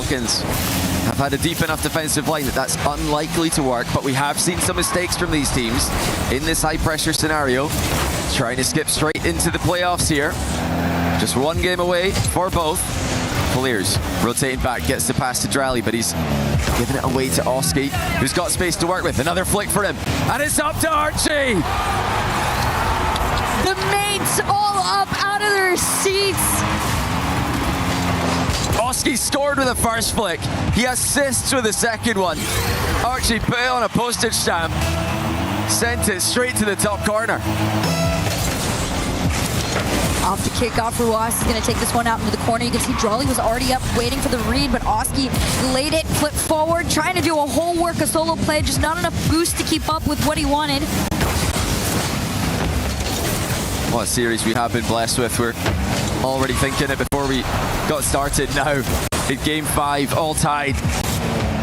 Falcons have had a deep enough defensive line that that's unlikely to work, but we have seen some mistakes from these teams in this high-pressure scenario. Trying to skip straight into the playoffs here. Just one game away for both. Clears, rotating back, gets the pass to Drally, but he's giving it away to Oski, who's got space to work with. Another flick for him, and it's up to Archie! The mates all up out of their seats. Oski scored with the first flick. He assists with the second one. Archie put it on a postage stamp. Sent it straight to the top corner. Off the kickoff, Ruas is going to take this one out into the corner. You can see Drolly was already up waiting for the read, but Oski laid it, flipped forward, trying to do a whole work, a solo play, just not enough boost to keep up with what he wanted. What a series we have been blessed with. We're already thinking it before we got started now. In game 5, all tied.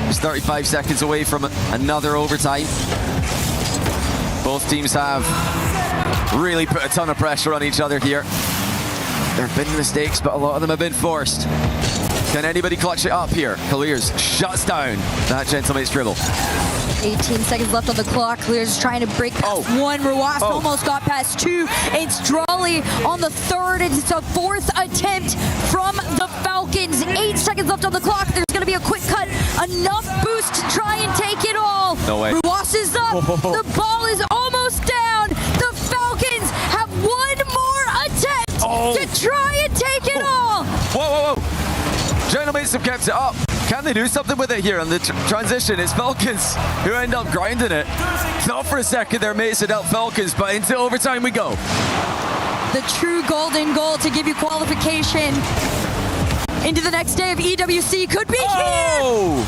Just 35 seconds away from another overtime. Both teams have really put a ton of pressure on each other here. There have been mistakes, but a lot of them have been forced. Can anybody clutch it up here? Clears shuts down that Gentlemate's dribble. 18 seconds left on the clock. Clears trying to break past one. Ruas almost got past 2. It's Drolly on the 3rd. It's a 4th attempt from the Falcons. 8 seconds left on the clock. There's going to be a quick cut. Enough boost to try and take it all. No way. Ruas is up. The ball is almost down. The Falcons have one more attempt to try and take it all. Whoa. Gentlemates have kept it up. Can they do something with it here on the transition? It's Falcons who end up grinding it. Thought for a second their mates had helped Falcons, but into overtime we go. The true golden goal to give you qualification into the next day of EWC could be here.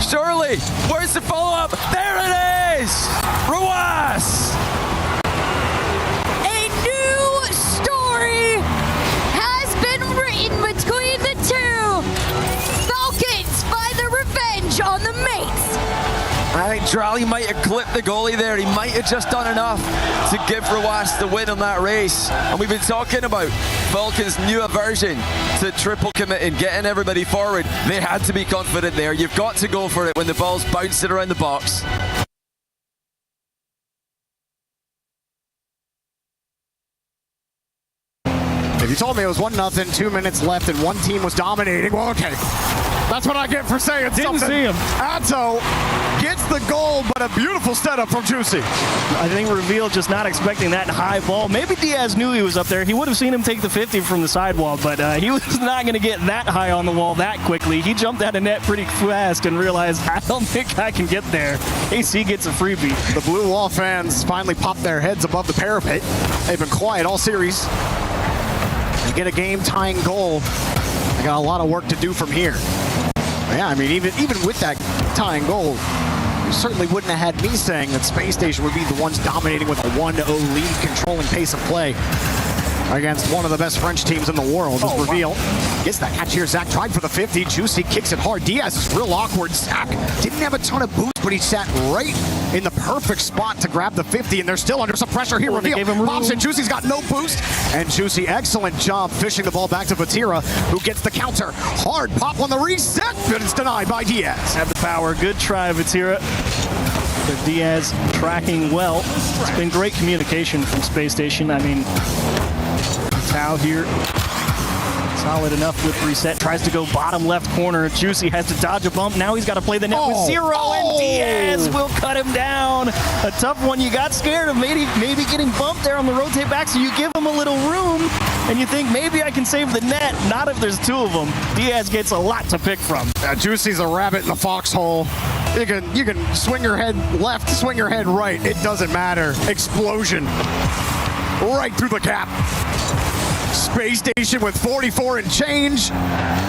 Surely. Where's the follow-up? There it is! Ruas! A new story has been written between the two. Falcons find their revenge on the mates. I think Drally might have clipped the goalie there. He might have just done enough to give Ruas the win on that race. And we've been talking about Falcons' new aversion to triple committing, getting everybody forward. They had to be confident there. You've got to go for it when the ball's bouncing around the box. If you told me it was 1-0, 2 minutes left, and one team was dominating, well, okay. That's what I get for saying something. Didn't see him. Atto gets the goal, but a beautiful setup from Juicy. I think Reveal just not expecting that high ball. Maybe Diaz knew he was up there. He would have seen him take the 50 from the sidewall, but he was not going to get that high on the wall that quickly. He jumped out of net pretty fast and realized, I don't think I can get there. AC gets a freebie. The Blue Wall fans finally popped their heads above the parapet. They've been quiet all series. You get a game-tying goal. They got a lot of work to do from here. Yeah, I mean, even with that tying goal, you certainly wouldn't have had me saying that Space Station would be the ones dominating with a 1-0 lead, controlling pace of play against one of the best French teams in the world. As Reveal gets that catch here. Zach tried for the 50. Juicy kicks it hard. Diaz is real awkward. Zach didn't have a ton of boost, but he sat right in the perfect spot to grab the 50, and they're still under some pressure here. Reveal pops, and Juicy's got no boost. And Juicy, excellent job fishing the ball back to Vatira, who gets the counter. Hard pop on the reset, but it's denied by Diaz. Had the power. Good try, Vatira. But Diaz tracking well. It's been great communication from Space Station. I mean, Tao here, solid enough with reset. Tries to go bottom left corner. Juicy has to dodge a bump. Now he's got to play the net with 0, and Diaz will cut him down. A tough one. You got scared of maybe getting bumped there on the rotate back, so you give him a little room, and you think maybe I can save the net. Not if there's 2 of them. Diaz gets a lot to pick from. Juicy's a rabbit in the foxhole. You can swing your head left, swing your head right. It doesn't matter. Explosion. Right through the cap. Space Station with 44 and change.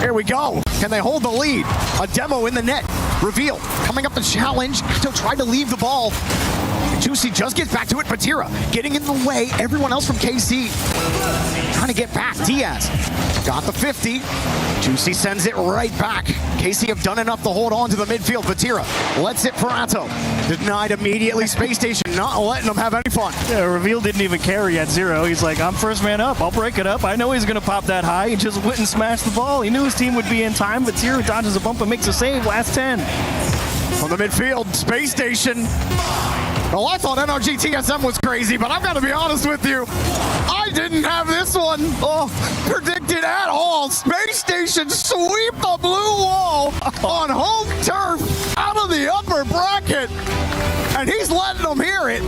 Here we go. Can they hold the lead? A demo in the net. Reveal coming up the challenge. Still tried to leave the ball. Juicy just gets back to it. Batira getting in the way. Everyone else from KC trying to get back. Diaz got the 50. Juicy sends it right back. KC have done enough to hold on to the midfield. Batira lets it for Atto. Denied immediately. Space Station not letting them have any fun. Yeah, Reveal didn't even carry at 0. He's like, I'm first man up. I'll break it up. I know he's going to pop that high. He just went and smashed the ball. He knew his team would be in time, but Batira dodges a bump and makes a save. Last 10. From the midfield, Space Station. Well, I thought NRG TSM was crazy, but I've got to be honest with you. I didn't have this one predicted at all. Space Station sweep the blue wall on home turf out of the upper bracket, and he's letting them hear it.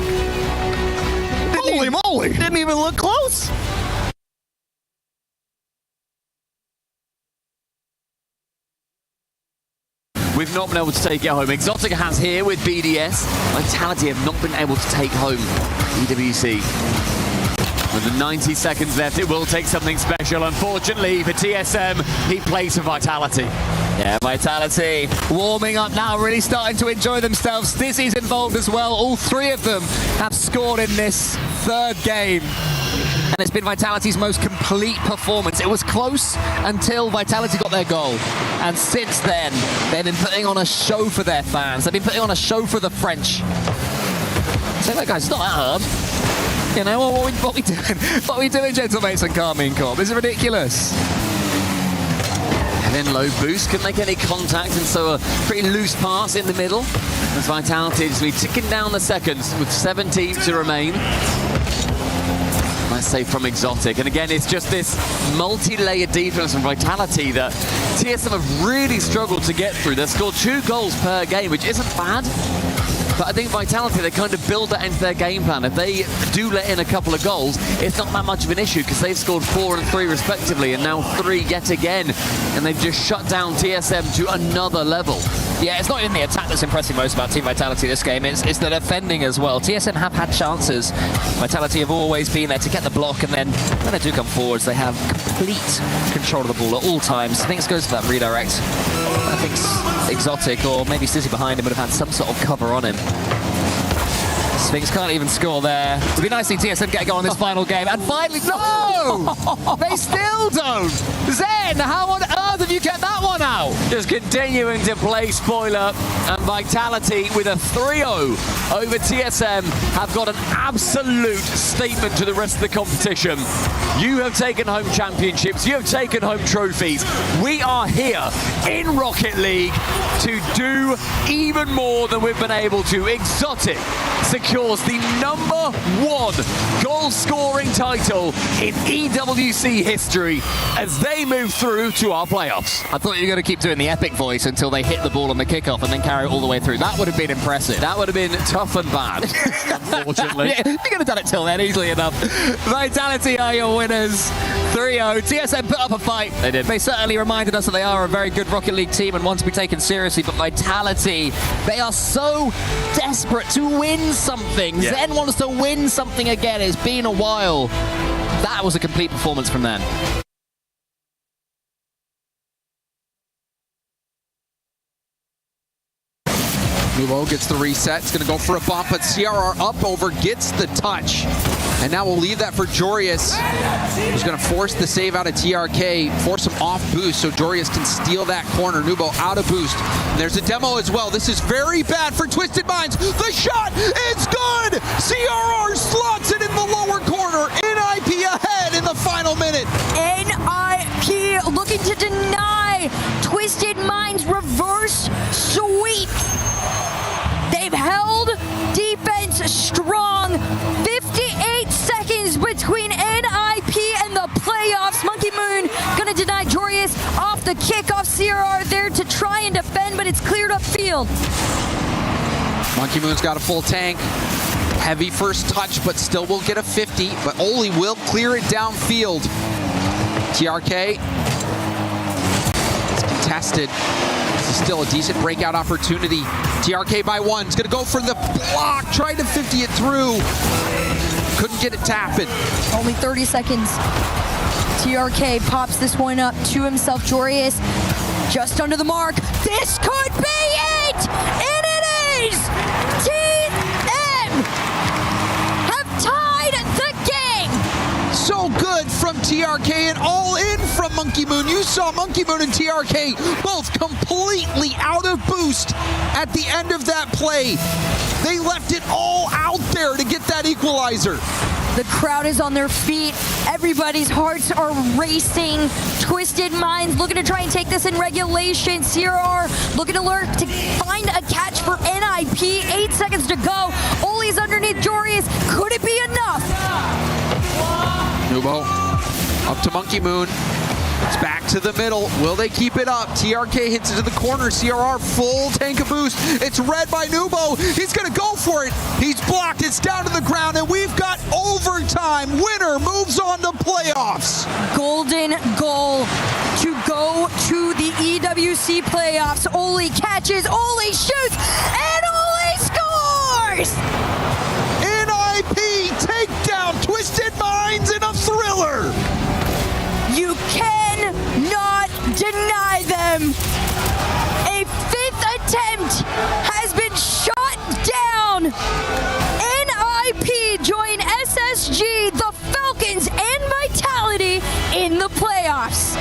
Holy moly. Didn't even look close. We've not been able to take it home. Exotic has here with BDS. Vitality have not been able to take home EWC. With the 90 seconds left, it will take something special. Unfortunately for TSM, he plays for Vitality. Yeah, Vitality warming up now, really starting to enjoy themselves. Dizzy's involved as well. All three of them have scored in this third game. And it's been Vitality's most complete performance. It was close until Vitality got their goal. And since then, they've been putting on a show for their fans. They've been putting on a show for the French. So that guy's not that hard. You know, what we doing? What are we doing, gentlemates and Carmine Corp? This is ridiculous. And then low boost, couldn't make any contact, and so a pretty loose pass in the middle. As Vitality is ticking down the seconds with 17 to remain. Nice save from Exotic. And again, it's just this multi-layered defense from Vitality that TSM have really struggled to get through. They've scored 2 goals per game, which isn't bad. But I think Vitality, they kind of build that into their game plan. If they do let in a couple of goals, it's not that much of an issue because they've scored 4 and 3 respectively, and now 3 yet again. And they've just shut down TSM to another level. Yeah, it's not even the attack that's impressing most about Team Vitality this game. It's the defending as well. TSM have had chances. Vitality have always been there to get the block, and then when they do come forwards, they have complete control of the ball at all times. I think it goes to that redirect. I think Exotic or maybe Stizzy behind him would have had some sort of cover on him. Sphinx can't even score there. It'd be nice to see TSM get a goal in this final game. And finally, no! They still don't! Zen, how on earth have you kept that one out? Just continuing to play spoiler, and Vitality with a 3-0 over TSM have got an absolute statement to the rest of the competition. You have taken home championships, you have taken home trophies. We are here in Rocket League to do even more than we've been able to. Exotic secures the #1 goal-scoring title in EWC history as they move through to our playoffs. I thought you were going to keep doing the epic voice until they hit the ball on the kickoff and then carry it all the way through. That would have been impressive. That would have been tough and bad, unfortunately. Yeah, you could have done it till then, easily enough. Vitality are your winners. 3-0. TSM put up a fight. They did. They certainly reminded us that they are a very good Rocket League team and want to be taken seriously, but Vitality, they are so desperate to win something. Yeah. Zen wants to win something again. It's been a while. That was a complete performance from them. Nuvo gets the reset. It's going to go for a bump, but CRR up over gets the touch. And now we'll leave that for Jorius, who's going to force the save out of TRK, force him off boost so Jorius can steal that corner. Nuvo out of boost. And there's a demo as well. This is very bad for Twisted Minds. The shot is good! CRR slots it in the lower corner. NIP ahead in the final minute. NIP looking to deny Twisted Minds reverse sweep. They've held defense strong. 58 seconds between NIP and the playoffs. Monkey Moon gonna deny Jorius off the kickoff. CRR there to try and defend, but it's cleared up field. Monkey Moon's got a full tank. Heavy first touch, but still will get a 50. But Oli will clear it downfield. TRK is contested. This is still a decent breakout opportunity. TRK by 1. It's going to go for the block. Trying to 50 it through. Couldn't get it tapping. Only 30 seconds. TRK pops this one up to himself. Jorius just under the mark. This could be it! And it is! TM TRK, and all in from Monkey Moon. You saw Monkey Moon and TRK both completely out of boost at the end of that play. They left it all out there to get that equalizer. The crowd is on their feet. Everybody's hearts are racing. Twisted Minds looking to try and take this in regulation. CRR looking to lurk to find a catch for NIP. 8 seconds to go. Oli's underneath Jorius. Could it be enough? Nubo up to Monkey Moon. It's back to the middle. Will they keep it up? TRK hits it to the corner. CRR full tank of boost. It's read by Nubo. He's going to go for it. He's blocked. It's down to the ground, and we've got overtime. Winner moves on to playoffs. Golden goal to go to the EWC playoffs. Oli catches, Oli shoots, and Oli scores! NIP take down Twisted Minds in a thriller. You cannot deny them. A 5th attempt has been shot down. NIP join SSG, the Falcons, and Vitality in the playoffs.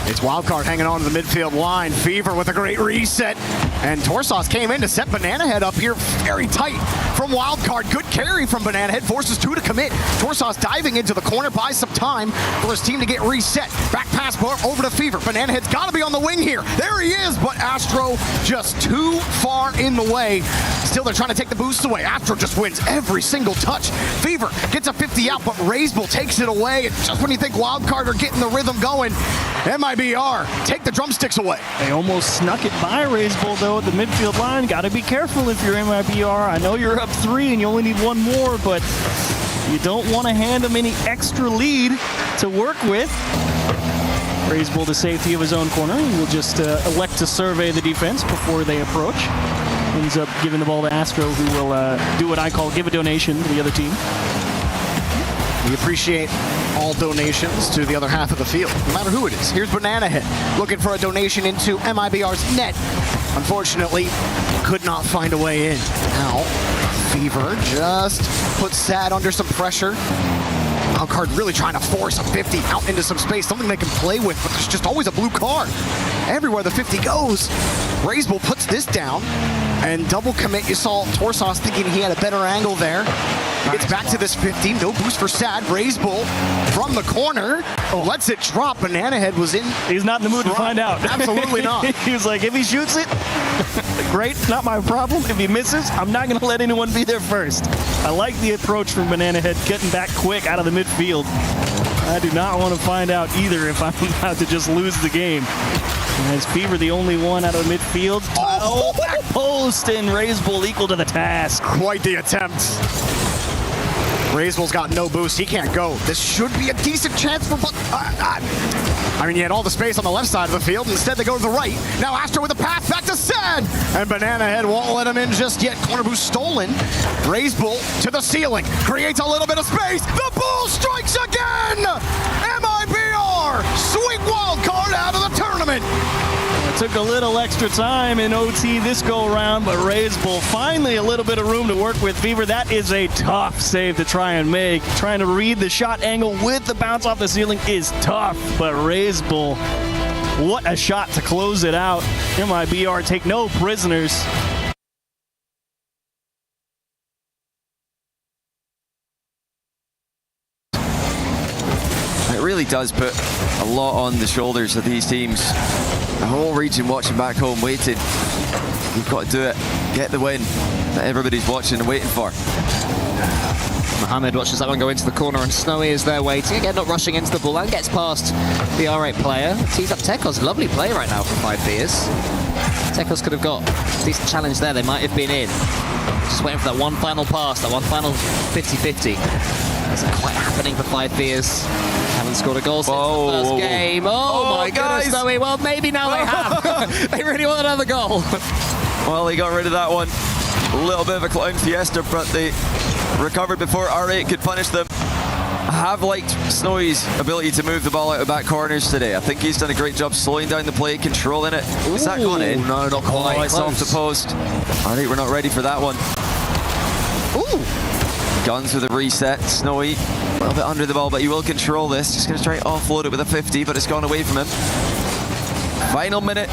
It's Wildcard hanging on to the midfield line. Fever with a great reset. And Torsos came in to set Banana Head up here very tight from Wildcard. Good carry from Banana Head. Forces 2 to commit. Torsos diving into the corner, buys some time for his team to get reset. Back pass over to Fever. Banana Head's got to be on the wing here. There he is, but Astro just too far in the way. Still, they're trying to take the boost away. Astro just wins every single touch. Fever gets a 50 out, but Razebull takes it away. And just when you think Wildcard are getting the rhythm going, MIBR take the drumsticks away. They almost snuck it by Razebull, though, at the midfield line. Got to be careful if you're MIBR. I know you're up 3 and you only need 1 more, but you don't want to hand them any extra lead to work with. Razebull, the safety of his own corner, he will just elect to survey the defense before they approach. Ends up giving the ball to Astro, who will do what I call give a donation to the other team. We appreciate all donations to the other half of the field, no matter who it is. Here's Banana Head looking for a donation into MIBR's net. Unfortunately, could not find a way in. Now, Fever just puts Sad under some pressure. Wildcard really trying to force a 50 out into some space, something they can play with, but there's just always a blue card. Everywhere the 50 goes, Razebull puts this down, and double commit. You saw Torsos thinking he had a better angle there. It's back to this 50, no boost for Sad. Razebull from the corner, lets it drop. Banana Head was in. He's not in the mood to find out. Absolutely not. He was like, if he shoots it, great, not my problem. If he misses, I'm not going to let anyone be there first. I like the approach from Banana Head, getting back quick out of the midfield. I do not want to find out either if I'm about to just lose the game. As Fever the only one out of the midfield. Oh, back post, and Razebull equal to the task. Quite the attempt. Razebull's got no boost. He can't go. This should be a decent chance for... I mean, you had all the space on the left side of the field. Instead, they go to the right. Now Astro with a pass back to Sad. And Banana Head won't let him in just yet. Corner boost stolen. Razebull to the ceiling. Creates a little bit of space. The bull strikes again! MIBR! Sweet wild card out of the tournament. It took a little extra time in OT this go-around, but Razebull finally a little bit of room to work with. Fever, that is a tough save to try and make. Trying to read the shot angle with the bounce off the ceiling is tough, but Razebull, what a shot to close it out. MIBR take no prisoners. It really does put a lot on the shoulders of these teams. The whole region watching back home, waiting. We've got to do it. Get the win that everybody's watching and waiting for. Mohamed watches that one go into the corner, and Snowy is there waiting. Again, not rushing into the ball, and gets past the R8 player. Tees up Tekos. Lovely play right now from 5 Fears. Tekos could have got a decent challenge there. They might have been in. Just waiting for that one final pass, that one final 50-50. Isn't quite happening for 5 Fears. Haven't scored a goal since the first game. Oh my goodness, Snowy. Well, maybe now they have. They really want another goal. Well, he got rid of that one. A little bit of a clown fiesta, but they recovered before R8 could punish them. I have liked Snowy's ability to move the ball out of back corners today. I think he's done a great job slowing down the play, controlling it. Is that going in? No, not quite. Oh, it's off the post. All right, we're not ready for that one. Ooh. Guns with a reset. Snowy, a little bit under the ball, but he will control this. Just going to try to offload it with a 50, but it's gone away from him. Final minute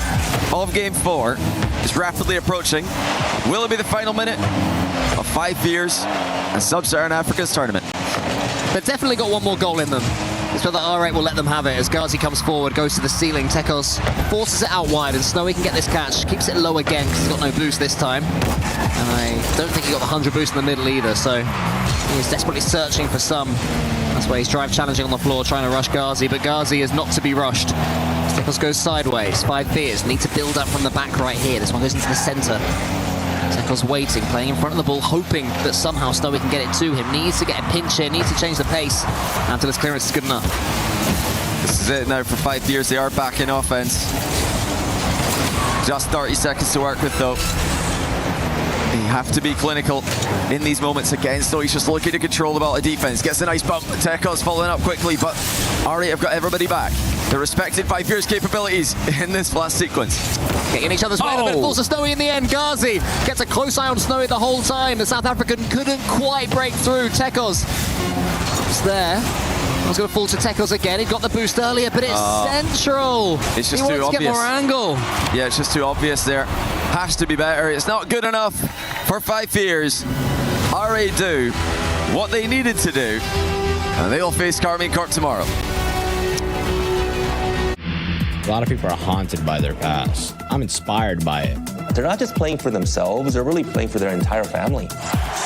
of game 4 is rapidly approaching. Will it be the final minute of 5 years and Sub-Saharan Africa's tournament? They've definitely got one more goal in them. It's whether R8 will let them have it as Ghazi comes forward, goes to the ceiling. Tekos forces it out wide, and Snowy can get this catch. Keeps it low again because he's got no boost this time. And I don't think he got the 100 boost in the middle either, so he's desperately searching for some. That's why he's drive challenging on the floor, trying to rush Ghazi, but Ghazi is not to be rushed. Tekos goes sideways. 5 fears. Need to build up from the back right here. This one goes into the center. Tekos waiting, playing in front of the ball, hoping that somehow Snowy can get it to him. Needs to get a pinch here, needs to change the pace until his clearance is good enough. This is it now for 5 years. They are back in offense. Just 30 seconds to work with, though. You have to be clinical in these moments again. So he's just looking to control the ball of defense. Gets a nice bump. Tekos following up quickly, but R8 have got everybody back. They're respected 5 years capabilities in this last sequence. Getting in each other's way, but it falls to Snowy in the end. Ghazi gets a close eye on Snowy the whole time. The South African couldn't quite break through. Tekos is there. I was going to fall to Tekos again. He got the boost earlier, but it's central. It's just he too wants to obvious. get more angle. Yeah, it's just too obvious there. Has to be better. It's not good enough for 5 years. R8 do what they needed to do, and they'll face Carmine Corp tomorrow. A lot of people are haunted by their past. I'm inspired by it. They're not just playing for themselves, they're really playing for their entire family.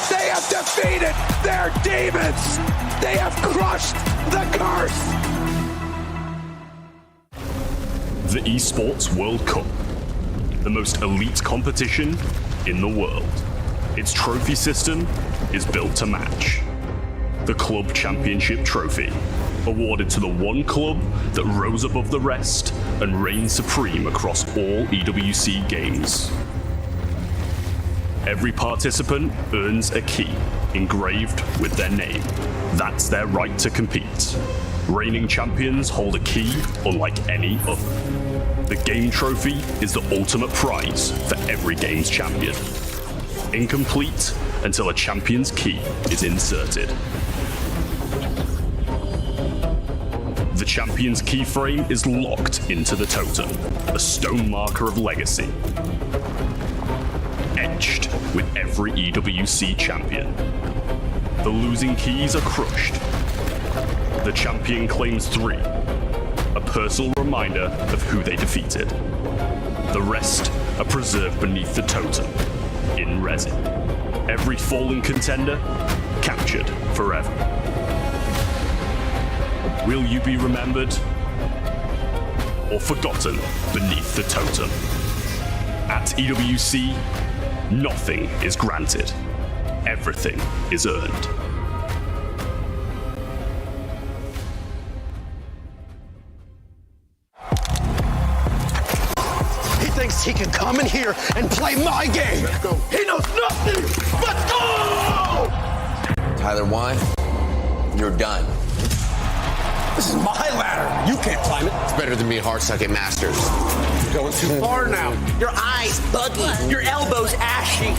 They have defeated their demons! They have crushed the curse! The Esports World Cup, the most elite competition in the world. Its trophy system is built to match. The Club Championship Trophy, awarded to the one club that rose above the rest and reigned supreme across all EWC games. Every participant earns a key engraved with their name. That's their right to compete. Reigning champions hold a key unlike any other. The game trophy is the ultimate prize for every game's champion. Incomplete until a champion's key is inserted. The champion's keyframe is locked into the totem, a stone marker of legacy, etched with every EWC champion. The losing keys are crushed. The champion claims 3, a personal reminder of who they defeated. The rest are preserved beneath the totem, in resin. Every fallen contender captured forever. Will you be remembered or forgotten beneath the totem? At EWC, nothing is granted. Everything is earned. He thinks he can come in here and play my game! He knows nothing! Let's go! Tyler 1, you're done. This is my ladder! You can't climb it! It's better than being hard-suck at Masters. You're going too far now. Your eyes buggy. Your elbows ashy.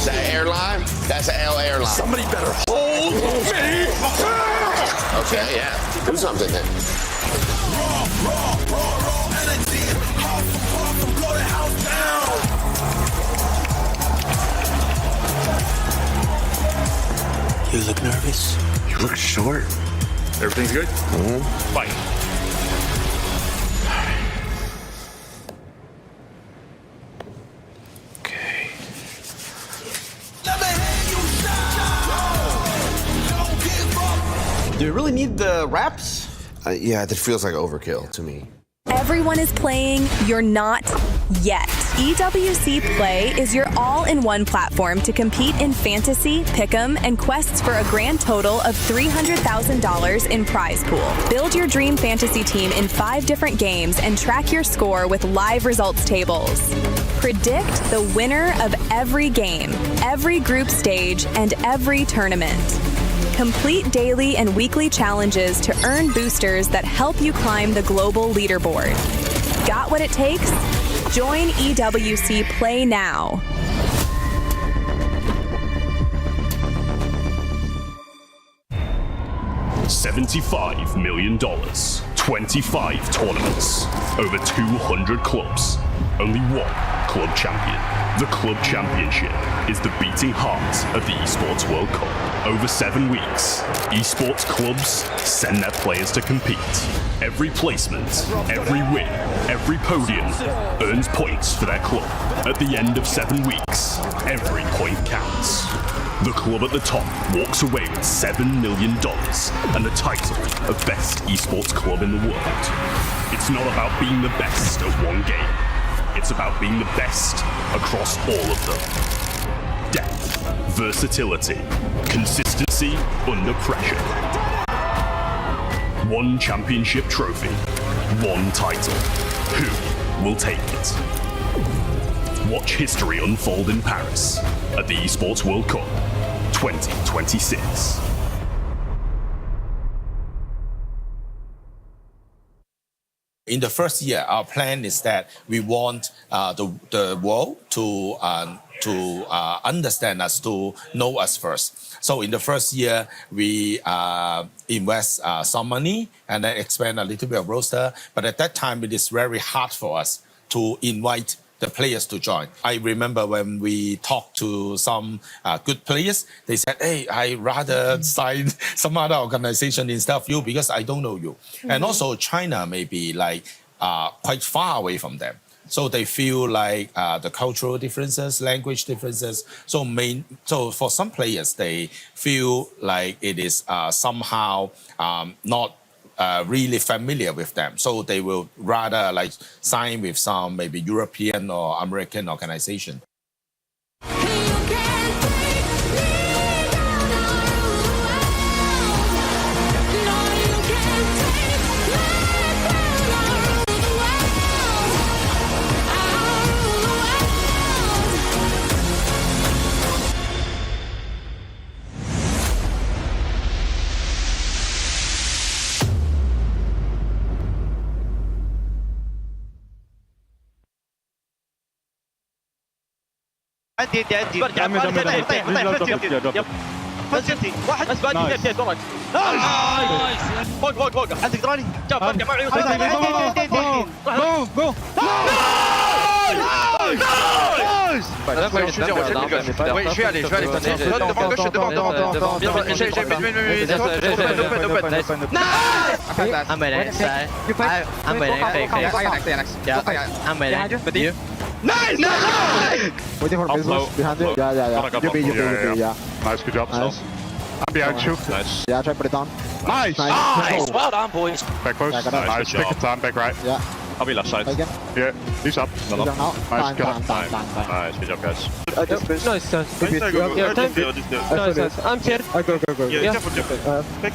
That airline? That's an L airline. Somebody better hold me! Okay, yeah. Do something then. Raw energy. Blow the house down. You look nervous. You look short. Everything's good? Mm-hmm. Fight. Okay. Do you really need the wraps? Yeah, that feels like overkill to me. Everyone is playing, you're not yet. EWC Play is your all-in-one platform to compete in fantasy, pick'em, and quests for a grand total of $300,000 in prize pool. Build your dream fantasy team in 5 different games and track your score with live results tables. Predict the winner of every game, every group stage, and every tournament. Complete daily and weekly challenges to earn boosters that help you climb the global leaderboard. Got what it takes? Join EWC Play now. $75 million, 25 tournaments, over 200 clubs, only one club champion. The club championship is the beating heart of the Esports World Cup. Over 7 weeks, esports clubs send their players to compete. Every placement, every win, every podium earns points for their club. At the end of 7 weeks, every point counts. The club at the top walks away with $7 million and the title of Best Esports Club in the world. It's not about being the best at one game. It's about being the best across all of them. Depth, versatility, consistency under pressure. One championship trophy, one title. Who will take it? Watch history unfold in Paris at the Esports World Cup 2026. In the first year, our plan is that we want the world to understand us, to know us first. So in the first year, we invest some money and then expand a little bit of roster. But at that time, it is very hard for us to invite the players to join. I remember when we talked to some good players, they said, hey, I rather sign some other organization instead of you because I don't know you. And also China may be like quite far away from them. So they feel like the cultural differences, language differences. So for some players, they feel like it is somehow not really familiar with them. So they will rather like sign with some maybe European or American organization. عندي برجع فزتي واحد بس باقي فيها دورك فوق عندك دراني جاب برجع معي جو Nice! Waiting for business behind you. Yeah. You be. Nice, good job. Nice. I'm behind you. Nice. Yeah, try put it down. Nice! Well done, boys. Back close. Nice, pick a time, back right. Yeah. I'll be left side. Again. Yeah, he's up. Nice, good job. Nice, good job, guys. Nice. I'm here. Go. Yeah. Pick.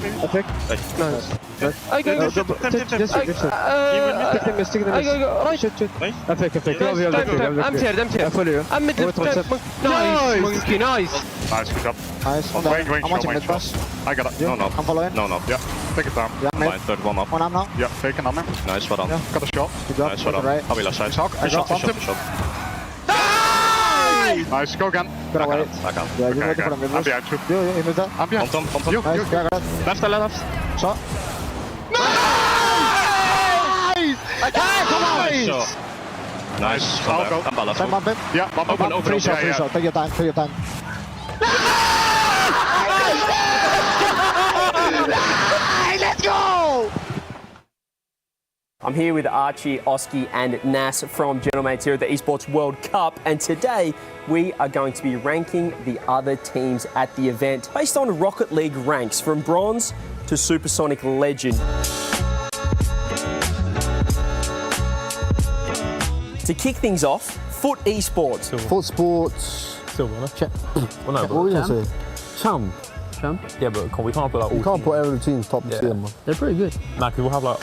Nice. I go. Stick them. I go. Right. Pick. I'm here. I follow you. I'm mid. Nice. Monkey. Nice. Nice, good job. Nice. I'm watching mid pass. I got it. No. I'm following. No. Yeah. Take it down. Yeah, mid. Third one up. One up now. Yeah, fake another. Nice, well done. Got a shot. Good job. Nice, well done. Right. I'll be left side. I got Shot. Nice, go again. Gotta wait. I can. Yeah, you're waiting for I'm the behind you. You in the I'm behind. Nice, You. yeah, I got it. Left. Shot. Nice! Come on! Nice. I'll go. Time bump it. Yeah, bump. Free shot. Take your time. Let's go! I'm here with Archie, Oski and Nas from Gentlemates here at the Esports World Cup, and today we are going to be ranking the other teams at the event based on Rocket League ranks from Bronze to Supersonic Legend. To kick things off, Foot Esports. Foot Sports. Silver, Well, no, what were you going to say? Champ. Yeah, but we can't put like all. You can't put every team's top tier, man. They're pretty good. Nah, because we'll have like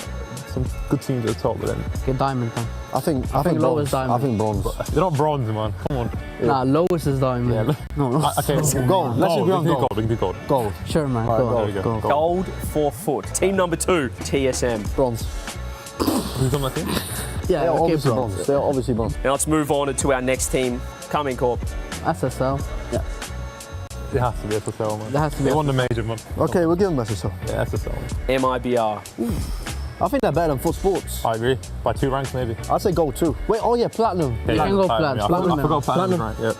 some good teams at the top, but then Get diamond then. I think lowest bronze. diamond. I think bronze. you're not bronze, man. Come on. Nah, lowest is diamond. Yeah. No. Okay, Gold. Let's agree on gold. We can do gold. Gold. Sure, man. All right, Go. there we go. Go. Gold 4 foot. Team number 2, TSM. Bronze. Who's on that team? Yeah, They're okay, obviously bronze. bronze. They're obviously bronze. Now let's move on to our next team. Coming, Corp. SSL. Yeah. It has to be SSL, man. It has to be They won the major, man. Okay, we'll give them SSL. Yeah, SSL. MIBR. I think they're better than Foot Sports. I agree. By 2 ranks, maybe. I'd say gold too. Wait, oh yeah, platinum. You can go Platinum, yeah. platinum. I forgot platinum, right? Yeah.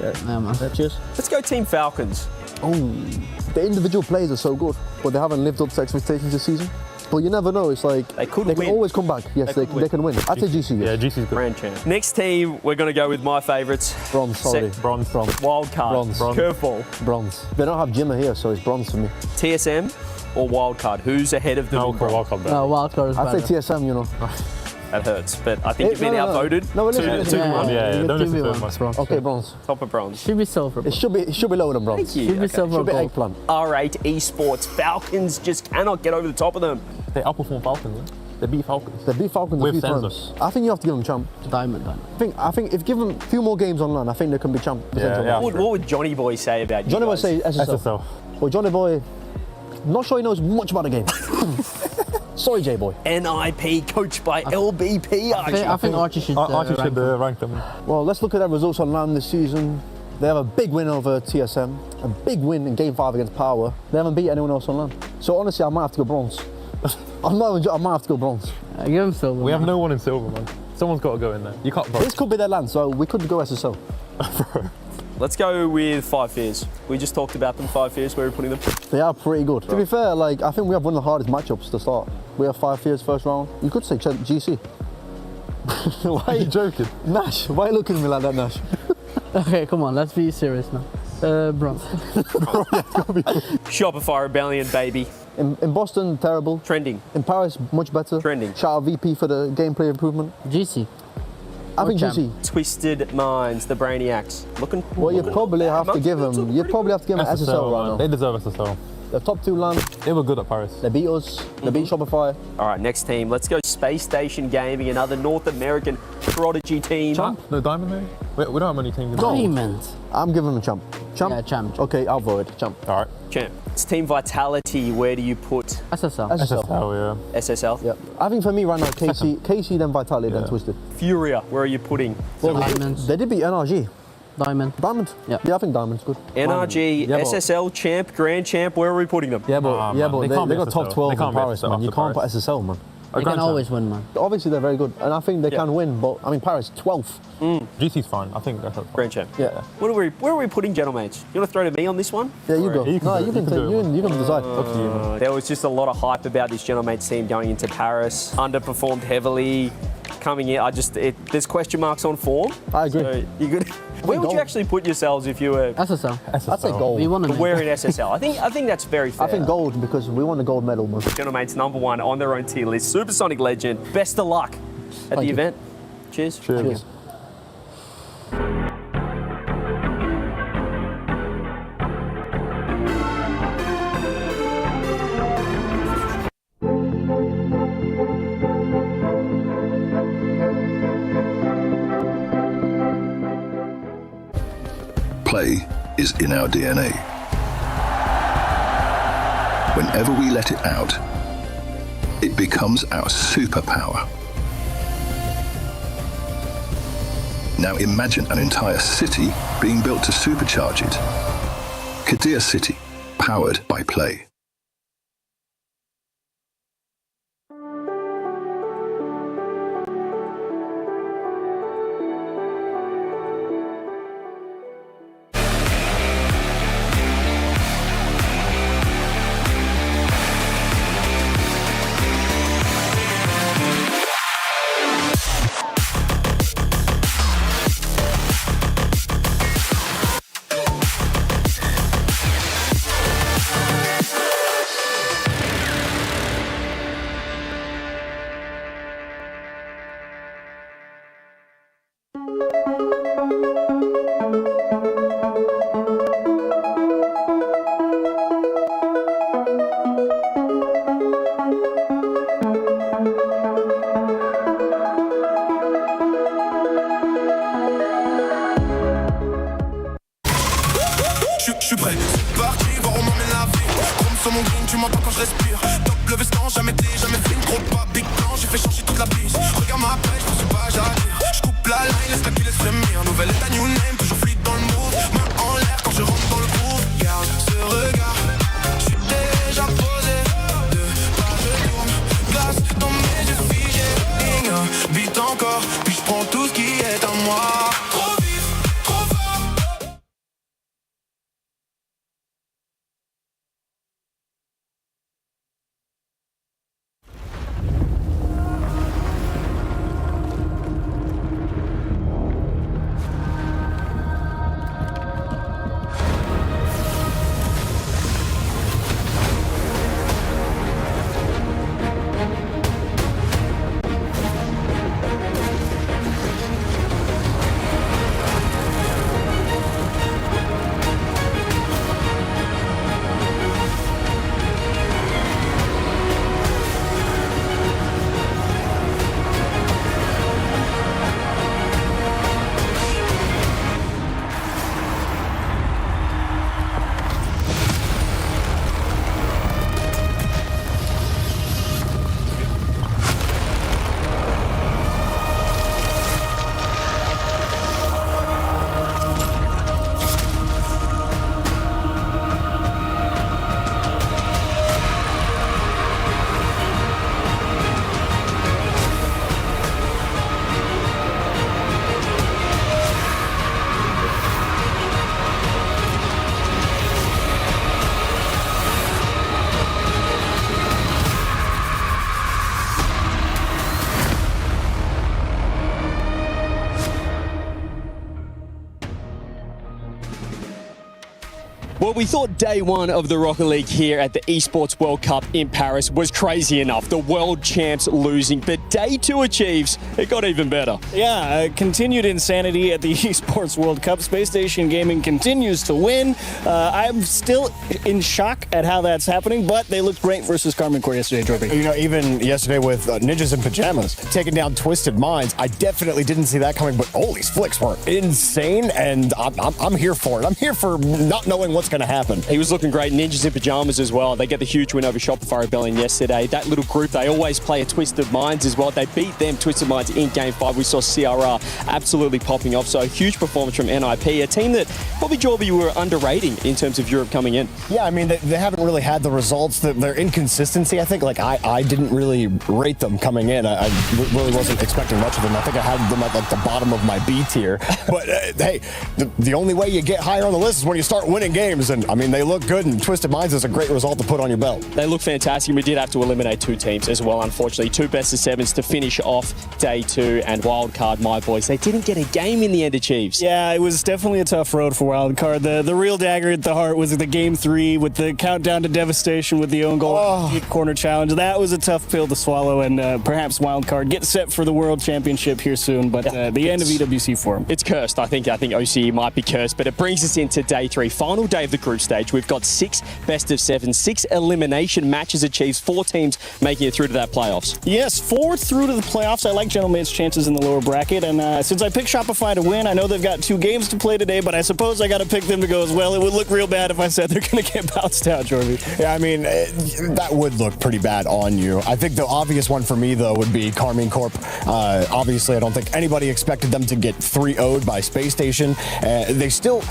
Yeah, man. Yeah, cheers. Let's go Team Falcons. Oh, the individual players are so good, but they haven't lived up to expectations this season. But you never know. It's like They could can win. always come back. Yes, they can win. I'd say GC. Yeah, Yes. GC's good. Grand champ. Next team, we're going to go with my favourites. Bronze, sorry. Bronze. Wild card. Bronze. Curveball. Bronze. They don't have Jimmer here, so it's bronze for me. TSM or wild card? Who's ahead of them? No, in bronze? wild card. No, wild card is I'd better. say TSM, you know. That hurts, but I think you've been outvoted. No, it Two- is. two- Yeah, you don't give listen me to one. him, man. Bronze. Okay, bronze. Top of bronze. Should be silver. It should be lower than bronze. Thank you. Should be silver. Should be gold. eggplant. R8 Esports. Falcons just cannot get over the top of them. They outperform Falcons, man. They beat Falcons. They beat Falcons a With few Senzo. times. I think you have to give them champ. Diamond. I think if given a few more games online, I think they can be champ. Yeah. What would Johnny Boy say about you Johnny Boy guys? say SSL. SSL. Well, Johnny Boy, not sure he knows much about the game. Sorry, J Boy. NIP coached by LBP. I think Archie should. Archie should rank them. rank them. Well, let's look at their results online this season. They have a big win over TSM, a big win in Game 5 against Power. They haven't beat anyone else online. So honestly, I might have to go bronze. I might have to go bronze. Give him silver. We have no one in silver, man. Someone's got to go in there. You can't. This could be their land, so we could go SSL. Let's go with 5 Fears. We just talked about them, 5 Fears, where we're putting them. They are pretty good. To be fair, like I think we have one of the hardest matchups to start. We have 5 Fears first round. You could say GC. Why are you joking? Nash, why are you looking at me like that, Nash? Okay, come on, let's be serious now. Bronze. Shopify Rebellion, baby. In Boston, terrible. Trending. In Paris, much better. Trending. Shout out VP for the gameplay improvement. GC. I think champ. GC. Twisted Minds, the Brainiacs. Looking. Well, you probably have to give them. You probably have to give them SSL right now. They deserve SSL. The top 2 land. They were good at Paris. They beat us. They beat Shopify. All right, next team. Let's go Space Station Gaming, another North American prodigy team. Champ? No, Diamond maybe? We don't have many teams in Diamond. I'm giving them champ. Champ? Yeah, champ. Okay, I'll vote champ. All right. Champ. It's Team Vitality. Where do you put SSL. SSL, yeah. SSL? Yeah. I think for me right now, KC then Vitality, then Twisted. Furia. Where are you putting? Well, Diamonds. they did beat NRG. Diamond. Diamond? Yeah. Yeah, I think Diamond's good. NRG, Yeah, but- SSL, Champ, Grand Champ. Where are we putting them? Yeah, but, man, they can't be got top SSL. 12 They in can't be Paris, SSL man. You after can't put Paris. SSL, man. They can always win, man. Obviously, they're very good, and I think they can win, but I mean, Paris, 12th. GC's fine. I think that's fine. Grand Champ. Yeah. Where are we putting Gentlemates? You want to throw to me on this one? Yeah, you go. You can No, do it. you can You can do it, you can decide. Up to you, man. There was just a lot of hype about this Gentlemates team going into Paris. Underperformed heavily. Coming in, there's question marks on form. I agree. So you could. Where would you actually put yourselves if you were SSL. I'd say gold. We want to wearing SSL? I think that's very fair. I think gold because we won the gold medal, man. Gentlemates #1 on their own tier list. Supersonic legend. Best of luck at the you. event. Cheers. Cheers. Play is in our DNA. Whenever we let it out, it becomes our superpower. Now imagine an entire city being built to supercharge it. Kadir City, powered by Play. prêt. C'est parti, voir où m'emmène la vie. Chrome sur mon green, tu m'entends quand je respire. Top le veston, jamais fait une trop pas big plan, j'ai fait changer toute la piste. Regarde ma pêche, je suis pas j'allais. Je coupe la line, laisse la qui laisse frémir. Nouvelle état, new name, toujours fluide dans le move. Main en l'air quand je rentre dans le groove. Garde ce regard, je suis déjà posé. Deux pas je tourne, glace dans mes yeux figés. Beat encore, puis je prends tout ce qui est à moi. Trop vite, trop fort. Well, we thought day one of the Rocket League here at the Esports World Cup in Paris was crazy enough. The world champs losing, but day two achieves, it got even better. Yeah, continued insanity at the Esports World Cup. Space Station Gaming continues to win. I'm still in shock at how that's happening, but they looked great versus Karmine Corp yesterday, Jorby. You know, even yesterday with Ninjas in Pajamas taking down Twisted Minds, I definitely didn't see that coming, but all these flicks were insane, and I'm here for it. I'm here for not knowing what's going to happen. He was looking great. Ninjas in Pajamas as well. They get the huge win over Shopify Rebellion yesterday. That little group, they always play a Twisted Minds as well. They beat them, Twisted Minds, in Game 5. We saw CRR absolutely popping off. So a huge performance from NIP, a team that probably, Jorby, you were underrating in terms of Europe coming in. Yeah, I mean, they haven't really had the results. Their inconsistency, I think, like I didn't really rate them coming in. I really wasn't expecting much of them. I think I had them at like the bottom of my B tier. But hey, the only way you get higher on the list is when you start winning games. And I mean, they look good, and Twisted Minds is a great result to put on your belt. They look fantastic. We did have to eliminate two teams as well, unfortunately. Two best of sevens to finish off day two, and Wildcard, my boys, they didn't get a game in the end of Chiefs. Yeah, it was definitely a tough road for Wildcard. The real dagger at the heart was the Game 3 with the countdown to devastation with the own goal corner challenge. That was a tough pill to swallow, and perhaps Wildcard get set for the World Championship here soon, but the end of EWC for them. It's cursed. I think OCE might be cursed, but it brings us into day three, final day of the group stage. We've got 6 best of 7, 6 elimination matches achieved, 4 teams making it through to that playoffs. Yes, 4 through to the playoffs. I like Gentleman's chances in the lower bracket, and since I picked Shopify to win, I know they've got 2 games to play today, but I suppose I got to pick them to go as well. It would look real bad if I said they're going to get bounced out, Jorby. Yeah, I mean, that would look pretty bad on you. I think the obvious one for me, though, would be Karmine Corp. Obviously, I don't think anybody expected them to get 3-0'd by Space Station. They still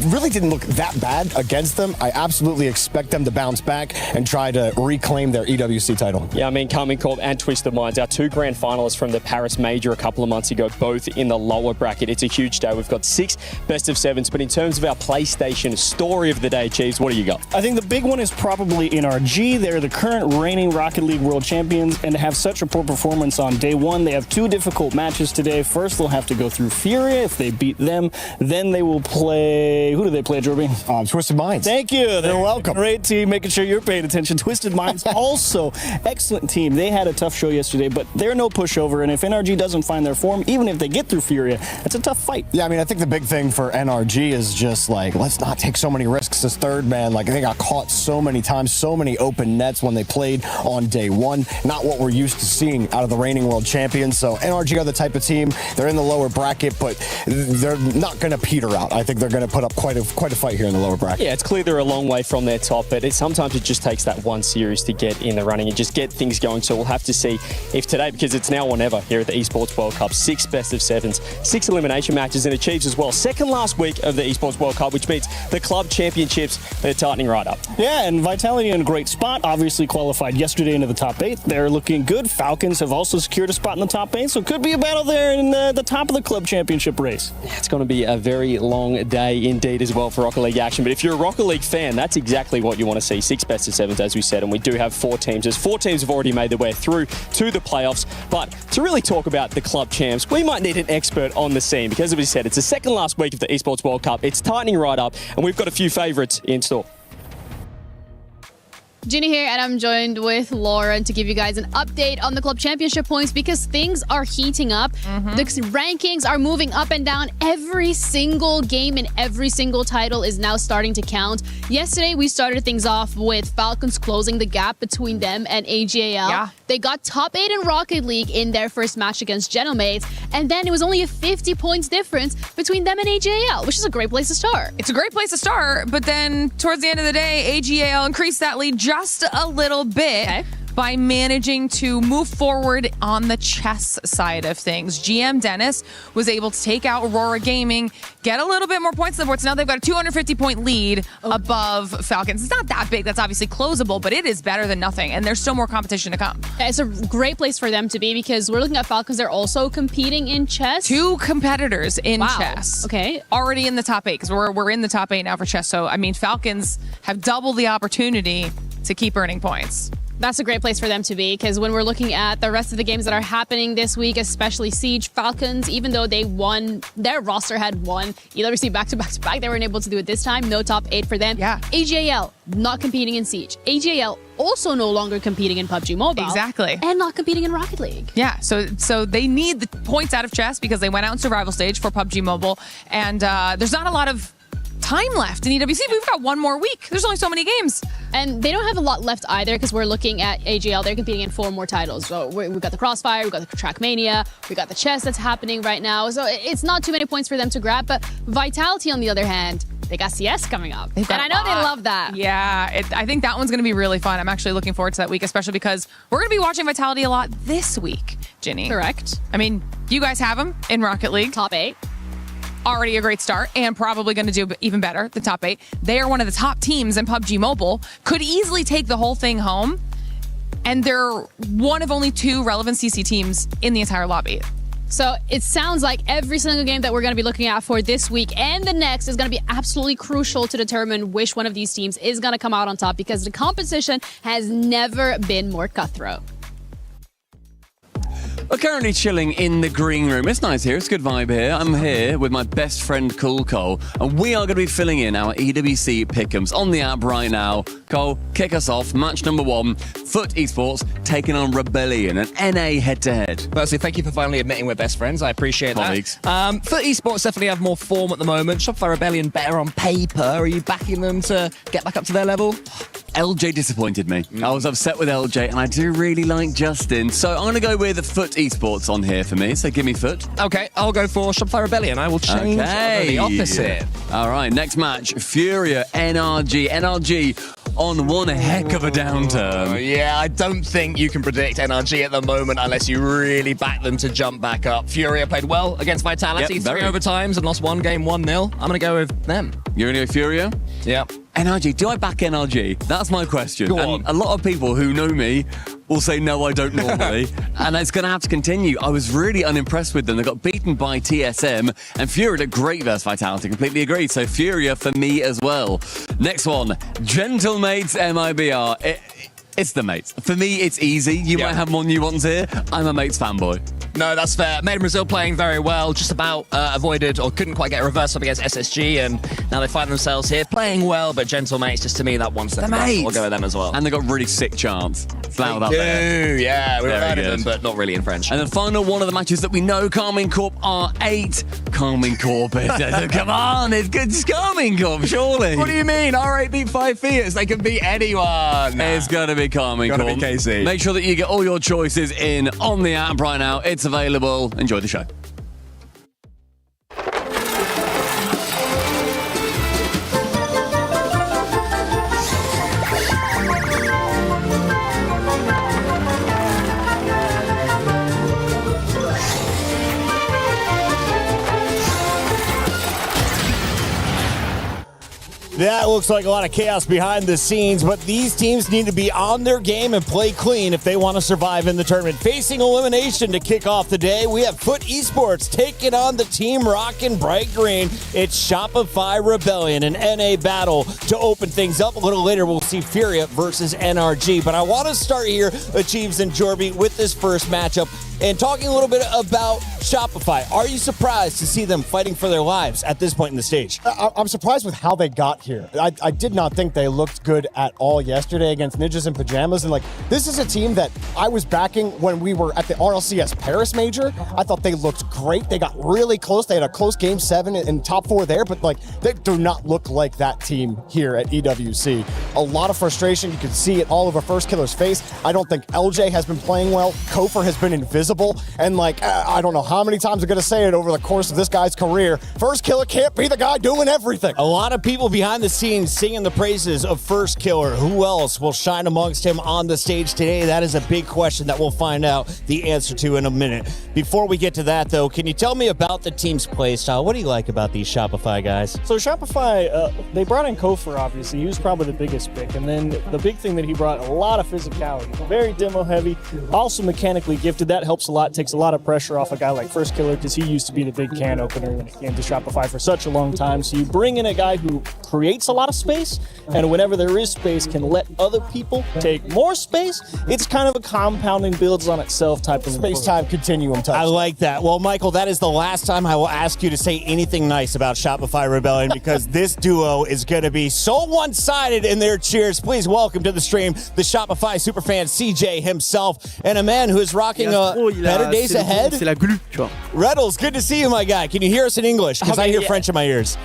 really didn't look that bad against them. I absolutely expect them to bounce back and try to reclaim their EWC title. Yeah, I mean, Karmine Corp and Twisted Minds, our 2 grand finalists from the Paris Major a couple of months ago, both in the lower bracket. It's a huge day. We've got 6 best of 7s, but in terms of our PlayStation story of the day, Chiefs, what do you got? I think the big one is probably NRG. They're the current reigning Rocket League World Champions, and to have such a poor performance on day 1, they have 2 difficult matches today. First, they'll have to go through Furia. If they beat them, then they will play... Who do they play, Jorby? Twisted Minds. Thank you. They're welcome. Great team, making sure you're paying attention. Twisted Minds, also excellent team. They had a tough show yesterday, but they're no pushover, and if NRG doesn't find their form, even if they get through Furia, it's a tough fight. Yeah, I mean, I think the big thing for NRG is just like, let's not take so many risks as third man. Like, they got caught so many times, so many open nets when they played on day 1. Not what we're used to seeing out of the reigning world champions. So NRG are the type of team, they're in the lower bracket, but they're not going to peter out. I think they're going to put up quite a fight here in the lower bracket. Yeah, it's clear they're a long way from their top, but sometimes it just takes that one series to get in the running and just get things going. So we'll have to see if today, because it's now or never here at the Esports World Cup, 6 best-of-7s, 6 elimination matches, and achieves as well second last week of the Esports World Cup, which means the club championships are tightening right up. Yeah, and Vitality in a great spot. Obviously qualified yesterday into the top 8. They're looking good. Falcons have also secured a spot in the top 8, so it could be a battle there in the top of the club championship race. Yeah, it's going to be a very long day indeed as well for Rocket League action. But if you're a Rocket League fan, that's exactly what you want to see. 6 best-of-7s, as we said, and we do have 4 teams. As 4 teams have already made their way through to the playoffs. But to really talk about the club champs, we might need an expert on the scene because, as we said, it's the second last week of the Esports World Cup. It's tightening right up, and we've got a few favourites in store. Ginny here, and I'm joined with Lauren to give you guys an update on the club championship points because things are heating up. The rankings are moving up and down. Every single game and every single title is now starting to count. Yesterday, we started things off with Falcons closing the gap between them and AGAL. Yeah. They got top 8 in Rocket League in their first match against Genomates, and then it was only a 50 points difference between them and AGAL, which is a great place to start. It's a great place to start, but then towards the end of the day, AGAL increased that lead just a little bit by managing to move forward on the chess side of things. GM Dennis was able to take out Aurora Gaming, get a little bit more points on the board. So now they've got a 250-point lead above Falcons. It's not that big. That's obviously closable, but it is better than nothing, and there's still more competition to come. It's a great place for them to be because we're looking at Falcons. They're also competing in chess. 2 competitors in chess. Okay. Already in the top 8 because we're in the top 8 now for chess. So, I mean, Falcons have double the opportunity to keep earning points. That's a great place for them to be because when we're looking at the rest of the games that are happening this week, especially Siege, Falcons, even though they won, their roster had won EWC back-to-back-to-back, they weren't able to do it this time. No top 8 for them. Yeah. AGAL, not competing in Siege. AGAL also no longer competing in PUBG Mobile. Exactly. And not competing in Rocket League. Yeah, so they need the points out of chess because they went out in survival stage for PUBG Mobile, and there's not a lot of time left in EWC. We've got 1 more week. There's only so many games. And they don't have a lot left either because we're looking at AGL. They're competing in 4 more titles. So we've got the Crossfire, we've got the Trackmania, we got the chess that's happening right now. So it's not too many points for them to grab. But Vitality, on the other hand, they got CS coming up. And I know they love that. Yeah, I think that one's going to be really fun. I'm actually looking forward to that week, especially because we're going to be watching Vitality a lot this week, Ginny. Correct. I mean, you guys have them in Rocket League. Top 8. Already a great start and probably going to do even better, the top 8. They are one of the top teams in PUBG Mobile, could easily take the whole thing home, and they're one of only 2 relevant CC teams in the entire lobby. So it sounds like every single game that we're going to be looking at for this week and the next is going to be absolutely crucial to determine which one of these teams is going to come out on top because the competition has never been more cutthroat. We're currently chilling in the green room. It's nice here. It's a good vibe here. I'm here with my best friend, Cool Cole, and we are going to be filling in our EWC pick'ems on the app right now. Cole, kick us off. Match number 1, Foot Esports taking on Rebellion, an NA head-to-head. Firstly, thank you for finally admitting we're best friends. I appreciate Colleagues. that. Foot Esports definitely have more form at the moment. Shopify Rebellion better on paper. Are you backing them to get back up to their level? LJ disappointed me. I was upset with LJ, and I do really like Justin. So I'm going to go with the Foot Esports on here for me. So give me Foot. Okay, I'll go for Shopify Rebellion. I will change the opposite. All right, next match, Furia, NRG. NRG on one heck of a downturn. Yeah, I don't think you can predict NRG at the moment unless you really back them to jump back up. Furia played well against Vitality, Yep, 3 overtimes and lost 1 game 1-0. I'm going to go with them. You're going to go Furia? Yeah. NRG, do I back NRG? That's my question. Go on. And a lot of people who know me will say, no, I don't normally. And it's going to have to continue. I was really unimpressed with them. They got beaten by TSM, and Furia did great versus Vitality. Completely agreed. So Furia for me as well. Next one, Gentlemates MIBR. It's the mates. For me, it's easy. You might have more new ones here. I'm a mates fanboy. No, that's fair. Made in Brazil playing very well, just about avoided or couldn't quite get a reverse up against SSG, and now they find themselves here playing well, but Gentlemates, just to me, that one step above. We'll go with them as well. And they got really sick chants. It's loud up there. Yeah, we've Very heard good. of them, but not really in French. And the final one of the matches that we know, Carmine Corp are 8. Carmine Corp. Come on, it's good. It's Carmine Corp, surely. What do you mean? R8 beat 5 Fiats. They can beat anyone. It's going to be Carmine Corp. Gotta be KC. Make sure that you get all your choices in on the app right now. It's available. Enjoy the show. That looks like a lot of chaos behind the scenes, but these teams need to be on their game and play clean if they want to survive in the tournament. Facing elimination to kick off the day, we have Foot Esports taking on the team rockin' bright green. It's Shopify Rebellion, an NA battle to open things up. A little later, we'll see Furia versus NRG. But I want to start here, Achieves and Jorby, with this first matchup and talking a little bit about Shopify. Are you surprised to see them fighting for their lives at this point in the stage? I'm surprised with how they got here. I did not think they looked good at all yesterday against Ninjas in Pajamas. And this is a team that I was backing when we were at the RLCS Paris Major. I thought they looked great. They got really close. They had a close game 7 in top 4 there, but they do not look like that team here at EWC. A lot of frustration. You can see it all over First Killer's face. I don't think LJ has been playing well. Kofor has been invisible. And I don't know how many times I'm going to say it over the course of this guy's career. First Killer can't be the guy doing everything. A lot of people behind the scenes singing the praises of First Killer. Who else will shine amongst him on the stage today? That is a big question that we'll find out the answer to in a minute. Before we get to that, though, can you tell me about the team's play style? What do you like about these Shopify guys? So Shopify, they brought in Kofor, obviously. He was probably the biggest pick. And then the big thing that he brought, a lot of physicality. Very demo heavy, also mechanically gifted. That helps a lot, takes a lot of pressure off a guy like First Killer because he used to be the big can opener when it came to Shopify for such a long time. So you bring in a guy who creates a lot of space, and whenever there is space, can let other people take more space. It's kind of a compounding, builds on itself type of space-time continuum type. I like that. Well, Michael, that is the last time I will ask you to say anything nice about Shopify Rebellion because this duo is going to be so one-sided in their cheers. Please welcome to the stream the Shopify superfan CJ himself and a man who is rocking better days ahead. Reddles, good to see you, my guy. Can you hear us in English? Because I hear French in my ears.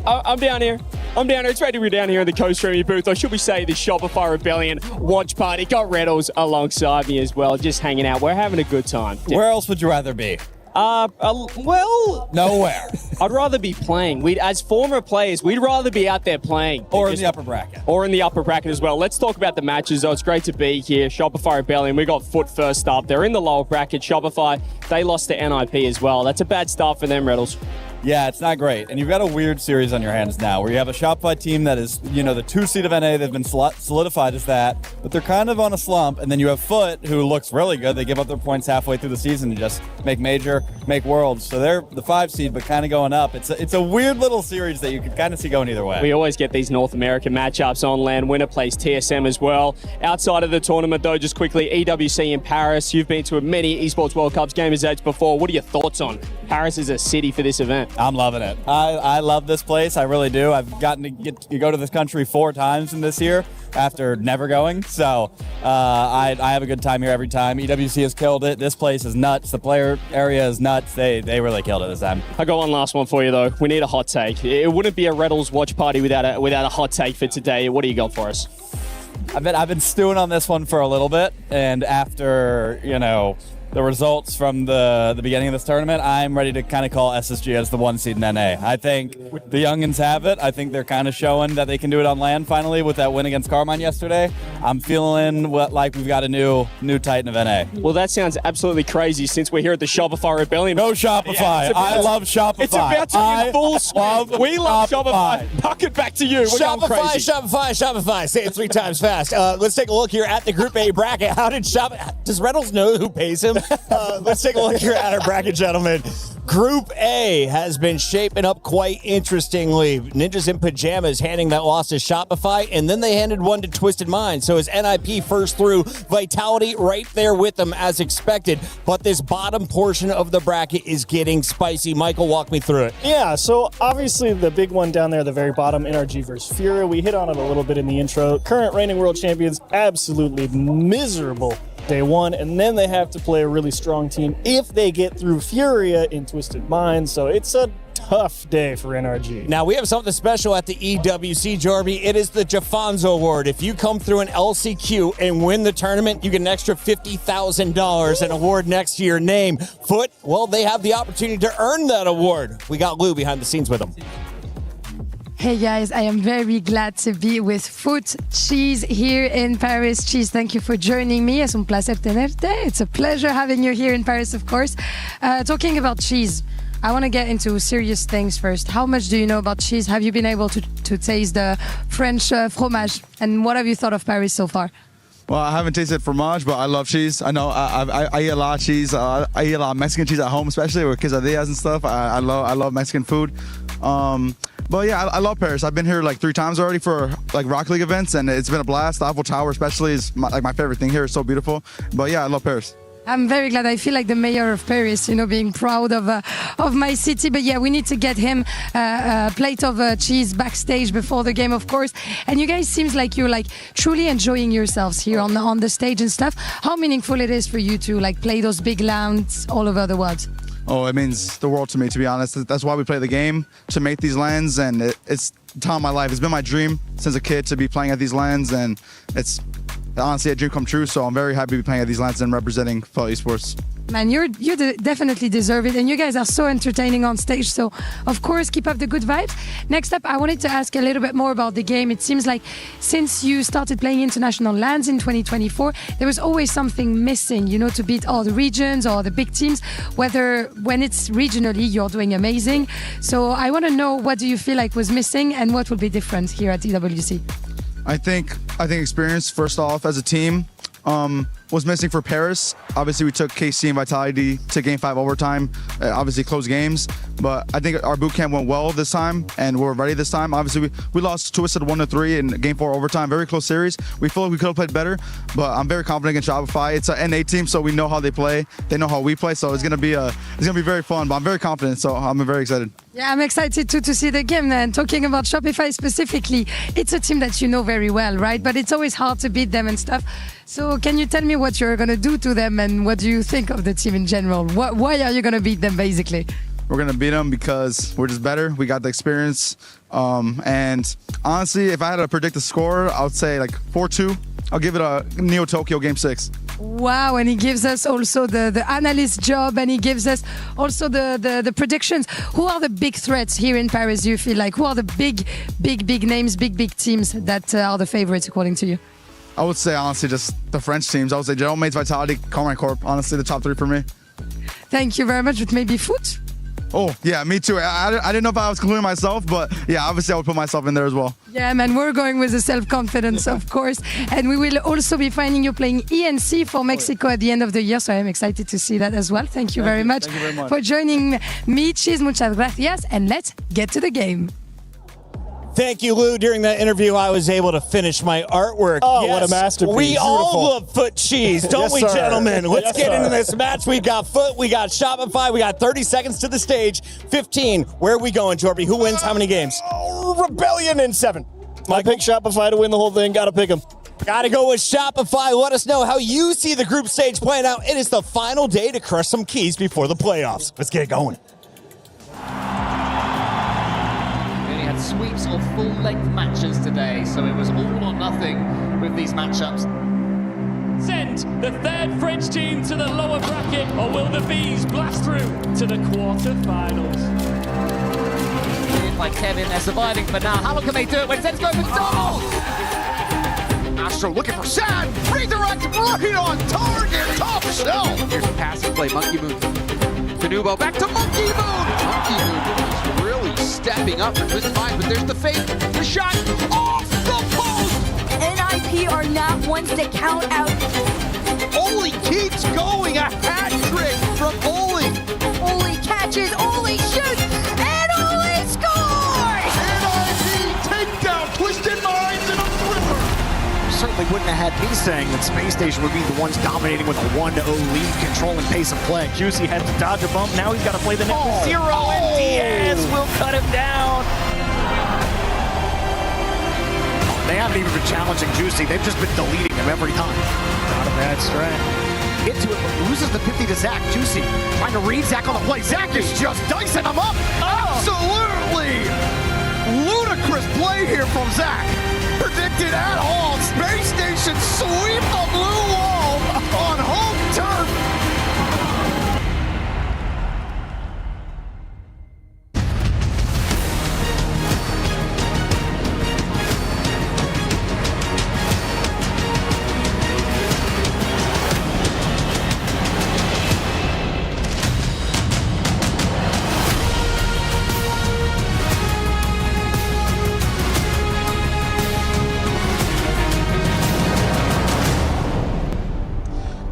I'm down here. It's ready to be down here in the co-streaming booth. Or should we say the Shopify Rebellion watch party. Got Reddles alongside me as well, just hanging out. We're having a good time. Where else would you rather be? Well, nowhere. I'd rather be playing. As former players, we'd rather be out there playing. Or in the upper bracket. Or in the upper bracket as well. Let's talk about the matches, though. It's great to be here. Shopify Rebellion, we got Foot first up. They're in the lower bracket. Shopify, they lost to NIP as well. That's a bad start for them, Reddles. Yeah, it's not great. And you've got a weird series on your hands now where you have a Shopify team that is, the 2 seed of NA. They've been solidified as that, but they're kind of on a slump. And then you have Foot, who looks really good. They give up their points halfway through the season to just make major, make worlds. So they're the 5 seed, but kind of going up. It's a weird little series that you can kind of see going either way. We always get these North American matchups on land. Winner plays TSM as well. Outside of the tournament, though, just quickly, EWC in Paris. You've been to many Esports World Cups, Gamers Edge before. What are your thoughts on Paris as a city for this event? I'm loving it. I love this place. I really do. I've gotten to go to this country 4 times in this year after never going. So I have a good time here every time. EWC has killed it. This place is nuts. The player area is nuts. They really killed it this time. I got one last one for you, though. We need a hot take. It wouldn't be a Reddles watch party without a hot take for today. What do you got for us? I've been stewing on this one for a little bit, and after, the results from the beginning of this tournament, I'm ready to kind of call SSG as the 1 seed in NA. I think the youngins have it. I think they're kind of showing that they can do it on land finally with that win against Carmine yesterday. I'm feeling like we've got a new Titan of NA. Well, that sounds absolutely crazy since we're here at the Shopify Rebellion. No Shopify. I love Shopify. It's about to be in full swing. We love Shopify. Puck it back to you. We're going crazy. Shopify. Say it 3 times fast. Let's take a look here at the Group A bracket. Does Reynolds know who pays him? Let's take a look here at our bracket, gentlemen. Group A has been shaping up quite interestingly. Ninjas in Pajamas handing that loss to Shopify, and then they handed one to Twisted Mind. So as NIP first through, Vitality right there with them as expected. But this bottom portion of the bracket is getting spicy. Michael, walk me through it. Yeah, so obviously the big one down there, the very bottom, NRG versus Furia. We hit on it a little bit in the intro. Current reigning world champions, absolutely miserable day 1, and then they have to play a really strong team if they get through Furia in Twisted Mind, so it's a tough day for NRG. Now, we have something special at the EWC, Jorby. It is the Jafonzo Award. If you come through an LCQ and win the tournament, you get an extra $50,000, an award next to your name. Foot, well, they have the opportunity to earn that award. We got Lou behind the scenes with them. Hey guys, I am very glad to be with Foot Cheese here in Paris. Cheese, thank you for joining me. Es un placer tenerte. It's a pleasure having you here in Paris, of course. Talking about Cheese, I want to get into serious things first. How much do you know about cheese? Have you been able to taste the French fromage? And what have you thought of Paris so far? Well, I haven't tasted fromage, but I love cheese. I know I eat a lot of cheese. I eat a lot of Mexican cheese at home, especially with quesadillas and stuff. I love Mexican food. But yeah, I love Paris. I've been here like 3 times already for like Rocket League events, and it's been a blast. The Eiffel Tower especially is my favorite thing here. It's so beautiful. But yeah, I love Paris. I'm very glad. I feel like the mayor of Paris, being proud of my city. But yeah, we need to get him a plate of cheese backstage before the game, of course. And you guys seems like you're like truly enjoying yourselves here on the stage and stuff. How meaningful it is for you to like play those big lands all over the world? Oh, it means the world to me, to be honest. That's why we play the game, to make these lands, and it's the time of my life. It's been my dream since a kid to be playing at these lands, and it's honestly a dream come true. So I'm very happy to be playing at these lands and representing fellow esports. Man, you definitely deserve it, and you guys are so entertaining on stage. So, of course, keep up the good vibes. Next up, I wanted to ask a little bit more about the game. It seems like since you started playing international lands in 2024, there was always something missing, to beat all the regions or the big teams. Whether when it's regionally, you're doing amazing. So, I want to know, what do you feel like was missing, and what will be different here at EWC? I think experience, first off, as a team. Was missing for Paris. Obviously, we took KC and Vitality to Game 5 overtime. Obviously, close games. But I think our boot camp went well this time, and we're ready this time. Obviously, we lost Twisted 1-3 in Game 4 overtime. Very close series. We feel like we could have played better, but I'm very confident in Shopify. It's an NA team, so we know how they play. They know how we play, so it's gonna be very fun. But I'm very confident, so I'm very excited. Yeah, I'm excited too to see the game. And talking about Shopify specifically, it's a team that you know very well, right? But it's always hard to beat them and stuff. So can you tell me what you're going to do to them, and what do you think of the team in general? Why are you going to beat them, basically? We're going to beat them because we're just better. We got the experience. And honestly, if I had to predict the score, I would say like 4-2. I'll give it a Neo Tokyo Game 6. Wow, and he gives us also the analyst job, and he gives us also the predictions. Who are the big threats here in Paris, do you feel like? Who are the big names, big teams that are the favorites, according to you? I would say, honestly, just the French teams. I would say General Mates, Vitality, Carmine Corp. Honestly, the top 3 for me. Thank you very much. But maybe Foot? Oh, yeah, me too. I didn't know if I was including myself, but yeah, obviously I would put myself in there as well. Yeah, man, we're going with the self-confidence, of course. And we will also be finding you playing ENC for Mexico at the end of the year, so I'm excited to see that as well. Thank you very much for joining me. Cheese, muchas gracias, and let's get to the game. Thank you, Lou. During that interview, I was able to finish my artwork. Oh, yes. What a masterpiece. We Beautiful. all love Foot Cheese, don't Yes, we, sir. gentlemen? Let's Yes, get sir. into this match. We've got Foot, we got Shopify, we got 30 seconds to the stage. 15. Where are we going, Jorby? Who wins how many games? Rebellion in 7. I pick Shopify to win the whole thing. Got to pick them. Got to go with Shopify. Let us know how you see the group stage playing out. It is the final day to crush some keys before the playoffs. Let's get it going. Sweeps or full-length matches today, so it was all or nothing with these matchups. Send the third French team to the lower bracket, or will the Bees blast through to the quarter-finals? By Kevin, they're surviving for now. How long can they do it when Zed's going for double? Astro looking for Sad. Redirect right on target. Top shelf. Here's a passing play. Monkey Moon. Canubo back to Monkey Moon. Monkey Moon is really stepping up and with mine, but there's the fake. The shot off the post. NIP are not ones to count out. Oli keeps going. A hat trick from Oli. Oli catches, Oli shoots, and Oli scores! NIP take down Twisted Minds in a thriller. Certainly wouldn't have had me saying that Space Station would be the ones dominating with a 1-0 lead, controlling pace of play. Juicy had to dodge a bump. Now he's got to play the net with 0, and Diaz will cut him down. They haven't even been challenging Juicy. They've just been deleting him every time. Not a bad strat. Into it, but loses the 50 to Zach. Juicy trying to read Zach on the play. Zach is just dicing him up. Absolutely ludicrous play here from Zach. Predicted at home. Space Station sweep the blue wall on home turf.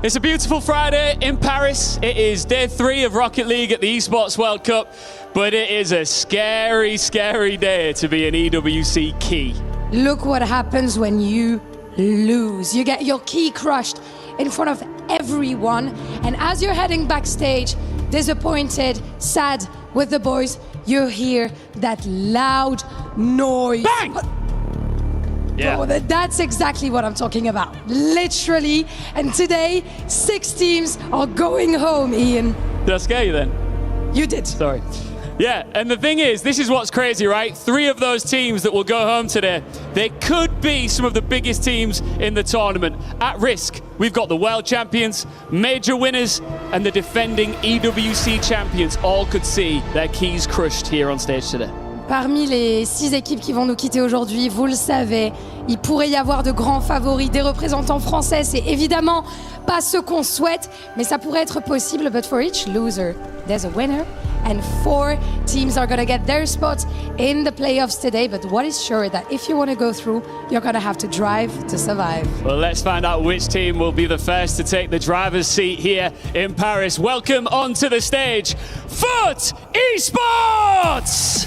It's a beautiful Friday in Paris. It is day 3 of Rocket League at the Esports World Cup, but it is a scary, scary day to be an EWC key. Look what happens when you lose. You get your key crushed in front of everyone, and as you're heading backstage, disappointed, sad with the boys, you hear that loud noise. Bang! Yeah. Oh, that's exactly what I'm talking about. Literally. And today, 6 teams are going home, Ian. Did I scare you then? You did. Sorry. Yeah, and the thing is, this is what's crazy, right? 3 of those teams that will go home today, they could be some of the biggest teams in the tournament. At risk, we've got the world champions, major winners, and the defending EWC champions all could see their keys crushed here on stage today. Parmi les 6 équipes qui vont nous quitter aujourd'hui, vous le savez, il pourrait y avoir de grands favoris, des représentants français. C'est évidemment pas ce qu'on souhaite, mais ça pourrait être possible. But for each loser, there's a winner. And 4 teams are going to get their spots in the playoffs today. But what is sure that if you want to go through, you're going to have to drive to survive. Well, let's find out which team will be the first to take the driver's seat here in Paris. Welcome onto the stage, FUT Esports!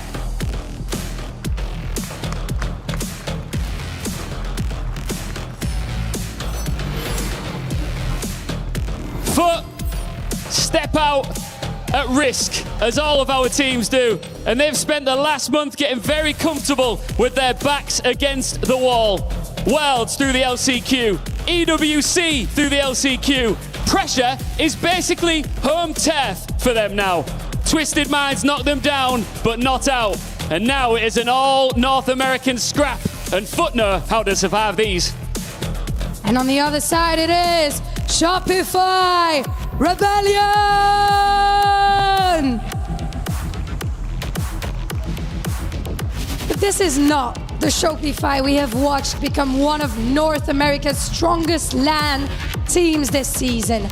FUT step out at risk, as all of our teams do, and they've spent the last month getting very comfortable with their backs against the wall. Worlds through the LCQ, EWC through the LCQ. Pressure is basically home turf for them now. Twisted Minds knocked them down, but not out. And now it is an all North American scrap, and FUT know how to survive these. And on the other side it is Shopify Rebellion! But this is not the Shopify we have watched become one of North America's strongest LAN teams this season.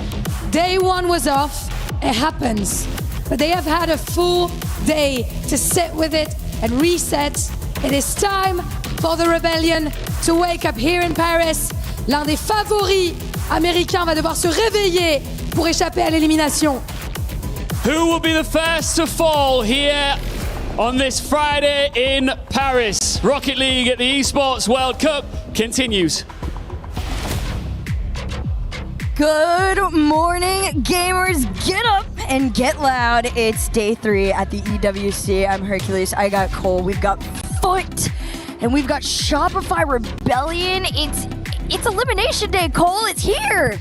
Day 1 was off, it happens. But they have had a full day to sit with it and reset. It is time for the Rebellion to wake up here in Paris. L'un des favoris américains va devoir se réveiller pour échapper à l'élimination. Who will be the first to fall here on this Friday in Paris? Rocket League at the Esports World Cup continues. Good morning, gamers. Get up and get loud. It's day 3 at the EWC. I'm Hercules. I got Cole. We've got FUT. And we've got Shopify Rebellion. It's elimination day, Cole. It's here.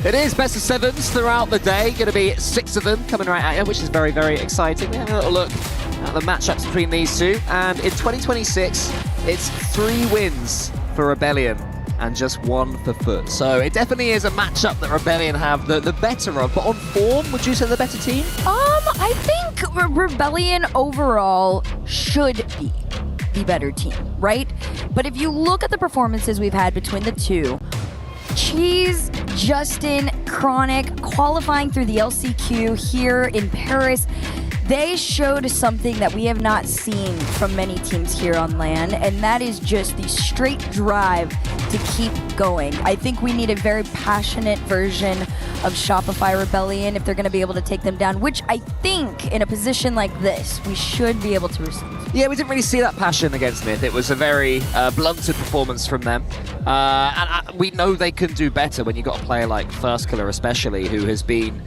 It is best of 7s throughout the day. Going to be 6 of them coming right at you, which is very, very exciting. We're having a little look at the matchups between these two. And in 2026, it's 3 wins for Rebellion and just 1 for FUT. So it definitely is a matchup that Rebellion have the better of. But on form, would you say the better team? I think Rebellion overall should be the better team, right? But if you look at the performances we've had between the two, Cheese, Justin, Chronic, qualifying through the LCQ here in Paris, they showed something that we have not seen from many teams here on LAN, and that is just the straight drive to keep going. I think we need a very passionate version of Shopify Rebellion if they're going to be able to take them down, which I think in a position like this, we should be able to receive. Yeah, we didn't really see that passion against Myth. It was a very blunted performance from them. And we know they can do better when you've got a player like First Killer especially, who's been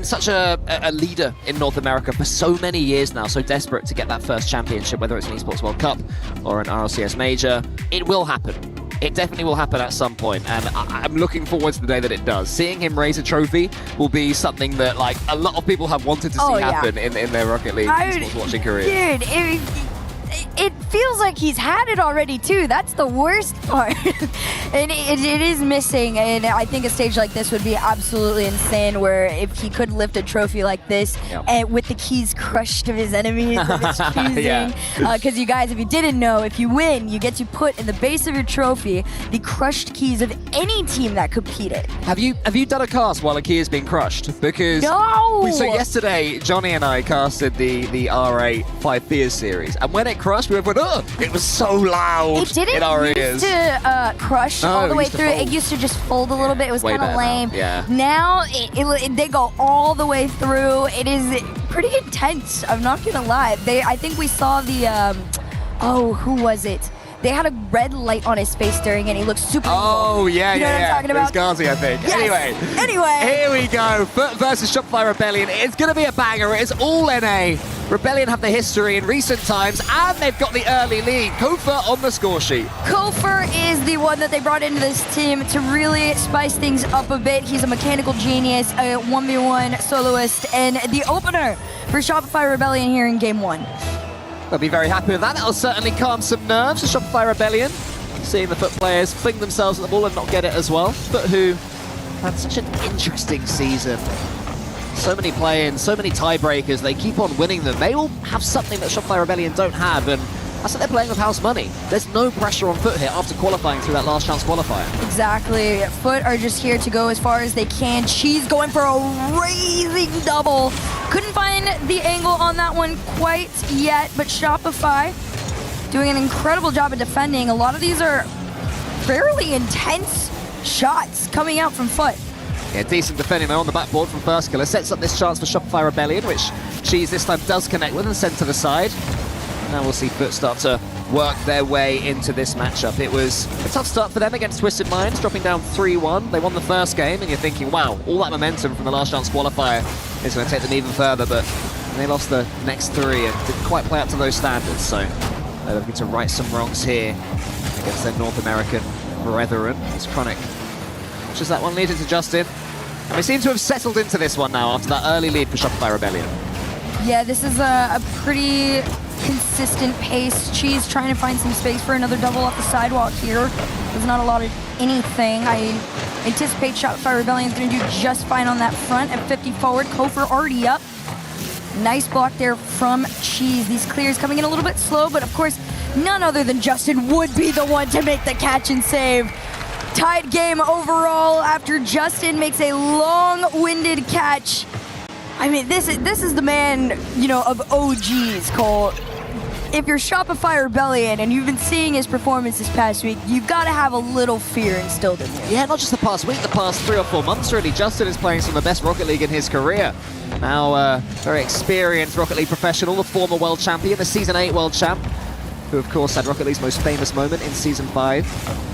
such a leader in North America for so many years now, so desperate to get that first championship, whether it's an Esports World Cup or an RLCS Major. It will happen. It definitely will happen at some point, and I'm looking forward to the day that it does. Seeing him raise a trophy will be something that, like, a lot of people have wanted to see happen in their Rocket League Esports watching career. Dude, it feels like he's had it already too. That's the worst part. And it is missing, and I think a stage like this would be absolutely insane, where if he could lift a trophy like this and with the keys crushed of his enemies of his choosing. Because you guys, if you didn't know, if you win, you get to put in the base of your trophy the crushed keys of any team that competed. Have you done a cast while a key is being crushed? Because no! So yesterday, Johnny and I casted the R8 5 Fears series, and when it crush, we went, oh, it was so loud It didn't in our used ears. to crush No, all the it way used to through. It fold. used to just fold a little bit. It was Way kind of better now, lame. yeah. Now they go all the way through. It is pretty intense. I'm not gonna lie. I think we saw the who was it? They had a red light on his face during it. He looked super Oh, evil. yeah, you know yeah, what I'm talking It was about? Gazi, I think. Yes. Anyway, here we go. Foot versus Shopify Rebellion. It's going to be a banger. It's all NA. Rebellion have the history in recent times, and they've got the early lead. Kofa on the score sheet. Kofer is the one that they brought into this team to really spice things up a bit. He's a mechanical genius, a 1v1 soloist, and the opener for Shopify Rebellion here in Game 1. They'll be very happy with that. That'll certainly calm some nerves for Shopify Rebellion. Seeing the Foot players fling themselves at the ball and not get it as well. Foot who had such an interesting season. So many play-ins, so many tiebreakers. They keep on winning them. They all have something that Shopify Rebellion don't have, and that's that they're playing with house money. There's no pressure on Foot here after qualifying through that last chance qualifier. Exactly. Foot are just here to go as far as they can. She's going for a raising double. Couldn't find the angle on that one quite yet, but Shopify doing an incredible job of defending. A lot of these are fairly intense shots coming out from Foot. Yeah, decent defending though on the backboard from First Killer. Sets up this chance for Shopify Rebellion, which Cheese this time does connect with and send to the side. Now we'll see Foot start to work their way into this matchup. It was a tough start for them against Twisted Minds, dropping down 3-1. They won the first game, and you're thinking, wow, all that momentum from the last chance qualifier is going to take them even further, but they lost the next three and didn't quite play up to those standards, so they're looking to right some wrongs here against their North American brethren. It's Chronic pushes that one lead into Justin, and we seem to have settled into this one now after that early lead for Shopify Rebellion. Yeah, this is a pretty consistent pace. Cheese trying to find some space for another double off the sidewalk here. There's not a lot of anything. I anticipate Shopify Rebellion's going to do just fine on that front at 50 forward. Kofer already up. Nice block there from Cheese. These clears coming in a little bit slow, but of course, none other than Justin would be the one to make the catch and save. Tied game overall after Justin makes a long-winded catch. I mean, this is the man, you know, of OGs, Cole. If you're Shopify Rebellion and you've been seeing his performance this past week, you've got to have a little fear instilled in you. Yeah, not just the past week, the past 3 or 4 months really. Justin is playing some of the best Rocket League in his career. Now, very experienced Rocket League professional, the former world champion, the Season 8 world champ, who of course had Rocket League's most famous moment in Season 5.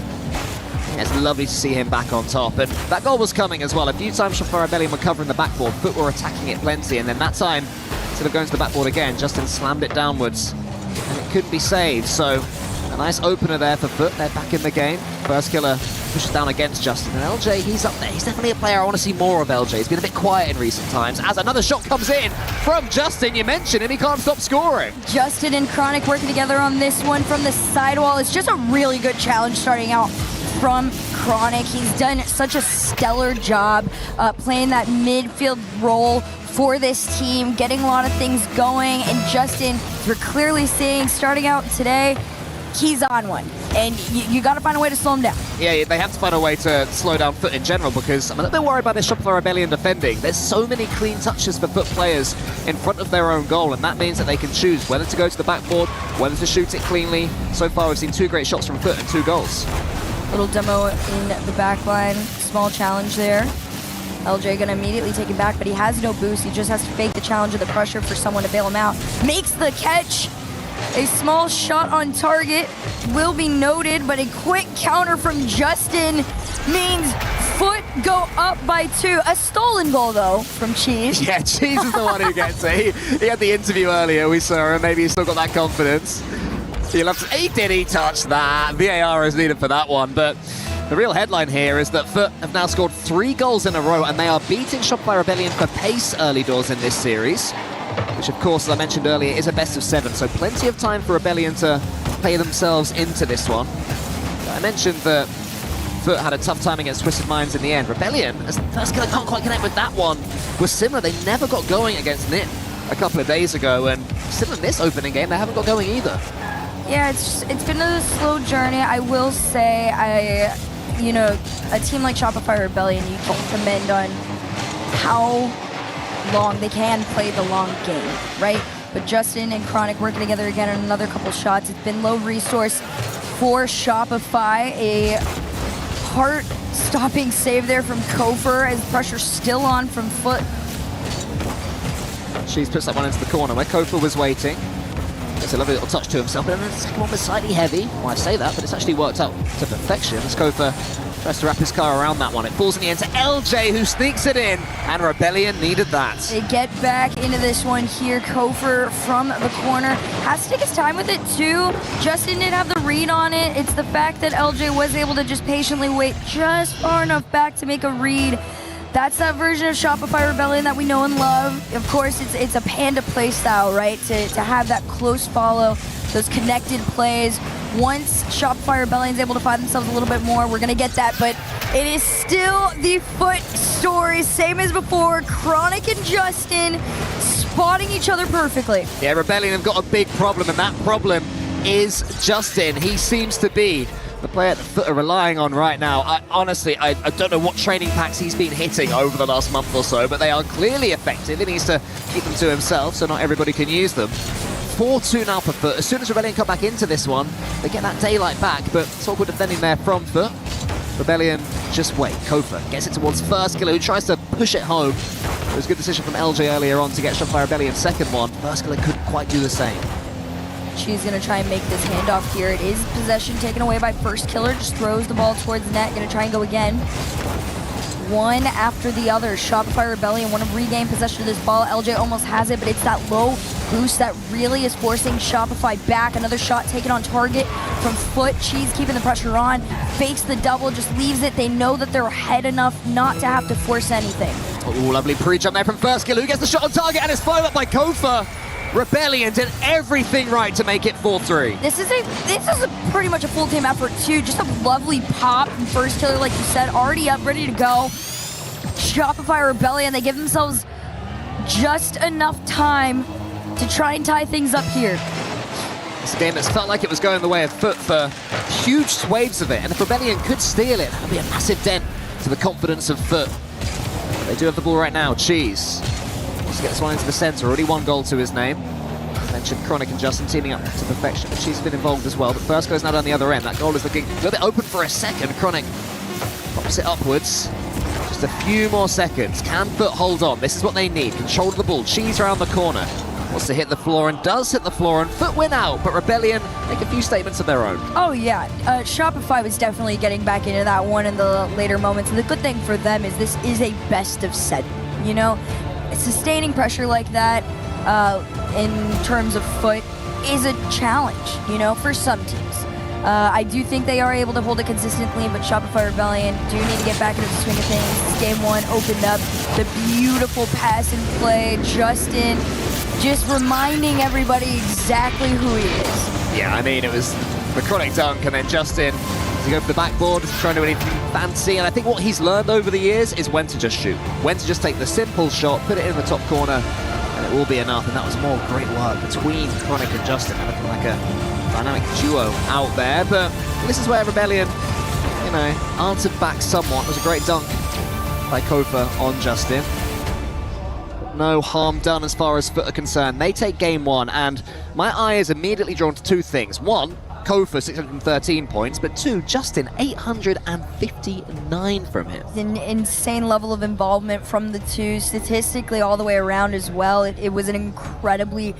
It's lovely to see him back on top, and that goal was coming as well. A few times Shopify Rebellion were covering the backboard, Foot were attacking it plenty, and then that time, instead of going to the backboard again, Justin slammed it downwards, and it couldn't be saved. So a nice opener there for Foot. They're back in the game. First Killer pushes down against Justin, and LJ, he's up there. He's definitely a player I want to see more of. LJ, he's been a bit quiet in recent times, as another shot comes in from Justin. You mentioned him, he can't stop scoring. Justin and Chronic working together on this one from the sidewall. It's just a really good challenge starting out from Chronic. He's done such a stellar job playing that midfield role for this team, getting a lot of things going, and Justin, we're clearly seeing, starting out today, he's on one, and you got to find a way to slow him down. Yeah, they have to find a way to slow down Foot in general, because I'm a little bit worried about this Shopify Rebellion defending. There's so many clean touches for Foot players in front of their own goal, and that means that they can choose whether to go to the backboard, whether to shoot it cleanly. So far, we've seen 2 great shots from Foot and 2 goals. Little demo in the back line, small challenge there. LJ gonna immediately take it back, but he has no boost. He just has to fake the challenge of the pressure for someone to bail him out. Makes the catch. A small shot on target will be noted, but a quick counter from Justin means Foot go up by 2. A stolen goal, though, from Cheese. Yeah, Cheese is the one who gets it. He had the interview earlier, we saw him. Maybe he's still got that confidence. He touched that. VAR is needed for that one, but the real headline here is that Foot have now scored 3 goals in a row, and they are beating Shopify Rebellion for pace early doors in this series, which of course, as I mentioned earlier, is a best of 7, so plenty of time for Rebellion to play themselves into this one. I mentioned that Foot had a tough time against Twisted Minds in the end. Rebellion, as the First Killer can't quite connect with that one, was similar. They never got going against NIT a couple of days ago, and similar in this opening game, they haven't got going either. Yeah, it's been a slow journey. I will say, a team like Shopify Rebellion, you can commend on how long they can play the long game, right? But Justin and Chronic working together again on another couple shots. It's been low resource for Shopify. A heart-stopping save there from Kofer as pressure still on from Foot. She's puts that one into the corner where Kofer was waiting. It's a lovely little touch to himself, but then the second one was slightly heavy. Well, I say that, but it's actually worked out to perfection as Kofer tries to wrap his car around that one. It falls in the end to LJ, who sneaks it in, and Rebellion needed that. They get back into this one here. Kofer from the corner has to take his time with it too. Justin didn't have the read on it. It's the fact that LJ was able to just patiently wait just far enough back to make a read. That's that version of Shopify Rebellion that we know and love. Of course, it's a Panda playstyle, right? To have that close follow, those connected plays. Once Shopify Rebellion is able to find themselves a little bit more, we're going to get that. But it is still the Foot story, same as before. Chronic and Justin spotting each other perfectly. Yeah, Rebellion have got a big problem, and that problem is Justin. He seems to be the player that Foot are relying on right now. I don't know what training packs he's been hitting over the last month or so, but they are clearly effective. He needs to keep them to himself so not everybody can use them. 4-2 now for Foot. As soon as Rebellion come back into this one, they get that daylight back, but it's all good defending there from Foot. Rebellion just wait. Kofer gets it towards First Killer, who tries to push it home. It was a good decision from LJ earlier on to get Shopify Rebellion's second one. First Killer couldn't quite do the same. She's going to try and make this handoff here. It is possession taken away by First Killer. Just throws the ball towards the net. Going to try and go again. One after the other. Shopify Rebellion want to regain possession of this ball. LJ almost has it, but it's that low boost that really is forcing Shopify back. Another shot taken on target from Foot. She's keeping the pressure on. Fakes the double, just leaves it. They know that they're ahead enough not to have to force anything. Oh, lovely pre-jump there from First Killer, who gets the shot on target, and it's followed up by Kofer. Rebellion did everything right to make it 4-3. This is pretty much a full team effort too. Just a lovely pop from First Killer, like you said, already up, ready to go. Shopify Rebellion, they give themselves just enough time to try and tie things up here. It's a game that's felt like it was going the way of Foot for huge swathes of it, and if Rebellion could steal it, that would be a massive dent to the confidence of Foot. They do have the ball right now. Cheese wants to get this one into the center. Already one goal to his name. I mentioned Chronic and Justin teaming up to perfection, but Cheese has been involved as well. But First goes now down the other end. That goal is looking a little bit open for a second. Chronic pops it upwards. Just a few more seconds. Can Foot hold on? This is what they need. Control of the ball. Cheese around the corner. Wants to hit the floor and does hit the floor, and Foot win out, but Rebellion make a few statements of their own. Oh yeah, Shopify was definitely getting back into that one in the later moments, and the good thing for them is this is a best of 7, you know? Sustaining pressure like that in terms of Foot is a challenge, you know, for some teams. I do think they are able to hold it consistently, but Shopify Rebellion do need to get back into the swing of things. Game 1 opened up, the beautiful pass and play. Justin just reminding everybody exactly who he is. Yeah, I mean, it was the Chronic dunk, and then Justin to go for the backboard, trying to do anything fancy, and I think what he's learned over the years is when to just shoot, when to just take the simple shot, put it in the top corner, and it will be enough, and that was more great work between Chronic and Justin, looking like a dynamic duo out there, but this is where Rebellion, you know, answered back somewhat. It was a great dunk by Kofer on Justin. No harm done as far as Foot are concerned. They take game 1, and my eye is immediately drawn to 2 things. 1, Kofer 613 points, but 2, Justin 859 from him. An insane level of involvement from the two, statistically all the way around as well. It was an incredibly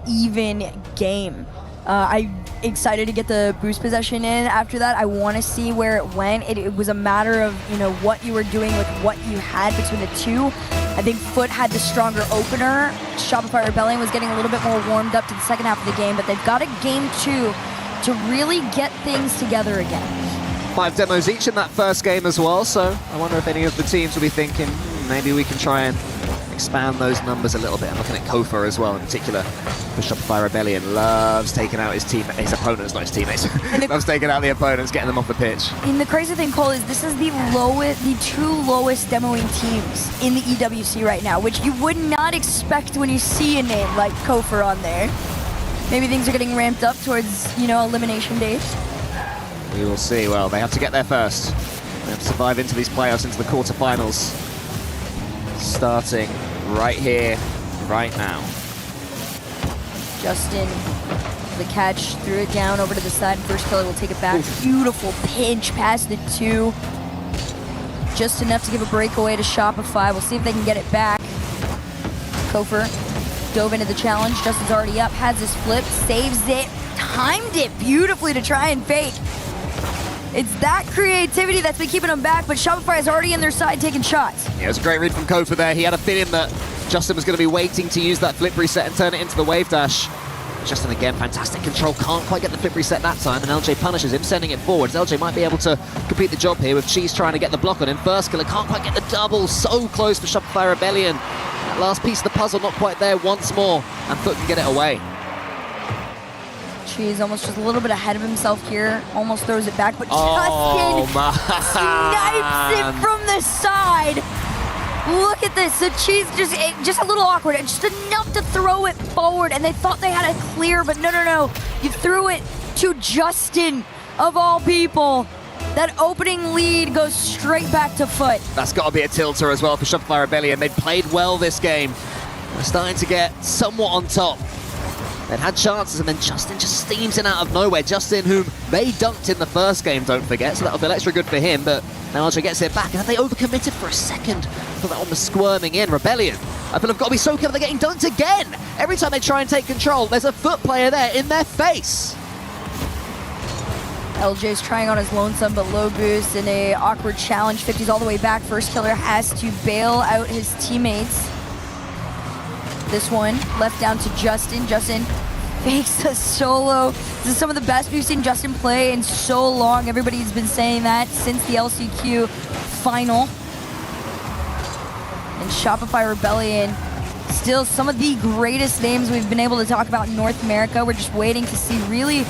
even game. I'm excited to get the boost possession in after that. I want to see where it went. It was a matter of, you know, what you were doing with what you had between the two. I think Foot had the stronger opener. Shopify Rebellion was getting a little bit more warmed up to the second half of the game, but they've got a game 2 to really get things together again. 5 demos each in that first game as well, so I wonder if any of the teams will be thinking, maybe we can try and expand those numbers a little bit. I'm looking at Kofer as well in particular. The Shopify Rebellion loves taking out his opponents, not his teammates. Loves taking out the opponents, getting them off the pitch. And the crazy thing, Cole, is this is the 2 lowest demoing teams in the EWC right now, which you would not expect when you see a name like Kofer on there. Maybe things are getting ramped up towards, you know, elimination days. We will see. Well, they have to get there first. They have to survive into these playoffs, into the quarterfinals. Starting right here, right now. Justin, the catch, threw it down over to the side. First killer will take it back. Beautiful pinch past the 2. Just enough to give a breakaway to Shopify. We'll see if they can get it back. Kofer dove into the challenge. Justin's already up, has his flip, saves it, timed it beautifully to try and fake. It's that creativity that's been keeping them back, but Shopify is already in their side taking shots. Yeah, it was a great read from Kofa there. He had a feeling that Justin was going to be waiting to use that flip reset and turn it into the wave dash. Justin again, fantastic control, can't quite get the flip reset that time, and LJ punishes him, sending it forwards. LJ might be able to complete the job here with Cheese trying to get the block on him. First killer can't quite get the double, so close for Shopify Rebellion. That last piece of the puzzle not quite there once more, and Foot can get it away. Cheese almost just a little bit ahead of himself here, almost throws it back, but Oh, Justin snipes it from the side. Look at this, so Cheese just a little awkward, just enough to throw it forward, and they thought they had it clear, but no. You threw it to Justin, of all people. That opening lead goes straight back to Foot. That's got to be a tilter as well for Shopify Rebellion. They've played well this game. They're starting to get somewhat on top. They'd had chances, and then Justin just steams in out of nowhere. Justin, whom they dunked in the first game, don't forget, so that'll feel extra good for him, but now LJ gets it back, and then they overcommitted for a second. I thought that one was squirming in. Rebellion, I feel, have got to be so careful. They're getting dunked again. Every time they try and take control, there's a Foot player there in their face. LJ's trying on his lonesome, but low boost in a awkward challenge. 50's all the way back. First killer has to bail out his teammates. This one left down to Justin. Justin fakes a solo. This is some of the best we've seen Justin play in so long. Everybody's been saying that since the LCQ final. And Shopify Rebellion, still some of the greatest names we've been able to talk about in North America. We're just waiting to see really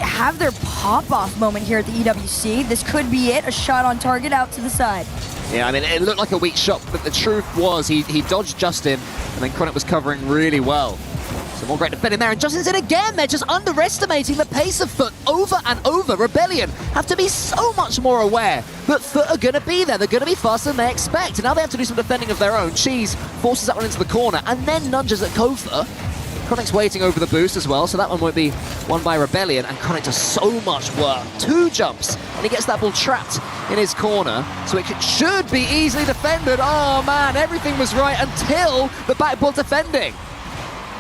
have their pop-off moment here at the EWC. This could be it, a shot on target out to the side. Yeah, I mean, it looked like a weak shot, but the truth was he dodged Justin, and then Chronic was covering really well. So more great defending there, and Justin's in again. They're just underestimating the pace of Foot over and over. Rebellion have to be so much more aware that Foot are going to be there. They're going to be faster than they expect, and now they have to do some defending of their own. Cheese forces that one into the corner, and then nudges at Kofa. Chronic's waiting over the boost as well, so that one won't be won by Rebellion, and Chronic does so much work. 2 jumps, and he gets that ball trapped in his corner, so it should be easily defended. Oh man, everything was right until the backboard defending.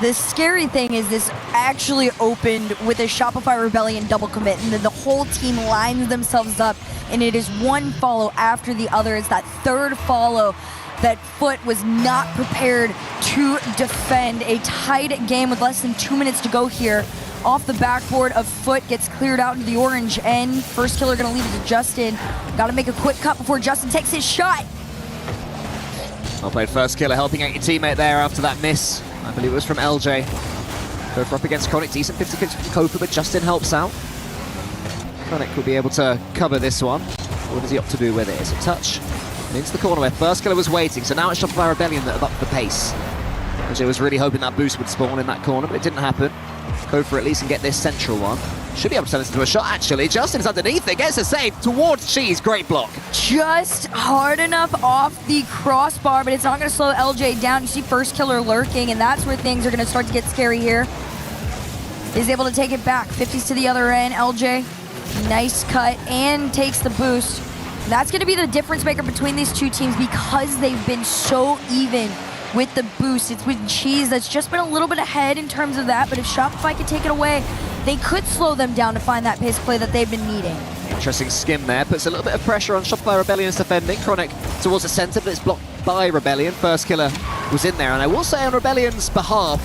The scary thing is this actually opened with a Shopify Rebellion double commit, and then the whole team lines themselves up, and it is one follow after the other. It's that third follow that Foot was not prepared to defend. A tied game with less than 2 minutes to go here. Off the backboard of Foot, gets cleared out into the orange end. First killer gonna leave it to Justin. Gotta make a quick cut before Justin takes his shot. Well played, First killer, helping out your teammate there after that miss. I believe it was from LJ. Kofa up against Chronic, decent 50-50 from Kofa, but Justin helps out. Chronic will be able to cover this one. What does he opt to do with it? Is it touch? And into the corner where First killer was waiting, so now it's Shopify Rebellion that have upped the pace. LJ was really hoping that boost would spawn in that corner, but it didn't happen. Kofa at least can get this central one. Should be able to turn this into a shot, actually. Justin's underneath it, gets a save towards Cheese. Great block. Just hard enough off the crossbar, but it's not going to slow LJ down. You see First killer lurking, and that's where things are going to start to get scary here. Is able to take it back. 50's to the other end. LJ, nice cut, and takes the boost. That's going to be the difference maker between these two teams because they've been so even with the boost. It's with Cheese that's just been a little bit ahead in terms of that, but if Shopify could take it away, they could slow them down to find that pace of play that they've been needing. Interesting skim there, puts a little bit of pressure on Shopify Rebellion's defending. Chronic towards the center, but it's blocked by Rebellion. First killer was in there, and I will say on Rebellion's behalf,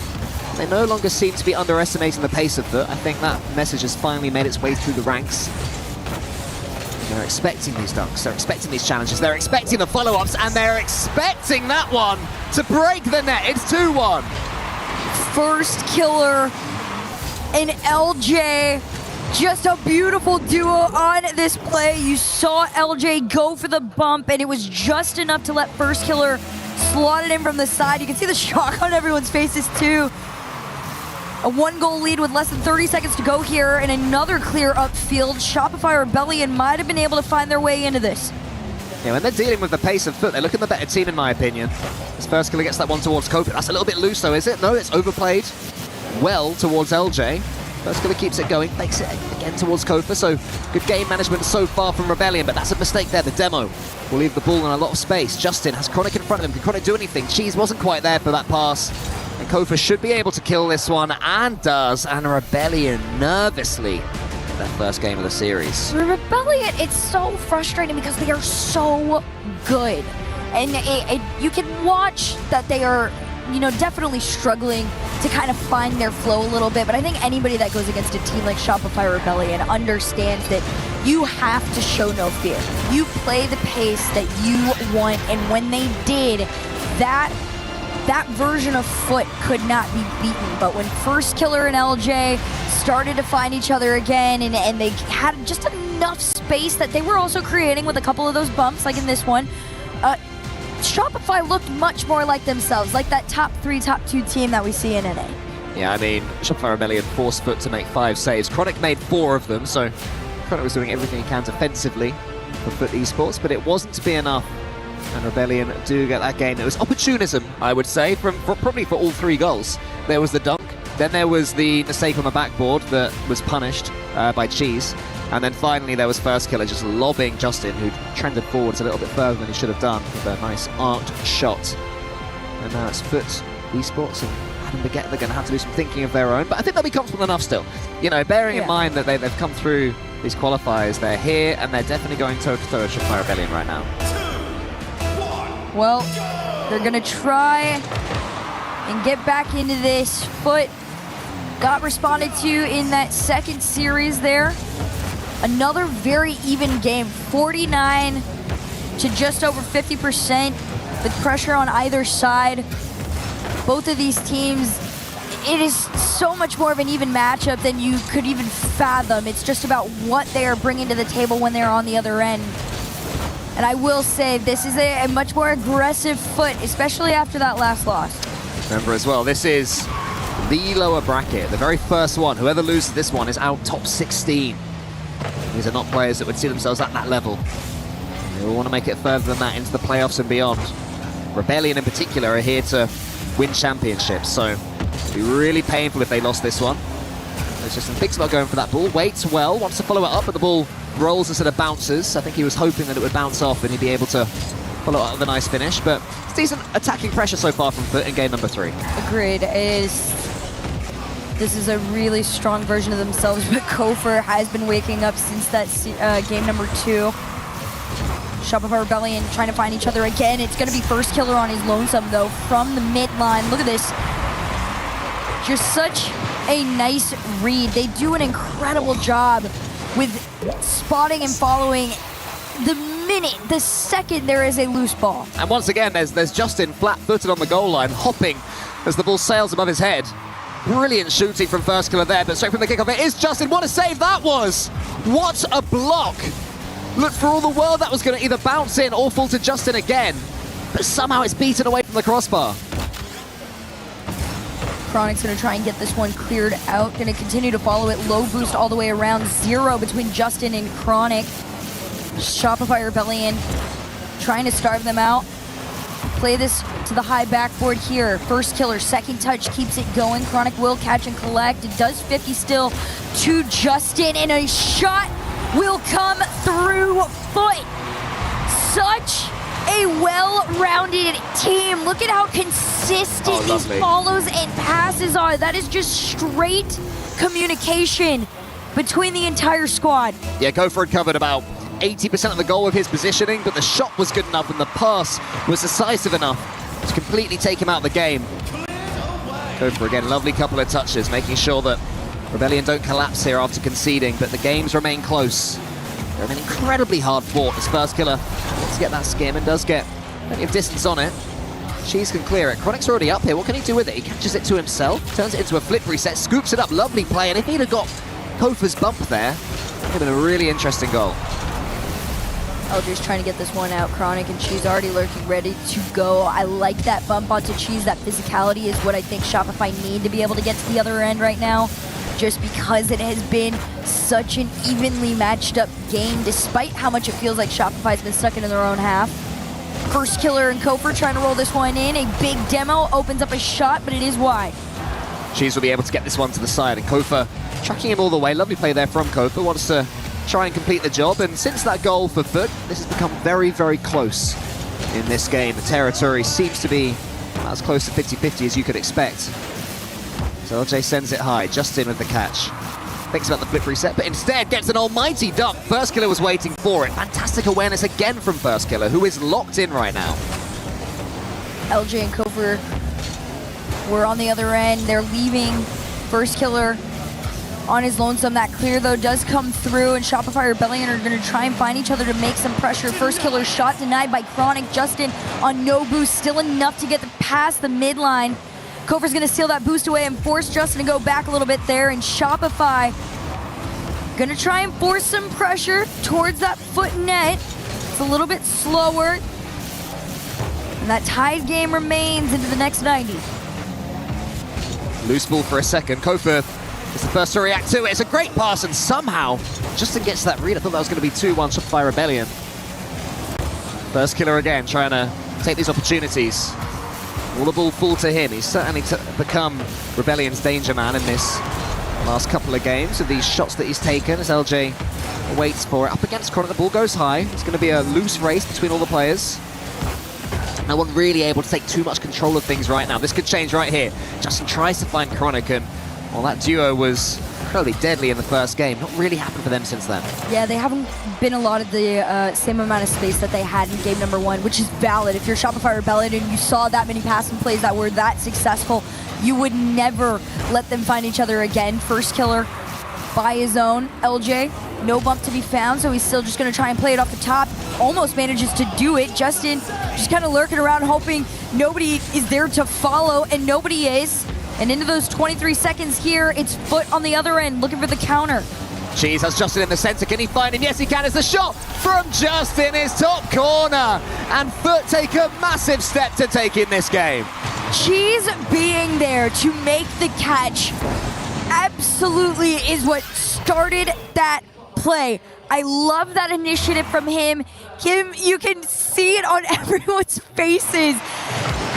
they no longer seem to be underestimating the pace of Foot. I think that message has finally made its way through the ranks. They're expecting these dunks, they're expecting these challenges, they're expecting the follow-ups, and they're expecting that one to break the net. It's 2-1. First killer and LJ, just a beautiful duo on this play. You saw LJ go for the bump, and it was just enough to let First killer slot it in from the side. You can see the shock on everyone's faces too. A 1-goal lead with less than 30 seconds to go here, and another clear upfield. Shopify Rebellion might have been able to find their way into this. Yeah, when they're dealing with the pace of Foot, they're looking the better team in my opinion. This First killer gets that one towards Kofa. That's a little bit loose though, is it? No, it's overplayed. well towards LJ. First killer keeps it going, makes it again towards Kofa, so good game management so far from Rebellion, but that's a mistake there. The demo will leave the ball in a lot of space. Justin has Chronic in front of him. Can Chronic do anything? Cheese wasn't quite there for that pass, and Kofa should be able to kill this one, and does, and Rebellion nervously their first game of the series. Rebellion, it's so frustrating because they are so good. And you can watch that they are, you know, definitely struggling to kind of find their flow a little bit. But I think anybody that goes against a team like Shopify Rebellion understands that you have to show no fear. You play the pace that you want, and when they did, that version of Foot could not be beaten. But when First Killer and LJ started to find each other again, and they had just enough space that they were also creating with a couple of those bumps, like in this one, Shopify looked much more like themselves, like that top 3, top 2 team that we see in NA. Yeah, I mean, Shopify Rebellion forced Foot to make 5 saves. Chronic made 4 of them, so Chronic was doing everything he can defensively for Foot Esports, but it wasn't to be enough. And Rebellion do get that game. It was opportunism, I would say, probably for all 3 goals. There was the dunk, then there was the mistake on the backboard that was punished by Cheese. And then finally there was First Killer just lobbing Justin, who trended forwards a little bit further than he should have done with a nice arced shot. And now it's Foot Esports and Adam Baguette. They're going to have to do some thinking of their own, but I think they'll be comfortable enough still. You know, bearing in mind that they've come through these qualifiers, they're here and they're definitely going toe-to-toe with Shopify Rebellion right now. Well, they're going to try and get back into this. Foot got responded to in that second series there. Another very even game, 49 to just over 50% with pressure on either side. Both of these teams, it is so much more of an even matchup than you could even fathom. It's just about what they are bringing to the table when they're on the other end. And I will say, this is a much more aggressive Foot, especially after that last loss. Remember as well, this is the lower bracket, the very first one. Whoever loses this one is out top 16. These are not players that would see themselves at that level. They will want to make it further than that into the playoffs and beyond. Rebellion in particular are here to win championships, so it'd be really painful if they lost this one. There's just some thinks about going for that ball. Waits well, wants to follow it up, but the ball rolls instead of bounces. I think he was hoping that it would bounce off and he'd be able to follow up with a nice finish, but it's decent attacking pressure so far from Foot in game number 3. Agreed. This is a really strong version of themselves, but Kofor has been waking up since that game number 2. Shopify Rebellion trying to find each other again. It's going to be First Killer on his lonesome, though, from the midline. Look at this. Just such a nice read. They do an incredible job with spotting and following the second there is a loose ball. And once again, there's Justin flat-footed on the goal line, hopping as the ball sails above his head. Brilliant shooting from First Killer there, but straight from the kickoff it is Justin. What a save that was! What a block! Look, for all the world that was going to either bounce in or fall to Justin again, but somehow it's beaten away from the crossbar. Chronic's going to try and get this one cleared out. Going to continue to follow it. Low boost all the way around. 0 between Justin and Chronic. Shopify Rebellion trying to starve them out. Play this to the high backboard here. First Killer, second touch, keeps it going. Chronic will catch and collect. It does 50 still to Justin, and a shot will come through Foot. Such a well-rounded team. Look at how consistent these follows and passes are. That is just straight communication between the entire squad. Yeah, Gopher covered about 80% of the goal with his positioning, but the shot was good enough and the pass was decisive enough to completely take him out of the game. Gopher again, lovely couple of touches, making sure that Rebellion don't collapse here after conceding, but the games remain close. They're an incredibly hard fought as First Killer wants to get that skim and does get plenty of distance on it. Cheese can clear it. Chronic's already up here. What can he do with it? He catches it to himself, turns it into a flip reset, scoops it up. Lovely play, and if he'd have got Kofa's bump there, it would have been a really interesting goal. Eldridge trying to get this one out. Chronic and Cheese already lurking, ready to go. I like that bump onto Cheese. That physicality is what I think Shopify need to be able to get to the other end right now, just because it has been such an evenly matched up game, despite how much it feels like Shopify's been stuck into their own half. First Killer and Kofor trying to roll this one in. A big demo opens up a shot, but it is wide. Cheese will be able to get this one to the side, and Kofa tracking him all the way. Lovely play there from Kofa. Wants to try and complete the job, and since that goal for Foot, this has become very, very close in this game. The territory seems to be as close to 50-50 as you could expect. So LJ sends it high, Justin with the catch. Thinks about the flip reset, but instead gets an almighty dunk. First Killer was waiting for it. Fantastic awareness again from First Killer, who is locked in right now. LJ and Kofer were on the other end. They're leaving First Killer on his lonesome. That clear, though, does come through, and Shopify Rebellion are going to try and find each other to make some pressure. First Killer shot denied by Chronic. Justin on no boost, still enough to get past the midline. Kofer's going to steal that boost away and force Justin to go back a little bit there, and Shopify going to try and force some pressure towards that Foot net. It's a little bit slower, and that tied game remains into the next 90. Loose ball for a second. Kofa is the first to react to it. It's a great pass, and somehow Justin gets that read. I thought that was going to be 2-1 Shopify Rebellion. First Killer again, trying to take these opportunities. Will the ball fall to him? He's certainly become Rebellion's danger man in this last couple of games with these shots that he's taken as LJ waits for it. Up against Chronic, the ball goes high. It's going to be a loose race between all the players. No one really able to take too much control of things right now. This could change right here. Justin tries to find Chronic, and well, that duo was incredibly deadly in the first game. Not really happened for them since then. Yeah, they haven't been allotted the same amount of space that they had in game number 1, which is valid. If you're Shopify Rebellion and you saw that many passing plays that were that successful, you would never let them find each other again. First Killer by his own. LJ, no bump to be found, so he's still just going to try and play it off the top. Almost manages to do it. Justin just kind of lurking around, hoping nobody is there to follow, and nobody is. And into those 23 seconds here, it's Foot on the other end, looking for the counter. Cheese has Justin in the center. Can he find him? Yes, he can. It's the shot from Justin, his top corner. And Foot take a massive step to take in this game. Cheese being there to make the catch absolutely is what started that play. I love that initiative from him. You can see it on everyone's faces.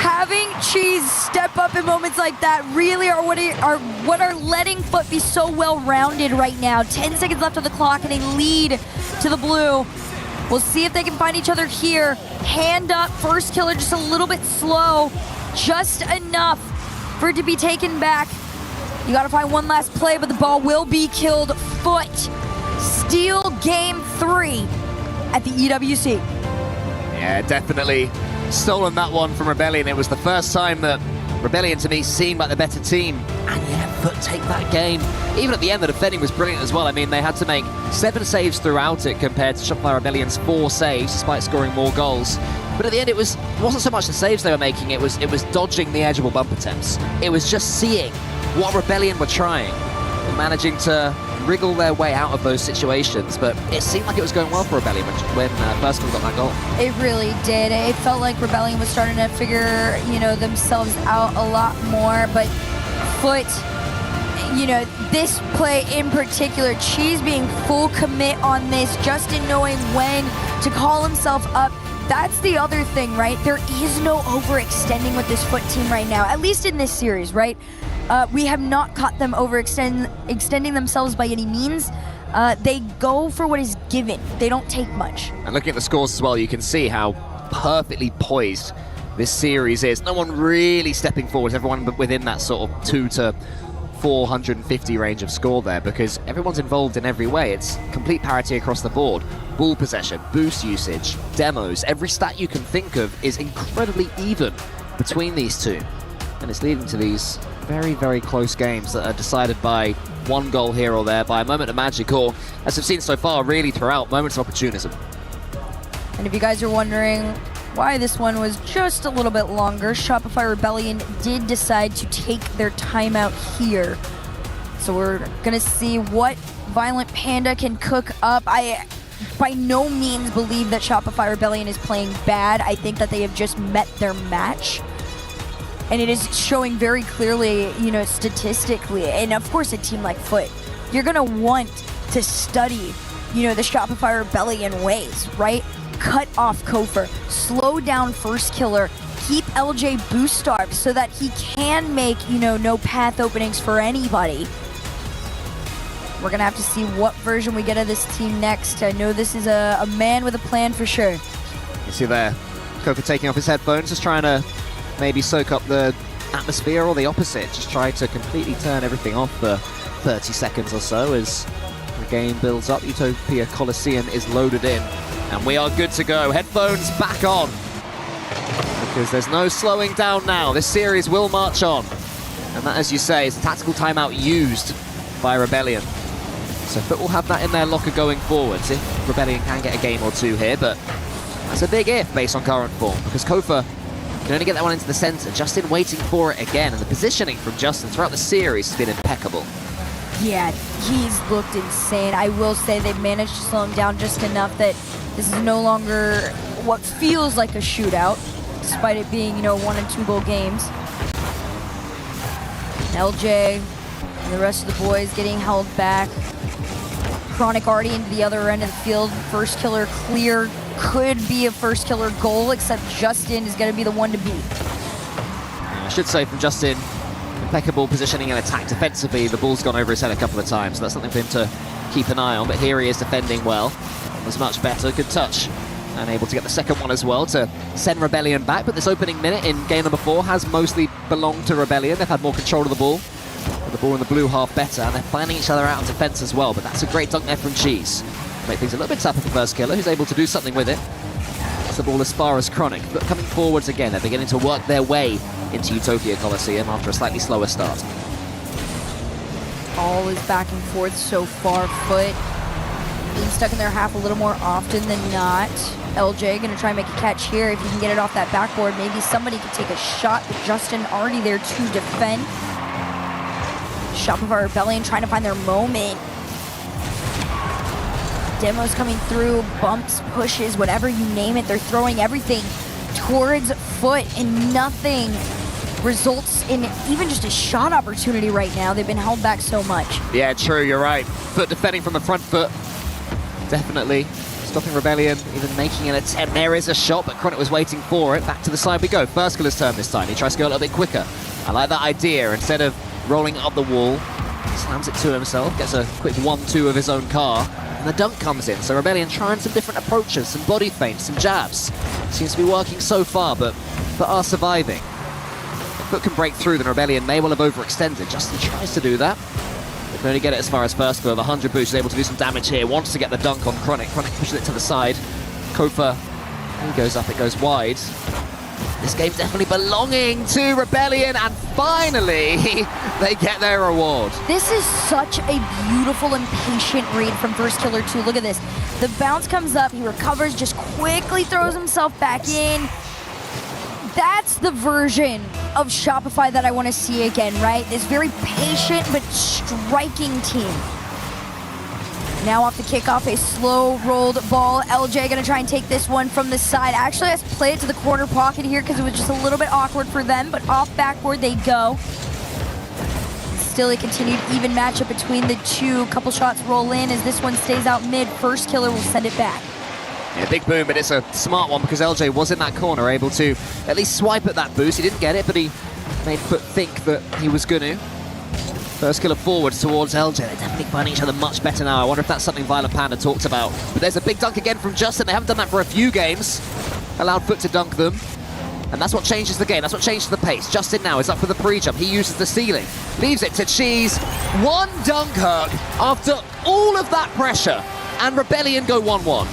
Having Cheese step up in moments like that really are what are letting Foot be so well-rounded right now. 10 seconds left on the clock and a lead to the blue. We'll see if they can find each other here. Hand up, First Killer just a little bit slow. Just enough for it to be taken back. You gotta find one last play, but the ball will be killed. Foot steal game 3 at the EWC. Yeah, definitely stolen that one from Rebellion. It was the first time that Rebellion, to me, seemed like the better team. And yeah, Foot take that game. Even at the end, the defending was brilliant as well. I mean, they had to make 7 saves throughout it compared to Shopify Rebellion's 4 saves, despite scoring more goals. But at the end, it wasn't so much the saves they were making, it was dodging the edgeable bump attempts. It was just seeing what Rebellion were trying and managing to wriggle their way out of those situations. But it seemed like it was going well for Rebellion when First Killer got that goal. It really did. It felt like Rebellion was starting to figure, themselves out a lot more. But Foot, this play in particular, Cheese being full commit on this, Justin knowing when to call himself up. That's the other thing, right? There is no overextending with this Foot team right now, at least in this series, right? We have not caught them extending themselves by any means. They go for what is given. They don't take much. And looking at the scores as well, you can see how perfectly poised this series is. No one really stepping forward. Everyone within that sort of 2 to 450 range of score there, because everyone's involved in every way. It's complete parity across the board. Ball possession, boost usage, demos, every stat you can think of is incredibly even between these two. And it's leading to these very, very close games that are decided by one goal here or there, by a moment of magic, or, as we've seen so far, really throughout, moments of opportunism. And if you guys are wondering why this one was just a little bit longer, Shopify Rebellion did decide to take their timeout here. So we're going to see what Violent Panda can cook up. I by no means believe that Shopify Rebellion is playing bad. I think that they have just met their match. And it is showing very clearly, statistically. And of course, a team like Foot, you're going to want to study, the Shopify Rebellion ways, right? Cut off Kofer, slow down First Killer, keep LJ boost starved so that he can make, no path openings for anybody. We're gonna have to see what version we get of this team next. I know this is a man with a plan for sure. You see there, Kofa taking off his headphones, just trying to maybe soak up the atmosphere, or the opposite, just try to completely turn everything off for 30 seconds or so as the game builds up. Utopia Coliseum is loaded in, and we are good to go. Headphones back on, because there's no slowing down now. This series will march on, and that, as you say, is a tactical timeout used by Rebellion. So Foot will have that in their locker going forwards if Rebellion can get a game or two here, but that's a big if based on current form, because Kofa can only get that one into the center. Justin waiting for it again, and the positioning from Justin throughout the series has been impeccable. Yeah, he's looked insane. I will say they've managed to slow him down just enough that this is no longer what feels like a shootout, despite it being, 1 and 2 goal games. LJ and the rest of the boys getting held back. Chronic already into the other end of the field. First killer clear. Could be a first killer goal, except Justin is going to be the one to beat. I should say from Justin, impeccable positioning and attack defensively. The ball's gone over his head a couple of times, so that's something for him to keep an eye on. But here he is defending well. Was much better. Good touch. And able to get the second one as well to send Rebellion back. But this opening minute in game number 4 has mostly belonged to Rebellion. They've had more control of the ball. The ball in the blue half better, and they're finding each other out on defense as well. But that's a great dunk there from Cheese. Make things a little bit tougher for first killer, who's able to do something with it. That's the ball as far as Chronic. But coming forwards again, they're beginning to work their way into Utopia Coliseum after a slightly slower start. All is back and forth so far. Foot being stuck in their half a little more often than not. LJ gonna try and make a catch here. If he can get it off that backboard, maybe somebody could take a shot, but Justin already there to defend. Shopify Rebellion trying to find their moment. Demos coming through, bumps, pushes, whatever you name it. They're throwing everything towards Foot, and nothing results in even just a shot opportunity right now. They've been held back so much. Yeah, true, you're right. Foot defending from the front foot. Definitely stopping Rebellion, even making an attempt. There is a shot, but Chronic was waiting for it. Back to the side we go. First killer's turn this time. He tries to go a little bit quicker. I like that idea. Instead of rolling up the wall, slams it to himself, gets a quick 1-2 of his own car, and the dunk comes in. So Rebellion trying some different approaches, some body feints, some jabs. Seems to be working so far, but are surviving. If Foot can break through, then Rebellion may well have overextended. Justin tries to do that. They can only get it as far as first killer. The 100 boost is able to do some damage here. Wants to get the dunk on Chronic. Chronic pushes it to the side. Kofa, he goes up, it goes wide. This game definitely belonging to Rebellion, and finally, they get their reward. This is such a beautiful and patient read from First Killer 2. Look at this. The bounce comes up, he recovers, just quickly throws himself back in. That's the version of Shopify that I want to see again, right? This very patient but striking team. Now off the kickoff, a slow rolled ball. LJ gonna try and take this one from the side. Actually has to play it to the corner pocket here because it was just a little bit awkward for them, but off backboard they go. Still a continued even matchup between the two. Couple shots roll in as this one stays out mid. First killer will send it back. Yeah, big boom, but it's a smart one because LJ was in that corner, able to at least swipe at that boost. He didn't get it, but he made Foot think that he was gonna. First killer forwards towards LJ. They're definitely finding each other much better now. I wonder if that's something Violent Panda talked about. But there's a big dunk again from Justin. They haven't done that for a few games. Allowed Foot to dunk them. And that's what changes the game. That's what changes the pace. Justin now is up for the pre-jump. He uses the ceiling. Leaves it to Cheese. One dunk hook after all of that pressure. And Rebellion go 1-1.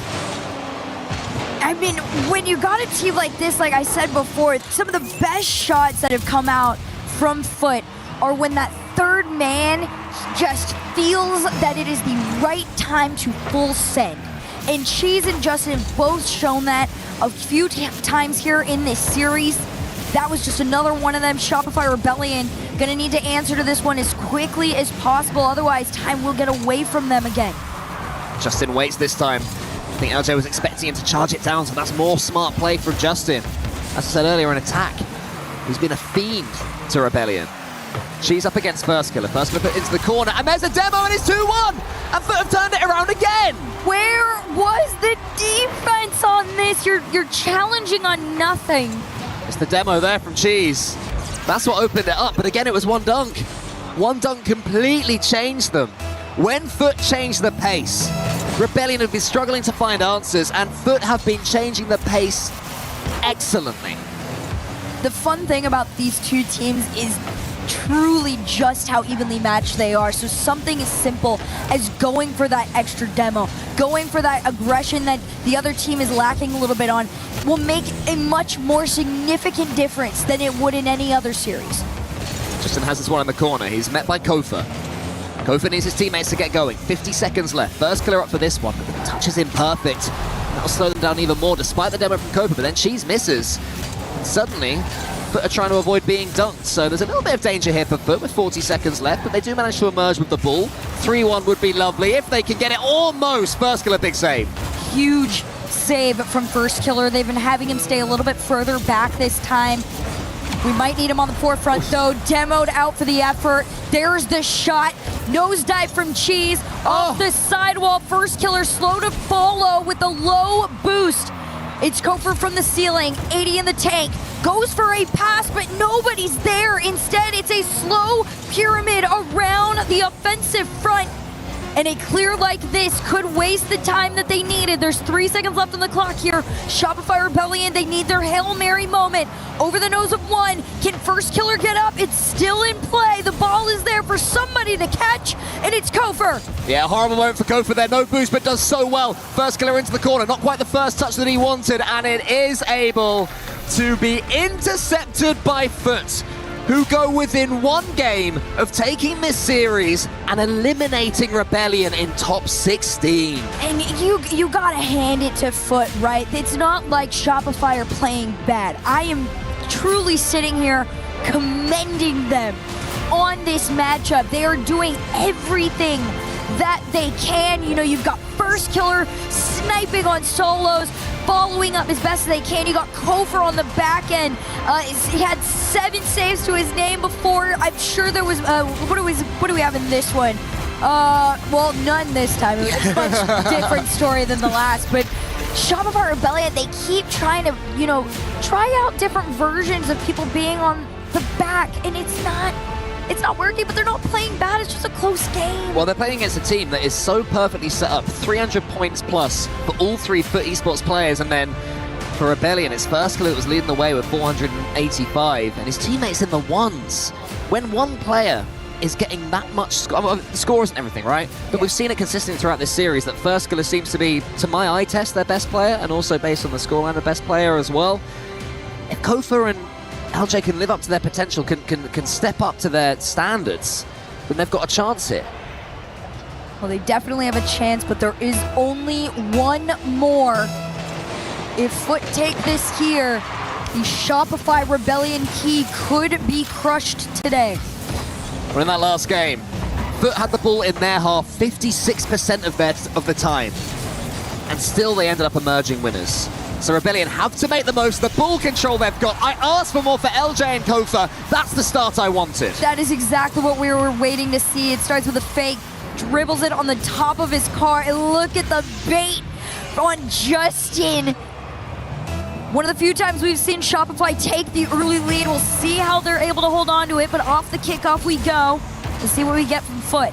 I mean, when you got a team like this, like I said before, some of the best shots that have come out from Foot are when that third man just feels that it is the right time to full send. And Cheese and Justin have both shown that a few times here in this series. That was just another one of them. Shopify Rebellion gonna need to answer to this one as quickly as possible, otherwise time will get away from them again. Justin waits this time. I think LJ was expecting him to charge it down, so that's more smart play from Justin. As I said earlier, an attack. He's been a fiend to Rebellion. She's up against First Killer. First Killer put into the corner, and there's a demo, and it's 2-1! And Foot have turned it around again! Where was the defense on this? You're challenging on nothing. It's the demo there from Cheese. That's what opened it up, but again, it was one dunk. One dunk completely changed them. When Foot changed the pace, Rebellion have been struggling to find answers, and Foot have been changing the pace excellently. The fun thing about these two teams is truly just how evenly matched they are. So something as simple as going for that extra demo, going for that aggression that the other team is lacking a little bit on, will make a much more significant difference than it would in any other series. Justin has this one in the corner. He's met by Kofa. Kofa needs his teammates to get going. 50 seconds left. First killer up for this one, but the touch is imperfect. That'll slow them down even more, despite the demo from Kofa, but then Cheese misses. Suddenly, Foot are trying to avoid being dunked, so there's a little bit of danger here for Foot with 40 seconds left, but they do manage to emerge with the ball. 3-1 would be lovely if they can get it. Almost! First killer, big save. Huge save from First Killer. They've been having him stay a little bit further back this time. We might need him on the forefront though. Demoed out for the effort. There's the shot. Nosedive from Cheese off the sidewall. First Killer slow to follow with the low boost. It's Kofer from the ceiling, 80 in the tank. Goes for a pass, but nobody's there. Instead, it's a slow pyramid around the offensive front. And a clear like this could waste the time that they needed. There's 3 seconds left on the clock here. Shopify Rebellion, they need their Hail Mary moment. Over the nose of one. Can First Killer get up? It's still in play. The ball is there for somebody to catch, and it's Kofer. Yeah, horrible moment for Kofa there. No boost, but does so well. First Killer into the corner. Not quite the first touch that he wanted, and it is able to be intercepted by Foot, who go within one game of taking this series and eliminating Rebellion in top 16. And you gotta hand it to Foot, right? It's not like Shopify are playing bad. I am truly sitting here commending them on this matchup. They are doing everything that they can. You know, you've got First Killer sniping on solos, following up as best as they can. You got Kofer on the back end. He had 7 saves to his name before. I'm sure there was, what do we have in this one? Well, none this time. It was a much different story than the last, but Shopify Rebellion, they keep trying to, you know, try out different versions of people being on the back, and it's not working, but they're not playing bad. It's just a close game. Well, they're playing against a team that is so perfectly set up. 300 points plus for all 3 Foot Esports players, and then for Rebellion, it's First Killer that was leading the way with 485, and his teammates in the ones. When one player is getting that much score, well, the score isn't everything, right? But we've seen it consistently throughout this series that First Killer seems to be, to my eye test, their best player, and also based on the scoreline, the best player as well. If Kofa and LJ can live up to their potential, can step up to their standards, then they've got a chance here. Well, they definitely have a chance, but there is only one more. If Foot take this here, the Shopify Rebellion key could be crushed today. Well, in that last game, Foot had the ball in their half 56% of the time, and still they ended up emerging winners. So Rebellion have to make the most of the ball control they've got. I asked for more for LJ and Kofa. That's the start I wanted. That is exactly what we were waiting to see. It starts with a fake, dribbles it on the top of his car, and look at the bait on Justin. One of the few times we've seen Shopify take the early lead. We'll see how they're able to hold on to it, but off the kickoff we go. Let's see what we get from Foot.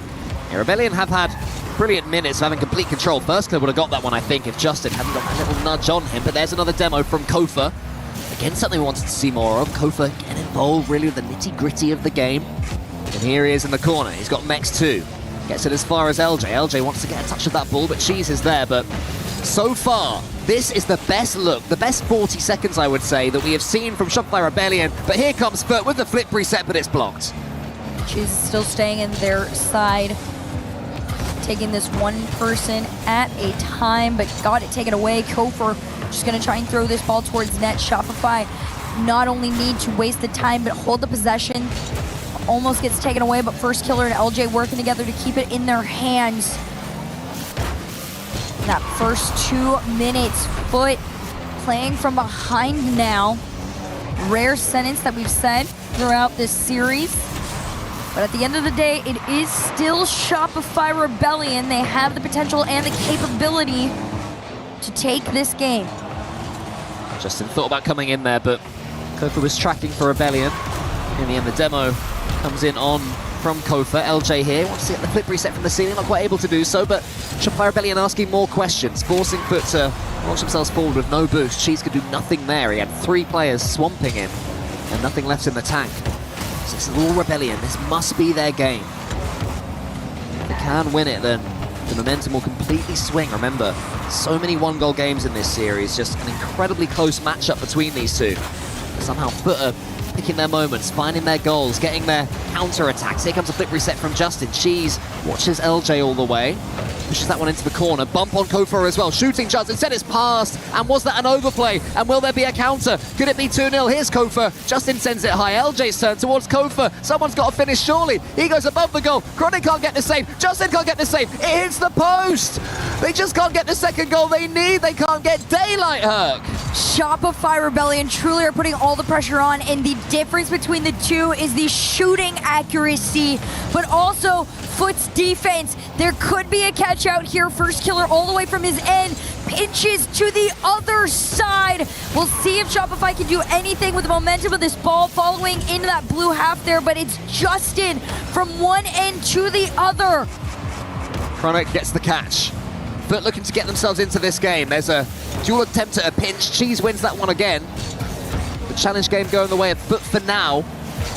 Yeah, Rebellion have had brilliant minutes of having complete control. First Killer would have got that one, I think, if Justin hadn't got that little nudge on him. But there's another demo from Kofa. Again, something we wanted to see more of. Kofa getting involved really with the nitty-gritty of the game. And here he is in the corner. He's got Mex 2. Gets it as far as LJ. LJ wants to get a touch of that ball, but Cheese is there. But so far, this is the best look, the best 40 seconds, I would say, that we have seen from Shopify Rebellion. But here comes Foot with the flip reset, but it's blocked. Cheese is still staying in their side, taking this one person at a time, but got it taken away. Kofer just going to try and throw this ball towards net. Shopify not only need to waste the time, but hold the possession. Almost gets taken away, but First Killer and LJ working together to keep it in their hands. In that first 2 minutes, Foot playing from behind now. Rare sentence that we've said throughout this series. But at the end of the day, it is still Shopify Rebellion. They have the potential and the capability to take this game. Justin thought about coming in there, but Kofa was tracking for Rebellion. In the end, the demo comes in on from Kofa. LJ here wants to get the flip reset from the ceiling, not quite able to do so, but Shopify Rebellion asking more questions, forcing Foot to launch themselves forward with no boost. Cheese could do nothing there. He had 3 players swamping him and nothing left in the tank. So this is all Rebellion. This must be their game. If they can win it, then the momentum will completely swing. Remember, so many one-goal games in this series, just an incredibly close matchup between these two. Somehow Foot are picking their moments, finding their goals, getting their counter-attacks. Here comes a flip reset from Justin. Cheese watches LJ all the way, pushes that one into the corner. Bump on Kofa as well, shooting Justin. Instead it's passed, and was that an overplay? And will there be a counter? Could it be 2-0? Here's Kofa. Justin sends it high. LJ's turn towards Kofa. Someone's got to finish surely. He goes above the goal. Chronic can't get the save. Justin can't get the save. It hits the post. They just can't get the second goal they need. They can't get daylight, Herc. Shopify Rebellion truly are putting all the pressure on, and the difference between the two is the shooting accuracy, but also Foot's defense. There could be a catch out here. First killer all the way from his end, pinches to the other side. We'll see if Shopify can do anything with the momentum of this ball following into that blue half there, but it's Justin from one end to the other. Chronic gets the catch. Foot looking to get themselves into this game. There's a dual attempt at a pinch. Cheese wins that one again. The challenge game going the way of Foot for now.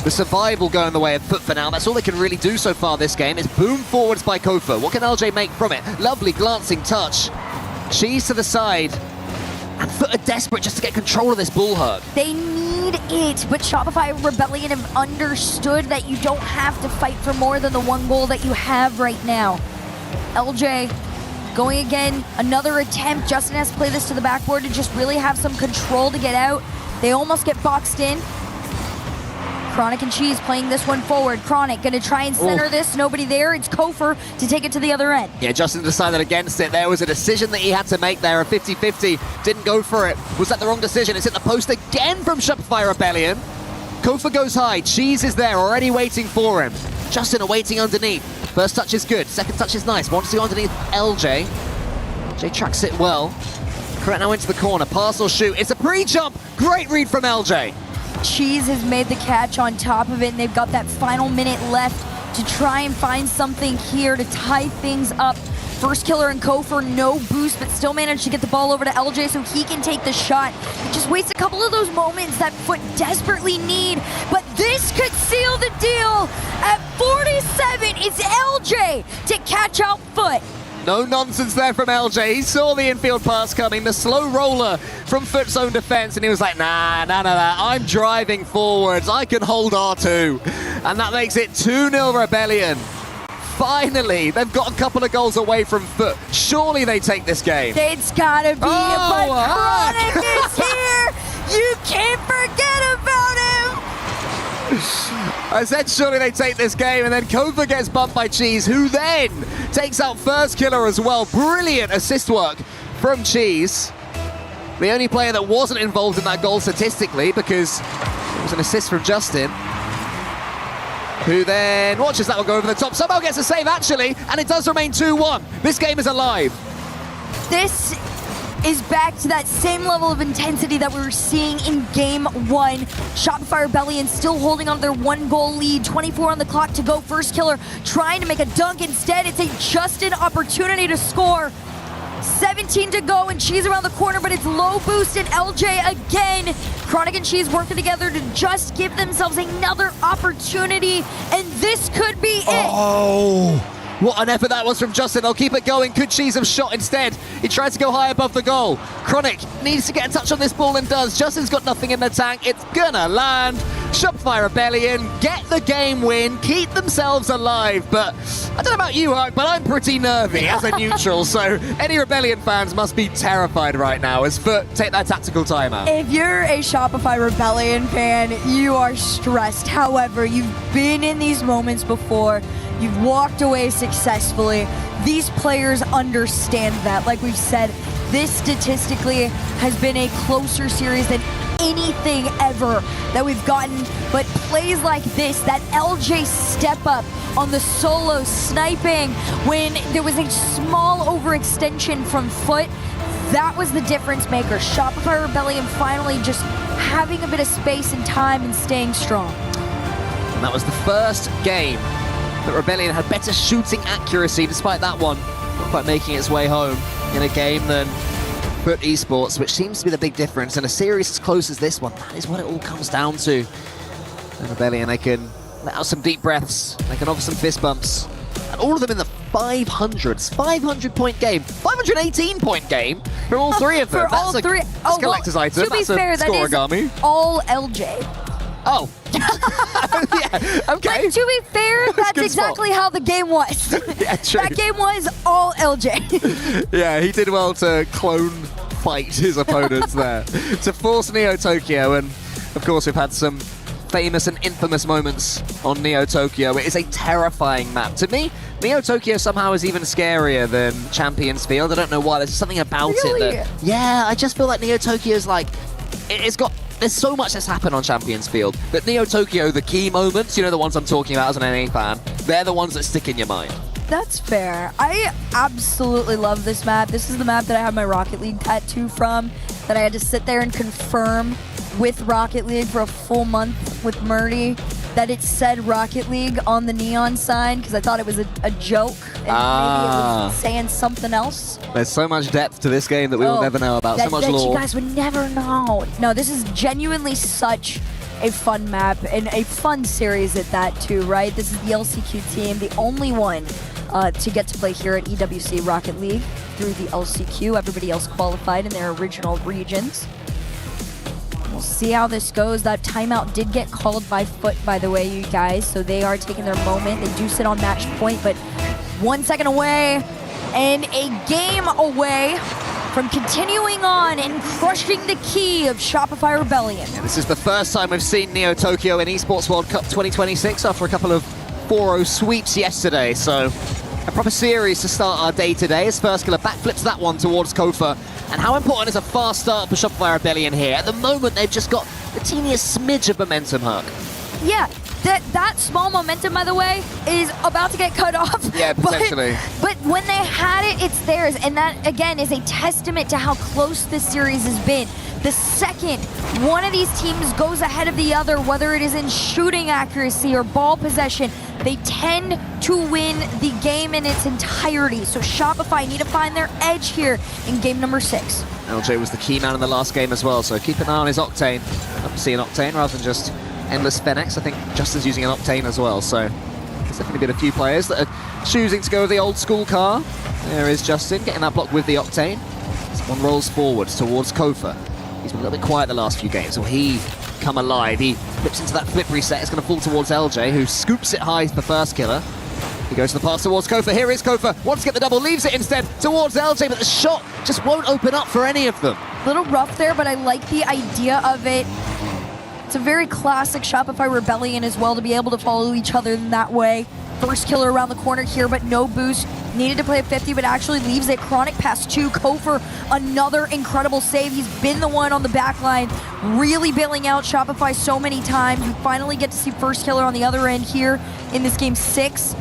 The survival going the way of Foot for now. That's all they can really do so far this game. It's boom forwards by Kofa. What can LJ make from it? Lovely glancing touch. Cheese to the side. And Foot are desperate just to get control of this ball, Herc. They need it, but Shopify Rebellion have understood that you don't have to fight for more than the 1 goal that you have right now. LJ going again, another attempt. Justin has to play this to the backboard to just really have some control to get out. They almost get boxed in. Chronic and Cheese playing this one forward. Chronic gonna try and center this, nobody there. It's Kofer to take it to the other end. Yeah, Justin decided against it. There was a decision that he had to make there, a 50-50. Didn't go for it. Was that the wrong decision? It's hit the post again from Shopify Rebellion. Kofa goes high. Cheese is there, already waiting for him. Justin awaiting underneath. First touch is good, second touch is nice. Wants to go underneath LJ. LJ tracks it well. Correct now into the corner, pass or shoot. It's a pre-jump, great read from LJ. Cheese has made the catch on top of it, and they've got that final minute left to try and find something here to tie things up. First killer and Kofer, no boost, but still managed to get the ball over to LJ so he can take the shot. He just wastes a couple of those moments that Foot desperately need, but this could seal the deal. At 47, it's LJ to catch out Foot. No nonsense there from LJ. He saw the infield pass coming, the slow roller from Foot's own defense, and he was like, nah, none of that. I'm driving forwards. I can hold R2. And that makes it 2-0 Rebellion. Finally, they've got a couple of goals away from Foot. Surely they take this game. It's gotta be, but Chronic is here. You can't forget about him. I said surely they take this game, and then Kofa gets bumped by Cheese, who then takes out First Killer as well. Brilliant assist work from Cheese. The only player that wasn't involved in that goal statistically, because it was an assist from Justin, who then watches that one go over the top. Somehow gets a save, actually, and it does remain 2-1. This game is alive. This is back to that same level of intensity that we were seeing in game 1. Shopify Rebellion still holding on to their 1-goal lead. 24 on the clock to go. First killer trying to make a dunk. Instead, it's a Justin opportunity to score. 17 to go, and Cheese around the corner, but it's low boost, and LJ again. Chronic and Cheese working together to just give themselves another opportunity, and this could be it. Oh, what an effort that was from Justin. They'll keep it going. Could Cheese have shot instead? He tried to go high above the goal. Chronic needs to get a touch on this ball and does. Justin's got nothing in the tank. It's gonna land. Shopify Rebellion get the game win, keep themselves alive. But I don't know about you, Hark, but I'm pretty nervy as a neutral. So any Rebellion fans must be terrified right now as Foot take that tactical timeout. If you're a Shopify Rebellion fan, you are stressed. However, you've been in these moments before. You've walked away successfully. These players understand that. Like we've said, this statistically has been a closer series than anything ever that we've gotten. But plays like this, that LJ step up on the solo sniping when there was a small overextension from Foot, That was the difference maker. Shopify Rebellion finally just having a bit of space and time and staying strong. And that was the first game that Rebellion had better shooting accuracy, despite that one not quite making its way home in a game than Foot Esports, which seems to be the big difference. In a series as close as this one, that is what it all comes down to. And Rebellion, they can let out some deep breaths, they can offer some fist bumps, and all of them in the 500s. 500-point game, 518-point game for all three of them. For all three. That's a collector's item. To be That's fair, a that is scoregami. all LJ. Oh. Yeah, okay. But to be fair, that's good exactly how the game was. Yeah, true. That game was all LJ. Yeah, he did well to clone fight his opponents there. To force Neo Tokyo, and of course we've had some famous and infamous moments on Neo Tokyo. It is a terrifying map. To me, Neo Tokyo somehow is even scarier than Champions Field. I don't know why, there's something about it that... Yeah, I just feel like Neo Tokyo is like... There's so much that's happened on Champions Field, but Neo Tokyo, the key moments, you know, the ones I'm talking about as an NA fan, they're the ones that stick in your mind. That's fair. I absolutely love this map. This is the map that I have my Rocket League tattoo from, that I had to sit there and confirm with Rocket League for a full month with Murdy, that it said Rocket League on the neon sign, because I thought it was a joke, and maybe it was saying something else. There's so much depth to this game that we will never know about, so much that lore. you guys would never know. No, this is genuinely such a fun map, and a fun series at that too, right? This is the LCQ team, the only one to get to play here at EWC Rocket League through the LCQ. Everybody else qualified in their original regions. We'll see how this goes. That timeout did get called by Foot, by the way, you guys, so they are taking their moment. They do sit on match point, but 1 second away and a game away from continuing on and crushing the key of Shopify Rebellion. This is the first time we've seen Neo Tokyo in Esports World Cup 2026 after a couple of 4-0 sweeps yesterday, so a proper series to start our day today as First Killer backflips that one towards Kofa. And how important is a fast start for Shopify Rebellion here? At the moment, they've just got the teeniest smidge of momentum, Huck. Yeah, that small momentum, by the way, is about to get cut off. Yeah, potentially. But when they had it, it's theirs. And that, again, is a testament to how close this series has been. The second one of these teams goes ahead of the other, whether it is in shooting accuracy or ball possession, they tend to win the game in its entirety. So Shopify need to find their edge here in game number 6. LJ was the key man in the last game as well, so keep an eye on his Octane. Love to see an Octane rather than just endless Fenix. I think Justin's using an Octane as well, so there's definitely been a few players that are choosing to go with the old school car. There is Justin getting that block with the Octane. This one rolls forward towards Kofa. He's been a little bit quiet the last few games. Will he come alive? He flips into that flip reset. It's going to fall towards LJ, who scoops it high for First Killer. He goes to the pass towards Kofa. Here is Kofa. Wants to get the double, leaves it instead towards LJ, but the shot just won't open up for any of them. Little rough there, but I like the idea of it. It's a very classic Shopify Rebellion as well to be able to follow each other in that way. First Killer around the corner here, but no boost. Needed to play a 50, but actually leaves it. Chronic pass to Kofa. Another incredible save. He's been the one on the back line, really bailing out Shopify so many times. We finally get to see First Killer on the other end here in this game 6.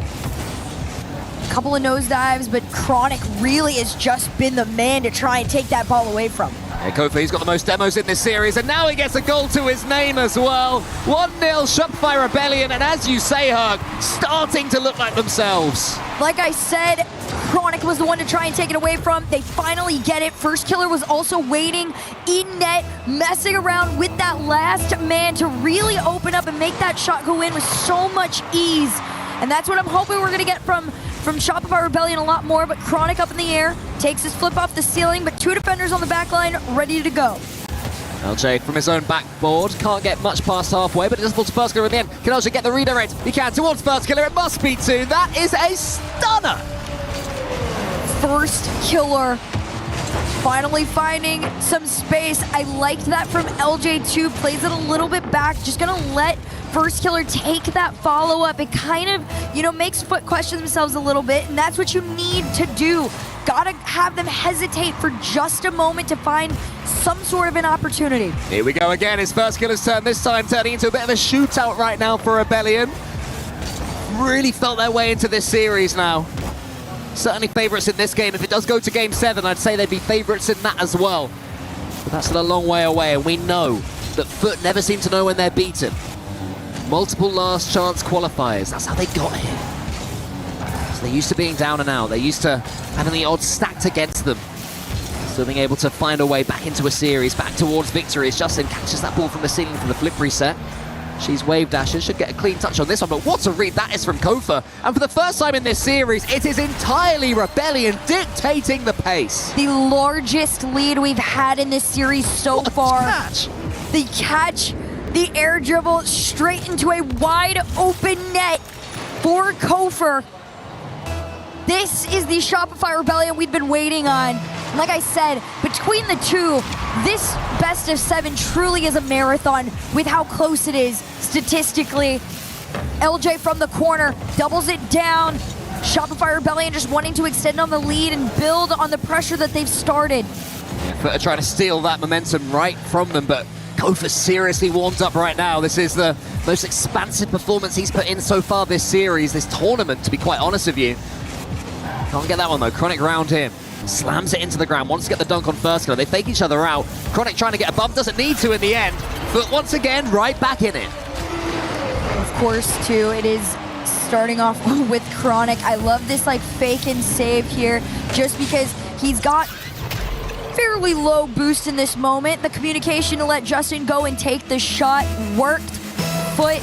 Couple of nosedives, but Chronic really has just been the man to try and take that ball away from. Yeah, Kofa, he's got the most demos in this series, and now he gets a goal to his name as well. 1-0 Shopify Rebellion, and as you say, Hug, starting to look like themselves. Like I said, Chronic was the one to try and take it away from. They finally get it. First Killer was also waiting in net, messing around with that last man to really open up and make that shot go in with so much ease. And that's what I'm hoping we're going to get from Shopify Rebellion a lot more, but Chronic up in the air, takes his flip off the ceiling, but 2 defenders on the back line ready to go. LJ from his own backboard, can't get much past halfway, but it does fall to First Killer at the end. Can LJ get the redirect? He can, towards First Killer, it must be 2. That is a stunner! First Killer finally finding some space. I liked that from LJ too, plays it a little bit back, just gonna let First Killer take that follow-up. It kind of, makes Foot question themselves a little bit, and that's what you need to do. Gotta have them hesitate for just a moment to find some sort of an opportunity. Here we go again, it's First Killer's turn, this time turning into a bit of a shootout right now for Rebellion. Really felt their way into this series now. certainly favourites in this game. If it does go to Game 7, I'd say they'd be favourites in that as well. But that's still a long way away, and we know that Foot never seem to know when they're beaten. Multiple last chance qualifiers, that's how they got here. So they're used to being down and out. They're used to having the odds stacked against them. So being able to find a way back into a series, back towards victory, as Justin catches that ball from the ceiling for the flip reset. She's wave dashes, should get a clean touch on this one, but what a read that is from Kofa. And for the first time in this series, it is entirely Rebellion dictating the pace. The largest lead we've had in this series so far. The catch, the air dribble straight into a wide open net for Kofa. This is the Shopify Rebellion we've been waiting on. Like I said, between the two, this best of 7 truly is a marathon with how close it is statistically. LJ from the corner doubles it down. Shopify Rebellion just wanting to extend on the lead and build on the pressure that they've started. Foot trying to steal that momentum right from them, but Kofa seriously warmed up right now. This is the most expansive performance he's put in so far this series, this tournament, to be quite honest with you. Can't get that one though. Chronic round him. Slams it into the ground, wants to get the dunk on first killer. They fake each other out. Chronic trying to get a bump, doesn't need to in the end. But once again, right back in it. Of course, too, it is starting off with Chronic. I love this like fake and save here, just because he's got fairly low boost in this moment. The communication to let Justin go and take the shot worked. Foot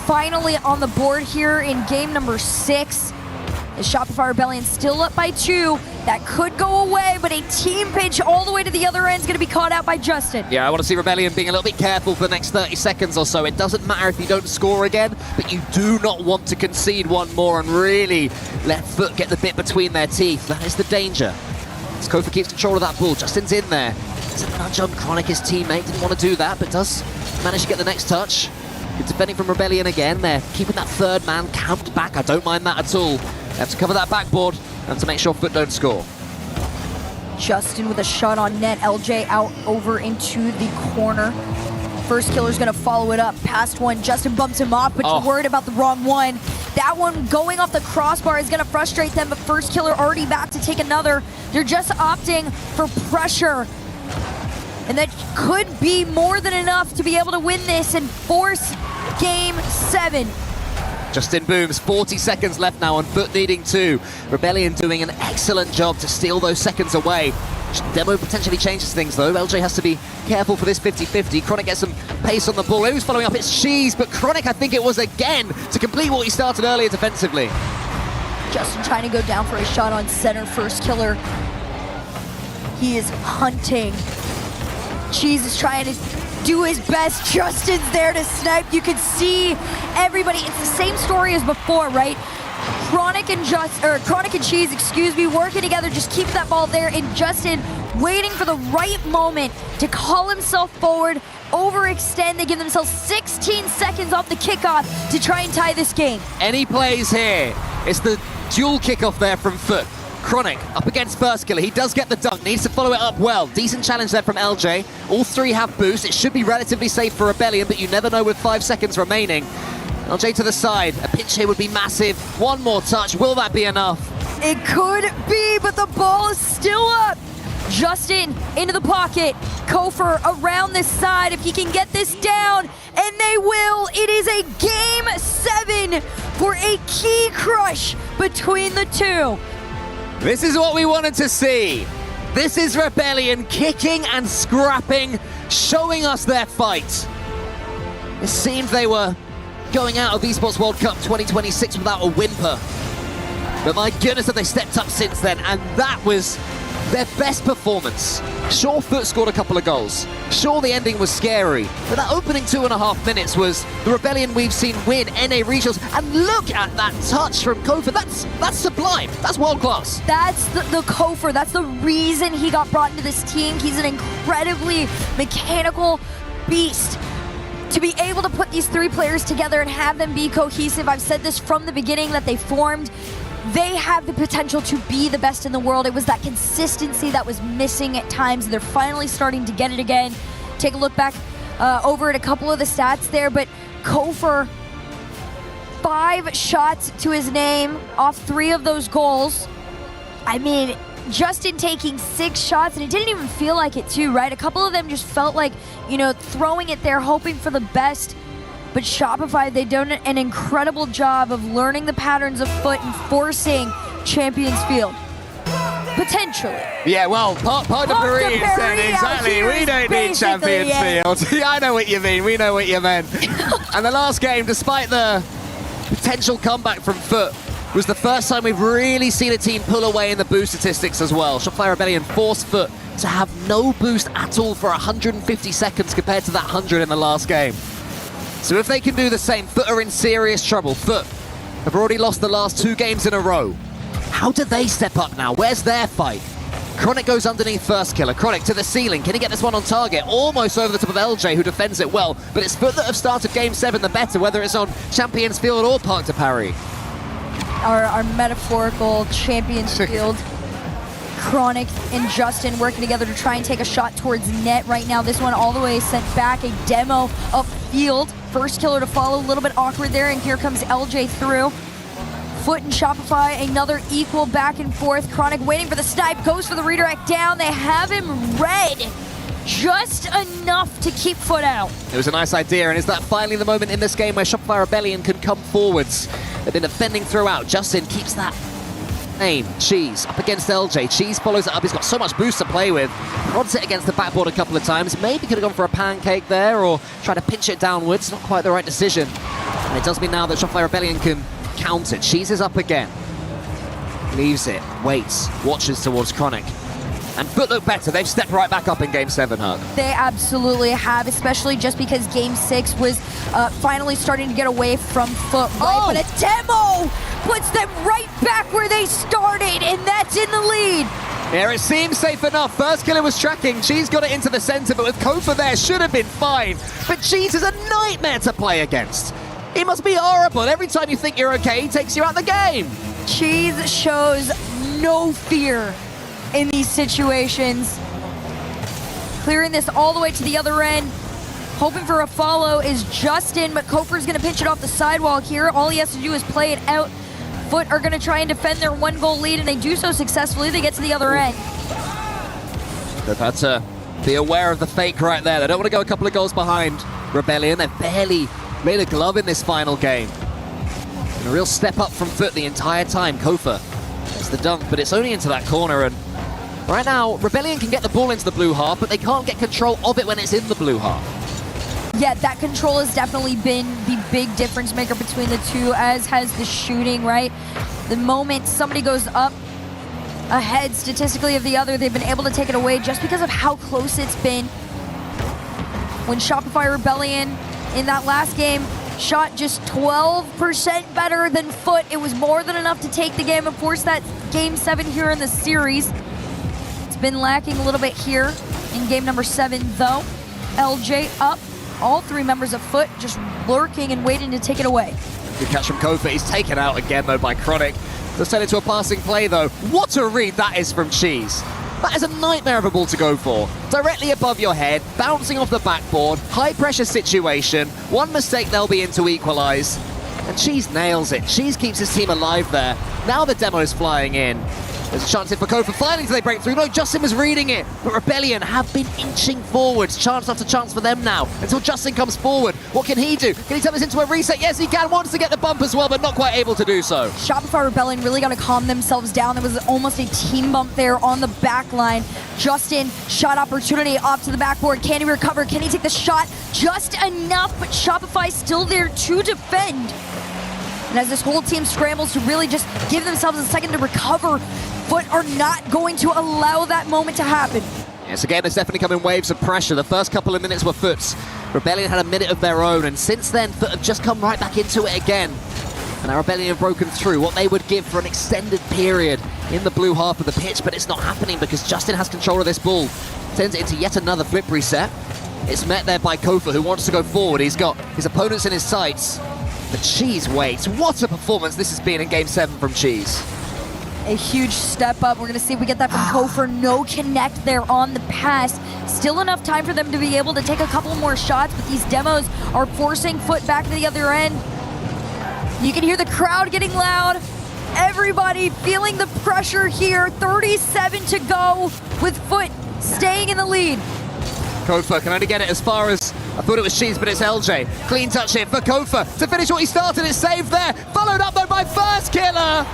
finally on the board here in game number 6. The Shopify Rebellion still up by 2. That could go away, but a team pitch all the way to the other end is going to be caught out by Justin. Yeah, I want to see Rebellion being a little bit careful for the next 30 seconds or so. It doesn't matter if you don't score again, but you do not want to concede one more and really let Foot get the bit between their teeth. That is the danger. As Kofa keeps control of that ball, Justin's in there. It's a nudge on Chronic, his teammate. Didn't want to do that, but does manage to get the next touch. Good defending from Rebellion again. They're keeping that third man camped back. I don't mind that at all. They have to cover that backboard and to make sure Foot don't score. Justin with a shot on net. LJ out over into the corner. First killer's gonna follow it up. Past one, Justin bumps him off, but you're worried about the wrong one. That one going off the crossbar is gonna frustrate them, but first killer already back to take another. They're just opting for pressure. And that could be more than enough to be able to win this and force game 7. Justin booms, 40 seconds left now and Foot needing 2. Rebellion doing an excellent job to steal those seconds away. Demo potentially changes things though. LJ has to be careful for this 50-50. Chronic gets some pace on the ball. Who's following up? It's Cheese, but Chronic, I think it was again, to complete what he started earlier defensively. Justin trying to go down for a shot on center. First killer. He is hunting. Cheese is trying to do his best. Justin's there to snipe. You can see everybody. It's the same story as before, right? Chronic and Cheese, excuse me, working together, just keep that ball there, and Justin waiting for the right moment to call himself forward, overextend. They give themselves 16 seconds off the kickoff to try and tie this game. Any plays here? It's the dual kickoff there from Foot. Chronic up against first killer. He does get the dunk, needs to follow it up well. Decent challenge there from LJ. All 3 have boost. It should be relatively safe for Rebellion, but you never know with 5 seconds remaining. LJ to the side. A pinch here would be massive. One more touch. Will that be enough? It could be, but the ball is still up. Justin into the pocket. Kofa around this side if he can get this down, and they will. It is a game 7 for a key crush between the two. This is what we wanted to see. This is Rebellion kicking and scrapping, showing us their fight. It seemed they were going out of Esports World Cup 2026 without a whimper. But my goodness, have they stepped up since then, and that was their best performance. Sure, Foot scored a couple of goals. Sure, the ending was scary, but that opening 2.5 minutes was the Rebellion we've seen win NA regionals. And look at that touch from Kofa. That's sublime. That's world class. That's the Kofa. That's the reason he got brought into this team. He's an incredibly mechanical beast. To be able to put these 3 players together and have them be cohesive, I've said this from the beginning that they formed. They have the potential to be the best in the world. It was that consistency that was missing at times. They're finally starting to get it again. Take a look back over at a couple of the stats there, but Kofa, 5 shots to his name off 3 of those goals. I mean, Justin taking 6 shots, and it didn't even feel like it too, right? A couple of them just felt like, you know, throwing it there, hoping for the best. But Shopify, they've done an incredible job of learning the patterns of Foot and forcing Champions Field. Potentially. Yeah, well, part of Paris said exactly. We don't need Champions Field. Yeah, I know what you mean. We know what you meant. And the last game, despite the potential comeback from Foot, was the first time we've really seen a team pull away in the boost statistics as well. Shopify Rebellion forced Foot to have no boost at all for 150 seconds compared to that 100 in the last game. So if they can do the same, Foot are in serious trouble. Foot have already lost the last 2 games in a row. How do they step up now? Where's their fight? Chronic goes underneath first killer. Chronic to the ceiling. Can he get this one on target? Almost over the top of LJ, who defends it well. But it's Foot that have started Game 7 the better, whether it's on Champions Field or Park de Paris. Our metaphorical Champions Field. Chronic and Justin working together to try and take a shot towards net right now. This one all the way sent back, a demo of field. First killer to follow, a little bit awkward there, and here comes LJ through. Foot and Shopify, another equal back and forth. Chronic waiting for the snipe, goes for the redirect down. They have him red. Just enough to keep Foot out. It was a nice idea, and is that finally the moment in this game where Shopify Rebellion can come forwards? They've been defending throughout. Justin keeps that aim. Cheese up against LJ. Cheese follows it up. He's got so much boost to play with. Prods it against the backboard a couple of times. Maybe could have gone for a pancake there or try to pinch it downwards. Not quite the right decision. And it does mean now that Shopify Rebellion can counter. Cheese is up again. Leaves it. Waits. Watches towards Chronic. And Foot look better. They've stepped right back up in Game 7, Hug. They absolutely have, especially just because Game 6 was finally starting to get away from Foot, right? But a demo puts them right back where they started, and that's in the lead. Yeah, it seems safe enough. First killer was tracking. Cheese got it into the center, but with Kofa there, should have been fine. But Cheese is a nightmare to play against. He must be horrible. Every time you think you're okay, he takes you out the game. Cheese shows no fear in these situations. Clearing this all the way to the other end. Hoping for a follow is Justin, but Kofer's going to pinch it off the sidewall here. All he has to do is play it out. Foot are going to try and defend their 1-goal lead, and they do so successfully. They get to the other end. They've had to be aware of the fake right there. They don't want to go a couple of goals behind Rebellion. They've barely made a glove in this final game. And a real step up from Foot the entire time. Kofa gets the dunk, but it's only into that corner, and right now, Rebellion can get the ball into the blue half, but they can't get control of it when it's in the blue half. Yeah, that control has definitely been the big difference maker between the two, as has the shooting, right? The moment somebody goes up ahead statistically of the other, they've been able to take it away just because of how close it's been. When Shopify Rebellion in that last game shot just 12% better than Foot, it was more than enough to take the game and force that Game 7 here in the series. It's been lacking a little bit here in game number 7, though. LJ up. All 3 members of Foot just lurking and waiting to take it away. Good catch from Kofa. He's taken out again, though, by Chronic. Let's turn into a passing play, though. What a read that is from Cheese. That is a nightmare of a ball to go for. Directly above your head, bouncing off the backboard, high-pressure situation. One mistake, they'll be in to equalize. And Cheese nails it. Cheese keeps his team alive there. Now the demo's flying in. There's a chance here for Kofa. Finally, do they break through? No, Justin was reading it. But Rebellion have been inching forwards. Chance after chance for them now. Until Justin comes forward. What can he do? Can he turn this into a reset? Yes, he can. Wants to get the bump as well, but not quite able to do so. Shopify Rebellion really got to calm themselves down. There was almost a team bump there on the back line. Justin, shot opportunity off to the backboard. Can he recover? Can he take the shot? Just enough, but Shopify still there to defend. And as this whole team scrambles to really just give themselves a second to recover, Foot are not going to allow that moment to happen. Yes, again, there's definitely come in waves of pressure. The first couple of minutes were Foot's. Rebellion had a minute of their own, and since then, Foot have just come right back into it again. And our Rebellion have broken through what they would give for an extended period in the blue half of the pitch, but it's not happening because Justin has control of this ball. Sends it into yet another flip reset. It's met there by Kofa, who wants to go forward. He's got his opponents in his sights. But Cheese waits. What a performance this has been in Game 7 from Cheese. A huge step up. We're going to see if we get that from Kofer. No connect there on the pass. Still enough time for them to be able to take a couple more shots, but these demos are forcing Foot back to the other end. You can hear the crowd getting loud. Everybody feeling the pressure here. 37 to go with Foot staying in the lead. Kofa can only get it as far as, I thought it was Cheese, but it's LJ. Clean touch here for Kofa to finish what he started. It's saved there. Followed up though by First Killer,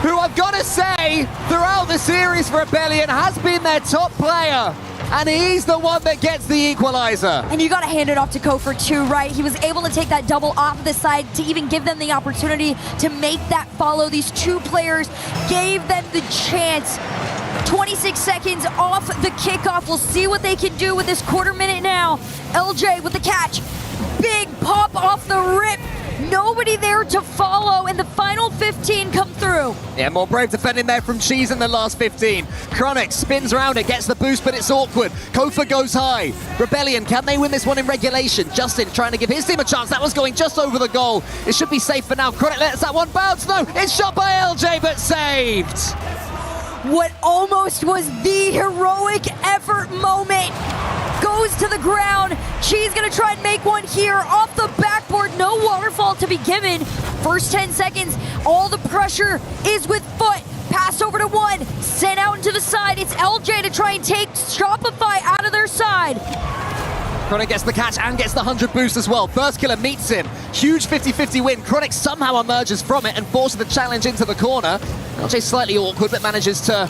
who I've got to say, throughout the series for Rebellion, has been their top player. And he's the one that gets the equalizer. And you got to hand it off to Kofor too, right? He was able to take that double off the side to even give them the opportunity to make that follow. These two players gave them the chance. 26 seconds off the kickoff. We'll see what they can do with this quarter minute now. LJ with the catch. Big pop off the rip. Nobody there to follow, and the final 15 come through. Yeah, more brave defending there from Cheese in the last 15. Chronic spins around it, gets the boost, but it's awkward. Kofa goes high. Rebellion, can they win this one in regulation? Justin trying to give his team a chance. That was going just over the goal. It should be safe for now. Chronic lets that one bounce. No, it's shot by LJ, but saved. What almost was the heroic effort moment goes to the ground. She's gonna try and make one here off the backboard. No waterfall to be given. First 10 seconds, all the pressure is with Foot. Pass over to one, sent out into the side. It's LJ to try and take Shopify out of their side. Chronic gets the catch and gets the 100 boost as well. First Killer meets him. Huge 50-50 win. Chronic somehow emerges from it and forces the challenge into the corner. LJ slightly awkward, but manages to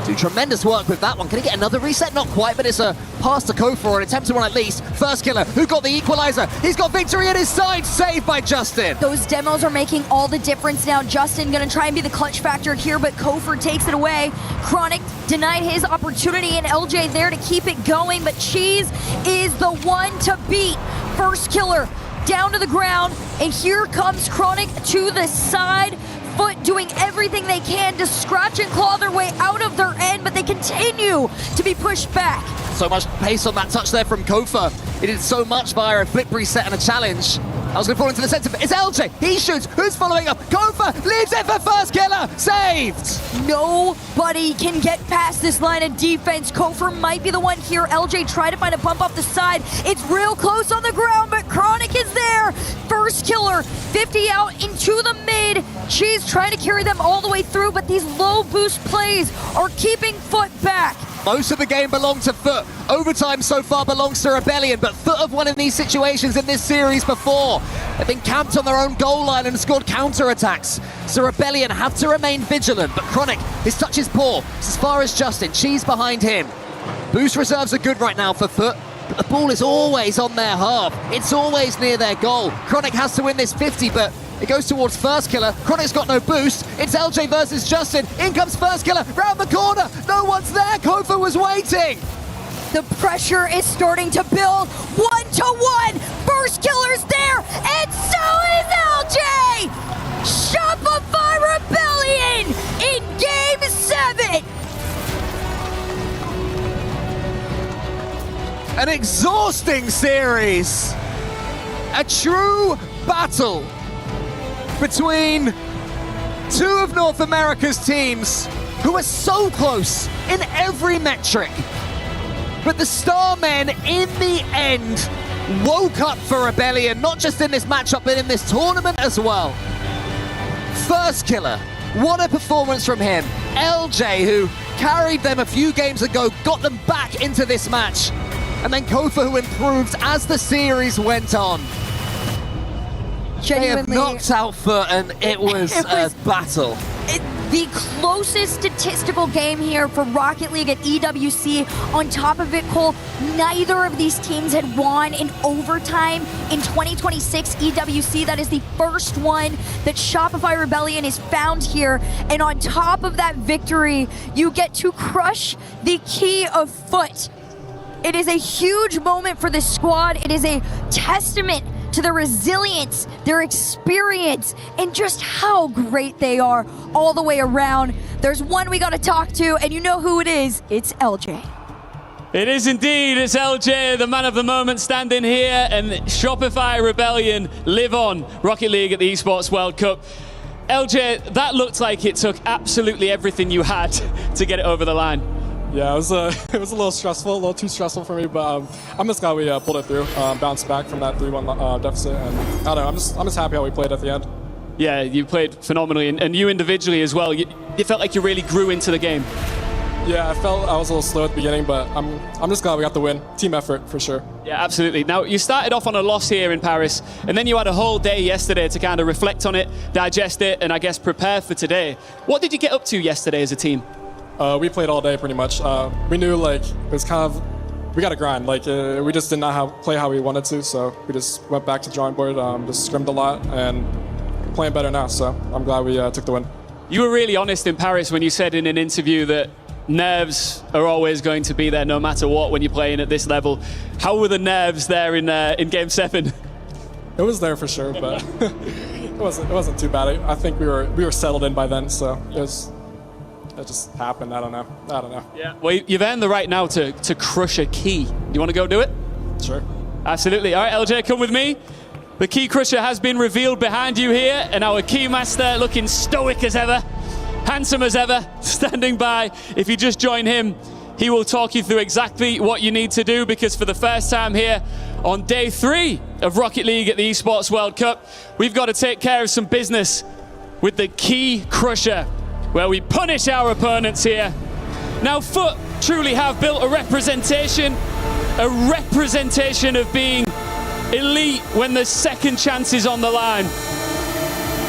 do tremendous work with that one. Can he get another reset? Not quite, but it's a pass to Kofa, or an attempt to one at least. First Killer, who got the equalizer? He's got victory at his side, saved by Justin. Those demos are making all the difference now. Justin gonna try and be the clutch factor here, but Kofor takes it away. Chronic denied his opportunity, and LJ there to keep it going, but Cheese is the one to beat. First Killer down to the ground, and here comes Chronic to the side. Foot doing everything they can to scratch and claw their way out of their end, but they continue to be pushed back. So much pace on that touch there from Kofa. He did so much via a flip reset and a challenge. I was going to fall into the center, but it's LJ. He shoots. Who's following up? Kofa leaves it for First Killer. Saved. Nobody can get past this line of defense. Kofor might be the one here. LJ tried to find a bump off the side. It's real close on the ground, but Chronic is there. First Killer, 50 out into the mid. She's trying to carry them all the way through, but these low boost plays are keeping Foot back. Most of the game belonged to Foot. Overtime so far belongs to Rebellion, but Foot have won in these situations in this series before. They've been camped on their own goal line and scored counter-attacks. So Rebellion have to remain vigilant, but Chronic, his touch is poor. It's as far as Justin, Cheese behind him. Boost reserves are good right now for Foot, but the ball is always on their half. It's always near their goal. Chronic has to win this 50, but it goes towards First Killer. Chronic's got no boost. It's LJ versus Justin. In comes First Killer. Round the corner. No one's there. Kofa was waiting. The pressure is starting to build. 1-to-1. First Killer's there. And so is LJ. Shopify Rebellion in Game 7. An exhausting series. A true battle between two of North America's teams who are so close in every metric. But the Starmen, in the end, woke up for Rebellion, not just in this matchup, but in this tournament as well. First Killer, what a performance from him. LJ, who carried them a few games ago, got them back into this match. And then Kofa, who improved as the series went on. They have knocked out Foot, and it was a battle. The closest statistical game here for Rocket League at EWC. On top of it, Cole, neither of these teams had won in overtime in 2026 EWC. That is the first one that Shopify Rebellion is found here. And on top of that victory, you get to crush the key of Foot. It is a huge moment for this squad. It is a testament to their resilience, their experience, and just how great they are all the way around. There's one we gotta talk to, and you know who it is. It's LJ. It is indeed. It's LJ, the man of the moment, standing here, and Shopify Rebellion live on Rocket League at the Esports World Cup. LJ, that looked like it took absolutely everything you had to get it over the line. Yeah, it was a little stressful, a little too stressful for me, but I'm just glad we pulled it through, bounced back from that 3-1 deficit, and I don't know, I'm just happy how we played at the end. Yeah, you played phenomenally, and you individually as well. You felt like you really grew into the game. Yeah, I felt I was a little slow at the beginning, but I'm just glad we got the win. Team effort, for sure. Yeah, absolutely. Now, you started off on a loss here in Paris, and then you had a whole day yesterday to kind of reflect on it, digest it, and I guess prepare for today. What did you get up to yesterday as a team? We played all day, pretty much. We knew, like, it was kind of, we got to grind. Like, we just did not play how we wanted to, so we just went back to drawing board, just scrimmed a lot, and playing better now, so I'm glad we took the win. You were really honest in Paris when you said in an interview that nerves are always going to be there no matter what when you're playing at this level. How were the nerves there in Game 7? It was there for sure, but it wasn't too bad. I think we were settled in by then, so it just happened. I don't know. Yeah. Well, you've earned the right now to crush a key. Do you want to go do it? Sure. Absolutely. All right, LJ, come with me. The key crusher has been revealed behind you here, and our key master looking stoic as ever, handsome as ever, standing by. If you just join him, he will talk you through exactly what you need to do, because for the first time here on day 3 of Rocket League at the Esports World Cup, we've got to take care of some business with the key crusher, where we punish our opponents here. Now, Foot truly have built a representation of being elite when the second chance is on the line.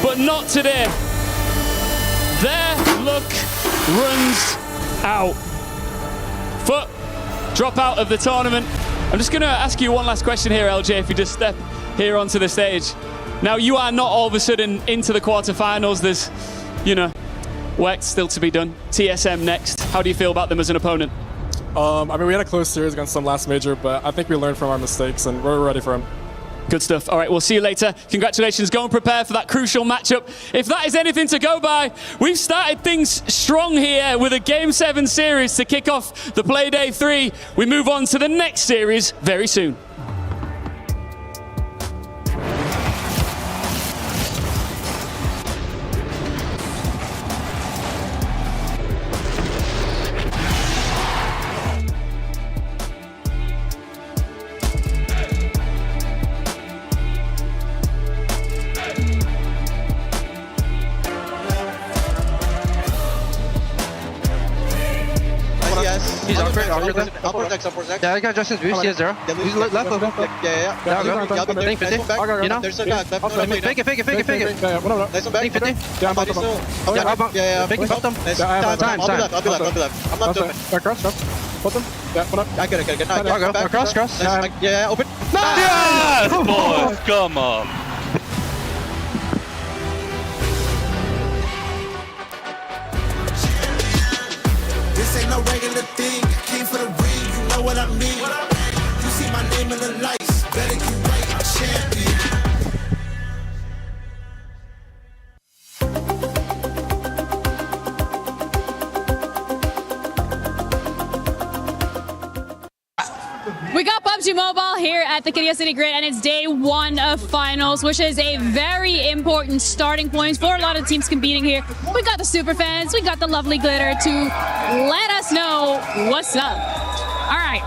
But not today. Their luck runs out. Foot drop out of the tournament. I'm just going to ask you one last question here, LJ, if you just step here onto the stage. Now, you are not all of a sudden into the quarterfinals. There's, work still to be done. TSM next. How do you feel about them as an opponent? I mean, we had a close series against them last major, but I think we learned from our mistakes, and we're ready for them. Good stuff. All right, we'll see you later. Congratulations. Go and prepare for that crucial matchup. If that is anything to go by, we've started things strong here with a Game 7 series to kick off the Play Day 3. We move on to the next series very soon. He's awkward then. Yeah, I got Justin's boost. He has 0. He's left of him. Yeah. Think 50. You know? Fake it. Think 50. Yeah, I'm fake it, bottom. Time. I'll be left. I'm not doing it. Cross. Bottom. Yeah, one up. I get it. Nice. I'll go. Cross. Yeah, open. Yes, boys, come on. This ain't no regular thing. I came for the ring, you know what I mean. You see my name in the lights, better get right, I'm champion. We got PUBG Mobile here at the Korea City Grid, and it's day 1 of finals, which is a very important starting point for a lot of teams competing here. We got the super fans, we got the lovely glitter to let us know what's up. All right.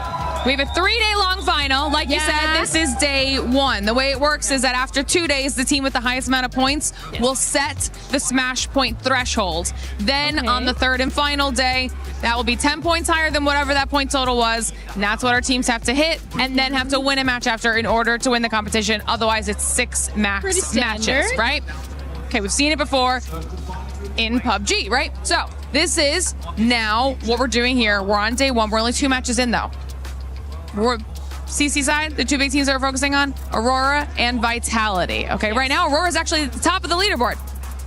We have a 3-day long final. Like you said, this is day 1. The way it works is that after 2 days, the team with the highest amount of points will set the smash point threshold. Then on the 3rd and final day, that will be 10 points higher than whatever that point total was. And that's what our teams have to hit and then have to win a match after in order to win the competition. Otherwise, it's 6 max matches, right? Okay, we've seen it before in PUBG, right? So this is now what we're doing here. We're on day 1. We're only 2 matches in, though. We're CC side, the 2 big teams that we're focusing on, Aurora and Vitality. Okay, right now Aurora's actually at the top of the leaderboard.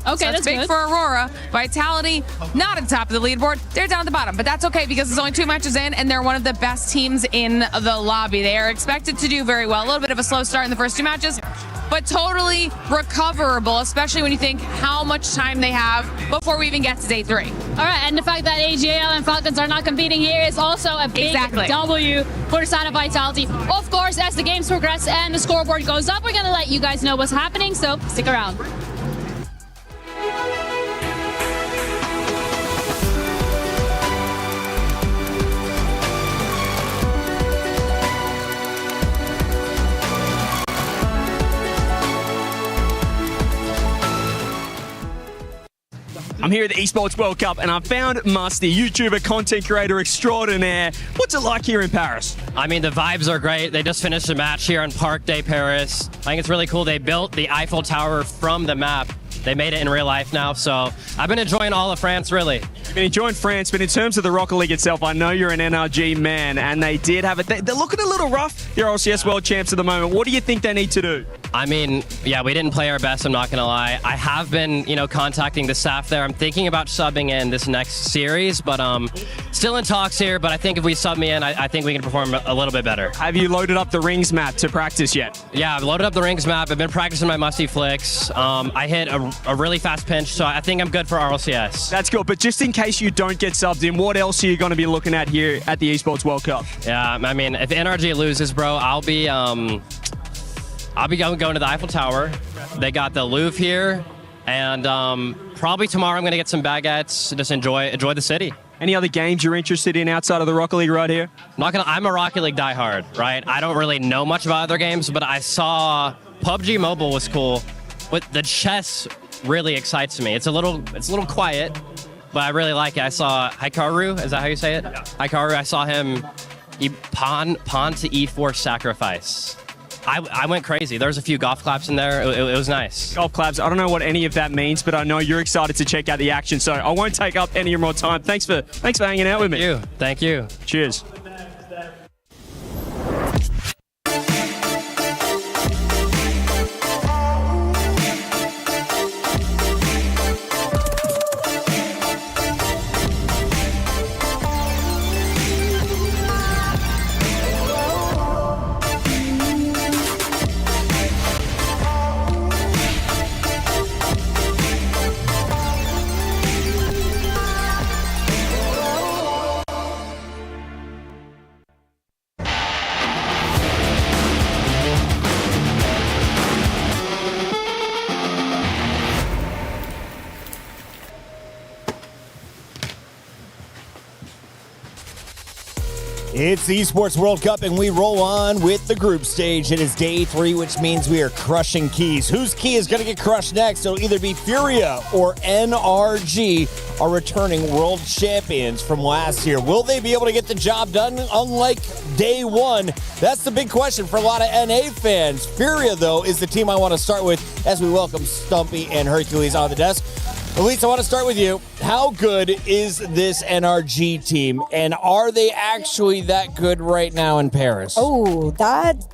Okay, so that's big for Aurora. Vitality, not at the top of the leaderboard. They're down at the bottom, but that's okay because there's only 2 matches in, and they're one of the best teams in the lobby. They are expected to do very well. A little bit of a slow start in the first 2 matches, but totally recoverable, especially when you think how much time they have before we even get to day 3. All right, and the fact that AGL and Falcons are not competing here is also a big W for the side of Vitality. Of course, as the games progress and the scoreboard goes up, we're going to let you guys know what's happening, so stick around. here at the Esports World Cup, and I found Musty, YouTuber, content creator extraordinaire. What's it like here in Paris? I mean, the vibes are great. They just finished a match here on Parc des Paris. I think it's really cool. They built the Eiffel Tower from the map. They made it in real life now, so I've been enjoying all of France, really. You've been enjoying France, but in terms of the Rocket League itself, I know you're an NRG man, and they did have it. They're looking a little rough. They're LCS World Champs at the moment. What do you think they need to do? I mean, yeah, we didn't play our best, I'm not going to lie. I have been, contacting the staff there. I'm thinking about subbing in this next series, but still in talks here. But I think if we sub me in, I think we can perform a little bit better. Have you loaded up the rings map to practice yet? Yeah, I've loaded up the rings map. I've been practicing my musty flicks. I hit a really fast pinch, so I think I'm good for RLCS. That's good, but just in case you don't get subbed in, what else are you going to be looking at here at the Esports World Cup? Yeah, I mean, if NRG loses, bro, I'll be going to the Eiffel Tower. They got the Louvre here, and probably tomorrow I'm going to get some baguettes, just enjoy the city. Any other games you're interested in outside of the Rocket League right here? I'm a Rocket League diehard, right? I don't really know much about other games, but I saw PUBG Mobile was cool, but the chess really excites me. It's a little quiet, but I really like it. I saw Hikaru, is that how you say it? Yeah. Hikaru, I saw him pawn to E4 sacrifice. I went crazy. There was a few golf claps in there. It was nice. Golf claps. I don't know what any of that means, but I know you're excited to check out the action, so I won't take up any more time. Thanks for hanging out with me. Thank you. Cheers. It's the Esports World Cup, and we roll on with the group stage. It is day 3, which means we are crushing keys. Whose key is going to get crushed next? It'll either be Furia or NRG, our returning world champions from last year. Will they be able to get the job done unlike day 1? That's the big question for a lot of NA fans. Furia, though, is the team I want to start with as we welcome Stumpy and Hercules on the desk. Elise, I want to start with you. How good is this NRG team, and are they actually that good right now in Paris? Oh, that's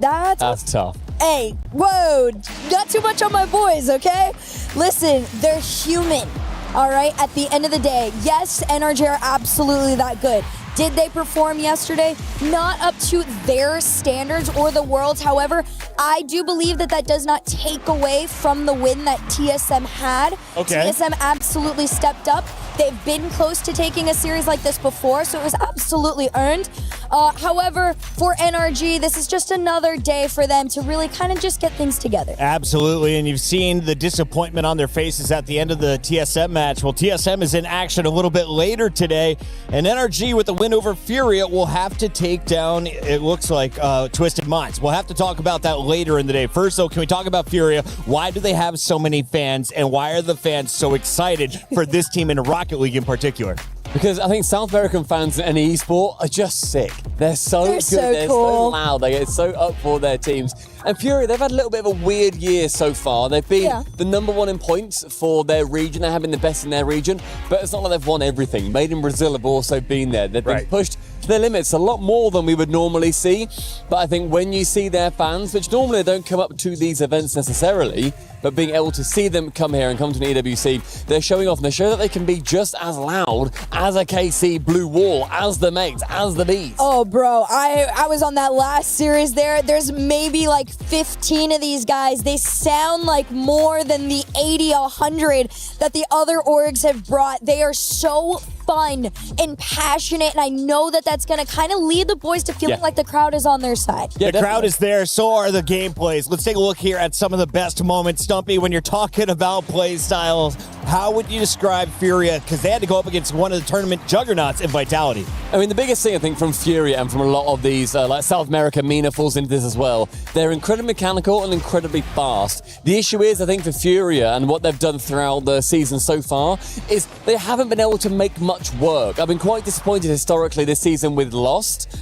tough. Hey, whoa, not too much on my boys, okay? Listen, they're human, all right? At the end of the day, yes, NRG are absolutely that good. Did they perform yesterday? Not up to their standards or the world's. However, I do believe that does not take away from the win that TSM had. Okay. TSM absolutely stepped up. They've been close to taking a series like this before, so it was absolutely earned. However, for NRG, this is just another day for them to really kind of just get things together. Absolutely, and you've seen the disappointment on their faces at the end of the TSM match. Well, TSM is in action a little bit later today, and NRG with the win over Furia will have to take down, it looks like, Twisted Minds. We'll have to talk about that later in the day. First, though, can we talk about Furia? Why do they have so many fans, and why are the fans so excited for this team in Rocket League in particular? Because I think South American fans in any esport are just sick. They're so good, they're cool. so loud, they get so up for their teams. And Fury, they've had a little bit of a weird year so far. They've been the number 1 in points for their region. They have been the best in their region, but it's not like they've won everything. Made in Brazil have also been there. They've been pushed to their limits a lot more than we would normally see. But I think when you see their fans, which normally don't come up to these events necessarily, but being able to see them come here and come to an EWC, they're showing off, and they show that they can be just as loud as a KC Blue Wall, as the Megs, as the Bees. Oh, bro, I was on that last series there. There's maybe like 15 of these guys. They sound like more than the 80, 100 that the other orgs have brought. They are so fun and passionate, and I know that's going to kind of lead the boys to feeling like the crowd is on their side. The crowd is there, so are the gameplays. Let's take a look here at some of the best moments. Stumpy, when you're talking about play styles, how would you describe Furia? Because they had to go up against one of the tournament juggernauts in Vitality. I mean, the biggest thing I think from Fury and from a lot of these, like South America, Mina falls into this as well. They're incredibly mechanical and incredibly fast. The issue is, I think, for Furia and what they've done throughout the season so far is they haven't been able to make much work. I've been quite disappointed historically this season with Lost.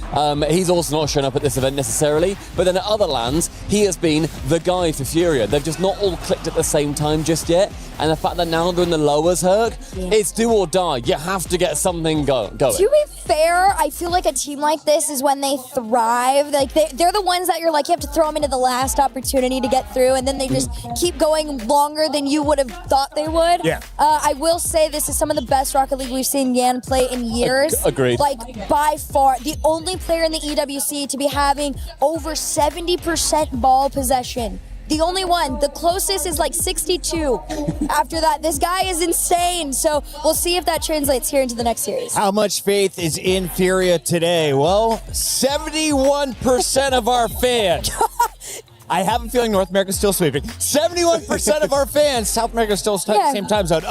He's also not shown up at this event necessarily, but then at other lands, he has been the guy for Furia. They've just not all clicked at the same time just yet. And the fact that now they're in the lowers, Herc, it's do or die. You have to get something going. To be fair, I feel like a team like this is when they thrive. Like they're the ones that you're like, you have to throw them into the last opportunity to get through, and then they just keep going longer than you would have thought they would. Yeah. I will say this is some of the best Rocket League we've seen Yan play in years. Agreed. Like by far, the only player in the EWC to be having over 70% ball possession. The only one. The closest is like 62. After that, this guy is insane. So we'll see if that translates here into the next series. How much faith is in Furia today? Well, 71% of our fans. I have a feeling North America's still sweeping. 71% of our fans. South America's still same time zone.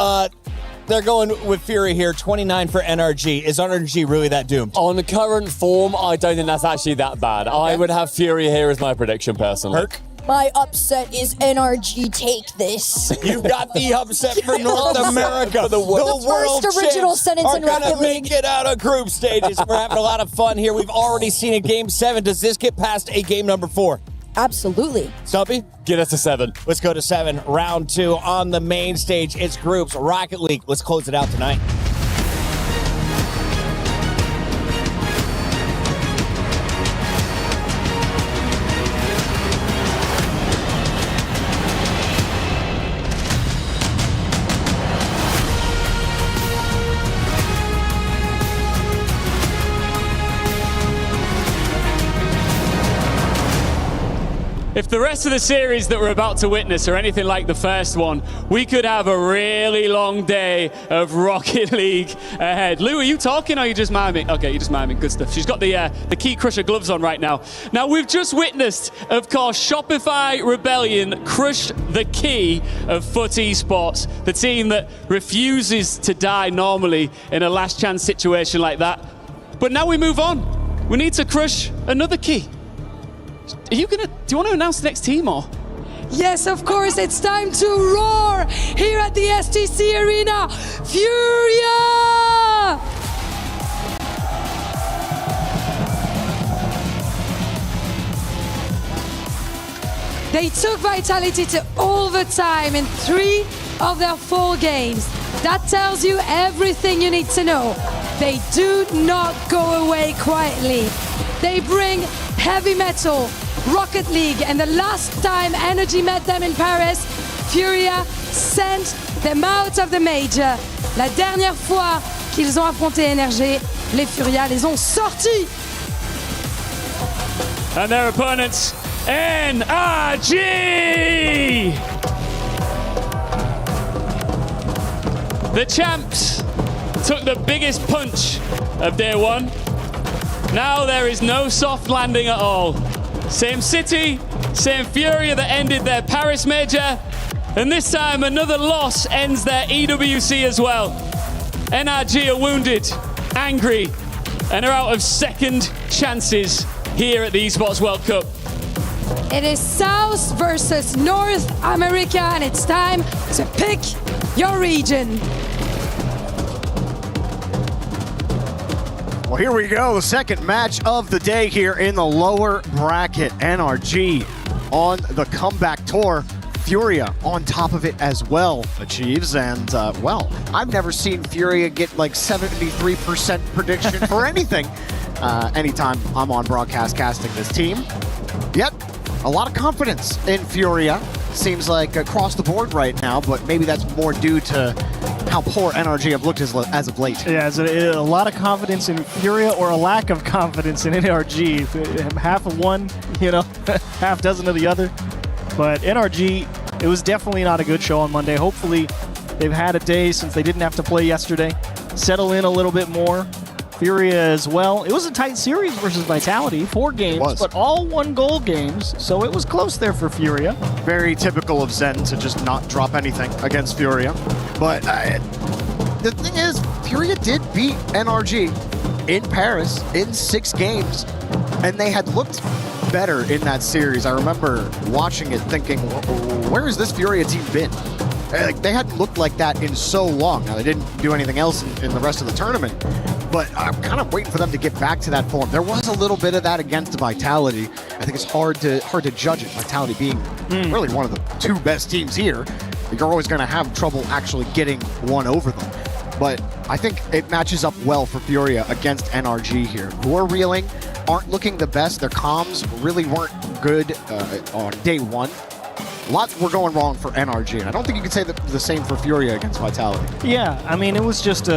They're going with Fury here, 29 for NRG. Is NRG really that doomed? On the current form, I don't think that's actually that bad. I would have Fury here as my prediction, personally. Herc? My upset is NRG. Take this. You've got the upset for North America. The world first original champs sentence are in Rocket gonna League. make it out of group stages. We're having a lot of fun here. We've already seen a game 7. Does this get past a game number 4? Absolutely. Stumpy? Get us to 7. Let's go to 7. Round 2 on the main stage. It's groups. Rocket League. Let's close it out tonight. If the rest of the series that we're about to witness are anything like the first one, we could have a really long day of Rocket League ahead. Lou, are you talking or are you just miming? Okay, you're just miming. Good stuff. She's got the Key Crusher gloves on right now. Now, we've just witnessed, of course, Shopify Rebellion crush the key of FUT Esports, the team that refuses to die normally in a last chance situation like that. But now we move on. We need to crush another key. Do you want to announce the next team or? Yes, of course, it's time to roar here at the STC Arena. Furia! They took Vitality to overtime in 3 of their 4 games. That tells you everything you need to know. They do not go away quietly. They bring heavy metal, Rocket League, and the last time Energy met them in Paris, Furia sent them out of the major. La dernière fois qu'ils ont affronté Energy, les Furia les ont sortis. And their opponents, NRG! The champs took the biggest punch of day 1. Now there is no soft landing at all. Same city, same Furia that ended their Paris major, and this time another loss ends their EWC as well. NRG are wounded, angry, and are out of second chances here at the Esports World Cup. It is South versus North America, and it's time to pick your region. Well, here we go. The second match of the day here in the lower bracket. NRG on the comeback tour. Furia on top of it as well achieves. And, well, I've never seen Furia get like 73% prediction for anything anytime I'm on broadcast casting this team. Yet, a lot of confidence in Furia. Seems like across the board right now, but maybe that's more due to how poor NRG have looked as of late. Yeah, it's a lot of confidence in Furia or a lack of confidence in NRG. Half of one, half dozen of the other. But NRG, it was definitely not a good show on Monday. Hopefully they've had a day since they didn't have to play yesterday. Settle in a little bit more. Furia as well. It was a tight series versus Vitality, 4 games, but all 1-goal games, so it was close there for Furia. Very typical of Zen to just not drop anything against Furia. But the thing is, Furia did beat NRG in Paris in 6 games, and they had looked better in that series. I remember watching it thinking, where has this Furia team been? Like, they hadn't looked like that in so long. Now, they didn't do anything else in the rest of the tournament, but I'm kind of waiting for them to get back to that form. There was a little bit of that against Vitality. I think it's hard to judge it, Vitality being really one of the 2 best teams here. You're always going to have trouble actually getting one over them. But I think it matches up well for Furia against NRG here, who are reeling, aren't looking the best. Their comms really weren't good on day 1. Lots were going wrong for NRG, and I don't think you could say the same for Furia against Vitality. Yeah, I mean, it was just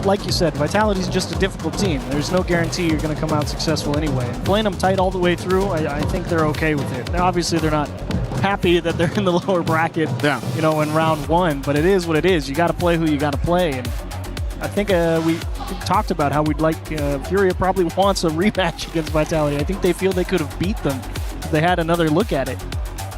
like you said, Vitality's just a difficult team. There's no guarantee you're going to come out successful anyway. And playing them tight all the way through, I think they're okay with it. Now, obviously, they're not happy that they're in the lower bracket, you know, in round 1, but it is what it is. You got to play who you got to play, and I think we talked about how we'd like Furia probably wants a rematch against Vitality. I think they feel they could have beat them if they had another look at it.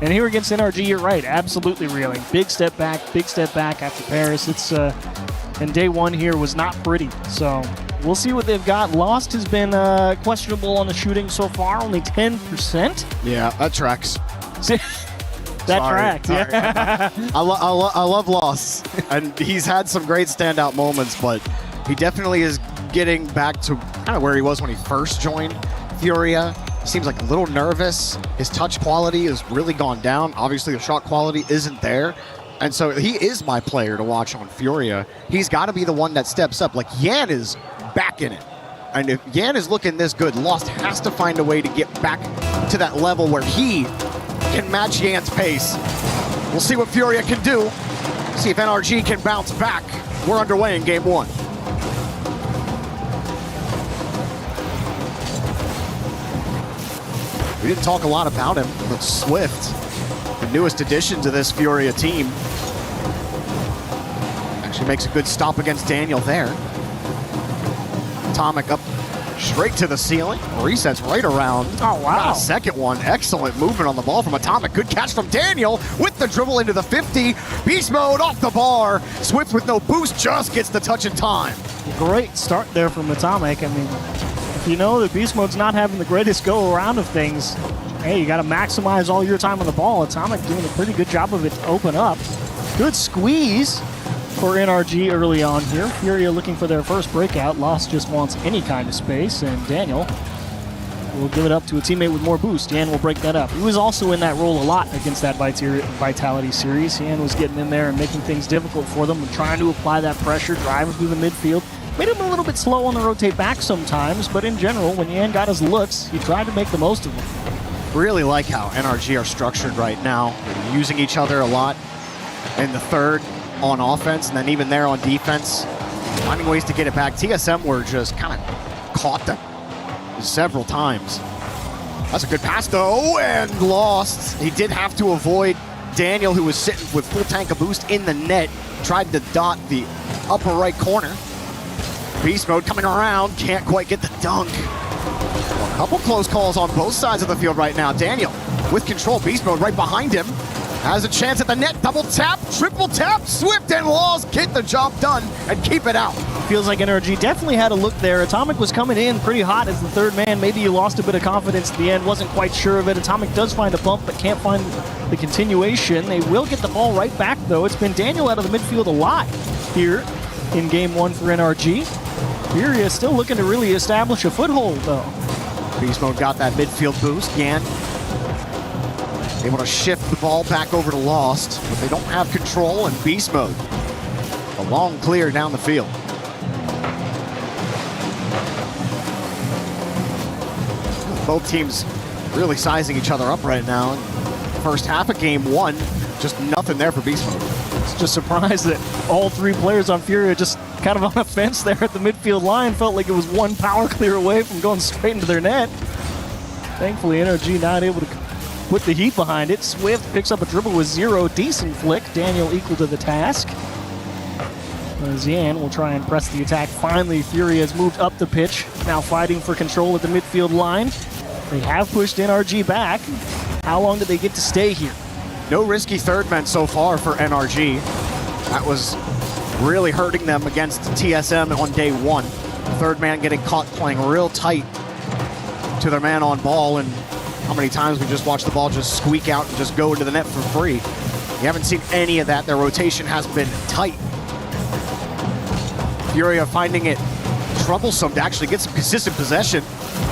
And here against NRG, you're right, absolutely reeling. Big step back after Paris. It's and day 1 here was not pretty. So we'll see what they've got. Lost has been questionable on the shooting so far, only 10%. Yeah, that tracks. Tracks, yeah. I love Lost, and he's had some great standout moments, but he definitely is getting back to kind of where he was when he first joined Furia. Seems like a little nervous. His touch quality has really gone down. Obviously, the shot quality isn't there. And so he is my player to watch on Furia. He's got to be the one that steps up. Like, Yan is back in it. And if Yan is looking this good, Lost has to find a way to get back to that level where he can match Yan's pace. We'll see what Furia can do. See if NRG can bounce back. We're underway in game 1. We didn't talk a lot about him, but Swift, the newest addition to this Furia team, actually makes a good stop against Daniel there. Atomic up straight to the ceiling, resets right around. Oh, wow. Got a second one. Excellent movement on the ball from Atomic. Good catch from Daniel with the dribble into the 50. Beast mode off the bar. Swift with no boost just gets the touch in time. Great start there from Atomic. I mean, if you know that Beast Mode's not having the greatest go around of things, hey, you got to maximize all your time on the ball. Atomic doing a pretty good job of it to open up. Good squeeze for NRG early on here. Furia looking for their first breakout. Lost just wants any kind of space, and Daniel will give it up to a teammate with more boost. Yan will break that up. He was also in that role a lot against that Vitality series. Yan was getting in there and making things difficult for them and trying to apply that pressure, driving through the midfield. Made him a little bit slow on the rotate back sometimes, but in general, when Yan got his looks, he tried to make the most of them. Really like how NRG are structured right now. They're using each other a lot in the third on offense, and then even there on defense, finding ways to get it back. TSM were just kind of caught them several times. That's a good pass, though, and Lost. He did have to avoid Daniel, who was sitting with full tank of boost in the net, tried to dot the upper right corner. Beast mode coming around, can't quite get the dunk. A couple close calls on both sides of the field right now. Daniel with control, Beast mode right behind him. Has a chance at the net, double tap, triple tap, Swift and Laws get the job done and keep it out. Feels like NRG definitely had a look there. Atomic was coming in pretty hot as the third man. Maybe he lost a bit of confidence at the end, wasn't quite sure of it. Atomic does find a bump, but can't find the continuation. They will get the ball right back, though. It's been Daniel out of the midfield a lot here in game 1 for NRG. Furia still looking to really establish a foothold, though. Beast mode got that midfield boost. Yan able to shift the ball back over to Lost, but they don't have control, and Beast mode a long clear down the field. Both teams really sizing each other up right now. First half of game 1, just nothing there for Beast mode. It's just surprised that all 3 players on Furia just kind of on a fence there at the midfield line. Felt like it was one power clear away from going straight into their net. Thankfully, NRG not able to put the heat behind it. Swift picks up a dribble with 0. Decent flick. Daniel equal to the task. Yan will try and press the attack. Finally, Furia has moved up the pitch. Now fighting for control at the midfield line. They have pushed NRG back. How long do they get to stay here? No risky third men so far for NRG. That was really hurting them against TSM on day 1. Third man getting caught playing real tight to their man on ball, and how many times we just watched the ball just squeak out and just go into the net for free. You haven't seen any of that. Their rotation has been tight. Furia finding it troublesome to actually get some consistent possession.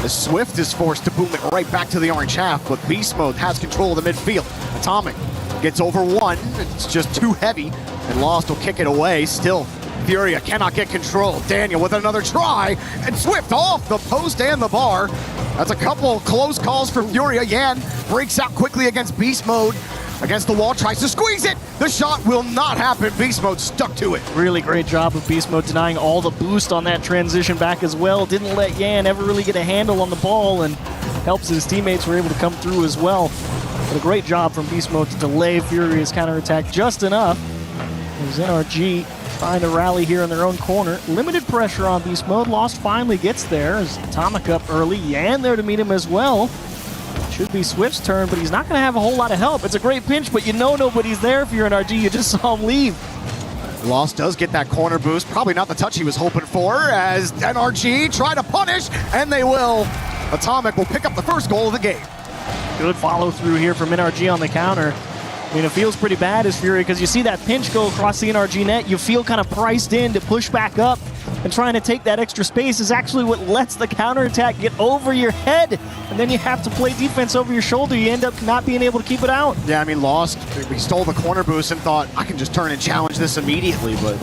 The Swift is forced to boom it right back to the orange half, but Beast Mode has control of the midfield. Atomic gets over one. It's just too heavy, and Lost will kick it away. Still, Furia cannot get control. Daniel with another try, and Swift off the post and the bar. That's a couple close calls for Furia. Yan breaks out quickly against Beast Mode. Against the wall, tries to squeeze it. The shot will not happen. Beast Mode stuck to it. Really great job of Beast Mode denying all the boost on that transition back as well. Didn't let Yan ever really get a handle on the ball, and helps his teammates were able to come through as well. But a great job from Beast Mode to delay Furia's counterattack just enough. As NRG trying to rally here in their own corner. Limited pressure on Beast Mode. Lost finally gets there as Atomic up early. Yan there to meet him as well. Should be Swift's turn, but he's not going to have a whole lot of help. It's a great pinch, but you know nobody's there if you're an RG. You just saw him leave. Lost does get that corner boost. Probably not the touch he was hoping for, as NRG try to punish, and they will. Atomic will pick up the first goal of the game. Good follow through here from NRG on the counter. I mean, it feels pretty bad as Fury, because you see that pinch go across the NRG net. You feel kind of priced in to push back up, and trying to take that extra space is actually what lets the counterattack get over your head. And then you have to play defense over your shoulder. You end up not being able to keep it out. Yeah, I mean, Lost, he stole the corner boost and thought, I can just turn and challenge this immediately, but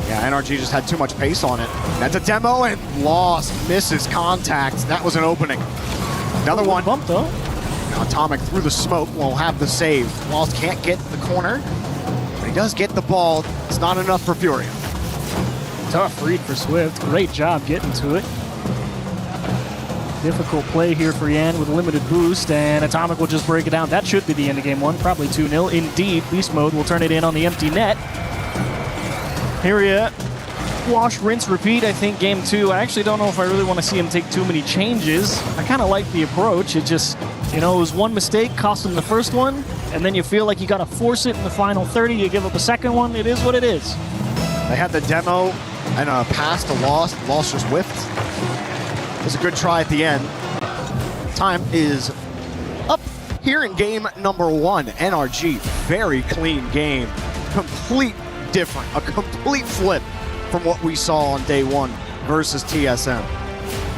yeah, NRG just had too much pace on it. That's a demo, and Lost misses contact. That was an opening. Another one. Bump, though. Atomic through the smoke will have the save. Lost can't get the corner, but he does get the ball. It's not enough for Furia. Tough read for Swift. Great job getting to it. Difficult play here for Yan with a limited boost, and Atomic will just break it down. That should be the end of game one, probably 2-0. Indeed, Beast Mode will turn it in on the empty net. Furia, wash, rinse, repeat, I think, game two. I actually don't know if I really want to see him take too many changes. I kind of like the approach. It just, you know, it was one mistake, cost him the first one, and then you feel like you got to force it in the final 30. You give up a second one. It is what it is. They had the demo and a pass to Lost. Lost just whiffed. It was a good try at the end. Time is up here in game number one. NRG, very clean game. Complete different. A complete flip from what we saw on day one versus TSM.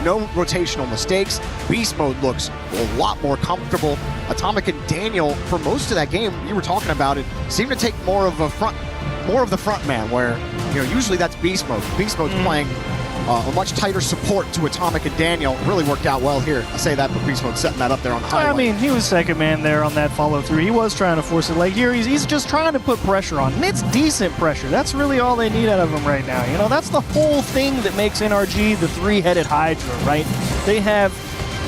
No rotational mistakes. Beast Mode looks a lot more comfortable. Atomic and Daniel, for most of that game, you were talking about it, seemed to take more of the front man, where, you know, usually that's Beast Mode. Beast Mode's playing a much tighter support to Atomic and Daniel. Really worked out well here. I say that, but Beast Mode setting that up there on the highlight. I mean, he was second man there on that follow through. He was trying to force it. Like here, he's just trying to put pressure on. And it's decent pressure. That's really all they need out of him right now. You know, that's the whole thing that makes NRG the three-headed Hydra, right? They have,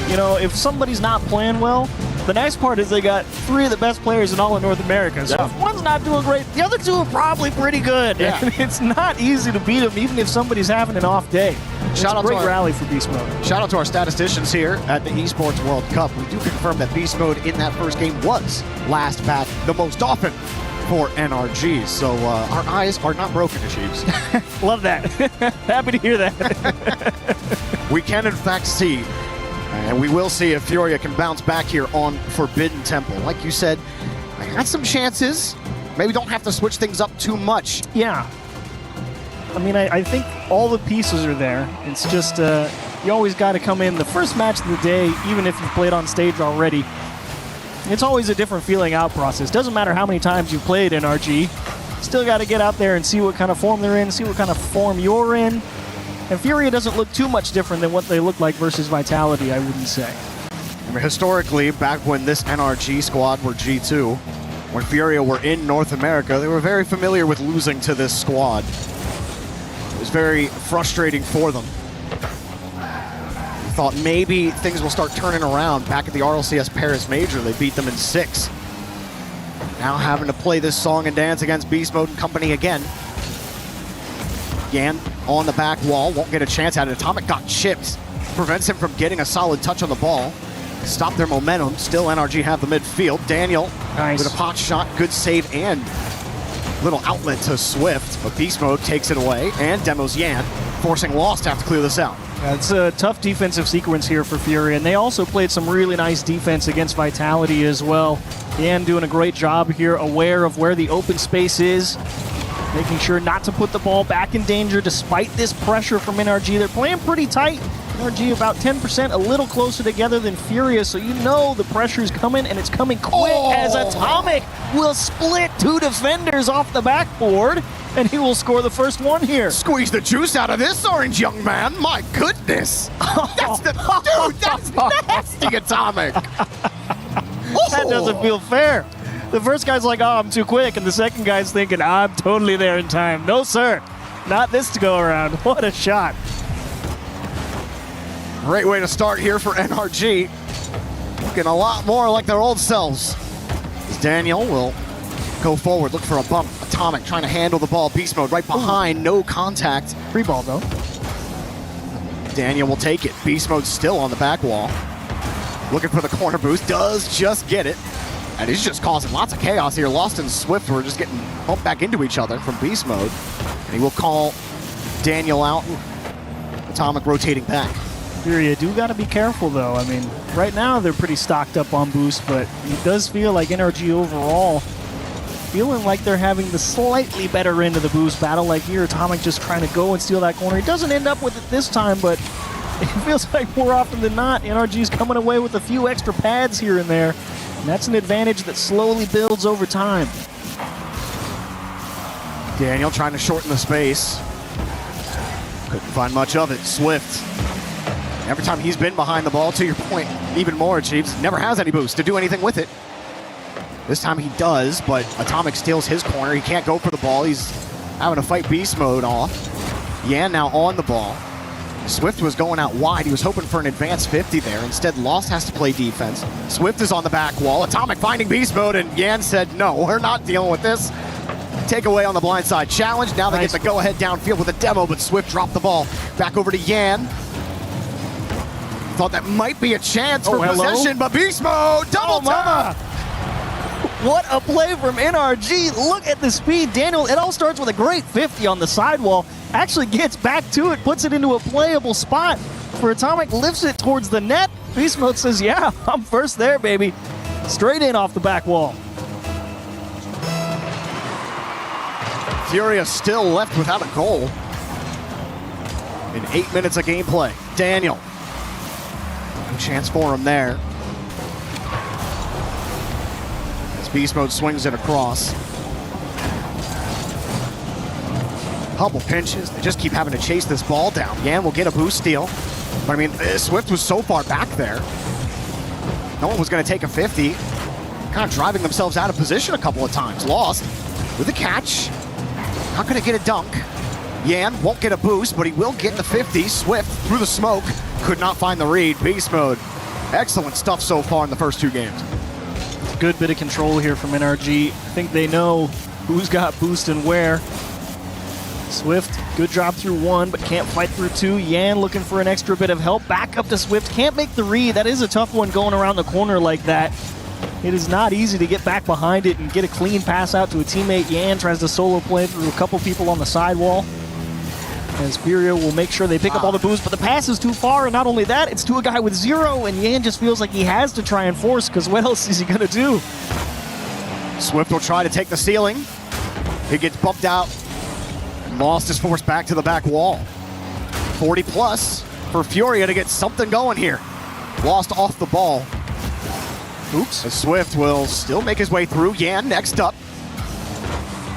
you know, if somebody's not playing well, the nice part is they got three of the best players in all of North America. So if one's not doing great, the other two are probably pretty good. Yeah. And it's not easy to beat them, even if somebody's having an off day. Shout out to our rally for Beast Mode. Shout out to our statisticians here at the Esports World Cup. We do confirm that Beast Mode in that first game was last back the most often for NRG. So our eyes are not broken, Chiefs. Love that. Happy to hear that. We can in fact see, and we will see if Furia can bounce back here on Forbidden Temple. Like you said, I had some chances. Maybe don't have to switch things up too much. Yeah. I mean, I think all the pieces are there. It's just, you always got to come in the first match of the day, even if you've played on stage already. It's always a different feeling out process. Doesn't matter how many times you've played NRG. Still got to get out there and see what kind of form they're in, see what kind of form you're in. And Furia doesn't look too much different than what they look like versus Vitality, I wouldn't say. I mean, historically, back when this NRG squad were G2, when Furia were in North America, they were very familiar with losing to this squad. It was very frustrating for them. Thought maybe things will start turning around. Back at the RLCS Paris Major, they beat them in 6. Now having to play this song and dance against Beast Mode and company again. Yan on the back wall, won't get a chance at it. Atomic got chipped. Prevents him from getting a solid touch on the ball. Stop their momentum. Still NRG have the midfield. Daniel with a pot shot, good save and little outlet to Swift, but Beast Mode takes it away and demos Yan. forcing Lost to have to clear this out. It's a tough defensive sequence here for Fury, and they also played some really nice defense against Vitality as well. Yan doing a great job here, aware of where the open space is, making sure not to put the ball back in danger despite this pressure from NRG. They're playing pretty tight. NRG about 10%, a little closer together than Furious, so you know the pressure's coming, and it's coming quick as Atomic will split 2 defenders off the backboard, and he will score the first one here. Squeeze the juice out of this orange young man. My goodness. That's nasty, Atomic. That doesn't feel fair. The first guy's like, oh, I'm too quick, and the second guy's thinking, I'm totally there in time. No, sir. Not this to go around. What a shot. Great way to start here for NRG. Looking a lot more like their old selves. As Daniel will go forward, look for a bump. Atomic trying to handle the ball. Beast mode right behind, no contact. Free ball though. Daniel will take it. Beast mode still on the back wall. Looking for the corner boost, does just get it. And he's just causing lots of chaos here. Lost and Swift were just getting bumped back into each other from Beast mode. And he will call Daniel out. Atomic rotating back. Fury, you do got to be careful, though. I mean, right now they're pretty stocked up on boost, but it does feel like NRG overall feeling like they're having the slightly better end of the boost battle. Like here, Atomic just trying to go and steal that corner. He doesn't end up with it this time, but it feels like more often than not, NRG's coming away with a few extra pads here and there, and that's an advantage that slowly builds over time. Daniel trying to shorten the space. Couldn't find much of it. Swift. Every time he's been behind the ball, to your point, even more, Chiefs, never has any boost to do anything with it. This time he does, but Atomic steals his corner. He can't go for the ball. He's having to fight beast mode off. Yan now on the ball. Swift was going out wide. He was hoping for an advanced 50 there. Instead, Lost has to play defense. Swift is on the back wall. Atomic finding beast mode, and Yan said, no, we're not dealing with this. Takeaway on the blind side challenge. Now they get the go-ahead downfield with a demo, but Swift dropped the ball. Back over to Yan. Thought that might be a chance for possession, but beast mode, double tap! What a play from NRG. Look at the speed. Daniel, it all starts with a great 50 on the sidewall. Actually gets back to it, puts it into a playable spot. For Atomic, lifts it towards the net. Beast mode says, yeah, I'm first there, baby. Straight in off the back wall. Furia still left without a goal in 8 minutes of gameplay. Daniel. No chance for him there. As beast mode swings it across. Couple pinches. They just keep having to chase this ball down. Yan will get a boost steal. But I mean, Swift was so far back there. No one was going to take a 50. Kind of driving themselves out of position a couple of times. Lost with a catch. Not going to get a dunk. Yan won't get a boost, but he will get the 50. Swift through the smoke. Could not find the read. Beast mode. Excellent stuff so far in the first 2 games. It's a good bit of control here from NRG. I think they know who's got boost and where. Swift, good job through 1, but can't fight through 2. Yan looking for an extra bit of help. Back up to Swift. Can't make the read. That is a tough one going around the corner like that. It is not easy to get back behind it and get a clean pass out to a teammate. Yan tries to solo play through a couple people on the sidewall. As Furia will make sure they pick up all the boost, but the pass is too far, and not only that, it's to a guy with 0, and Yan just feels like he has to try and force, because what else is he going to do? Swift will try to take the ceiling. He gets bumped out. And Lost is forced back to the back wall. 40 plus for Furia to get something going here. Lost off the ball. Oops. As Swift will still make his way through. Yan next up.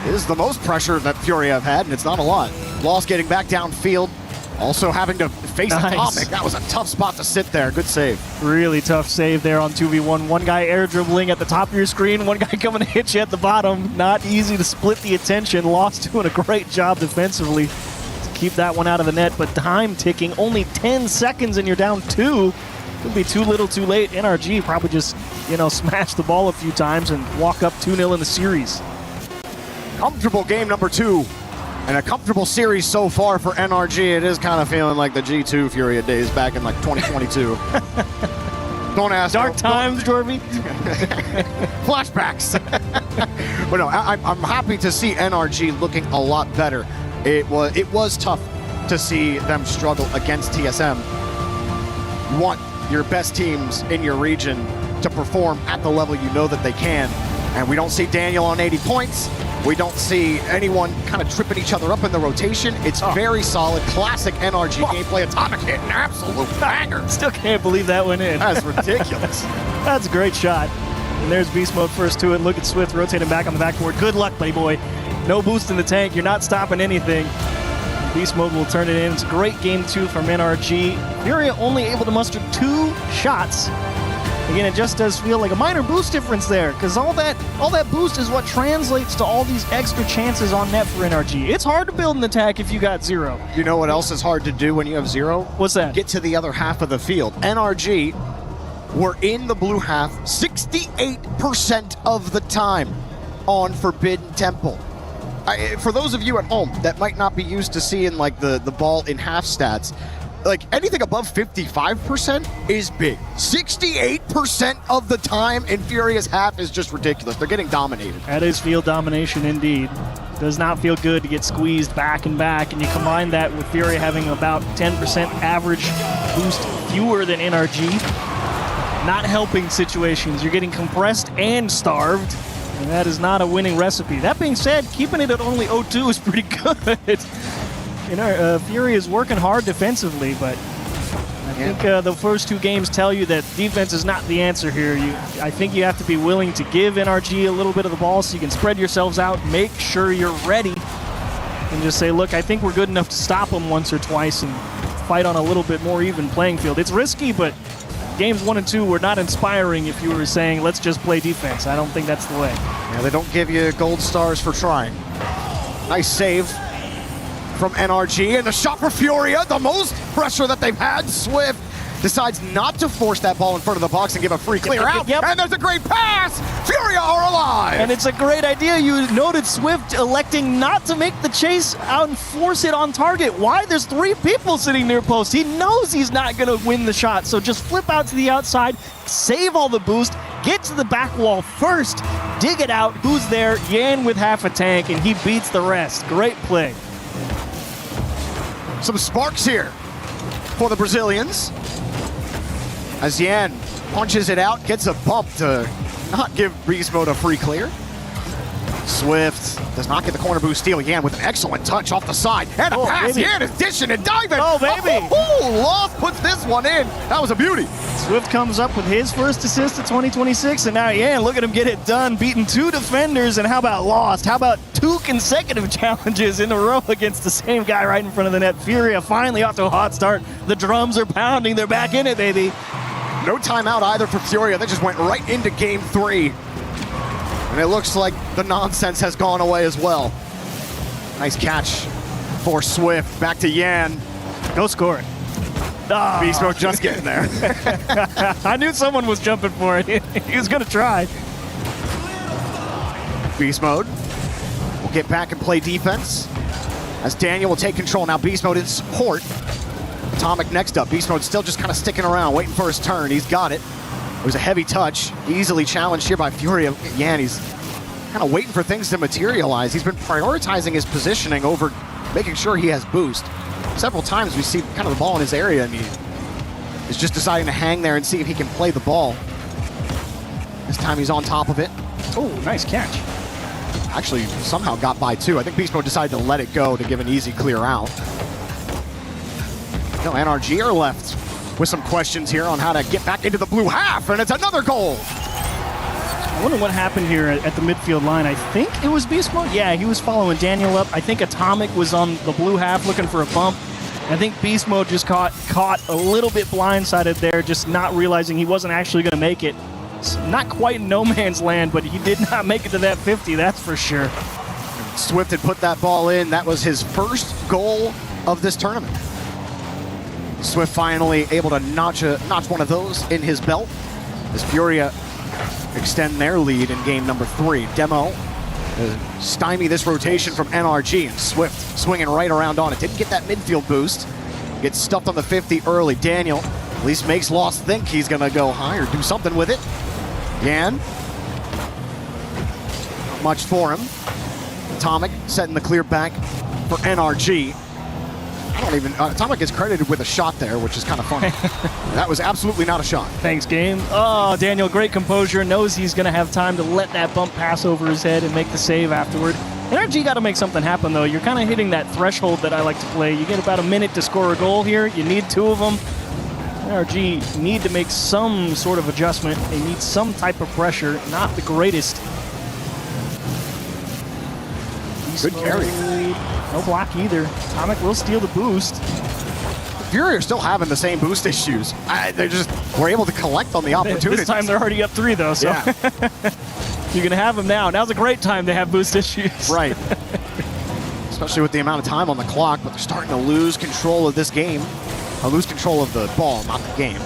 This is the most pressure that Furia have had, and it's not a lot. Lost getting back downfield. Also having to face Atomic. That was a tough spot to sit there. Good save. Really tough save there on 2v1. One guy air dribbling at the top of your screen. One guy coming to hit you at the bottom. Not easy to split the attention. Lost doing a great job defensively to keep that one out of the net. But time ticking. Only 10 seconds and you're down 2. Could be too little too late. NRG probably just, smash the ball a few times and walk up 2-0 in the series. Comfortable game number 2. And a comfortable series so far for NRG. It is kind of feeling like the G2 Furia days back in like 2022. Don't ask. Dark times, Jorby. Flashbacks. But no, I'm happy to see NRG looking a lot better. It was tough to see them struggle against TSM. You want your best teams in your region to perform at the level you know that they can. And we don't see Daniel on 80 points. We don't see anyone kind of tripping each other up in the rotation. It's very solid, classic NRG gameplay. Atomic hit, an absolute banger. Still can't believe that went in. That's ridiculous. That's a great shot. And there's Beast Mode first to it. Look at Swift rotating back on the backboard. Good luck, buddy boy. No boost in the tank. You're not stopping anything. Beast Mode will turn it in. It's a great game 2 from NRG. Furia only able to muster 2 shots. Again, it just does feel like a minor boost difference there, because all that boost is what translates to all these extra chances on net for NRG. It's hard to build an attack if you got 0. You know what else is hard to do when you have 0? What's that? Get to the other half of the field. NRG were in the blue half 68% of the time on Forbidden Temple. For those of you at home that might not be used to seeing like the ball in half stats, like anything above 55% is big. 68% of the time in Furia's half is just ridiculous. They're getting dominated. That is field domination indeed. Does not feel good to get squeezed back and back, and you combine that with Furia having about 10% average boost fewer than NRG. Not helping situations. You're getting compressed and starved, and that is not a winning recipe. That being said, keeping it at only 0-2 is pretty good. You know, Fury is working hard defensively, but I think the first 2 games tell you that defense is not the answer here. I think you have to be willing to give NRG a little bit of the ball so you can spread yourselves out, make sure you're ready, and just say, look, I think we're good enough to stop them once or twice and fight on a little bit more even playing field. It's risky, but games 1 and 2 were not inspiring if you were saying, let's just play defense. I don't think that's the way. Yeah, they don't give you gold stars for trying. Nice save from NRG, and the shot for Furia, the most pressure that they've had. Swift decides not to force that ball in front of the box and give a free clear out. And there's a great pass. Furia are alive. And it's a great idea. You noted Swift electing not to make the chase out and force it on target. Why? There's 3 people sitting near post. He knows he's not going to win the shot. So just flip out to the outside, save all the boost, get to the back wall first, dig it out. Who's there? Yan with half a tank, and he beats the rest. Great play. Some sparks here for the Brazilians as Yan punches it out, gets a bump to not give Beast Mode a free clear. Swift does not get the corner boost steal. Yan with an excellent touch off the side. And a pass. Yan is dishing and diving. Oh, baby. Loft puts this one in. That was a beauty. Swift comes up with his first assist of 2026, and now Yan, look at him get it done, beating 2 defenders, and how about Lost? How about 2 consecutive challenges in a row against the same guy right in front of the net? Furia finally off to a hot start. The drums are pounding. They're back in it, baby. No timeout either for Furia. They just went right into game 3. And it looks like the nonsense has gone away as well. Nice catch for Swift. Back to Yan. Go score it. Oh. Beast Mode just getting there. I knew someone was jumping for it. He was going to try. Beast Mode will get back and play defense as Daniel will take control. Now Beast Mode in support. Atomic next up. Beast Mode still just kind of sticking around, waiting for his turn. He's got it. It was a heavy touch, easily challenged here by Furia. Yan, he's kind of waiting for things to materialize. He's been prioritizing his positioning over making sure he has boost. Several times we see kind of the ball in his area, and he is just deciding to hang there and see if he can play the ball. This time he's on top of it. Oh, nice catch. Actually, somehow got by 2. I think Beast Mode decided to let it go to give an easy clear out. No, NRG are left with some questions here on how to get back into the blue half, and it's another goal. I wonder what happened here at the midfield line. I think it was Beast Mode. Yeah, he was following Daniel up. I think Atomic was on the blue half looking for a bump. I think Beast Mode just caught a little bit blindsided there, just not realizing he wasn't actually going to make it. It's not quite no man's land, but he did not make it to that 50, that's for sure. Swift had put that ball in. That was his first goal of this tournament. Swift finally able to notch one of those in his belt as Furia extend their lead in game number 3. Demo stymie this rotation from NRG, and Swift swinging right around on it. Didn't get that midfield boost. Gets stuffed on the 50 early. Daniel at least makes Lost think he's going to go high or do something with it. Yan. Not much for him. Atomic setting the clear back for NRG. I don't even, Atomic is credited with a shot there, which is kind of funny. That was absolutely not a shot. Thanks, game. Oh, Daniel, great composure. Knows he's going to have time to let that bump pass over his head and make the save afterward. NRG got to make something happen, though. You're kind of hitting that threshold that I like to play. You get about a minute to score a goal here. You need 2 of them. NRG need to make some sort of adjustment. They need some type of pressure. Not the greatest. Good carry. No block either. Atomic will steal the boost. Fury are still having the same boost issues. They just were able to collect on the opportunities. This time they're already up 3, though, so yeah. You can have them now. Now's a great time to have boost issues. Right. Especially with the amount of time on the clock, but they're starting to lose control of this game. Or lose control of the ball, not the game.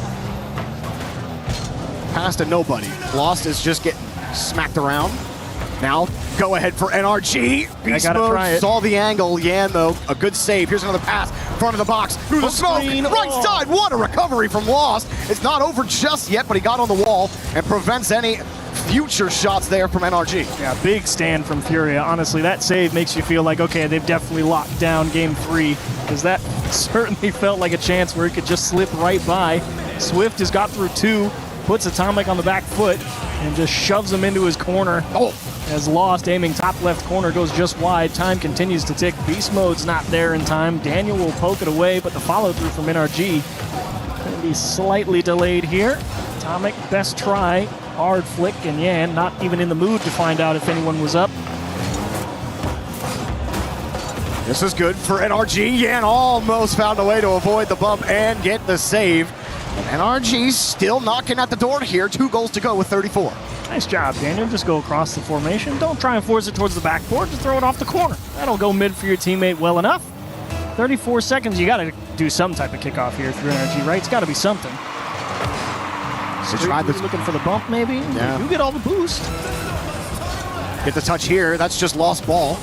Pass to nobody. Lost is just getting smacked around. Now, go ahead for NRG. Beast Mode saw the angle. Yan, though, a good save. Here's another pass. Front of the box. Through the smoke. Right side. What a recovery from Lost. It's not over just yet, but he got on the wall and prevents any future shots there from NRG. Yeah, big stand from Furia. Honestly, that save makes you feel like, okay, they've definitely locked down game 3, because that certainly felt like a chance where it could just slip right by. Swift has got through 2, puts Atomic on the back foot, and just shoves him into his corner. As Lost, aiming top left corner, goes just wide. Time continues to tick. Beast Mode's not there in time. Daniel will poke it away, but the follow-through from NRG going to be slightly delayed here. Atomic, best try. Hard flick, and Yan not even in the mood to find out if anyone was up. This is good for NRG. Yan almost found a way to avoid the bump and get the save. NRG still knocking at the door here. 2 goals to go with 34. Nice job, Daniel. Just go across the formation. Don't try and force it towards the backboard. Just throw it off the corner. That'll go mid for your teammate well enough. 34 seconds. You got to do some type of kickoff here through NRG, right? It's got to be something. So looking for the bump, maybe? Yeah. You get all the boost. Get the touch here. That's just lost ball.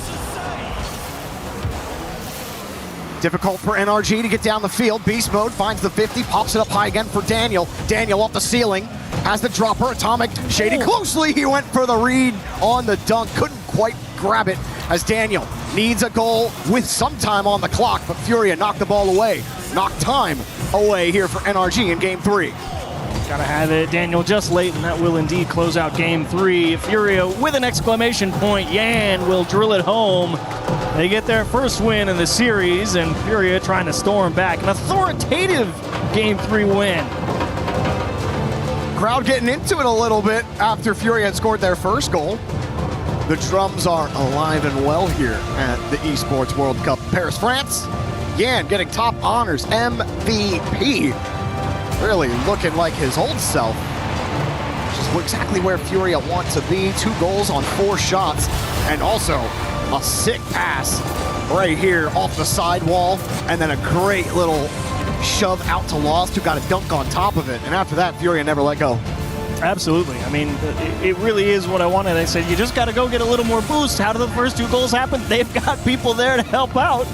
Difficult for NRG to get down the field. Beast Mode finds the 50, pops it up high again for Daniel. Daniel off the ceiling, has the dropper. Atomic shading closely. He went for the read on the dunk. Couldn't quite grab it as Daniel needs a goal with some time on the clock, but Furia knocked the ball away. Knocked time away here for NRG in game 3. Gotta have it, Daniel, just late, and that will indeed close out game 3. Furia with an exclamation point. Yan will drill it home. They get their first win in the series, and Furia trying to storm back. An authoritative game 3 win. Crowd getting into it a little bit after Furia had scored their first goal. The drums are alive and well here at the Esports World Cup. Paris, France. Yan getting top honors, MVP. Really looking like his old self. Just exactly where Furia want to be. 2 goals on 4 shots, and also a sick pass right here off the sidewall, and then a great little shove out to Lost, who got a dunk on top of it. And after that, Furia never let go. Absolutely. I mean, it really is what I wanted. I said, you just got to go get a little more boost. How did the first 2 goals happen? They've got people there to help out.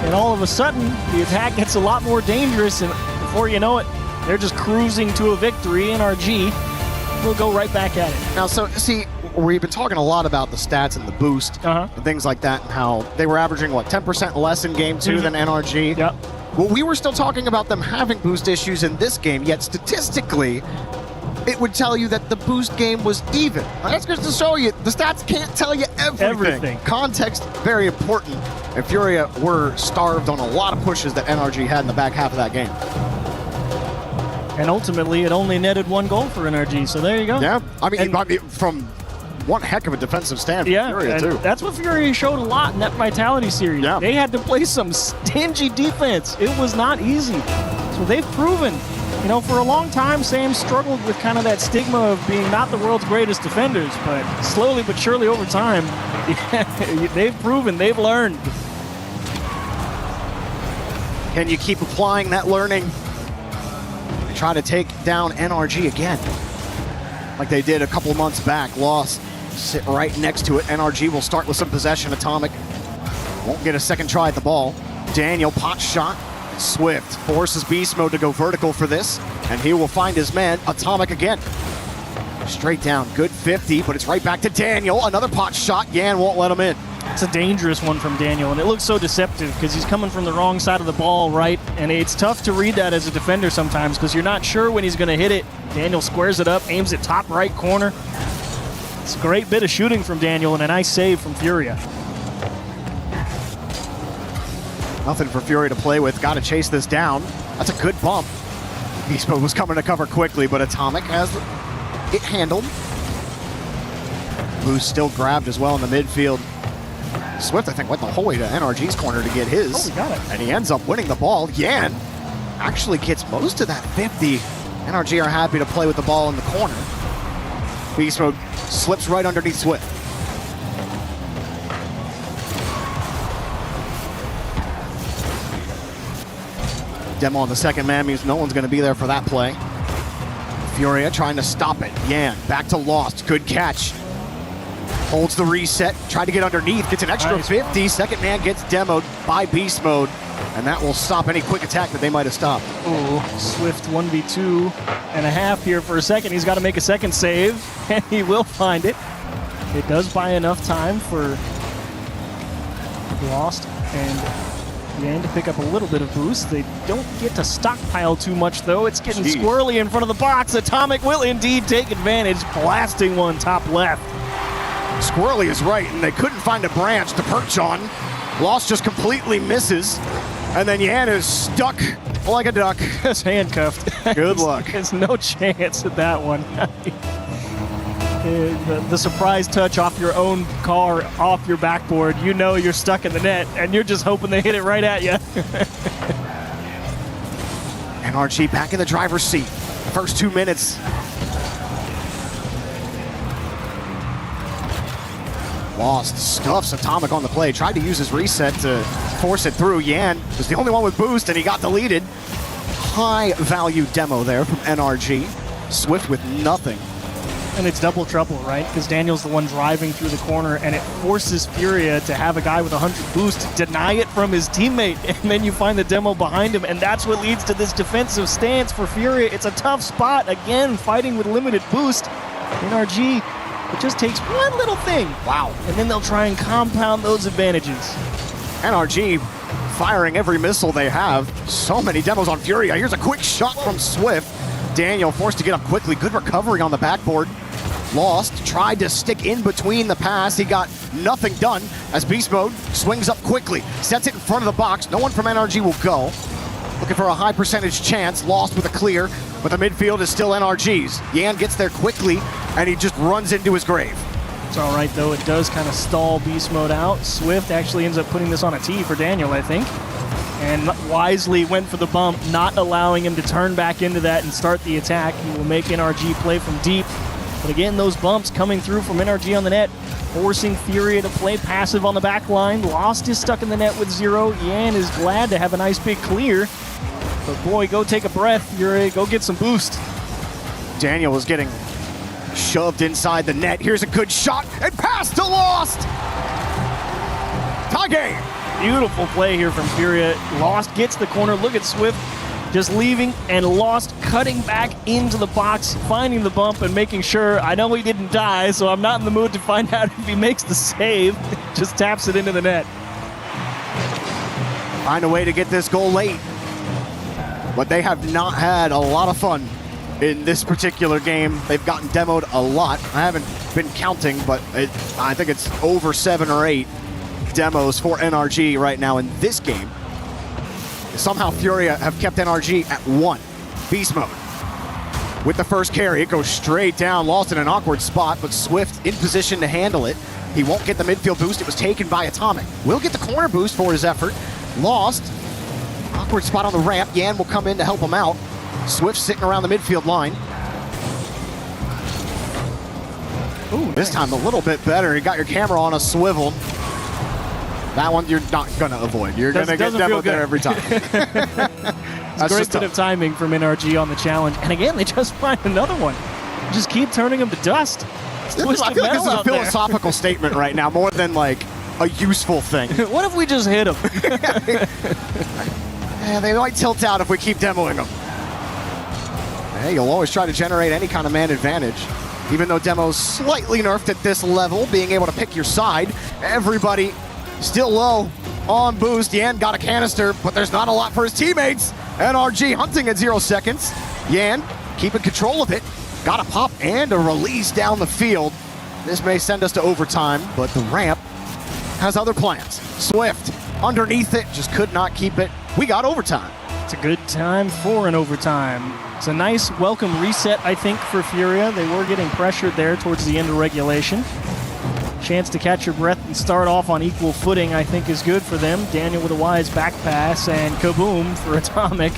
And all of a sudden, the attack gets a lot more dangerous, and before you know it, they're just cruising to a victory. NRG will go right back at it. Now, so, see, we've been talking a lot about the stats and the boost and things like that, and how they were averaging, 10% less in game 2 than NRG? Yep. Well, we were still talking about them having boost issues in this game, yet statistically, it would tell you that the boost game was even. That's just to show you, the stats can't tell you everything. Context, very important. And Furia were starved on a lot of pushes that NRG had in the back half of that game. And ultimately, it only netted 1 goal for NRG, so there you go. Yeah, I mean, from one heck of a defensive stand for Furia, too. That's what Furia showed a lot in that Vitality series. Yeah. They had to play some stingy defense. It was not easy. So they've proven, for a long time, Sam struggled with kind of that stigma of being not the world's greatest defenders, but slowly but surely over time, they've proven, they've learned. Can you keep applying that learning? Try to take down NRG again, like they did a couple months back. Lost, sit right next to it. NRG will start with some possession. Atomic won't get a second try at the ball. Daniel, pot shot. Swift forces Beast Mode to go vertical for this, and he will find his man. Atomic again. Straight down, good 50, but it's right back to Daniel. Another pot shot. Yan won't let him in. It's a dangerous one from Daniel, and it looks so deceptive because he's coming from the wrong side of the ball, right? And it's tough to read that as a defender sometimes because you're not sure when he's going to hit it. Daniel squares it up, aims it top right corner. It's a great bit of shooting from Daniel and a nice save from Furia. Nothing for Fury to play with. Got to chase this down. That's a good bump. Beast Mode was coming to cover quickly, but Atomic has it handled. Boost still grabbed as well in the midfield. Swift, I think, went the whole way to NRG's corner to get his. Oh, we got it. And he ends up winning the ball. Yan actually gets most of that 50. NRG are happy to play with the ball in the corner. Beast Mode slips right underneath Swift. Demo on the second man means no one's going to be there for that play. Furia trying to stop it. Yan back to Lost. Good catch. Holds the reset, tried to get underneath, gets an extra 50. Second man gets demoed by Beast Mode, and that will stop any quick attack that they might have stopped. Ooh, Swift 1v2 and a half here for a second. He's got to make a second save, and he will find it. It does buy enough time for Lost and Yan to pick up a little bit of boost. They don't get to stockpile too much, though. It's getting squirrely in front of the box. Atomic will indeed take advantage, blasting one top left. Squirrely is right, and they couldn't find a branch to perch on. Lost just completely misses, and then Yan is stuck like a duck. He's handcuffed. Good luck. There's no chance at that one. The surprise touch off your own car, off your backboard, you know you're stuck in the net, and you're just hoping they hit it right at you. NRG back in the driver's seat. First 2 minutes. Lost stuffs Atomic on the play. Tried to use his reset to force it through. Yan was the only one with boost, and he got deleted. High value demo there from NRG. Swift with nothing. And it's double trouble, right? Because Daniel's the one driving through the corner, and it forces Furia to have a guy with 100 boost deny it from his teammate, and then you find the demo behind him, and that's what leads to this defensive stance for Furia. It's a tough spot, again, fighting with limited boost. NRG, it just takes one little thing. Wow. And then they'll try and compound those advantages. NRG firing every missile they have. So many demos on Furia. Here's a quick shot from Swift. Daniel forced to get up quickly. Good recovery on the backboard. Lost, tried to stick in between the pass. He got nothing done as Beast Mode swings up quickly. Sets it in front of the box. No one from NRG will go. Looking for a high percentage chance. Lost with a clear, but the midfield is still NRG's. Yan gets there quickly, and he just runs into his grave. It's all right, though. It does kind of stall Beast Mode out. Swift actually ends up putting this on a tee for Daniel, I think. And wisely went for the bump, not allowing him to turn back into that and start the attack. He will make NRG play from deep. But again, those bumps coming through from NRG on the net, forcing Furia to play passive on the back line. Lost is stuck in the net with 0. Yan is glad to have a nice big clear. But boy, go take a breath, Furia. Go get some boost. Daniel was getting shoved inside the net. Here's a good shot and pass to Lost. Tie game. Beautiful play here from Furia. Lost gets the corner. Look at Swift just leaving, and Lost cutting back into the box, finding the bump and making sure. I know he didn't die, so I'm not in the mood to find out if he makes the save. Just taps it into the net. Find a way to get this goal late. But they have not had a lot of fun in this particular game. They've gotten demoed a lot. I haven't been counting, but I think it's over 7 or 8 demos for NRG right now in this game. Somehow Furia have kept NRG at 1. Beast Mode with the first carry. It goes straight down. Lost in an awkward spot, but Swift in position to handle it. He won't get the midfield boost. It was taken by Atomic. Will get the corner boost for his effort. Lost. Awkward spot on the ramp. Yan will come in to help him out. Swift sitting around the midfield line. Ooh, this time a little bit better. You got your camera on a swivel. That one you're not going to avoid. You're going to get demoed there every time. It's a great bit of timing from NRG on the challenge. And again, they just find another one. Just keep turning them to dust. I feel like this is a philosophical statement right now, more than like a useful thing. What if we just hit them? Yeah, they might tilt out if we keep demoing them. Hey, you'll always try to generate any kind of man advantage. Even though demo's slightly nerfed at this level, being able to pick your side, everybody still low on boost. Yan got a canister, but there's not a lot for his teammates. NRG hunting at 0 seconds. Yan keeping control of it. Got a pop and a release down the field. This may send us to overtime, but the ramp has other plans. Swift underneath it, just could not keep it. We got overtime. It's a good time for an overtime. It's a nice welcome reset, I think, for Furia. They were getting pressured there towards the end of regulation. Chance to catch your breath and start off on equal footing, I think, is good for them. Daniel with a wise back pass and kaboom for Atomic.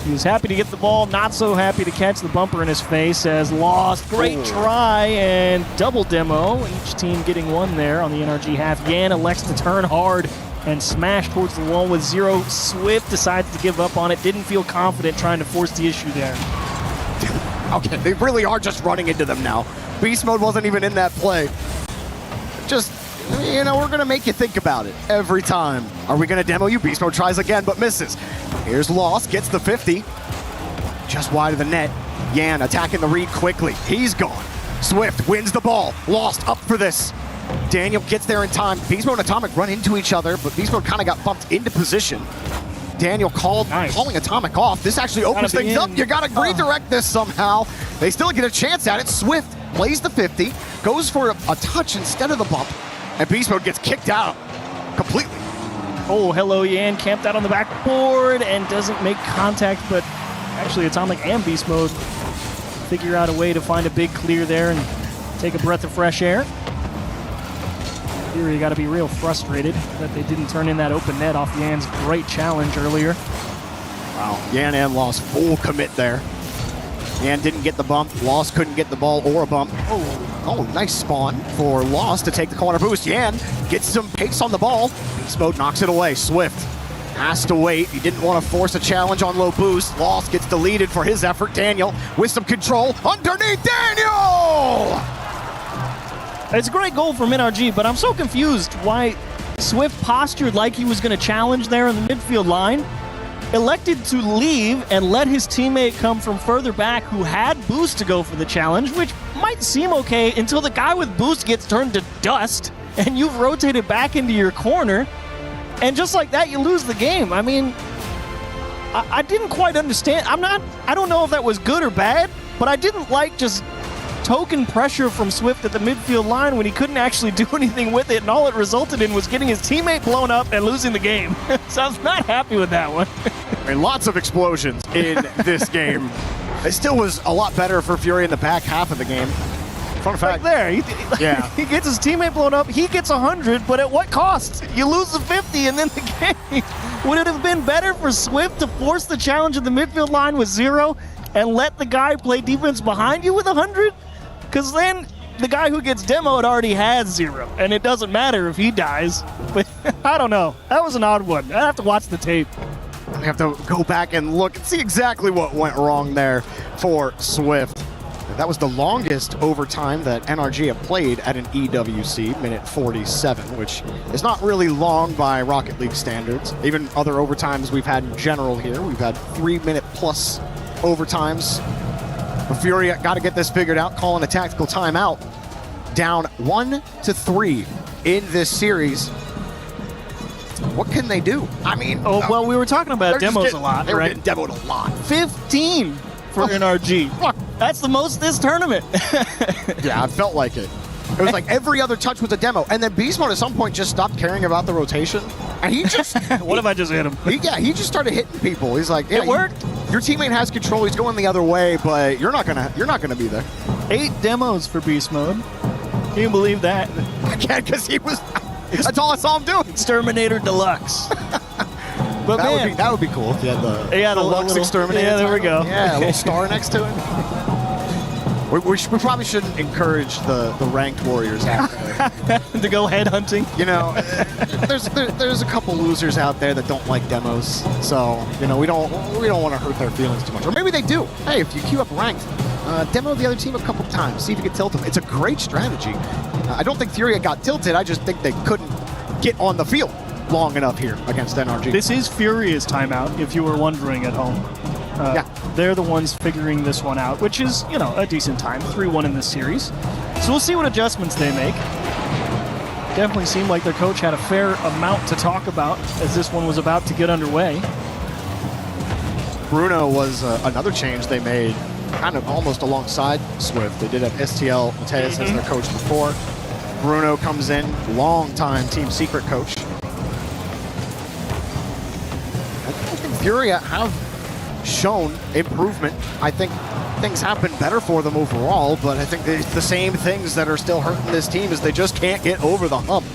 He was happy to get the ball, not so happy to catch the bumper in his face as lost. Great try and double demo. Each team getting one there on the NRG half. Yan elects to turn hard and smash towards the wall with 0. Swift decides to give up on it. Didn't feel confident trying to force the issue there. Okay, they really are just running into them now. Beast Mode wasn't even in that play. Just, you know, we're going to make you think about it every time. Are we going to demo you? Beast Mode tries again, but misses. Here's Lost, gets the 50. Just wide of the net. Yan attacking the read quickly. He's gone. Swift wins the ball. Lost up for this. Daniel gets there in time. Beast Mode and Atomic run into each other, but Beast Mode kind of got bumped into position. Daniel calling Atomic off. This actually opens things up. You got to redirect this somehow. They still get a chance at it. Swift plays the 50, goes for a touch instead of the bump, and Beast Mode gets kicked out completely. Oh, hello, Yan camped out on the backboard and doesn't make contact, but actually Atomic and Beast Mode figure out a way to find a big clear there and take a breath of fresh air. Here you got to be real frustrated that they didn't turn in that open net off Yan's great challenge earlier. Wow, Yan and Lost full commit there. Yan didn't get the bump. Lost couldn't get the ball or a bump. Oh, nice spawn for Lost to take the corner boost. Yan gets some pace on the ball. Beast Mode knocks it away. Swift has to wait. He didn't want to force a challenge on low boost. Lost gets deleted for his effort. Daniel with some control underneath Daniel! It's a great goal from NRG, but I'm so confused why Swift postured like he was going to challenge there in the midfield line, elected to leave and let his teammate come from further back who had boost to go for the challenge, which might seem okay until the guy with boost gets turned to dust and you've rotated back into your corner, and just like that you lose the game. I mean, I didn't quite understand. I don't know if that was good or bad, but I didn't like just token pressure from Swift at the midfield line when he couldn't actually do anything with it, and all it resulted in was getting his teammate blown up and losing the game. So I was not happy with that one. And lots of explosions in this game. It still was a lot better for Fury in the back half of the game. Fun fact. Right there, he gets his teammate blown up, he gets 100, but at what cost? You lose the 50 and then the game. Would it have been better for Swift to force the challenge in the midfield line with 0 and let the guy play defense behind you with 100? Because then the guy who gets demoed already has 0, and it doesn't matter if he dies. But I don't know. That was an odd one. I have to watch the tape. I have to go back and look and see exactly what went wrong there for Swift. That was the longest overtime that NRG have played at an EWC, minute 47, which is not really long by Rocket League standards. Even other overtimes we've had in general here, we've had 3-minute plus overtimes. But Fury got to get this figured out, calling a tactical timeout. Down 1-3 in this series. What can they do? I mean... Oh, well, we were talking about demos a lot, they right? They were getting demoed a lot. 15 for NRG. That's the most this tournament. Yeah, it felt like it. It was like every other touch was a demo. And then Beast Mode at some point just stopped caring about the rotation. And he just... What if I just hit him? He just started hitting people. He's like, yeah, it worked. Your teammate has control. He's going the other way, but you're not gonna be there. 8 demos for Beast Mode. Can you believe that? I can't, because he was... That's all I saw him do. Exterminator Deluxe. But that would be cool if you had the Deluxe Exterminator. Yeah, there we go. Yeah, a little star next to it. We probably shouldn't encourage the ranked warriors out there to go headhunting. You know, there's a couple losers out there that don't like demos, so you know we don't want to hurt their feelings too much. Or maybe they do. Hey, if you queue up ranked, demo the other team a couple times, see if you can tilt them. It's a great strategy. I don't think Furia got tilted. I just think they couldn't get on the field long enough here against NRG. This is Furia's timeout, if you were wondering at home. They're the ones figuring this one out, which is, you know, a decent time. 3-1 in this series. So we'll see what adjustments they make. definitely seemed like their coach had a fair amount to talk about as this one was about to get underway. Bruno was another change they made, kind of almost alongside Swift. They did have STL Mateus as their coach before. Bruno comes in, long-time Team Secret coach. I think Furia have shown improvement. I think things have been better for them overall, but I think it's the same things that are still hurting this team is they just can't get over the hump.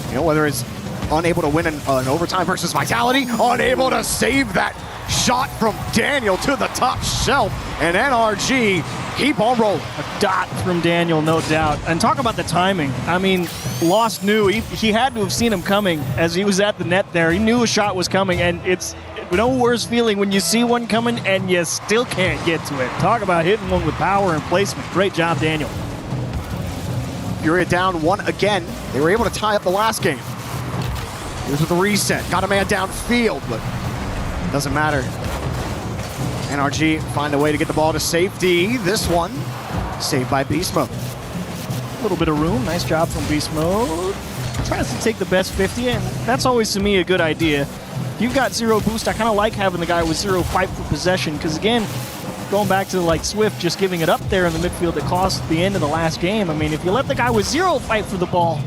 You know, whether it's unable to win an overtime versus Vitality, unable to save that shot from Daniel to the top shelf, and NRG keep on rolling. A dot from Daniel, no doubt. And talk about the timing. I mean, Lost knew he had to have seen him coming as he was at the net there. He knew a shot was coming, and it's no worse feeling when you see one coming and you still can't get to it. Talk about hitting one with power and placement. Great job, Daniel. Furia down 1 again. They were able to tie up the last game. Here's with the reset. Got a man downfield, but doesn't matter. NRG find a way to get the ball to safety. This one saved by Beast Mode. A little bit of room. Nice job from Beast Mode. Tries to take the best 50, and that's always, to me, a good idea. If you've got 0 boost, I kind of like having the guy with 0 fight for possession, because again, going back to like Swift just giving it up there in the midfield that cost the end of the last game. I mean, if you let the guy with 0 fight for the ball,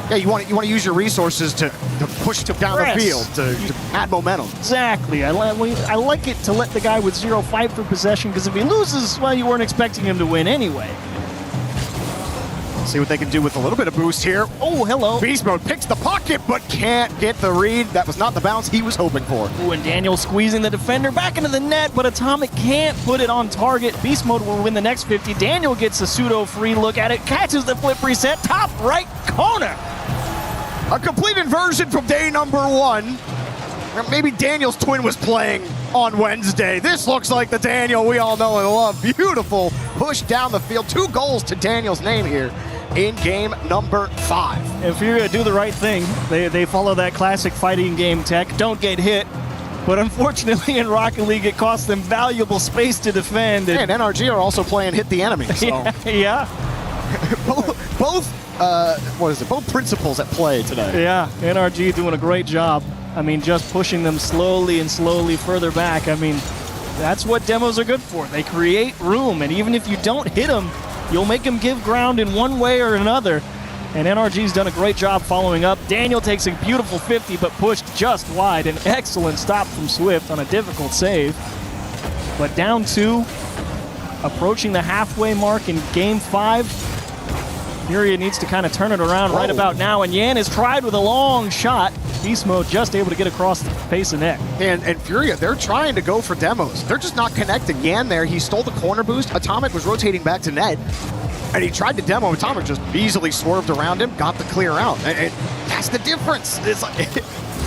yeah, you want to use your resources to push down the field, to add momentum. Exactly. I like it to let the guy with 0 fight for possession, because if he loses, well, you weren't expecting him to win anyway. See what they can do with a little bit of boost here. Oh, hello. Beast Mode picks the pocket, but can't get the read. That was not the bounce he was hoping for. Ooh, and Daniel squeezing the defender back into the net, but Atomic can't put it on target. Beast Mode will win the next 50. Daniel gets a pseudo free look at it, catches the flip reset, top right corner. A complete inversion from day number 1. Maybe Daniel's twin was playing on Wednesday. This looks like the Daniel we all know and love. Beautiful push down the field. 2 goals to Daniel's name here in game number 5. If you're going to do the right thing, they follow that classic fighting game tech. Don't get hit. But unfortunately in Rocket League, it costs them valuable space to defend. And NRG are also playing hit the enemy. So. Yeah. Both principles at play today. Yeah, NRG doing a great job. I mean, just pushing them slowly and slowly further back. I mean, that's what demos are good for. They create room, and even if you don't hit them, you'll make them give ground in one way or another. And NRG's done a great job following up. Daniel takes a beautiful 50, but pushed just wide. An excellent stop from Swift on a difficult save. But down 2, approaching the halfway mark in game 5. Furia needs to kind of turn it around right about now, and Yan has tried with a long shot. Beast Mode just able to get across the face of net. And Furia, they're trying to go for demos. They're just not connecting. Yan there, he stole the corner boost. Atomic was rotating back to net, and he tried to demo. Atomic just easily swerved around him, got the clear out. And that's the difference. It's like,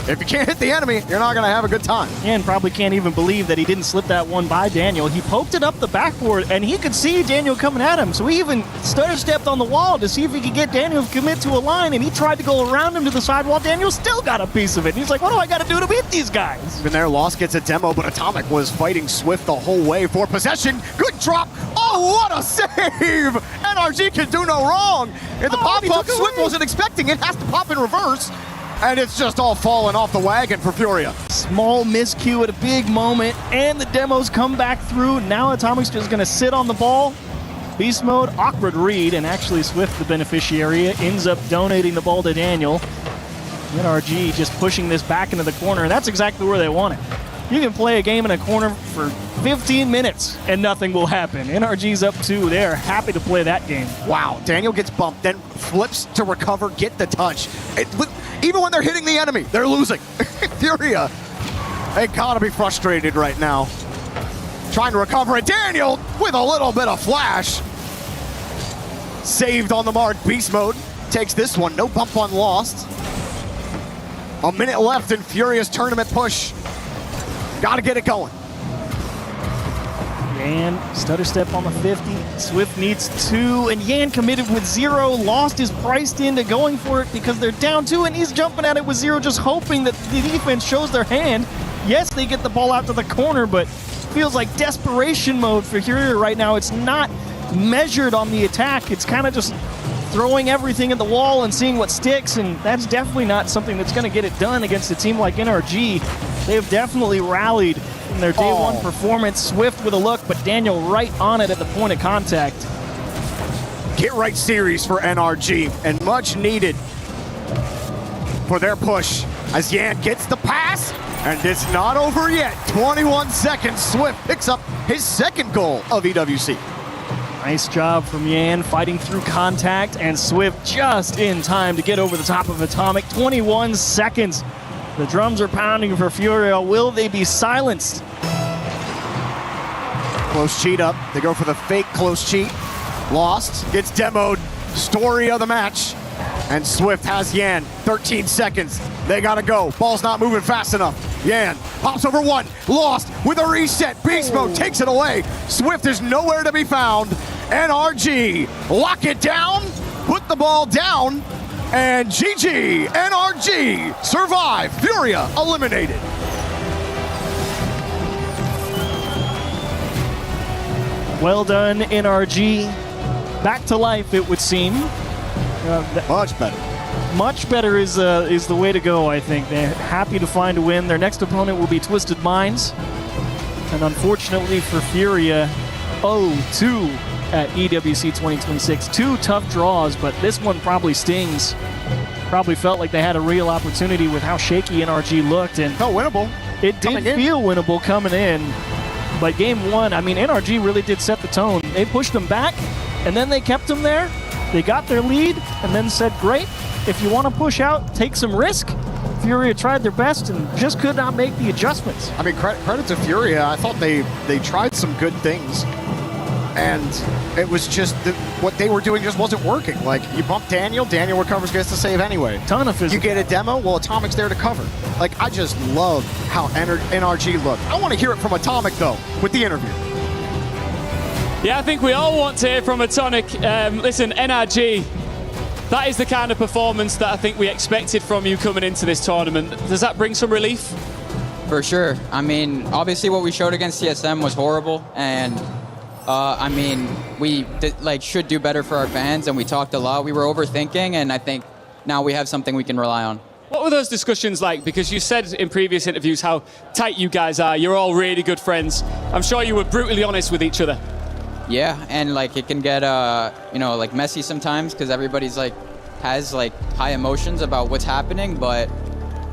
if you can't hit the enemy, you're not going to have a good time. Yan probably can't even believe that he didn't slip that one by Daniel. He poked it up the backboard, and he could see Daniel coming at him. So he even stepped on the wall to see if he could get Daniel to commit to a line, and he tried to go around him to the sidewall. Daniel still got a piece of it. And he's like, what do I got to do to beat these guys? Even there, Lost gets a demo, but Atomic was fighting Swift the whole way for possession. Good drop. Oh, what a save! NRG can do no wrong. And the pop-up, Swift wasn't expecting it. Has to pop in reverse. And it's just all falling off the wagon for Furia. Small miscue at a big moment, and the demos come back through. Now Atomic's just going to sit on the ball. Beast Mode, awkward read, and actually Swift, the beneficiary, ends up donating the ball to Daniel. NRG just pushing this back into the corner, and that's exactly where they want it. You can play a game in a corner for 15 minutes, and nothing will happen. NRG's up 2. They're happy to play that game. Wow, Daniel gets bumped, then flips to recover, get the touch. Even when they're hitting the enemy, they're losing. Furia, they gotta be frustrated right now. Trying to recover it. Daniel with a little bit of flash. Saved on the mark. Beast Mode takes this one. No bump on Lost. A minute left in Furia's tournament push. Gotta get it going. Yan, stutter step on the 50. Swift needs 2, and Yan committed with 0. Lost is priced into going for it because they're down 2, and he's jumping at it with 0, just hoping that the defense shows their hand. Yes, they get the ball out to the corner, but feels like desperation mode for Furia right now. It's not measured on the attack. It's kind of just throwing everything at the wall and seeing what sticks, and that's definitely not something that's going to get it done against a team like NRG. They have definitely rallied in their day one performance. Swift with a look, but Daniel right on it at the point of contact. Get right series for NRG, and much needed for their push as Yan gets the pass, and it's not over yet. 21 seconds, Swift picks up his second goal of EWC. Nice job from Yan fighting through contact, and Swift just in time to get over the top of Atomic. 21 seconds. The drums are pounding for Furia. Will they be silenced? Close cheat up. They go for the fake close cheat. Lost. Gets demoed. Story of the match. And Swift has Yan. 13 seconds. They gotta go. Ball's not moving fast enough. Yan pops over one. Lost with a reset. Beast mode takes it away. Swift is nowhere to be found. NRG lock it down. Put the ball down. And GG, NRG survive. Furia eliminated. Well done, NRG. Back to life, it would seem. Much better. Much better is the way to go, I think. They're happy to find a win. Their next opponent will be Twisted Minds. And unfortunately for Furia, 0-2 at EWC 2026. 2 tough draws, but this one probably stings. Probably felt like they had a real opportunity with how shaky NRG looked. And winnable. It did feel winnable coming in. But game one, I mean, NRG really did set the tone. They pushed them back, and then they kept them there. They got their lead, and then said, great, if you want to push out, take some risk. Furia tried their best and just could not make the adjustments. I mean, credit to Furia. I thought they tried some good things, and it was just what they were doing just wasn't working. Like, you bump Daniel recovers, gets the save anyway. Ton of physical. You get a demo, well, Atomic's there to cover. Like, I just love how NRG looked. I want to hear it from Atomic, though, with the interview. Yeah, I think we all want to hear from Atomic. Listen, NRG, that is the kind of performance that I think we expected from you coming into this tournament. Does that bring some relief? For sure. I mean, obviously what we showed against CSM was horrible, and I mean, we should do better for our fans, and we talked a lot. We were overthinking, and I think now we have something we can rely on. What were those discussions like? Because you said in previous interviews how tight you guys are. You're all really good friends. I'm sure you were brutally honest with each other. Yeah, and it can get messy sometimes because everybody's has high emotions about what's happening, but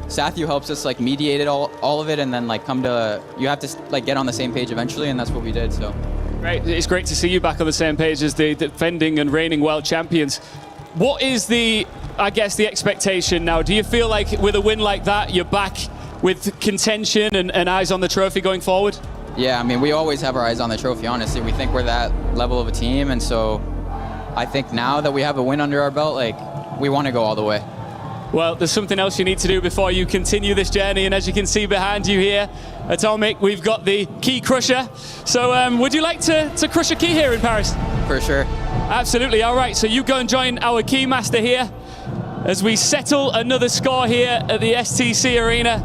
Sathu helps us mediate it all of it, and then you have to get on the same page eventually, and that's what we did. So great. It's great to see you back on the same page as the defending and reigning world champions. What is the expectation now? Do you feel like with a win like that, you're back with contention and eyes on the trophy going forward? Yeah, I mean, we always have our eyes on the trophy, honestly. We think we're that level of a team, and so I think now that we have a win under our belt, we want to go all the way. Well, there's something else you need to do before you continue this journey, and as you can see behind you here, Atomic, we've got the key crusher. So would you like to crush a key here in Paris? For sure. Absolutely. All right, so you go and join our key master here as we settle another score here at the STC Arena.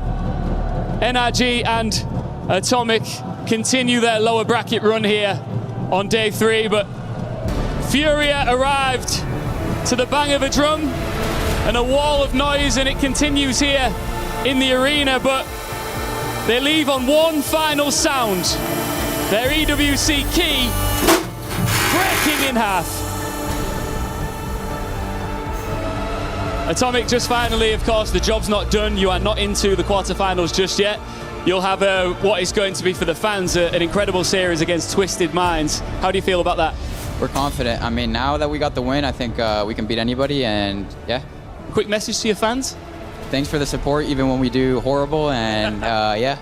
NRG and Atomic continue their lower bracket run here on day 3, but Furia arrived to the bang of a drum and a wall of noise, and it continues here in the arena, but they leave on one final sound. Their EWC key breaking in half. Atomic just finally, of course, the job's not done. You are not into the quarterfinals just yet. You'll have what is going to be for the fans an incredible series against Twisted Minds. How do you feel about that? We're confident. I mean, now that we got the win, I think we can beat anybody, and yeah. Quick message to your fans? Thanks for the support, even when we do horrible, and yeah.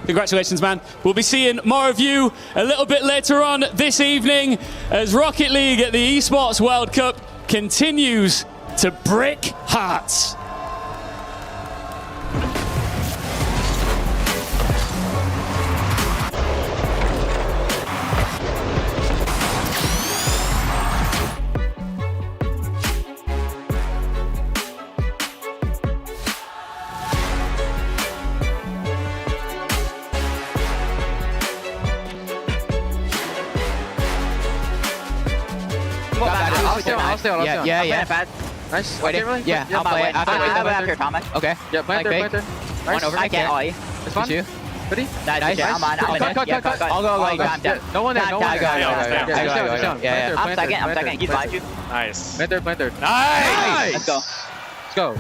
Congratulations, man. We'll be seeing more of you a little bit later on this evening as Rocket League at the Esports World Cup continues to break hearts. I'll stay on. Yeah. Nice. Waiting. Yeah, I'll play it after Atomic. Okay. Yeah, planter. Nice. I can't ollie. It's fun. Ready? Nice. I'm on. Cut. I'll go. I'm dead. No one there. Yeah. I'm second. He's behind you. Nice. Planter. Nice. Let's go. Let's go.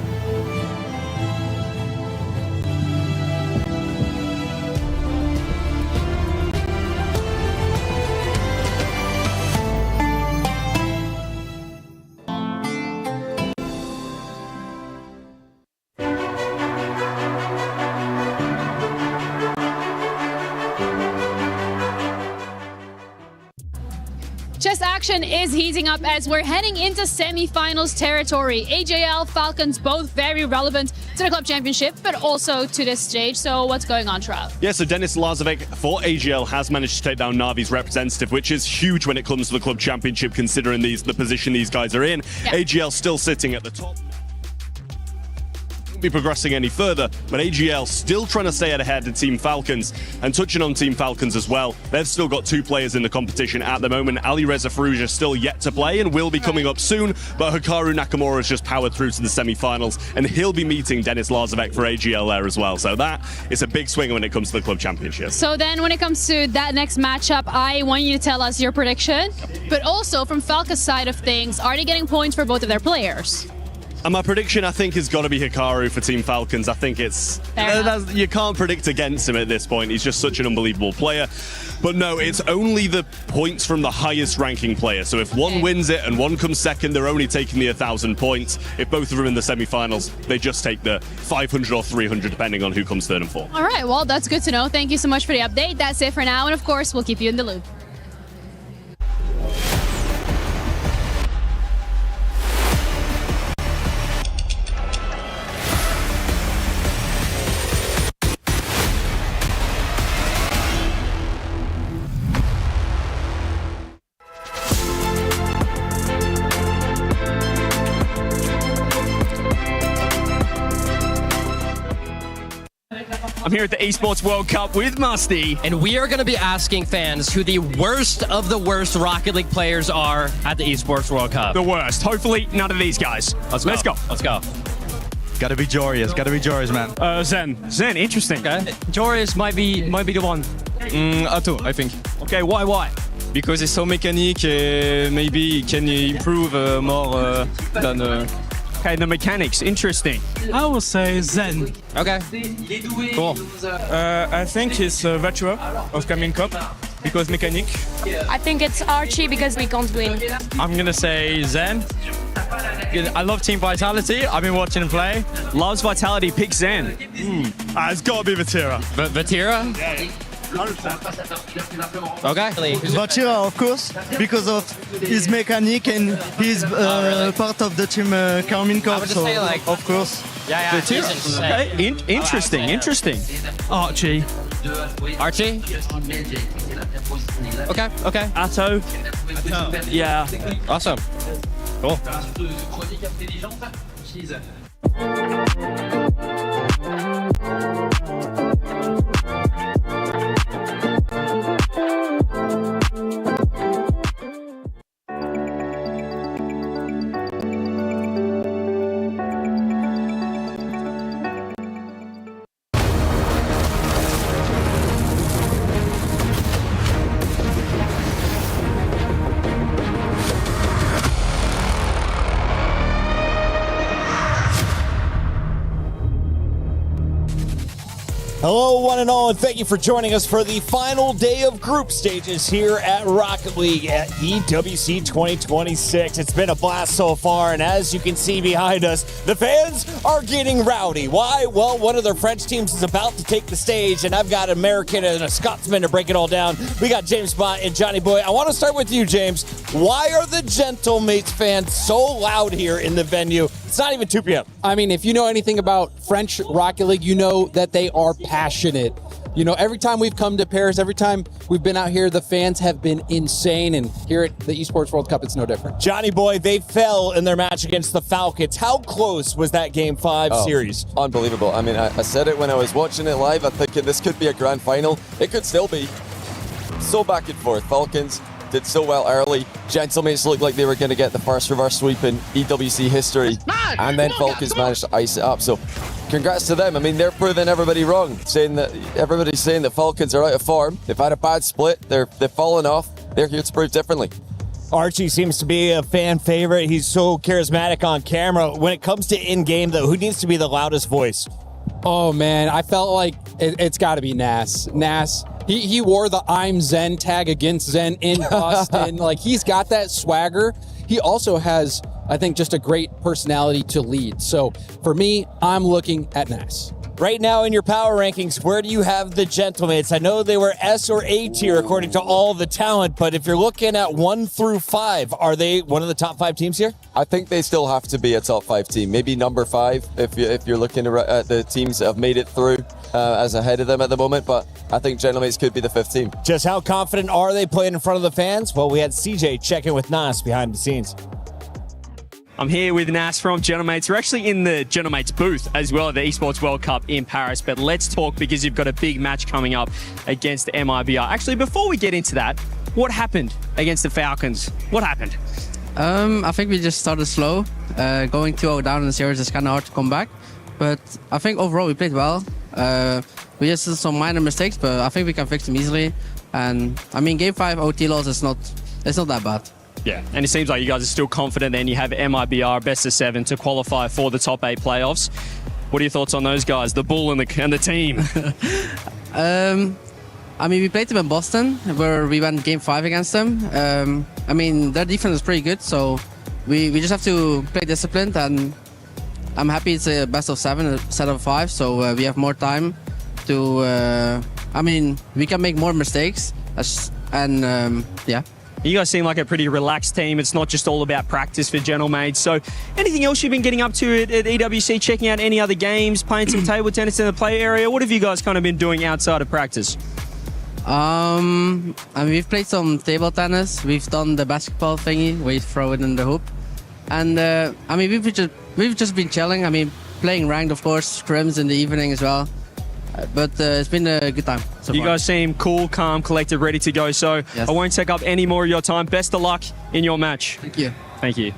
Chess action is heating up as we're heading into semifinals territory. AJL, Falcons, both very relevant to the club championship, but also to this stage. So what's going on, Trav? Yeah, so Dennis Lazovic for AGL has managed to take down Navi's representative, which is huge when it comes to the club championship, considering the position these guys are in. Yeah. AGL still sitting at the top. Be progressing any further, but AGL still trying to stay ahead of Team Falcons. And touching on Team Falcons as well, they've still got 2 players in the competition at the moment. Ali Reza Farouja still yet to play and will be coming up soon, but Hikaru Nakamura has just powered through to the semi-finals, and he'll be meeting Dennis Lazovic for AGL there as well. So that is a big swing when it comes to the club championship. So then when it comes to that next matchup, I want you to tell us your prediction, but also from Falca's side of things, are they getting points for both of their players? And my prediction, I think, has got to be Hikaru for Team Falcons. I think it's... you can't predict against him at this point. He's just such an unbelievable player. But no, it's only the points from the highest ranking player. So if one wins it and one comes second, they're only taking the 1,000 points. If both of them in the semi-finals, they just take the 500 or 300, depending on who comes third and fourth. All right, well, that's good to know. Thank you so much for the update. That's it for now. And of course, we'll keep you in the loop. I'm here at the Esports World Cup with Musty. And we are going to be asking fans who the worst of the worst Rocket League players are at the Esports World Cup. The worst. Hopefully, none of these guys. Let's go. Gotta be Joris, man. Zen, interesting. Okay. Joris might be the one. Atto, I think. Okay, why? Because he's so mechanic, maybe he can improve more than... Okay, the mechanics, interesting. I will say Zen. Okay, cool. I think he's Vatua of Coming Cup because mechanic. I think it's Archie because we can't win. I'm gonna say Zen. I love Team Vitality. I've been watching him play. Loves Vitality, pick Zen. It's gotta be Vatira. Vatira? Yeah. 100%. Okay. Vatira, of course, because of his mechanic and he's part of the team Carmine Corp, so say, like, of course. Yeah. Okay, interesting. Archie. Okay. Atto. Yeah. Awesome. Cool. Hello, one and all, and thank you for joining us for the final day of group stages here at Rocket League at EWC 2026. It's been a blast so far, and as you can see behind us, the fans are getting rowdy. Why? Well, one of their French teams is about to take the stage, and I've got an American and a Scotsman to break it all down. We got James Bott and Johnny Boy. I want to start with you, James. Why are the Gentlemates fans so loud here in the venue? It's not even 2 p.m. I mean, if you know anything about French Rocket League, you know that they are passionate. You know, every time we've come to Paris, every time we've been out here, the fans have been insane. And here at the Esports World Cup, it's no different. Johnny Boy, they fell in their match against the Falcons. How close was that Game 5 series? Unbelievable. I mean, I said it when I was watching it live. I'm thinking this could be a grand final. It could still be. So back and forth. Falcons did so well early. Gentlemates looked like they were going to get the first reverse sweep in EWC history. And then Falcons managed to ice it up. So congrats to them. I mean, they're proving everybody wrong, everybody's saying that Falcons are out of form. They've had a bad split. They've fallen off. They're here to prove differently. Archie seems to be a fan favorite. He's so charismatic on camera. When it comes to in-game, though, who needs to be the loudest voice? Oh, man, I felt like it's got to be Nas. Nas, he wore the I'm Zen tag against Zen in Boston. Like, he's got that swagger. He also has, I think, just a great personality to lead. So, for me, I'm looking at Nas. Right now in your power rankings, where do you have the Gentlemates? I know they were S or A tier according to all the talent, but if you're looking at 1 through 5, are they one of the top 5 teams here? I think they still have to be a top 5 team, maybe number 5 if you're looking at the teams that have made it through as ahead of them at the moment, but I think Gentlemates could be the 5th team. Just how confident are they playing in front of the fans? Well, we had CJ checking with Nas behind the scenes. I'm here with Nas from Gentlemates. We're actually in the Gentlemates booth as well at the Esports World Cup in Paris. But let's talk because you've got a big match coming up against MIBR. Actually, before we get into that, what happened against the Falcons? What happened? I think we just started slow. Going 2-0 down in the series is kind of hard to come back. But I think overall we played well. We just did some minor mistakes, but I think we can fix them easily. And I mean, Game 5 OT loss is not that bad. Yeah, and it seems like you guys are still confident then. You have MIBR best of 7 to qualify for the top 8 playoffs. What are your thoughts on those guys, the Bull and the team? I mean, we played them in Boston, where we went Game 5 against them. I mean, their defense is pretty good, so we just have to play disciplined, and I'm happy it's a best of 7 instead of 5, so we have more time to... I mean, we can make more mistakes, and yeah. You guys seem like a pretty relaxed team. It's not just all about practice for Gentlemates. So anything else you've been getting up to at EWC, checking out any other games, playing some table tennis in the play area? What have you guys kind of been doing outside of practice? I mean, we've played some table tennis. We've done the basketball thingy where you throw it in the hoop. And I mean, we've just been chilling. I mean, playing ranked, of course, scrims in the evening as well. But it's been a good time so You far. guys seem cool, calm, collected, ready to go. So Yes. I won't take up any more of your time. Best of luck in your match. Thank you. Thank you.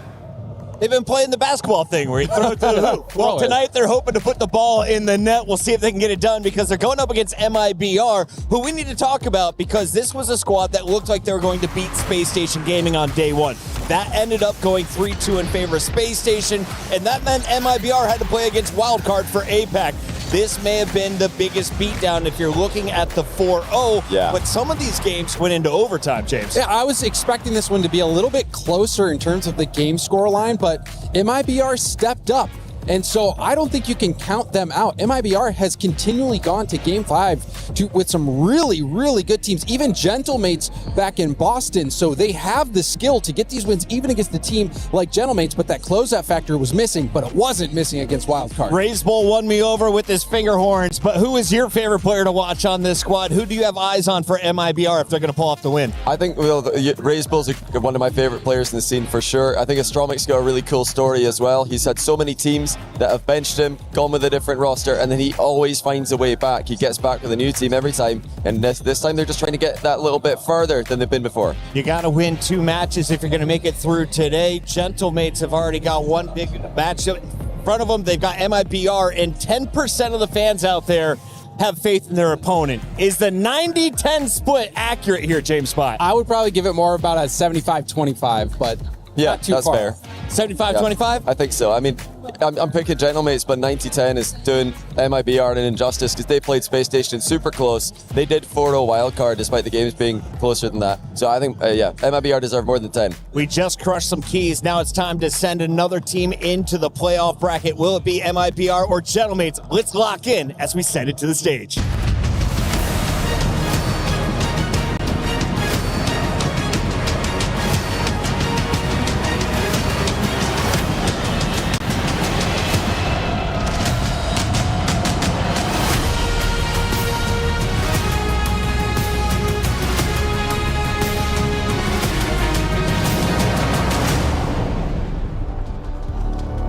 They've been playing the basketball thing where you throw it to the hoop. Well, tonight they're hoping to put the ball in the net. We'll see if they can get it done because they're going up against MIBR, who we need to talk about because this was a squad that looked like they were going to beat Space Station Gaming on day 1. That ended up going 3-2 in favor of Space Station, and that meant MIBR had to play against Wildcard for APAC. This may have been the biggest beatdown if you're looking at the 4-0, but some of these games went into overtime, James. Yeah, I was expecting this one to be a little bit closer in terms of the game score line, but MIBR stepped up. And so I don't think you can count them out. MIBR has continually gone to Game 5 with some really, really good teams, even Gentlemates back in Boston. So they have the skill to get these wins, even against a team like Gentlemates, but that closeout factor was missing, but it wasn't missing against Wildcard. Raise Bull won me over with his finger horns, but who is your favorite player to watch on this squad? Who do you have eyes on for MIBR if they're going to pull off the win? I think Raise Bull's one of my favorite players in the scene for sure. I think Astromic's got a really cool story as well. He's had so many teams that have benched him, gone with a different roster, and then he always finds a way back. He gets back with a new team every time, and this time they're just trying to get that little bit further than they've been before. You got to win 2 matches if you're going to make it through today. Gentlemates have already got 1 big match in front of them. They've got MIBR, and 10% of the fans out there have faith in their opponent. Is the 90-10 split accurate here, James Spot? I would probably give it more about a 75-25, but yeah, not too that's far. fair. 75-25? I think so. I mean, I'm picking Gentlemates, but 90-10 is doing MIBR an injustice because they played Space Station super close. They did 4-0 wildcard despite the games being closer than that. So I think, MIBR deserve more than 10. We just crushed some keys. Now it's time to send another team into the playoff bracket. Will it be MIBR or Gentlemates? Let's lock in as we send it to the stage.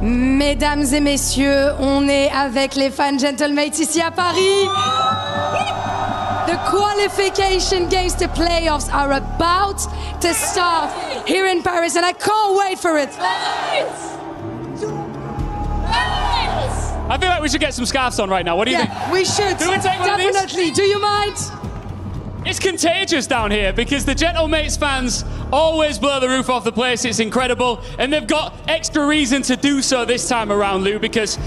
Mesdames et messieurs, on est avec les fans Gentlemates ici à Paris. The qualification games, the playoffs are about to start here in Paris, and I can't wait for it. I feel like we should get some scarves on right now. What do you think? We should. Do we take one of these? Definitely. Do you mind? It's contagious down here because the Gentlemates fans always blow the roof off the place. It's incredible. And they've got extra reason to do so this time around, Lou, because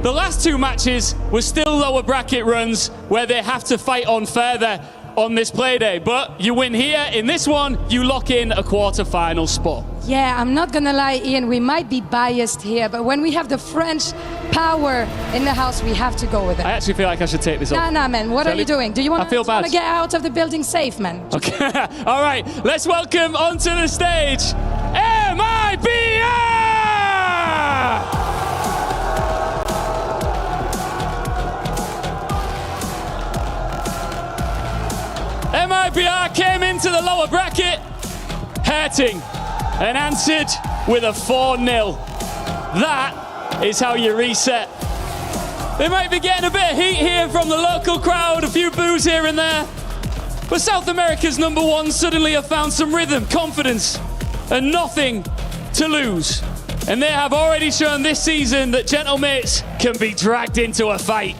the last 2 matches were still lower bracket runs where they have to fight on further on this play day. But you win here. In this one, you lock in a quarter-final spot. Yeah, I'm not gonna lie, Ian, we might be biased here, but when we have the French power in the house, we have to go with it. I actually feel like I should take this off. Nah, man, what are you doing? Do you want to get out of the building safe, man? Okay, all right, let's welcome onto the stage, MIBR! MIBR came into the lower bracket, hurting, and answered with a 4-0. That is how you reset. They might be getting a bit of heat here from the local crowd, a few boos here and there. But South America's #1 suddenly have found some rhythm, confidence, and nothing to lose. And they have already shown this season that Gentlemates can be dragged into a fight.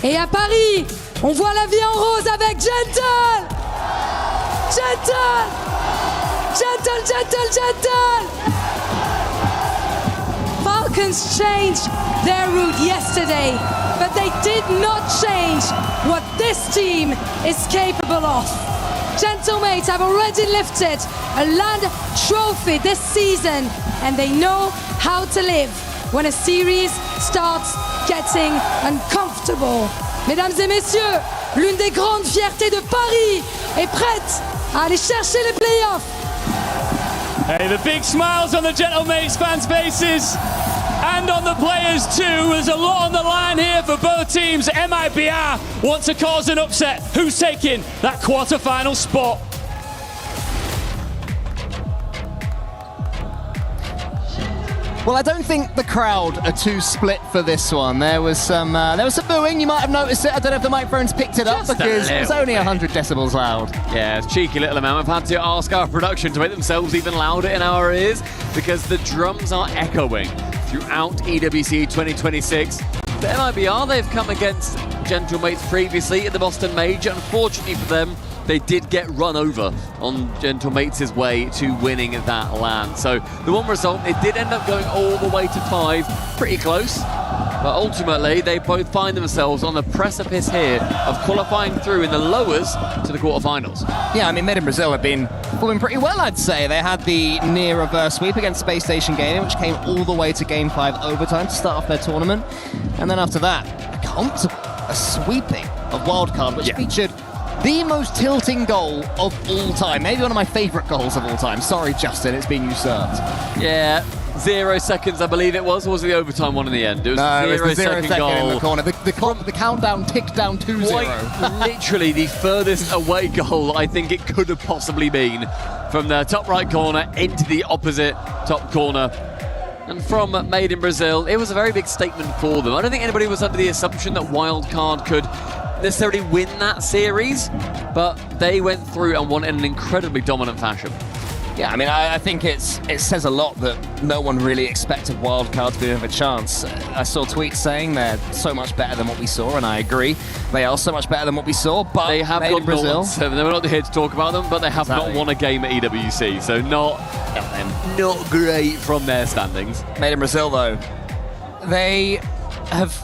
Et à Paris, on voit la vie en rose avec Gentle! Gentle! Gentle, Gentle, Gentle! Falcons changed their route yesterday, but they did not change what this team is capable of. Gentlemates have already lifted a land trophy this season, and they know how to live when a series starts getting uncomfortable. Mesdames et messieurs, l'une des grandes fiertés de Paris est prête à aller chercher les playoffs. Hey, the big smiles on the Gentlemates fans' faces and on the players too. There's a lot on the line here for both teams. MIBR want to cause an upset. Who's taking that quarter-final spot? Well, I don't think the crowd are too split for this one. There was some booing. You might have noticed it. I don't know if the microphones picked it up because it was only 100 decibels loud. Yeah, it's a cheeky little amount. We've had to ask our production to make themselves even louder in our ears because the drums are echoing throughout EWC 2026. The MIBR, they've come against Gentlemates previously in the Boston Major. Unfortunately for them, they did get run over on Gentlemates' way to winning that LAN. So the one result, it did end up going all the way to 5, pretty close. But ultimately, they both find themselves on the precipice here of qualifying through in the lowers to the quarterfinals. Yeah, I mean, Made in Brazil have been performing pretty well, I'd say. They had the near reverse sweep against Space Station Gaming, which came all the way to Game 5 overtime to start off their tournament. And then after that, a sweeping of Wildcard, which featured the most tilting goal of all time. Maybe one of my favorite goals of all time. Sorry, Justin, it's been usurped. Yeah, 0 seconds, I believe it was. Or was it the overtime one in the end? It was no, it was the 0 second goal in the corner. The countdown ticked down 2-0. Quite literally the furthest away goal I think it could have possibly been, from the top right corner into the opposite top corner. And from Made in Brazil, it was a very big statement for them. I don't think anybody was under the assumption that Wildcard could necessarily win that series, but they went through and won in an incredibly dominant fashion. Yeah, I mean, I think it says a lot that no one really expected Wildcard to be of a chance. I saw tweets saying they're so much better than what we saw, and I agree. They are so much better than what we saw, but they have got Brazil. We're not here to talk about them, but they have not won a game at EWC, so not great from their standings. Made in Brazil, though, they have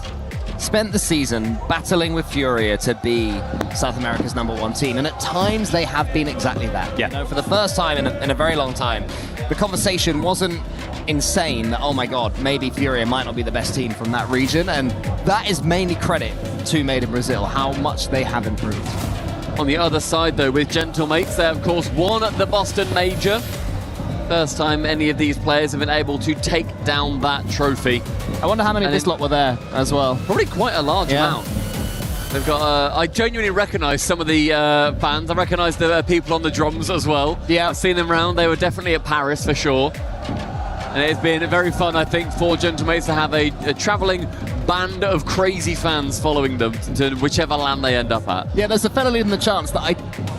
spent the season battling with Furia to be South America's #1 team, and at times they have been exactly that. Yeah. You know, for the first time in a very long time, the conversation wasn't insane that, oh my god, maybe Furia might not be the best team from that region, and that is mainly credit to Made in Brazil, how much they have improved. On the other side, though, with Gentlemates, they of course won at the Boston Major. First time any of these players have been able to take down that trophy. I wonder how many of this lot were there as well. Probably quite a large amount. They've got. I genuinely recognise some of the fans. I recognise the people on the drums as well. Yeah, I've seen them around. They were definitely at Paris for sure. And it's been very fun, I think, for Gentlemates to have a travelling band of crazy fans following them to whichever land they end up at. Yeah, there's a fellow leading the chance that I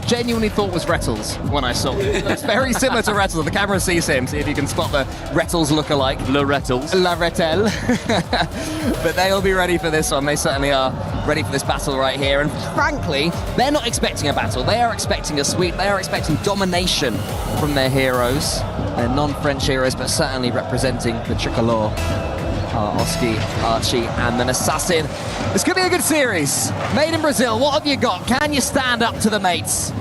genuinely thought was Rettles when I saw him. It's very similar to Rettles. The camera sees him, see if you can spot the Rettles look-alike. Le Rettles. La Rettel. But they'll be ready for this one. They certainly are ready for this battle right here. And frankly, they're not expecting a battle. They are expecting a sweep. They are expecting domination from their heroes. They're non-French heroes, but certainly representing the tricolor. Oski, Archie, and then Assassin. This could be a good series. Made in Brazil, what have you got? Can you stand up to the mates?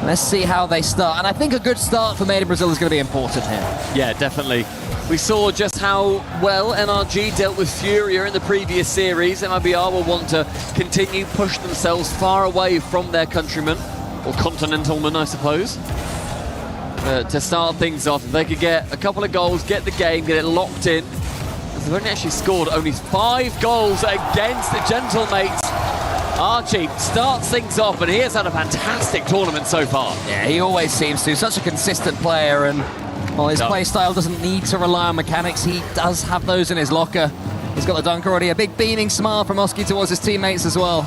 Let's see how they start. And I think a good start for Made in Brazil is going to be important here. Yeah, definitely. We saw just how well NRG dealt with Furia in the previous series. MIBR will want to continue push themselves far away from their countrymen, or continentalmen, I suppose. To start things off, if they could get a couple of goals, get the game, get it locked in. They've only actually scored only 5 goals against the Gentlemates. Archie starts things off, and he has had a fantastic tournament so far. Yeah, he always seems to. Such a consistent player, and while his play style doesn't need to rely on mechanics, he does have those in his locker. He's got the dunk already. A big beaming smile from Oski towards his teammates as well.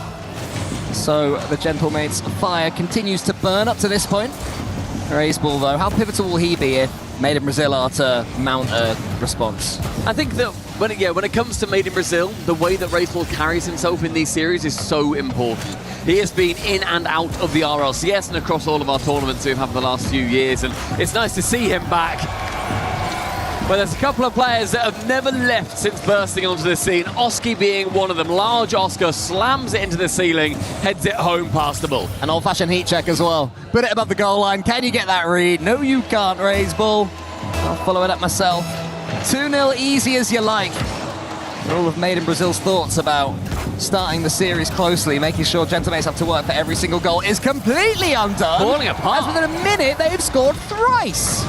So the Gentlemates' fire continues to burn up to this point. Raiseball, though, how pivotal will he be if Made in Brazil are to mount a response? I think that when it comes to Made in Brazil, the way that Raiseball carries himself in these series is so important. He has been in and out of the RLCS and across all of our tournaments we've had for the last few years, and it's nice to see him back. But there's a couple of players that have never left since bursting onto the scene, Oski being one of them. Large Oscar slams it into the ceiling, heads it home past the ball. An old-fashioned heat check as well. Put it above the goal line. Can you get that read? No, you can't, Raiseball. I'll follow it up myself. 2-0 easy as you like. All of Made in Brazil's thoughts about starting the series closely, making sure Gentlemates have to work for every single goal is completely undone. Falling apart. As within a minute, they've scored thrice.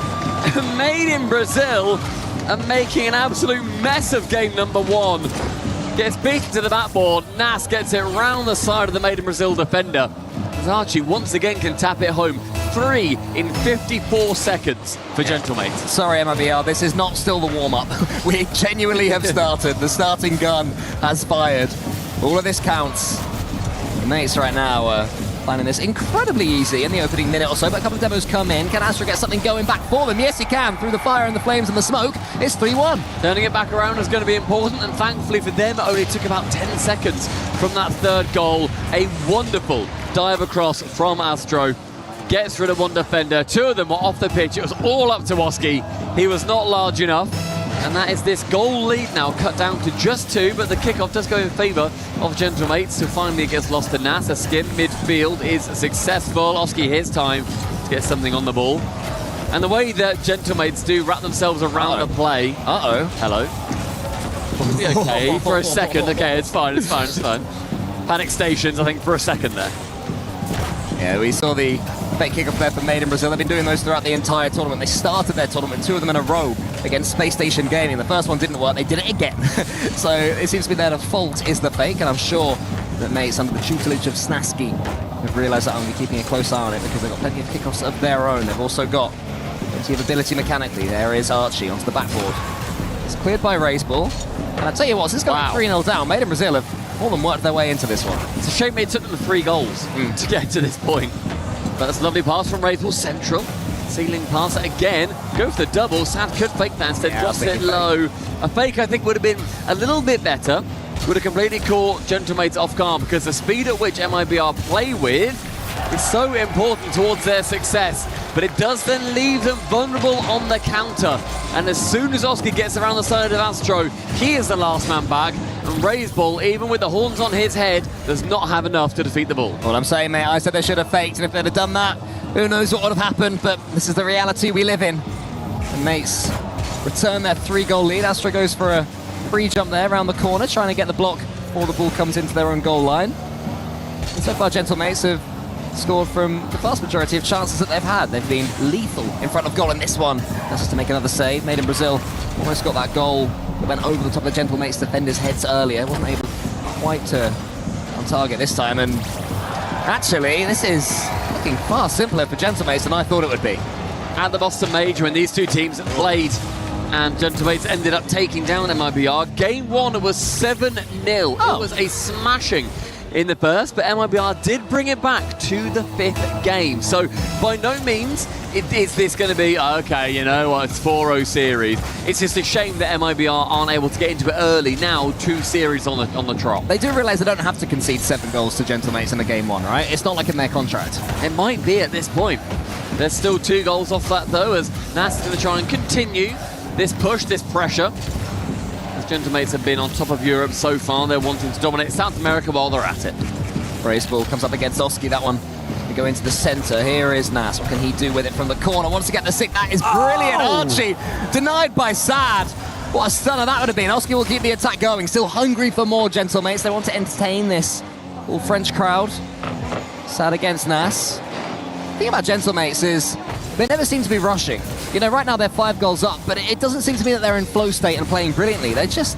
Made in Brazil are making an absolute mess of game number 1. Gets beaten to the backboard. Nas gets it round the side of the Made in Brazil defender. As Archie once again can tap it home. 3 in 54 seconds for Gentlemates. Sorry, MIBR, this is not still the warm-up. We genuinely have started. The starting gun has fired. All of this counts. The mates right now are finding this incredibly easy in the opening minute or so, but a couple of demos come in. Can Astra get something going back for them? Yes, he can. Through the fire and the flames and the smoke, it's 3-1. Turning it back around is going to be important, and thankfully for them, it only took about 10 seconds from that third goal. A wonderful dive across from Astro. Gets rid of one defender. 2 of them were off the pitch. It was all up to Oski. He was not large enough. And that is this goal lead now cut down to just 2, but the kickoff does go in favour of Gentlemates, who finally gets lost to Nas. A skim midfield is successful. Oski his time to get something on the ball. And the way that Gentlemates do wrap themselves around the play. Hello. It'll be okay for a second. Okay, it's fine. Panic stations, I think, for a second there. Yeah, we saw the fake kickoff there for Made in Brazil. They've been doing those throughout the entire tournament. They started their tournament, 2 of them in a row against Space Station Gaming. The first one didn't work, they did it again. So it seems to be their default is the fake, and I'm sure that mates under the tutelage of Snasky have realised that I'm going to be keeping a close eye on it because they've got plenty of kickoffs of their own. They've also got plenty of ability mechanically. There is Archie onto the backboard. It's cleared by Raiseball. And I tell you what, since going 3-0 down, Made in Brazil have more than worked their way into this one. It's a shame it took them 3 goals to get to this point. But that's a lovely pass from Raiseball, central. Ceiling pass again. Go for the double. Sad could fake that instead, drops it low. A fake, I think, would have been a little bit better. Would have completely caught Gentlemates off guard because the speed at which MIBR play with is so important towards their success. But it does then leave them vulnerable on the counter. And as soon as Oski gets around the side of Astro, he is the last man back. And Raiseball, even with the horns on his head, does not have enough to defeat the ball. Well, I'm saying, mate, I said they should have faked, and if they'd have done that, who knows what would have happened, but this is the reality we live in. The mates return their 3-goal lead. Astro goes for a free jump there around the corner, trying to get the block before the ball comes into their own goal line. And so far, Gentlemates have scored from the vast majority of chances that they've had. They've been lethal in front of goal in this one. That's just to make another save. Made in Brazil almost got that goal that went over the top of the Gentlemates defenders' heads earlier. Wasn't able quite to on target this time. And actually, this is looking far simpler for Gentlemates than I thought it would be. At the Boston Major, when these two teams played and Gentlemates ended up taking down MIBR. Game 1 was 7-0. It was a smashing in the first, but MIBR did bring it back to the 5th game. So by no means is this going to be, okay, you know what, it's 4-0 series. It's just a shame that MIBR aren't able to get into it early. Now 2 series on the trot. They do realise they don't have to concede 7 goals to Gentlemates in the game 1, right? It's not like in their contract. It might be at this point. There's still 2 goals off that though, as Nas is going to try and continue this push, this pressure. As Gentlemates have been on top of Europe so far, they're wanting to dominate South America while they're at it. Race ball comes up against Oski, that one. We go into the centre. Here is Nas. What can he do with it from the corner? Wants to get the sick. That is brilliant. Archie denied by Sad. What a stunner that would have been. Oski will keep the attack going. Still hungry for more, Gentlemates. They want to entertain this all French crowd. Sad against Nas. The thing about Gentlemates is they never seem to be rushing. You know, right now they're 5 goals up, but it doesn't seem to be that they're in flow state and playing brilliantly. They just,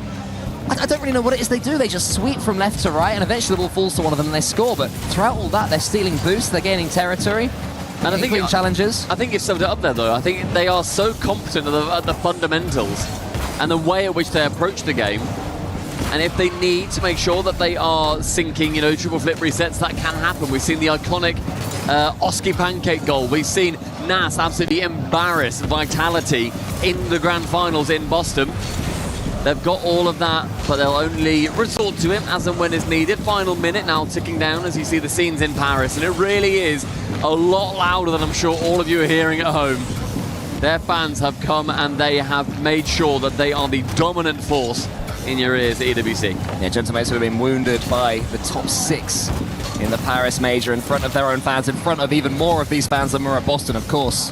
I don't really know what it is they do. They just sweep from left to right, and eventually the ball falls to one of them and they score. But throughout all that, they're stealing boosts, they're gaining territory, and I think challenges. I think you've summed it up there, though. I think they are so competent at the fundamentals and the way at which they approach the game. And if they need to make sure that they are sinking, you know, triple flip resets, that can happen. We've seen the iconic Oski pancake goal. We've seen Nas absolutely embarrass Vitality in the grand finals in Boston. They've got all of that, but they'll only resort to it as and when is needed. Final minute now ticking down as you see the scenes in Paris, and it really is a lot louder than I'm sure all of you are hearing at home. Their fans have come and they have made sure that they are the dominant force in your ears at EWC. Yeah, Gentlemates have been wounded by the top 6 in the Paris major in front of their own fans, in front of even more of these fans than were at Boston, of course.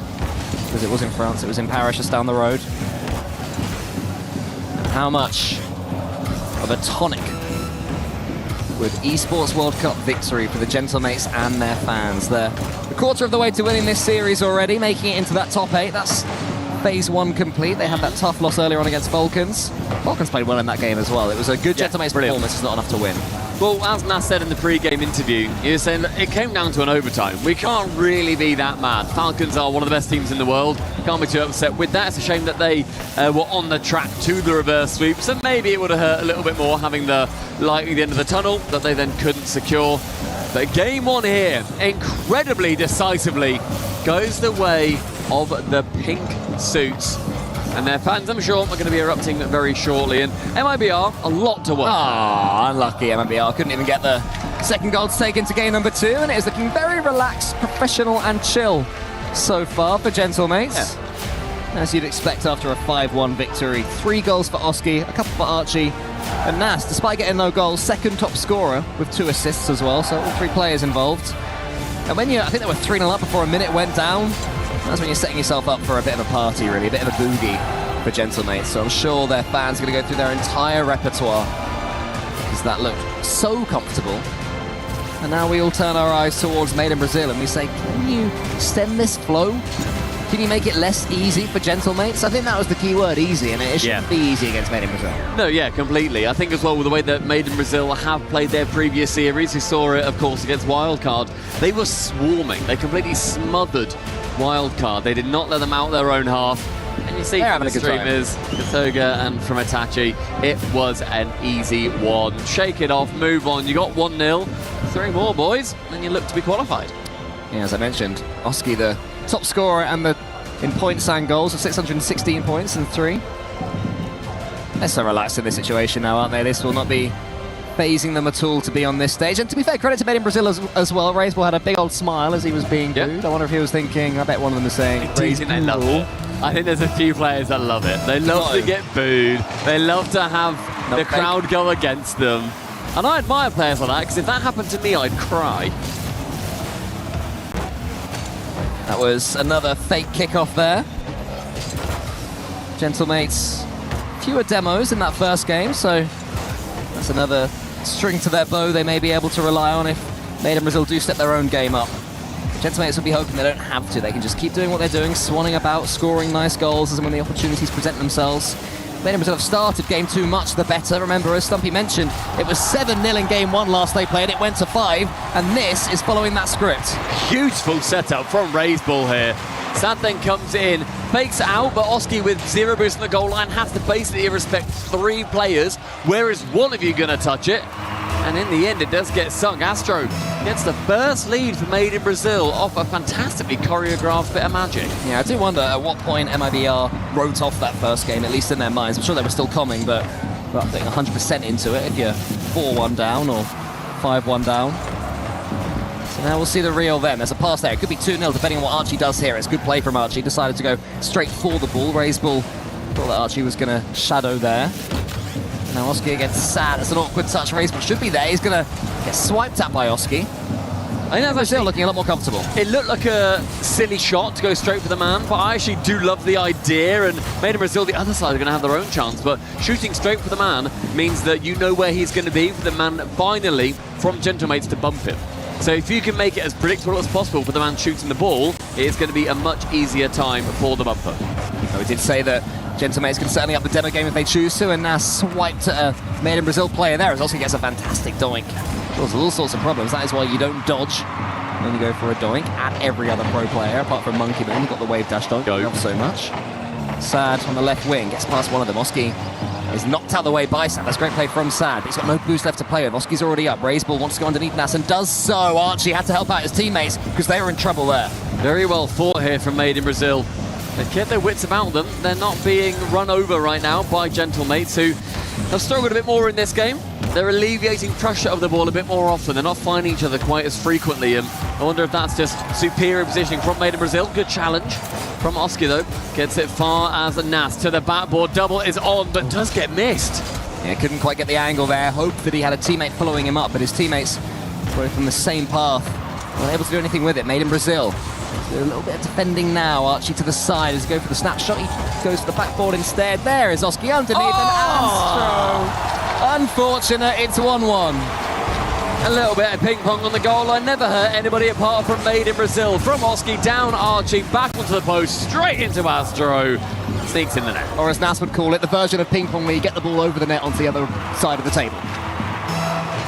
Because it was in France, it was in Paris, just down the road. And how much of a tonic would Esports World Cup victory for the Gentlemates and their fans? They're a quarter of the way to winning this series already, making it into that top 8. That's phase 1 complete. They had that tough loss earlier on against Falcons. Falcons played well in that game as well. It was a good Gentlemates performance, it's not enough to win. Well, as Nas said in the pre-game interview, he was saying that it came down to an overtime. We can't really be that mad. Falcons are one of the best teams in the world. Can't be too upset with that. It's a shame that they were on the track to the reverse sweep, so maybe it would have hurt a little bit more having the light at the end of the tunnel that they then couldn't secure. But game 1 here, incredibly decisively, goes the way of the pink suits. And their fans, I'm sure, are going to be erupting very shortly. And MIBR, a lot to work. Unlucky MIBR. Couldn't even get the second goal to take into game number 2. And it is looking very relaxed, professional and chill so far for Gentlemates. Yeah. As you'd expect after a 5-1 victory. 3 goals for Oski, a couple for Archie. And Nas, despite getting no goals, second top scorer with 2 assists as well. So all 3 players involved. And when I think they were 3-0 up before a minute went down. That's when you're setting yourself up for a bit of a party, really, a bit of a boogie for Gentlemates. So I'm sure their fans are going to go through their entire repertoire because that looked so comfortable. And now we all turn our eyes towards Made in Brazil and we say, can you stem this flow? Can you make it less easy for Gentlemates? I think that was the key word, easy, and it shouldn't be easy against Made in Brazil. No, yeah, completely. I think as well with the way that Made in Brazil have played their previous series, we saw it, of course, against Wildcard. They were swarming. They completely smothered Wildcard. They did not let them out their own half. And you see from the streamers, Katoga and from Itachi, it was an easy one. Shake it off, move on. You got 1-0, 3 more, boys, and you look to be qualified. Yeah, as I mentioned, Oski, the top scorer and in points and goals with 616 points and 3. They're so relaxed in this situation now, aren't they? This will not be phasing them at all to be on this stage. And to be fair, credit to Made in Brazil as well. Raiseball had a big old smile as he was being booed. I wonder if he was thinking, I bet one of them is saying, They love it. I think there's a few players that love it. They love to get booed. They love to have the crowd go against them. And I admire players like that, because if that happened to me, I'd cry. That was another fake kickoff there. Gentlemates, fewer demos in that first game, so that's another string to their bow they may be able to rely on if Made in Brazil do step their own game up. Gentlemates will be hoping they don't have to. They can just keep doing what they're doing, swanning about, scoring nice goals as and when the opportunities present themselves. Made in Brazil have started game 2 much the better. Remember, as Stumpy mentioned, it was 7-0 in game 1 last they played. It went to 5, and this is following that script. Huge full setup from Raiseball here. Sad then comes in, fakes out, but Oski with 0 boost on the goal line has to basically respect 3 players. Where is one of you going to touch it? And in the end, it does get sunk. Astro gets the first lead for Made in Brazil off a fantastically choreographed bit of magic. Yeah, I do wonder at what point MIBR wrote off that first game, at least in their minds. I'm sure they were still coming, but I think 100% into it if you're 4-1 down or 5-1 down. So now we'll see the real then. There's a pass there. It could be 2-0 depending on what Archie does here. It's good play from Archie. Decided to go straight for the ball. Raised ball. Thought that Archie was going to shadow there. Now Oski against Sad. It's an awkward touch. Raised ball should be there. He's going to get swiped at by Oski. I think that's actually looking a lot more comfortable. It looked like a silly shot to go straight for the man, but I actually do love the idea, and Made in Brazil, the other side, are going to have their own chance, but shooting straight for the man means that you know where he's going to be for the man finally from Gentlemates to bump him. So if you can make it as predictable as possible for the man shooting the ball, it's going to be a much easier time for the bumper. We did say that Gentlemates can certainly up the demo game if they choose to, and now swiped at a Made in Brazil player there as Oski gets a fantastic doink. Causes all sorts of problems. That is why you don't dodge. You only go for a doink at every other pro player, apart from Monkey Boom, got the wave dash doink. Not so much. Sad on the left wing, gets past one of them. Oski is knocked out of the way by Sad. That's great play from Sad, but he's got no boost left to play with. Oski's already up. Raised ball wants to go underneath Nas and does so. Archie had to help out his teammates because they were in trouble there. Very well fought here from Made in Brazil. They've kept their wits about them. They're not being run over right now by Gentlemates, who have struggled a bit more in this game. They're alleviating pressure of the ball a bit more often. They're not finding each other quite as frequently. And I wonder if that's just superior positioning from Made in Brazil. Good challenge from Oski, though. Gets it far as Nas to the backboard. Double is on, but does get missed. Yeah, couldn't quite get the angle there. Hoped that he had a teammate following him up, but his teammates were from the same path. Weren't able to do anything with it. Made in Brazil. So a little bit of defending now. Archie to the side as he goes for the snapshot. He goes for the backboard instead. There is Oski underneath and Astro. Unfortunate, it's 1-1. A little bit of ping pong on the goal line. Never hurt anybody apart from Made in Brazil. From Oski down Archie, back onto the post, straight into Astro. Sneaks in the net. Or as Nas would call it, the version of ping pong where you get the ball over the net onto the other side of the table.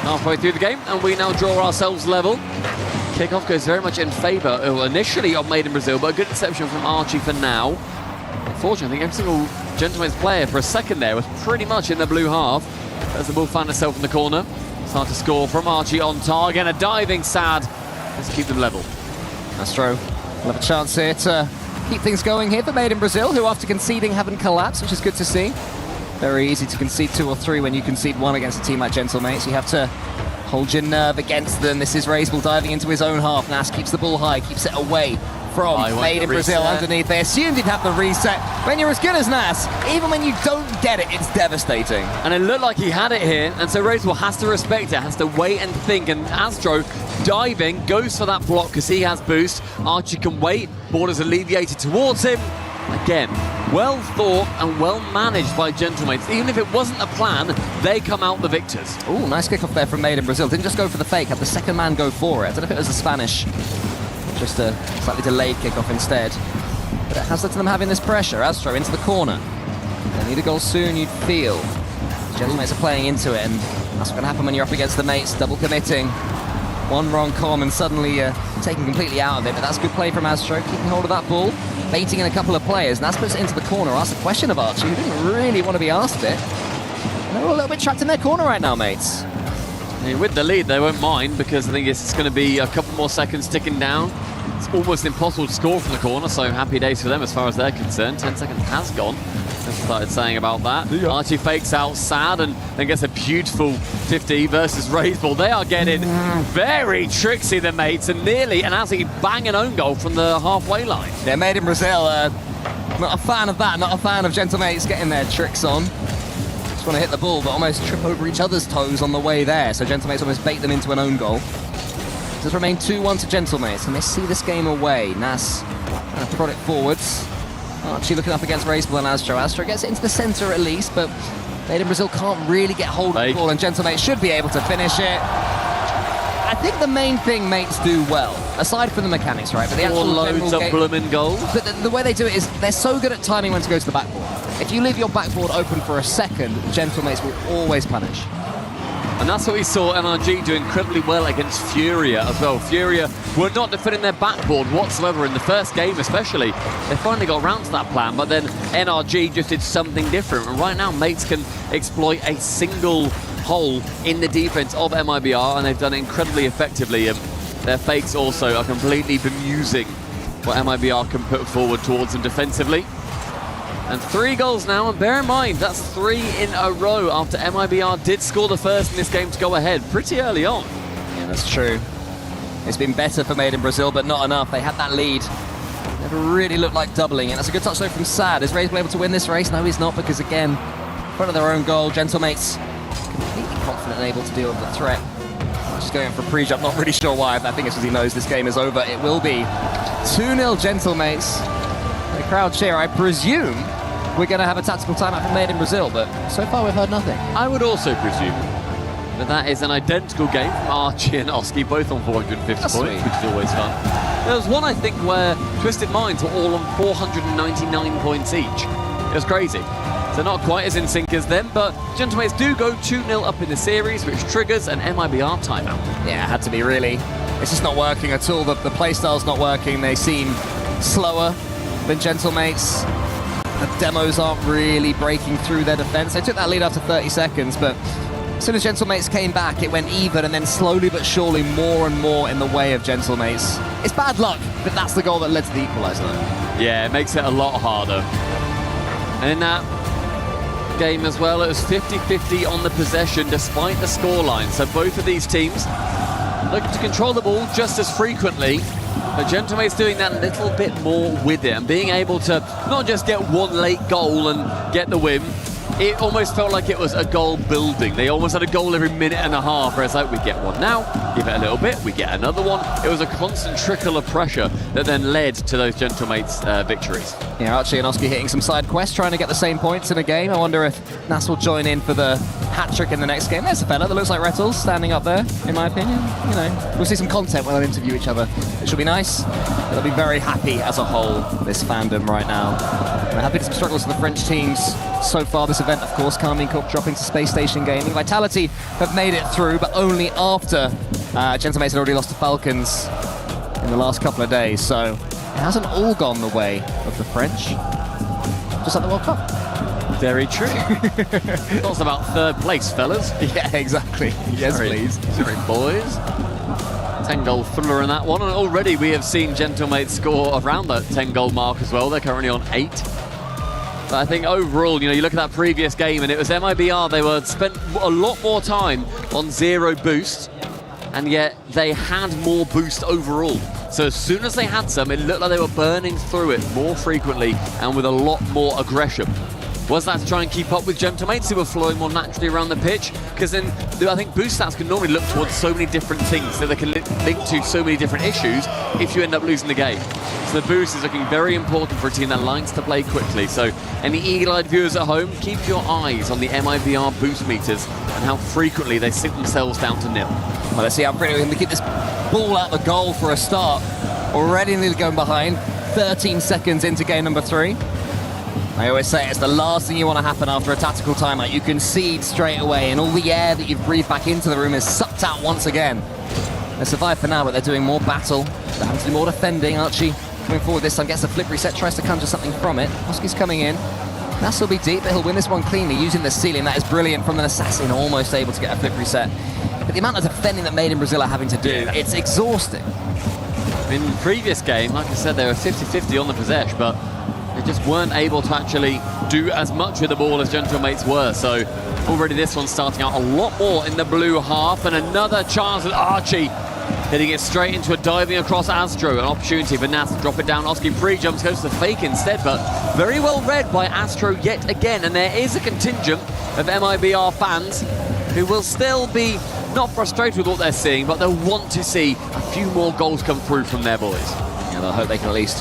Halfway through the game, and we now draw ourselves level. Kickoff goes very much in favour, initially of Made in Brazil, but a good interception from Archie for now. Unfortunately, I think every single Gentlemates player for a second there was pretty much in the blue half. As the ball found itself in the corner. It's hard to score from Archie on target. A diving Sad. Let's keep them level. Astro will have a chance here to keep things going here for Made in Brazil, who after conceding haven't collapsed, which is good to see. Very easy to concede 2 or 3 when you concede 1 against a team like Gentlemates. You have to hold your nerve against them. This is Raised ball diving into his own half. Nas keeps the ball high, keeps it away from Made in Brazil underneath. They assumed he'd have the reset. When you're as good as Nas, even when you don't get it, it's devastating. And it looked like he had it here, and so Raised ball has to respect it, has to wait and think, and Astro diving, goes for that block because he has boost. Archie can wait, ball is alleviated towards him. Again, well thought and well managed by Gentlemates. Even if it wasn't a plan, they come out the victors. Ooh, nice kickoff there from Made in Brazil. Didn't just go for the fake, had the second man go for it. I don't know if it was a Spanish, just a slightly delayed kickoff instead. But it has led to them having this pressure. Astro into the corner. They need a goal soon, you'd feel. Gentlemates are playing into it, and that's what's going to happen when you're up against the mates, double committing. One wrong com and suddenly taken completely out of it, but that's good play from Astro, keeping hold of that ball, baiting in a couple of players. Nas puts it into the corner, asks a question of Archie, who didn't really want to be asked it. And they're all a little bit trapped in their corner right now, mates. I mean, with the lead, they won't mind because I think it's going to be a couple more seconds ticking down. It's almost impossible to score from the corner, so happy days for them as far as they're concerned. 10 seconds has gone. Just started saying about that. Yeah. Archie fakes out Sad and then gets a beautiful 50 versus Raised ball. They are getting very tricksy, the mates, and nearly an absolutely banging own goal from the halfway line. Yeah, Made in Brazil. Not a fan of that, not a fan of Gentlemates getting their tricks on. Just want to hit the ball, but almost trip over each other's toes on the way there. So Gentlemates almost bait them into an own goal. It does remain 2-1 to Gentlemates, and they see this game away. Nas trying to prod it forwards. Archie looking up against Raised ball and Astro. Astro gets it into the centre at least, but Made in Brazil can't really get hold of the ball, and Gentlemates should be able to finish it. I think the main thing mates do well, aside from the mechanics, right? But the actual loads of blooming goals. But the way they do it is they're so good at timing when to go to the backboard. If you leave your backboard open for a second, Gentlemates will always punish. And that's what we saw NRG do incredibly well against Furia as well. Furia were not defending their backboard whatsoever in the first game especially. They finally got around to that plan, but then NRG just did something different. And right now, Mates can exploit a single hole in the defense of MIBR, and they've done it incredibly effectively. And their fakes also are completely bemusing what MIBR can put forward towards them defensively. And 3 goals now, and bear in mind, that's 3 in a row after MIBR did score the first in this game to go ahead pretty early on. Yeah, that's true. It's been better for Made in Brazil, but not enough. They had that lead. Never really looked like doubling it. That's a good touch though from Sad. Is Raze able to win this race? No, he's not, because again, in front of their own goal, Gentlemates completely confident and able to deal with the threat. Just going for a pre-jump, not really sure why. I think it's because he knows this game is over. It will be 2-0 Gentlemates. The crowd cheer. I presume we're going to have a tactical timeout from Made in Brazil, but so far we've heard nothing. I would also presume that that is an identical game from Archie and Oski, both on 450 points, sweet. which is always fun. There was one, I think, where Twisted Minds were all on 499 points each. It was crazy. So not quite as in sync as them, but Gentlemates do go 2-0 up in the series, which triggers an MIBR timeout. Yeah, it had to be really. It's just not working at all. The playstyle's not working. They seem slower than Gentlemates. The demos aren't really breaking through their defense. They took that lead after 30 seconds, but as soon as Gentlemates came back, it went even, and then slowly but surely more and more in the way of Gentlemates. It's bad luck that that's the goal that led to the equaliser, though. Yeah, it makes it a lot harder. And in that game as well, it was 50-50 on the possession despite the scoreline. So both of these teams look to control the ball just as frequently, but Gentlemates doing that little bit more with it and being able to not just get one late goal and get the win. It almost felt like it was a goal building. They almost had a goal every minute and a half, where it's like, we get one now, give it a little bit, we get another one. It was a constant trickle of pressure that then led to those Gentlemates victories. Yeah, Archie and Oski hitting some side quests, trying to get the same points in a game. I wonder if Nas will join in for the hat-trick in the next game. There's a fella that looks like Rettles standing up there, in my opinion. You know, we'll see some content when they interview each other. It should be nice. They'll be very happy as a whole, this fandom right now. We're happy to some struggles for the French teams so far this event, of course. Carmine Corp dropping to Space Station Gaming. Vitality have made it through, but only after Gentlemates had already lost to Falcons in the last couple of days, so it hasn't all gone the way of the French, just like the World Cup. Very true. Thoughts about third place, fellas? Yeah, exactly. Yes, please. Sorry, boys. 10-goal thriller in that one, and already we have seen Gentlemates score around that 10-goal mark as well. They're currently on 8. But I think overall, you know, you look at that previous game and it was MIBR, they were spent a lot more time on 0 boost, and yet they had more boost overall. So as soon as they had some, it looked like they were burning through it more frequently and with a lot more aggression. Was that to try and keep up with Gentlemates who were flowing more naturally around the pitch? Because then I think boost stats can normally look towards so many different things, that they can link to so many different issues if you end up losing the game. So the boost is looking very important for a team that likes to play quickly. So any eagle-eyed viewers at home, keep your eyes on the MIBR boost meters and how frequently they sink themselves down to 0. Well, let's see how frequently we can keep this ball out the goal for a start. Already nearly going behind, 13 seconds into game number 3. I always say it's the last thing you want to happen after a tactical timeout. You concede straight away, and all the air that you've breathed back into the room is sucked out once again. They survive for now, but they're doing more battle. They're having to do more defending. Archie coming forward this time, gets a flip reset, tries to conjure something from it. Oski's coming in. Nas will be deep, but he'll win this one cleanly using the ceiling. That is brilliant from an assassin, almost able to get a flip reset. But the amount of defending that Made in Brazil are having to do, it's exhausting. In the previous game, like I said, they were 50-50 on the possession, but they just weren't able to actually do as much with the ball as Gentlemates were. So already this one's starting out a lot more in the blue half, and another chance with Archie hitting it straight into a diving across Astro. An opportunity for Nas to drop it down. Oski pre-jumps, goes to the fake instead, but very well read by Astro yet again. And there is a contingent of MIBR fans who will still be not frustrated with what they're seeing, but they'll want to see a few more goals come through from their boys. Yeah, they'll hope they can at least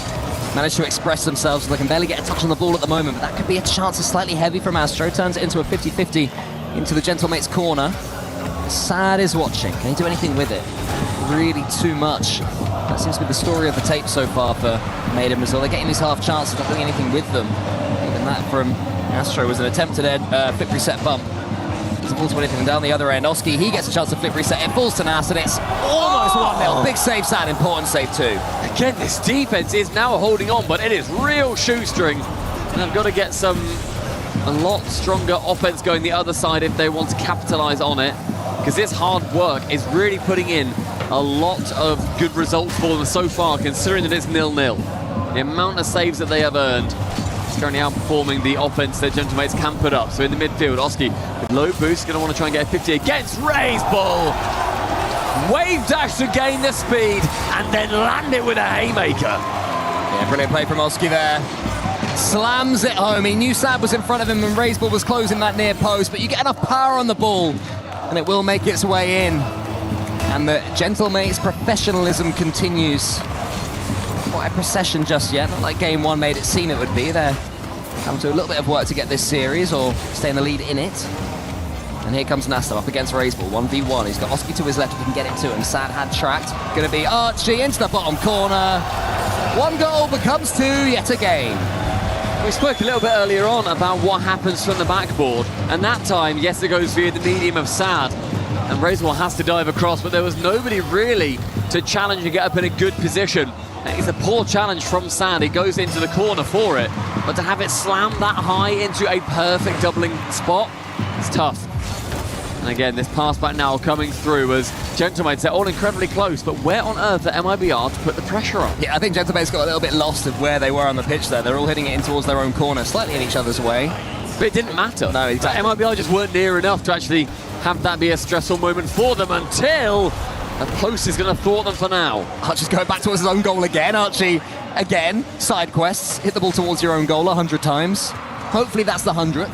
manage to express themselves. They can barely get a touch on the ball at the moment, but that could be a chance. Is slightly heavy from Astro, turns it into a 50-50 into the Gentlemates corner. Sad is watching. Can he do anything with it? Really too much. That seems to be the story of the tape so far for Made in Brazil. They're getting these half chances, not doing anything with them. Even that from Astro was an attempted flip reset bump. to fall to anything. And down the other end, Oski, he gets a chance to flip reset. It falls to Nas, and it's almost 1-0. Big save, Sad. Important save, too. Again, this defense is now holding on, but it is real shoestring. And I've got to get a lot stronger offense going the other side if they want to capitalize on it. Because this hard work is really putting in a lot of good results for them so far, considering that it's 0-0. The amount of saves that they have earned is currently outperforming the offense their Gentlemates can put up. So in the midfield, Oski with low boost, going to want to try and get a 50 against Ray's ball. Wave dash to gain the speed, and then land it with a haymaker. Yeah, brilliant play from Oski there. Slams it home. He knew Sad was in front of him and Ray's ball was closing that near post, but you get enough power on the ball and it will make its way in. And the Gentlemates' professionalism continues. Quite a procession just yet, not like game one made it seem it would be. They're having to do a little bit of work to get this series or stay in the lead in it. And here comes Nasta up against Raysball, 1v1. He's got Oski to his left, he can get it to him. Sad had tracked. Gonna be Archie into the bottom corner. One goal becomes two yet again. We spoke a little bit earlier on about what happens from the backboard, and that time, yes, it goes via the medium of Sad, and Raysball has to dive across, but there was nobody really to challenge and get up in a good position. It's a poor challenge from Sad. He goes into the corner for it, but to have it slammed that high into a perfect doubling spot, it's tough. And again, this pass back now coming through as Gentlemates, they're all incredibly close, but where on earth are MIBR to put the pressure on? Yeah, I think Gentlemates got a little bit lost of where they were on the pitch there. They're all hitting it in towards their own corner, slightly in each other's way. But it didn't matter. No, exactly. MIBR just weren't near enough to actually have that be a stressful moment for them until the post is going to thwart them for now. Archie's going back towards his own goal again. Archie, again, side quests. Hit the ball towards your own goal 100 times. Hopefully that's the 100th.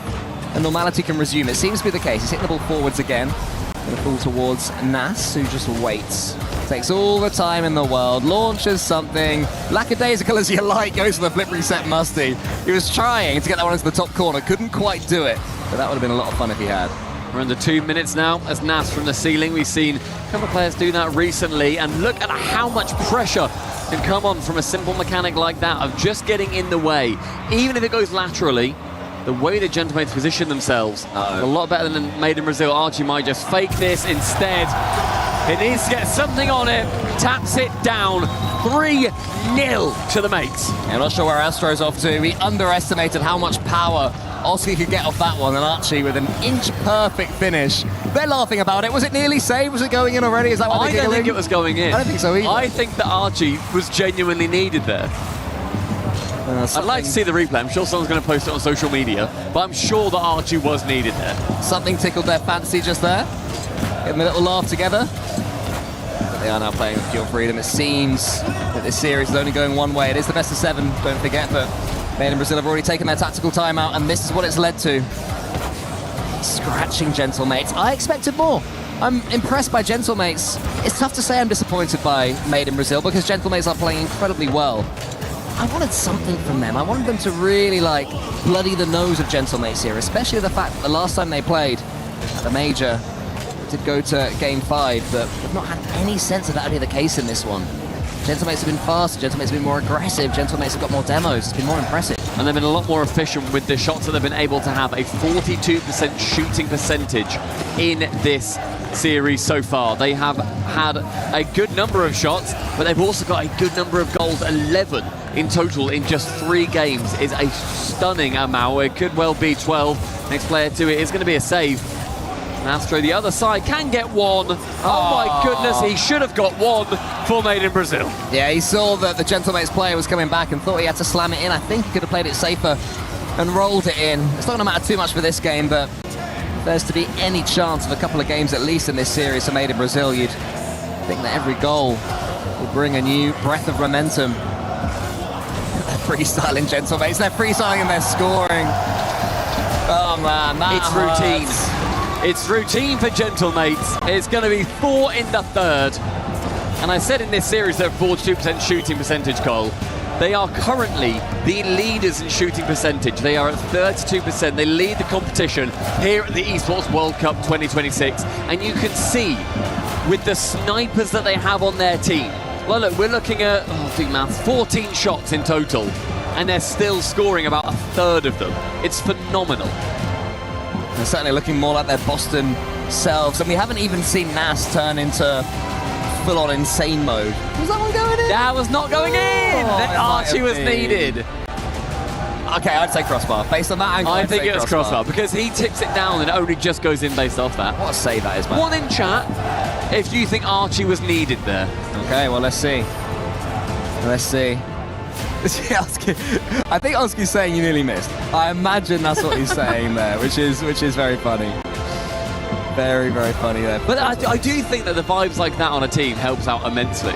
And normality can resume. It seems to be the case. He's hitting the ball forwards again. Going to fall towards Nas, who just waits. Takes all the time in the world. Launches something. Lackadaisical as you like. Goes for the flip reset Musty. He was trying to get that one into the top corner. Couldn't quite do it. But that would have been a lot of fun if he had. We're under 2 minutes now as Nas from the ceiling. We've seen a couple of players do that recently. And look at how much pressure can come on from a simple mechanic like that of just getting in the way. Even if it goes laterally, the way the Gentlemates position themselves, a lot better than Made in Brazil. Archie might just fake this instead. It needs to get something on it. Taps it down. 3-0 to the mates. Yeah, I'm not sure where Astro's off to. We underestimated how much power Oski could get off that one, and Archie with an inch-perfect finish. They're laughing about it. Was it nearly saved? Was it going in already? Is that what they're giggling? I don't think it was going in. I don't think so either. I think that Archie was genuinely needed there. I'd like to see the replay. I'm sure someone's going to post it on social media, but I'm sure that Archie was needed there. Something tickled their fancy just there. Getting a little laugh together. But they are now playing with pure freedom. It seems that this series is only going one way. It is the best of 7, don't forget, but Made in Brazil have already taken their tactical timeout, and this is what it's led to. Scratching Gentlemates. I expected more. I'm impressed by Gentlemates. It's tough to say I'm disappointed by Made in Brazil because Gentlemates are playing incredibly well. I wanted something from them. I wanted them to really, like, bloody the nose of Gentlemates here, especially the fact that the last time they played at the Major, it did go to Game 5, but we've not had any sense of that being the case in this one. Gentlemates have been faster, Gentlemates have been more aggressive, Gentlemates have got more demos, it's been more impressive. And they've been a lot more efficient with the shots that they've been able to have. A 42% shooting percentage in this series so far. They have had a good number of shots, but they've also got a good number of goals. 11 in total in just 3 games is a stunning amount. It could well be 12. Next player to it is going to be a save. Astro, the other side, can get one. Oh my goodness, he should have got one for Made in Brazil. Yeah, he saw that the Gentlemates player was coming back and thought he had to slam it in. I think he could have played it safer and rolled it in. It's not going to matter too much for this game, but if there's to be any chance of a couple of games at least in this series for Made in Brazil, you'd think that every goal will bring a new breath of momentum. They're freestyling Gentlemates, they're freestyling and they're scoring. Oh man, it's routine. It's routine for Gentlemates. It's going to be 4 in the 3rd. And I said in this series they're 42% shooting percentage, Cole. They are currently the leaders in shooting percentage. They are at 32%. They lead the competition here at the Esports World Cup 2026. And you can see with the snipers that they have on their team. Well, look, we're looking at, 14 shots in total. And they're still scoring about 1/3 of them. It's phenomenal. They're certainly looking more like their Boston selves. And we haven't even seen Nas turn into full-on insane mode. Was that one going in? That was not going in! Archie was needed. Okay, I'd say crossbar. Based on that angle, I think it was crossbar because he tips it down and it only just goes in based off that. What a save that is, man. One in chat if you think Archie was needed there. Okay, well, let's see. Let's see. I think Oski's saying you nearly missed. I imagine that's what he's saying there, which is very funny. Very, very funny there. But I do think that the vibes like that on a team helps out immensely.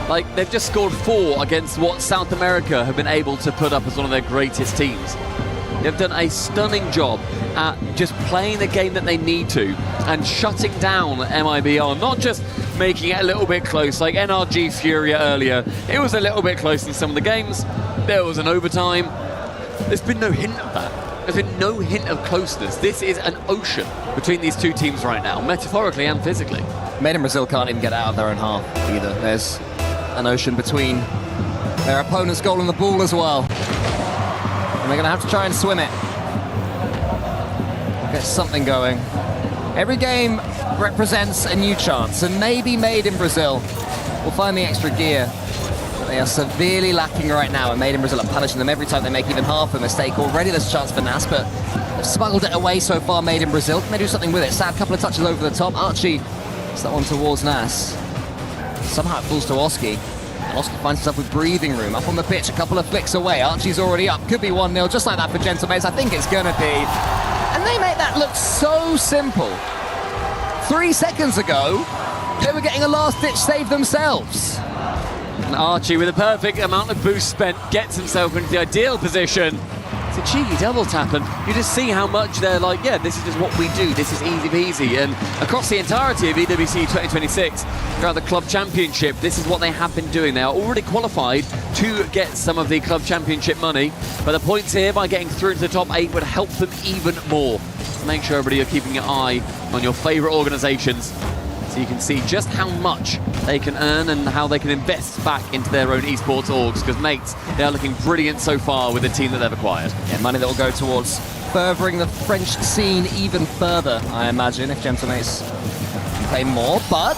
Like, they've just scored 4 against what South America have been able to put up as one of their greatest teams. They've done a stunning job at just playing the game that they need to and shutting down MIBR, not just making it a little bit close, like NRG Furia earlier. It was a little bit close in some of the games. There was an overtime. There's been no hint of that. There's been no hint of closeness. This is an ocean between these two teams right now, metaphorically and physically. Made in Brazil can't even get out of their own half either. There's an ocean between their opponent's goal and the ball as well. And they're going to have to try and swim it. Get something going. Every game represents a new chance, and maybe Made in Brazil will find the extra gear. But they are severely lacking right now, and Made in Brazil are punishing them every time they make even half a mistake. Already there's a chance for Nas, but they've smuggled it away so far, Made in Brazil. Can they do something with it? Sad couple of touches over the top. Archie, it's that one towards Nas. Somehow it falls to Oski. And Oski finds himself with breathing room. Up on the pitch, a couple of flicks away. Archie's already up. Could be 1-0, just like that for Gentlemates. I think it's going to be. And they make that look so simple. 3 seconds ago, they were getting a last-ditch save themselves. And Archie, with a perfect amount of boost spent, gets himself into the ideal position. It's a cheeky double tap, and you just see how much they're like, yeah, this is just what we do. This is easy peasy. And across the entirety of EWC 2026, throughout the club championship, this is what they have been doing. They are already qualified to get some of the club championship money, but the points here by getting through to the top 8 would help them even more. So make sure everybody are keeping an eye on your favourite organisations, so you can see just how much they can earn and how they can invest back into their own esports orgs, because mates, they are looking brilliant so far with the team that they've acquired. Yeah, money that will go towards furthering the French scene even further, I imagine, if Gentlemates can play more, but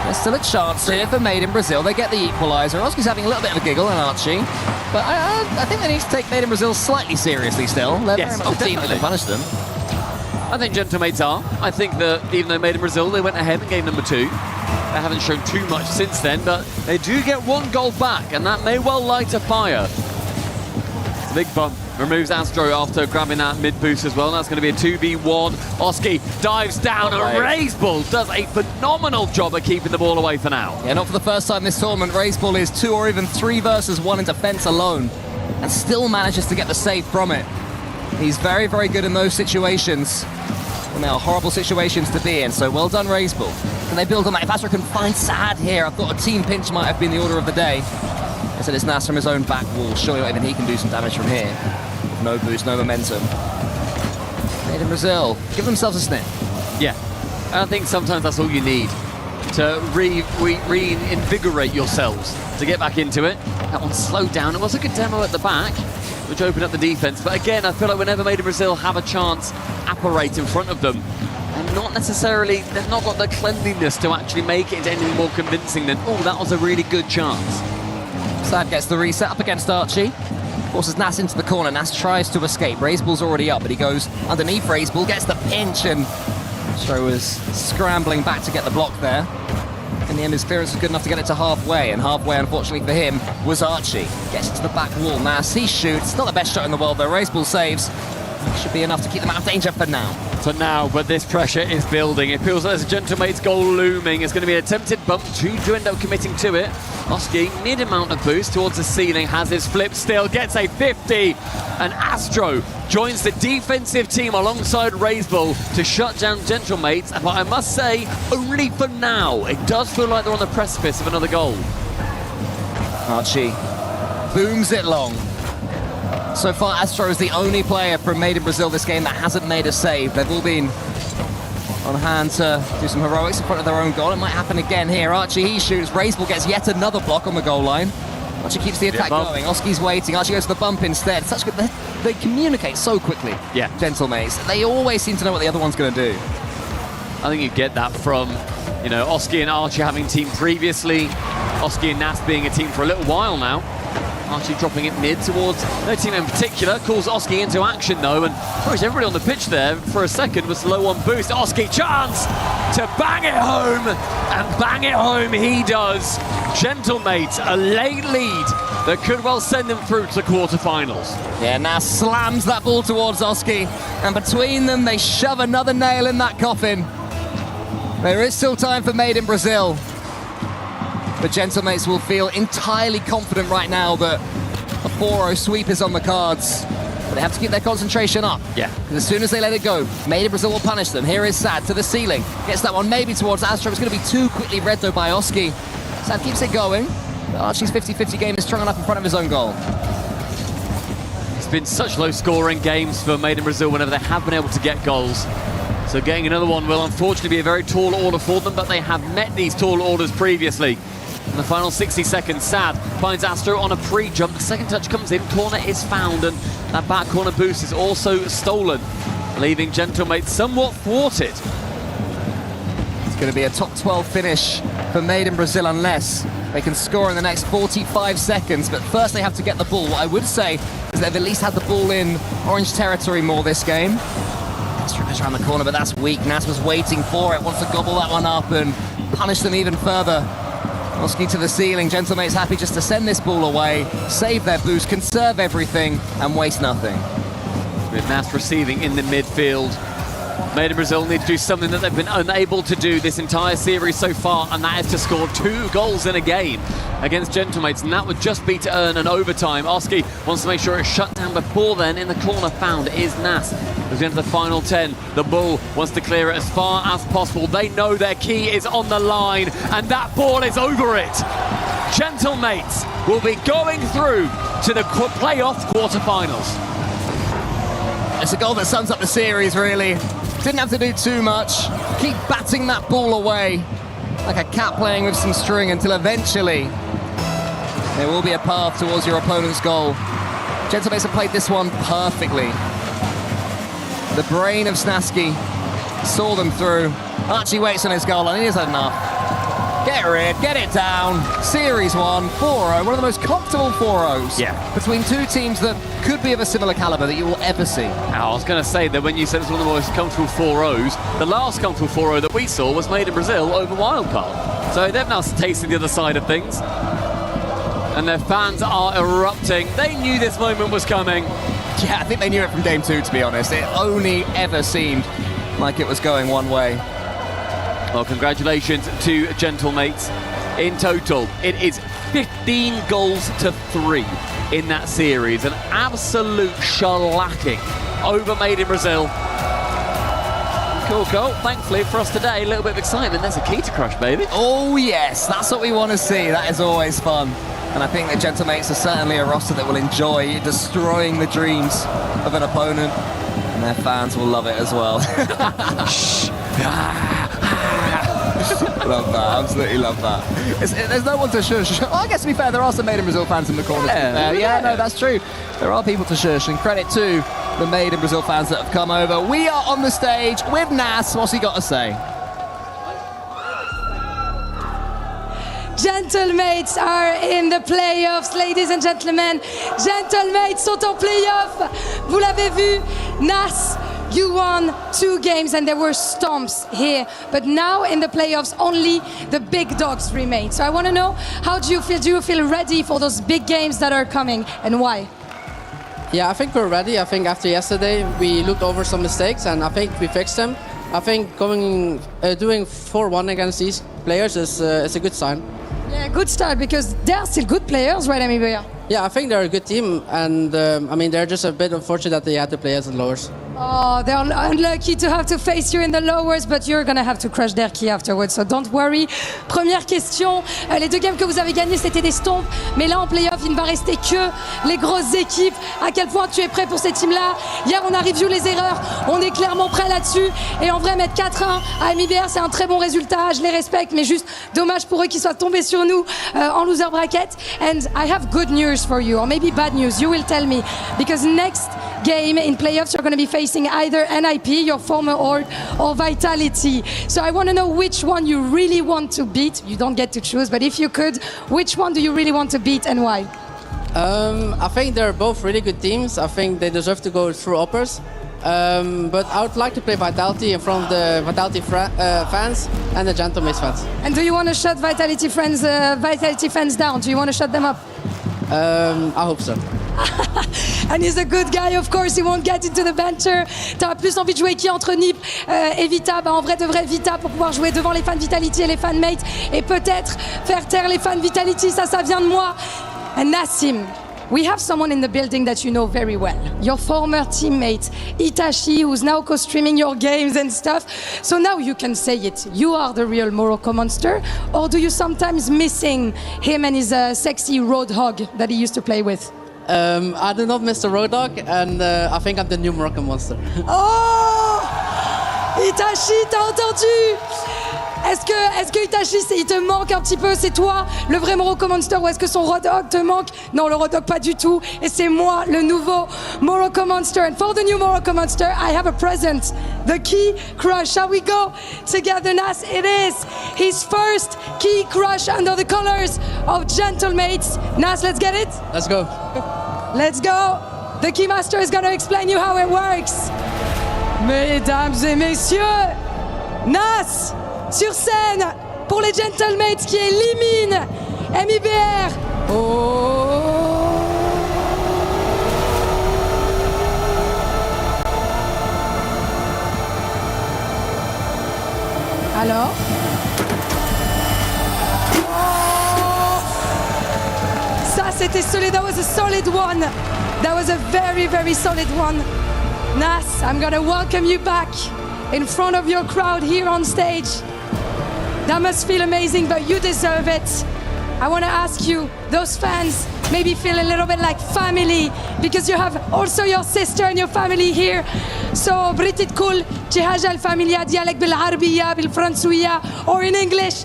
there's still a chance here for Made in Brazil. They get the equaliser. Oski's having a little bit of a giggle, and Archie, but I think they need to take Made in Brazil slightly seriously still. They're very much a team that can punish them. I think Gentlemates are. I think that even though Made in Brazil, they went ahead in game number 2. They haven't shown too much since then, but they do get 1 goal back, and that may well light a fire. It's a big bump. Removes Astro after grabbing that mid boost as well. That's going to be a 2v1. Oski dives down, and Razebull does a phenomenal job of keeping the ball away for now. Yeah, not for the first time this tournament. Razebull is 2 or even 3 versus 1 in defense alone, and still manages to get the save from it. He's very, very good in those situations. And they are horrible situations to be in, so well done, Razebull. Can they build on that? If Astro can find Sad here, I thought a team pinch might have been the order of the day. Instead it's Nas from his own back wall. Surely not even he can do some damage from here. No boost, no momentum. Made in Brazil, give themselves a sniff. Yeah, I think sometimes that's all you need to reinvigorate yourselves, to get back into it. That one slowed down. It was a good demo at the back, which opened up the defense. But again, I feel like whenever Made in Brazil have a chance, apparate in front of them, and not necessarily, they've not got the cleanliness to actually make it into anything more convincing than, oh, that was a really good chance. Sad gets the reset up against Archie. Forces Nas into the corner. Nas tries to escape. Razebull's already up, but he goes underneath Razebull, gets the pinch, and Astro was scrambling back to get the block there. In the end, his clearance was good enough to get it to halfway, and halfway, unfortunately for him, was Archie. Gets into the back wall. Nas, he shoots. Not the best shot in the world, though. Razebull saves. Should be enough to keep them out of danger for now. For now, but this pressure is building. It feels like there's a Gentlemates goal looming. It's going to be an attempted bump. 2 to end up committing to it. Oski, mid-amount of boost towards the ceiling, has his flip still, gets a 50, and Astro joins the defensive team alongside Razebull to shut down Gentlemates. But I must say, only for now. It does feel like they're on the precipice of another goal. Archie booms it long. So far, Astro is the only player from Made in Brazil this game that hasn't made a save. They've all been on hand to do some heroics in front of their own goal. It might happen again here. Archie, he shoots. Razebull gets yet another block on the goal line. Archie keeps the attack going. Oski's waiting. Archie goes to the bump instead. Such good. They communicate so quickly. Yeah. Gentlemates. They always seem to know what the other one's going to do. I think you get that from, you know, Oski and Archie having teamed previously. Oski and Nas being a team for a little while now. Archie dropping it mid towards no team in particular. Calls Oski into action though, and probably everybody on the pitch there for a second was low on boost. Oski chance to bang it home, and bang it home he does. Gentlemates, a late lead that could well send them through to the quarterfinals. Yeah, Nas slams that ball towards Oski, and between them they shove another nail in that coffin. There is still time for Made in Brazil. But Gentlemates will feel entirely confident right now that a 4-0 sweep is on the cards. But they have to keep their concentration up. Yeah. Because as soon as they let it go, Made in Brazil will punish them. Here is Sad to the ceiling. Gets that one maybe towards Astro. It's going to be too quickly read though by Oski. Sad keeps it going. But Archie's 50-50 game is strong enough in front of his own goal. It's been such low scoring games for Made in Brazil whenever they have been able to get goals. So getting another one will unfortunately be a very tall order for them, but they have met these tall orders previously. In the final 60 seconds, Sad finds Astro on a pre-jump. The second touch comes in, corner is found, and that back corner boost is also stolen, leaving Gentlemates somewhat thwarted. It's going to be a top 12 finish for Made in Brazil unless they can score in the next 45 seconds. But first they have to get the ball. What I would say is they've at least had the ball in orange territory more this game. Astro goes around the corner, but that's weak. Nas was waiting for it, wants to gobble that one up and punish them even further. Oski to the ceiling. Gentlemates happy just to send this ball away, save their boost, conserve everything, and waste nothing. With Nas receiving in the midfield. Made in Brazil need to do something that they've been unable to do this entire series so far, and that is to score 2 goals in a game against Gentlemates, and that would just be to earn an overtime. Oski wants to make sure it's shut down before then. In the corner found is Nas. As we enter the final 10, the Bull wants to clear it as far as possible. They know their key is on the line, and that ball is over it. Gentlemates will be going through to the playoff quarterfinals. It's a goal that sums up the series, really. Didn't have to do too much. Keep batting that ball away like a cat playing with some string until eventually there will be a path towards your opponent's goal. Gentlemates have played this one perfectly. The brain of Snaski saw them through. Archie waits on his goal and he has enough. Get rid, get it down. Series 1, 4-0, one of the most comfortable 4-0s between two teams that could be of a similar caliber that you will ever see. I was going to say that when you said it's one of the most comfortable 4-0s, the last comfortable 4-0 that we saw was Made in Brazil over Wildcard. So they've now tasted the other side of things. And their fans are erupting. They knew this moment was coming. Yeah, I think they knew it from game 2, to be honest. It only ever seemed like it was going one way. Well, congratulations to Gentlemates. In total, it is 15 goals to 3 in that series. An absolute shellacking over Made in Brazil. Cool goal. Thankfully for us today, a little bit of excitement. There's a key to crush, baby. Oh, yes. That's what we want to see. That is always fun. And I think that Gentlemates are certainly a roster that will enjoy destroying the dreams of an opponent. And their fans will love it as well. Love that, absolutely love that. There's no one to shush. Oh, I guess to be fair, there are some Made in Brazil fans in the corner. Yeah, no, that's true. There are people to shush, and credit to the Made in Brazil fans that have come over. We are on the stage with Nas. What's he got to say? Gentlemates are in the playoffs, ladies and gentlemen. Gentlemates sont en playoff. Vous l'avez vu, Nas. You won 2 games and there were stomps here. But now in the playoffs, only the big dogs remain. So I want to know, how do you feel? Do you feel ready for those big games that are coming, and why? Yeah, I think we're ready. I think after yesterday, we looked over some mistakes and I think we fixed them. I think doing 4-1 against these players is a good sign. Yeah, good start, because they're still good players, right, Amibia? Yeah, I think they're a good team, and I mean, they're just a bit unfortunate that they had to play as the lowers. Oh, they're unlucky to have to face you in the lowers, but you're gonna have to crush their key afterwards, so don't worry. Première question, les deux games que vous avez gagnés, c'était des stompes, mais là en playoff, il ne va rester que les grosses équipes. À quel point tu es prêt pour ces teams-là? Hier, on a review les erreurs, on est clairement prêt là-dessus, et en vrai, mettre 4-1 à MIBR, c'est un très bon résultat, je les respecte, mais juste dommage pour eux qu'ils soient tombés sur nous en loser bracket. And I have good news for you, or maybe bad news, you will tell me, because next game in playoffs, you're going to be facing either NIP, your former org, or Vitality. So I want to know which one you really want to beat. You don't get to choose, but if you could, which one do you really want to beat and why? I think they're both really good teams. I think they deserve to go through uppers. But I would like to play Vitality in front of the Vitality fans and the Gentlemates fans. And do you want to shut Vitality fans down? Do you want to shut them up? I hope so. And he's a good guy, of course, he won't get into the banter. T'as plus envie de jouer qui entre Nip et Vita? Bah en vrai de vrai Vita pour pouvoir jouer devant les fans Vitality et les fan mates et peut-être faire taire les fans Vitality, ça vient de moi. And Nassim, we have someone in the building that you know very well. Your former teammate, Itachi, who's now co-streaming your games and stuff. So now you can say it. You are the real Morocco monster, or do you sometimes missing him and his sexy roadhog that he used to play with? I do not miss the Road Dog, and I think I'm the new Moroccan monster. Oh, Itachi, t'as entendu? Est-ce que Itachi, il te manque un petit peu? C'est toi, le vrai Morocco Monster, ou est-ce que son Road Dog te manque? Non, le Road Dog, pas du tout. Et c'est moi, le nouveau Morocco Monster. And for the new Morocco Monster, I have a present. The Key Crush. Shall we go together, Nas? It is his first Key Crush under the colors of Gentlemates. Nas, let's get it? Let's go. Let's go. The Key Master is going to explain you how it works. Mesdames et messieurs, Nas sur scène pour les Gentlemates qui éliminent MIBR. Oh. Alors. Oh. Ça c'était solide. That was a solid one. That was a very, very solid one. Nas, I'm gonna welcome you back in front of your crowd here on stage. That must feel amazing, but you deserve it. I want to ask you, those fans maybe feel a little bit like family because you have also your sister and your family here. So بريت تقول شي حاجة الفاميليا ديالك بالعربية بالفرنسوية or in English.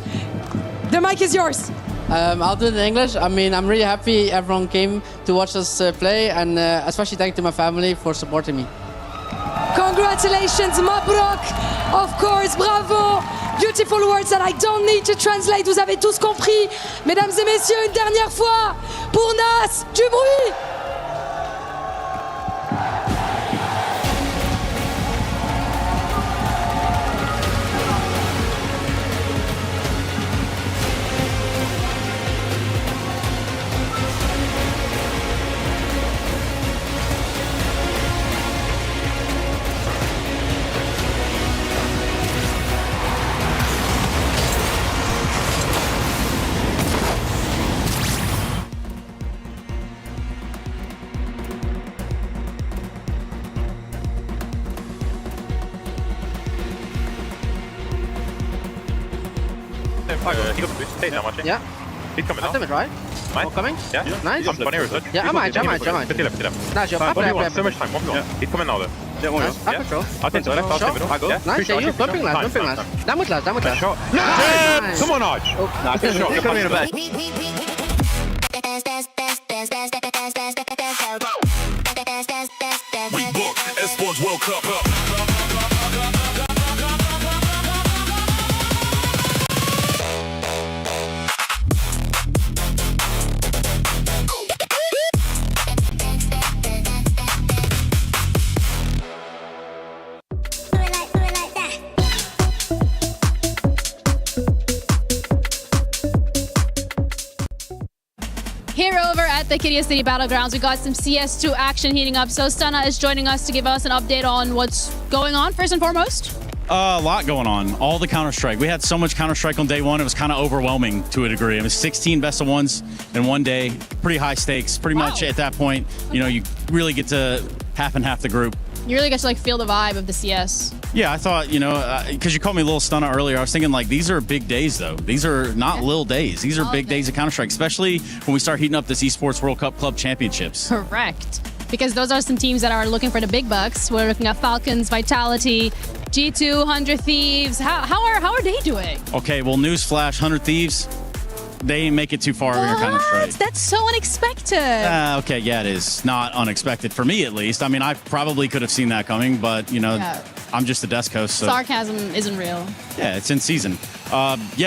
The mic is yours. I'll do it in English. I mean, I'm really happy everyone came to watch us play, and especially thank to my family for supporting me. Congratulations, Mabrok. Of course, bravo. Beautiful words that I don't need to translate. Vous avez tous compris. Mesdames et messieurs, une dernière fois pour Nas, du bruit. Yeah. He's coming Ultimate, right? Nice. All coming? Yeah. Nice. I'm 20 euros. Yeah, I'm out. Nice, you're up. So much time. One more. He's coming now though. Yeah, one nice. Up control. I think so. Left, I'll take middle. I go. Yeah. Nice, yeah, you. Dumping last. Down with last. Nice shot. Nice. Come on, Arch. Nice good shot. Good in the back. We book Esports World Cup up. Here over at the Kiria City Battlegrounds, we got some CS2 action heating up. So Stunna is joining us to give us an update on what's going on, first and foremost. A lot going on. All the Counter-Strike. We had so much Counter-Strike on day one, it was kind of overwhelming to a degree. It was 16 best of ones in one day. Pretty high stakes. Pretty much at that point, you know, you really get to half and half the group. You really get to like feel the vibe of the CS. Yeah, I thought, because you called me a little stunner earlier, I was thinking like these are big days though. These are not little days. These are big days of Counter-Strike, especially when we start heating up this Esports World Cup Club Championships. Correct. Because those are some teams that are looking for the big bucks. We're looking at Falcons, Vitality, G2, 100 Thieves. How are they doing? Okay, well, newsflash, 100 Thieves, they ain't make it too far over here, Counter-Strike. That's so unexpected. Okay, yeah, it is. Not unexpected, for me at least. I mean, I probably could have seen that coming, but, I'm just a desk host. So. Sarcasm isn't real. Yeah, it's in season.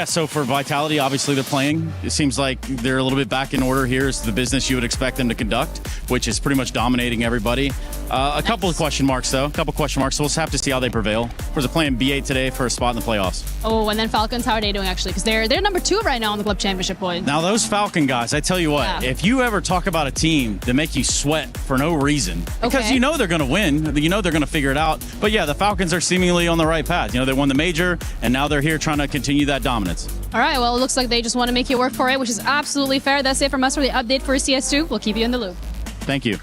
So for Vitality, obviously they're playing. It seems like they're a little bit back in order here. It's the business you would expect them to conduct, which is pretty much dominating everybody. A couple of question marks, though. So we'll have to see how they prevail. Of course, they're playing B8 today for a spot in the playoffs. Oh, and then Falcons, how are they doing, actually? Because they're number 2 right now on the club championship points. Now, those Falcon guys, I tell you what, if you ever talk about a team that make you sweat for no reason, because you know they're going to win, you know they're going to figure it out. But yeah, the Falcons are seemingly on the right path. They won the major, and now they're here trying to continue that dominance. All right, well, it looks like they just want to make you work for it, which is absolutely fair. That's it from us for the update for CS2. We'll keep you in the loop. Thank you.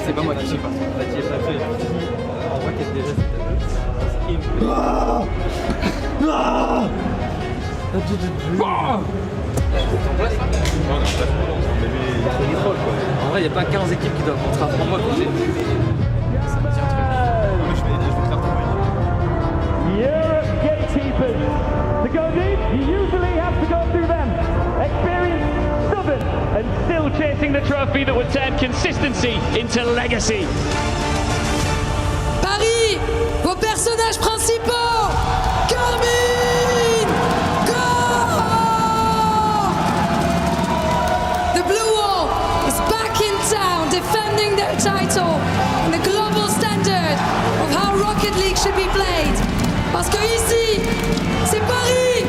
C'est pas moi qui sais pas. Là, tu es pas fait. On voit qu'elle déjà en vrai, il n'y a pas 15 équipes qui doivent rentrer à 3 mois. Europe gatekeepers. To go deep, you usually have to go through them. Experienced, stubborn, and still chasing the trophy that would turn consistency into legacy. Paris, vos personnages principaux, Carmine, go! The Blue Wall is back in town, defending their title and the global standard of how Rocket League should be played. Parce que ici, c'est Paris!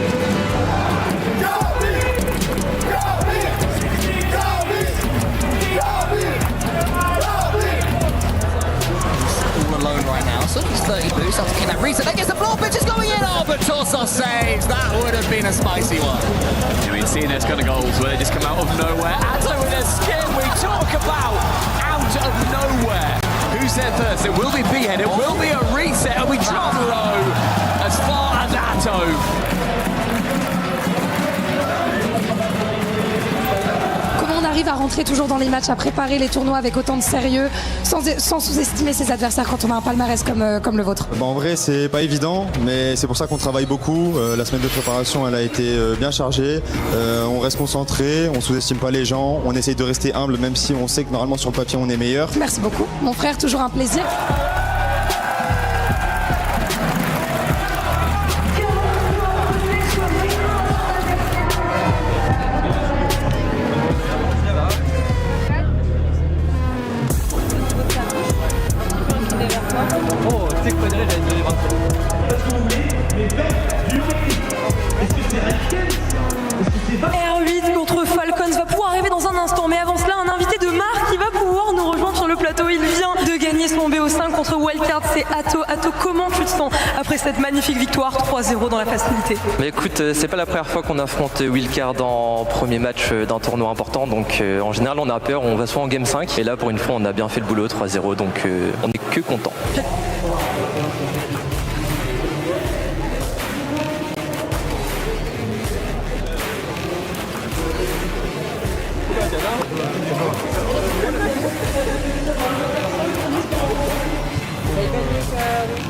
All alone right now, so he's 30 boosts after getting that reset. That gets the floor pitch is going in. Oh, but Torsos saves. That would have been a spicy one. I mean, CNS kind of goals where they just come out of nowhere. Atto with their skin. We talk about out of nowhere. Who's there first? It will be B-Head. It will be a reset. And we drop low as far as Atto. Comment on arrive à rentrer toujours dans les matchs, à préparer les tournois avec autant de sérieux, sans sous-estimer ses adversaires quand on a un palmarès comme le vôtre? En vrai, c'est pas évident, mais c'est pour ça qu'on travaille beaucoup. La semaine de préparation, elle a été bien chargée. On reste concentré, on sous-estime pas les gens, on essaye de rester humble, même si on sait que normalement sur le papier on est meilleur. Merci beaucoup, mon frère, toujours un plaisir. R8 contre Falcons va pouvoir arriver dans un instant, mais avant cela, un invité de marque qui va pouvoir nous rejoindre sur le plateau. Il vient de gagner son BO BO5 contre Wildcard, c'est Atto. Atto, comment tu te sens après cette magnifique victoire 3-0 dans la facilité? Mais écoute, c'est pas la première fois qu'on affronte Wildcard en premier match d'un tournoi important, donc en général on a peur, on va soit en game 5, et là pour une fois on a bien fait le boulot, 3-0, donc on est que content.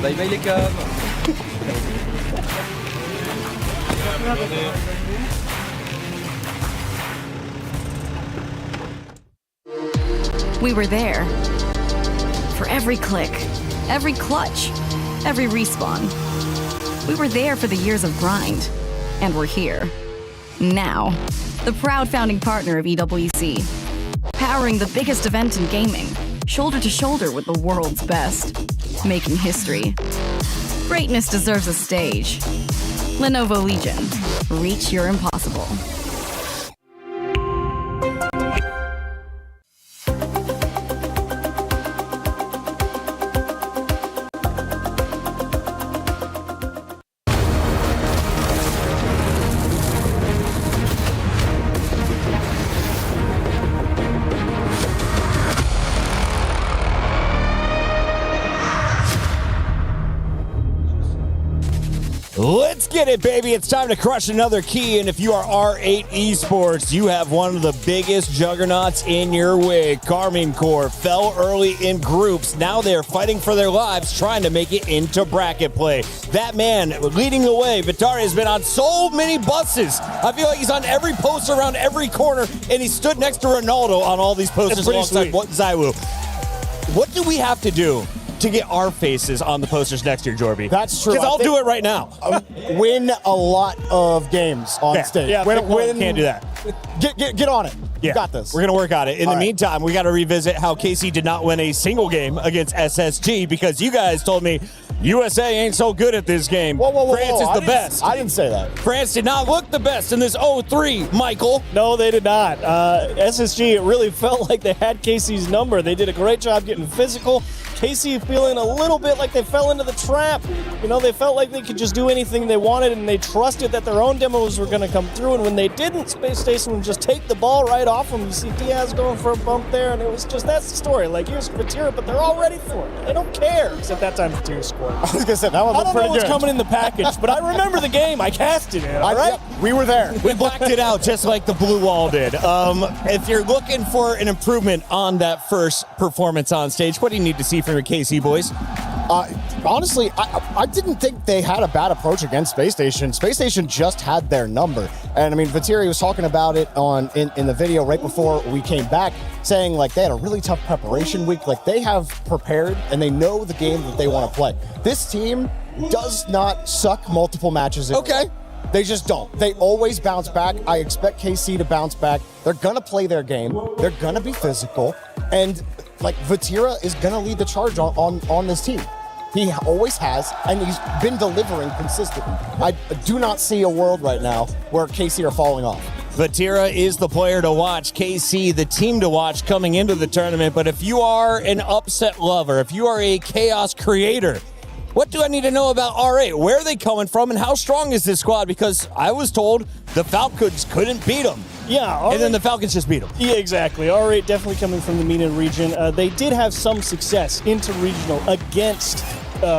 Bye bye les câbles. We were there. For every click, every clutch, every respawn. We were there for the years of grind. And we're here. Now. The proud founding partner of EWC. Powering the biggest event in gaming. Shoulder to shoulder with the world's best. Making history. Greatness deserves a stage. Lenovo Legion. Reach your impossible. Let's get it, baby. It's time to crush another key. And if you are R8 Esports, you have one of the biggest juggernauts in your way. Carmine Corps fell early in groups. Now they're fighting for their lives, trying to make it into bracket play. That man leading the way, Vitari, has been on so many buses. I feel like he's on every poster around every corner, and he stood next to Ronaldo on all these posters alongside Zywoo. What do we have to do to get our faces on the posters next year, Jorby? That's true. Because I'll do it right now. Win a lot of games on stage. Yeah, win. Can't do that. Get on it. You got this. We're going to work on it. In the meantime, we got to revisit how KC did not win a single game against SSG because you guys told me USA ain't so good at this game. France is the best. I didn't say that. France did not look the best in this 0-3, Michael. No, they did not. SSG, it really felt like they had KC's number. They did a great job getting physical. KC feeling a little bit like they fell into the trap. You know, they felt like they could just do anything they wanted, and they trusted that their own demos were going to come through. And when they didn't, Space Station would just take the ball right off them. You see Diaz going for a bump there, and it was just, that's the story. Like, here's Vatira, but they're all ready for it. They don't care. Except that time Vatira scored. I was going to say, that one I looked don't know pretty what's good. coming in the package, but I remember the game. I casted it, all right? Yep, we were there. We blacked it out just like the Blue Wall did. If you're looking for an improvement on that first performance on stage, what do you need to see from your KC boys? Honestly, I didn't think they had a bad approach against Space Station. Space Station just had their number. And I mean, Vatiri was talking about it in the video right before we came back, saying like they had a really tough preparation week. Like they have prepared and they know the game that they want to play. This team does not suck multiple matches in. Okay. They just don't. They always bounce back. I expect KC to bounce back. They're going to play their game. They're going to be physical. And like Vatira is going to lead the charge on this team. He always has, and he's been delivering consistently. I do not see a world right now where KC are falling off. Vatira is the player to watch. KC, the team to watch coming into the tournament. But if you are an upset lover, if you are a chaos creator, what do I need to know about R8? Where are they coming from, and how strong is this squad? Because I was told the Falcons couldn't beat them. Yeah. And then the Falcons just beat them. Yeah, exactly. R8 definitely coming from the MENA region. They did have some success inter-regional against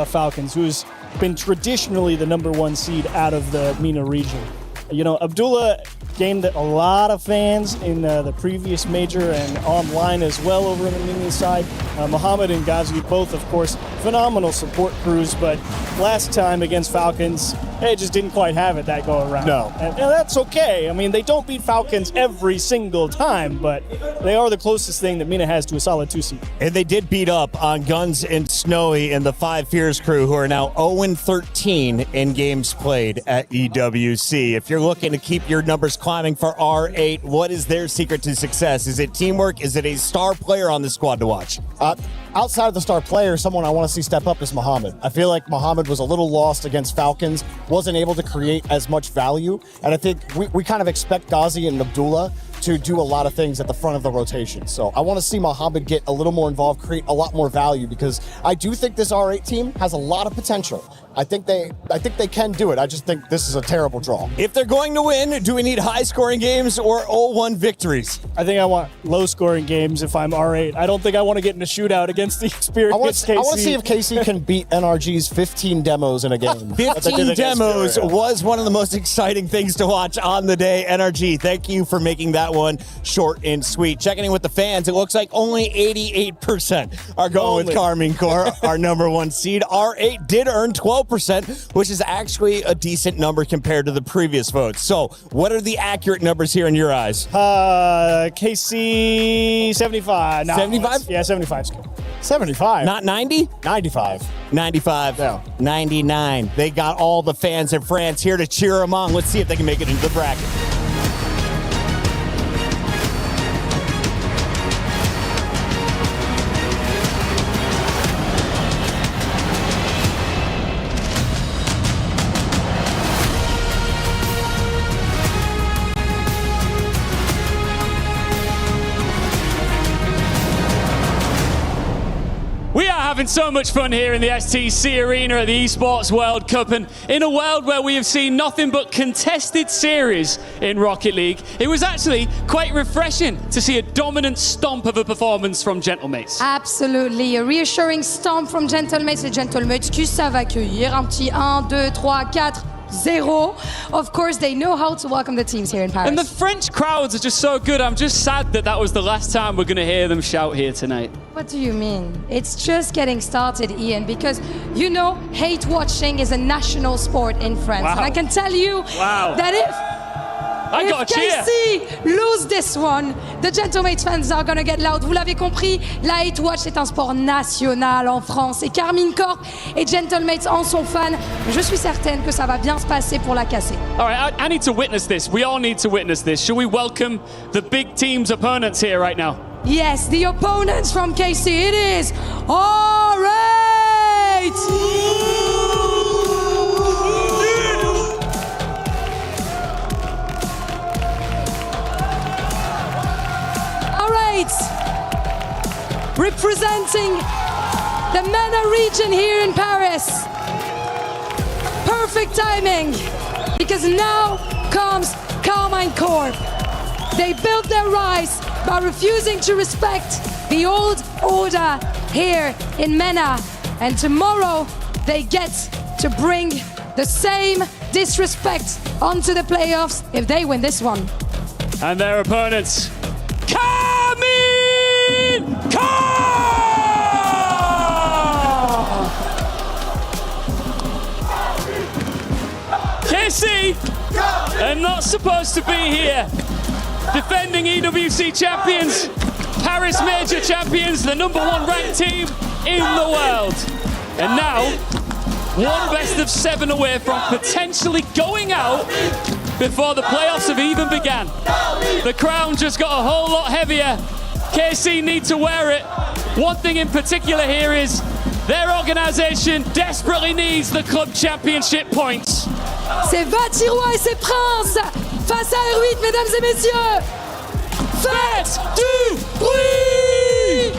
Falcons, who's been traditionally the #1 seed out of the MENA region. You know, Abdullah gained a lot of fans in the previous major and online as well over on the MENA side. Mohammed and Ghazi, both, of course, phenomenal support crews, but last time against Falcons, they just didn't quite have it that go around. No. And that's okay. I mean, they don't beat Falcons every single time, but they are the closest thing that MENA has to a solid 2 seed. And they did beat up on Guns and Snowy and the Five Fears crew, who are now 0-13 in games played at EWC. If you're looking to keep your numbers climbing for R8, what is their secret to success? Is it teamwork? Is it a star player on the squad to watch? outside of the star player, someone I want to see step up is Muhammad. I feel like Muhammad was a little lost against Falcons, wasn't able to create as much value. And I think we kind of expect Ghazi and Abdullah to do a lot of things at the front of the rotation. So I want to see Muhammad get a little more involved, create a lot more value, because I do think this R8 team has a lot of potential. I think they can do it. I just think this is a terrible draw. If they're going to win, do we need high-scoring games or 0-1 victories? I think I want low-scoring games if I'm R8. I don't think I want to get in a shootout against the experienced KC. I want to see if KC can beat NRG's 15 demos in a game. 15 demos was one of the most exciting things to watch on the day. NRG, thank you for making that one short and sweet. Checking in with the fans, it looks like only 88% are going with Carmine Corp, our number 1 seed. R8 did earn 12%, which is actually a decent number compared to the previous votes. So, what are the accurate numbers here in your eyes? KC 75. No, 75? Yeah, 75's good. 75. Not 90? 95. 95. Yeah. 99. They got all the fans in France here to cheer them on. Let's see if they can make it into the bracket. We are having so much fun here in the STC Arena at the Esports World Cup, and in a world where we have seen nothing but contested series in Rocket League, it was actually quite refreshing to see a dominant stomp of a performance from Gentlemates. Absolutely. A reassuring stomp from Gentlemates. Les Gentlemates qui savent accueillir un petit 1, 2, 3, 4. 0. Of course, they know how to welcome the teams here in Paris. And the French crowds are just so good. I'm just sad that that was the last time we're going to hear them shout here tonight. What do you mean? It's just getting started, Ian, because, you know, hate watching is a national sport in France. Wow. And I can tell you that if KC lose this one, the Gentlemates fans are gonna get loud. Vous l'avez compris, la hate watch est un sport national en France. Et Carmine Corp et Gentlemates en sont fans. Je suis certaine que ça va bien se passer pour la casser. All right, I need to witness this. We all need to witness this. Shall we welcome the big team's opponents here right now? Yes, the opponents from KC. It is R8! Representing the MENA region here in Paris. Perfect timing, because now comes Carmine Corp. They built their rise by refusing to respect the old order here in MENA. And tomorrow they get to bring the same disrespect onto the playoffs if they win this one. And their opponents, Carmine Corp! KC are not supposed to be here. Defending EWC champions, Paris Major champions, the #1 ranked team in the world. And now, one best of 7 away from potentially going out before the playoffs have even begun. The crown just got a whole lot heavier. KC need to wear it. One thing in particular here is their organization desperately needs the club championship points. C'est Vatirois et ses princes face à R8, mesdames et messieurs. Faites du bruit!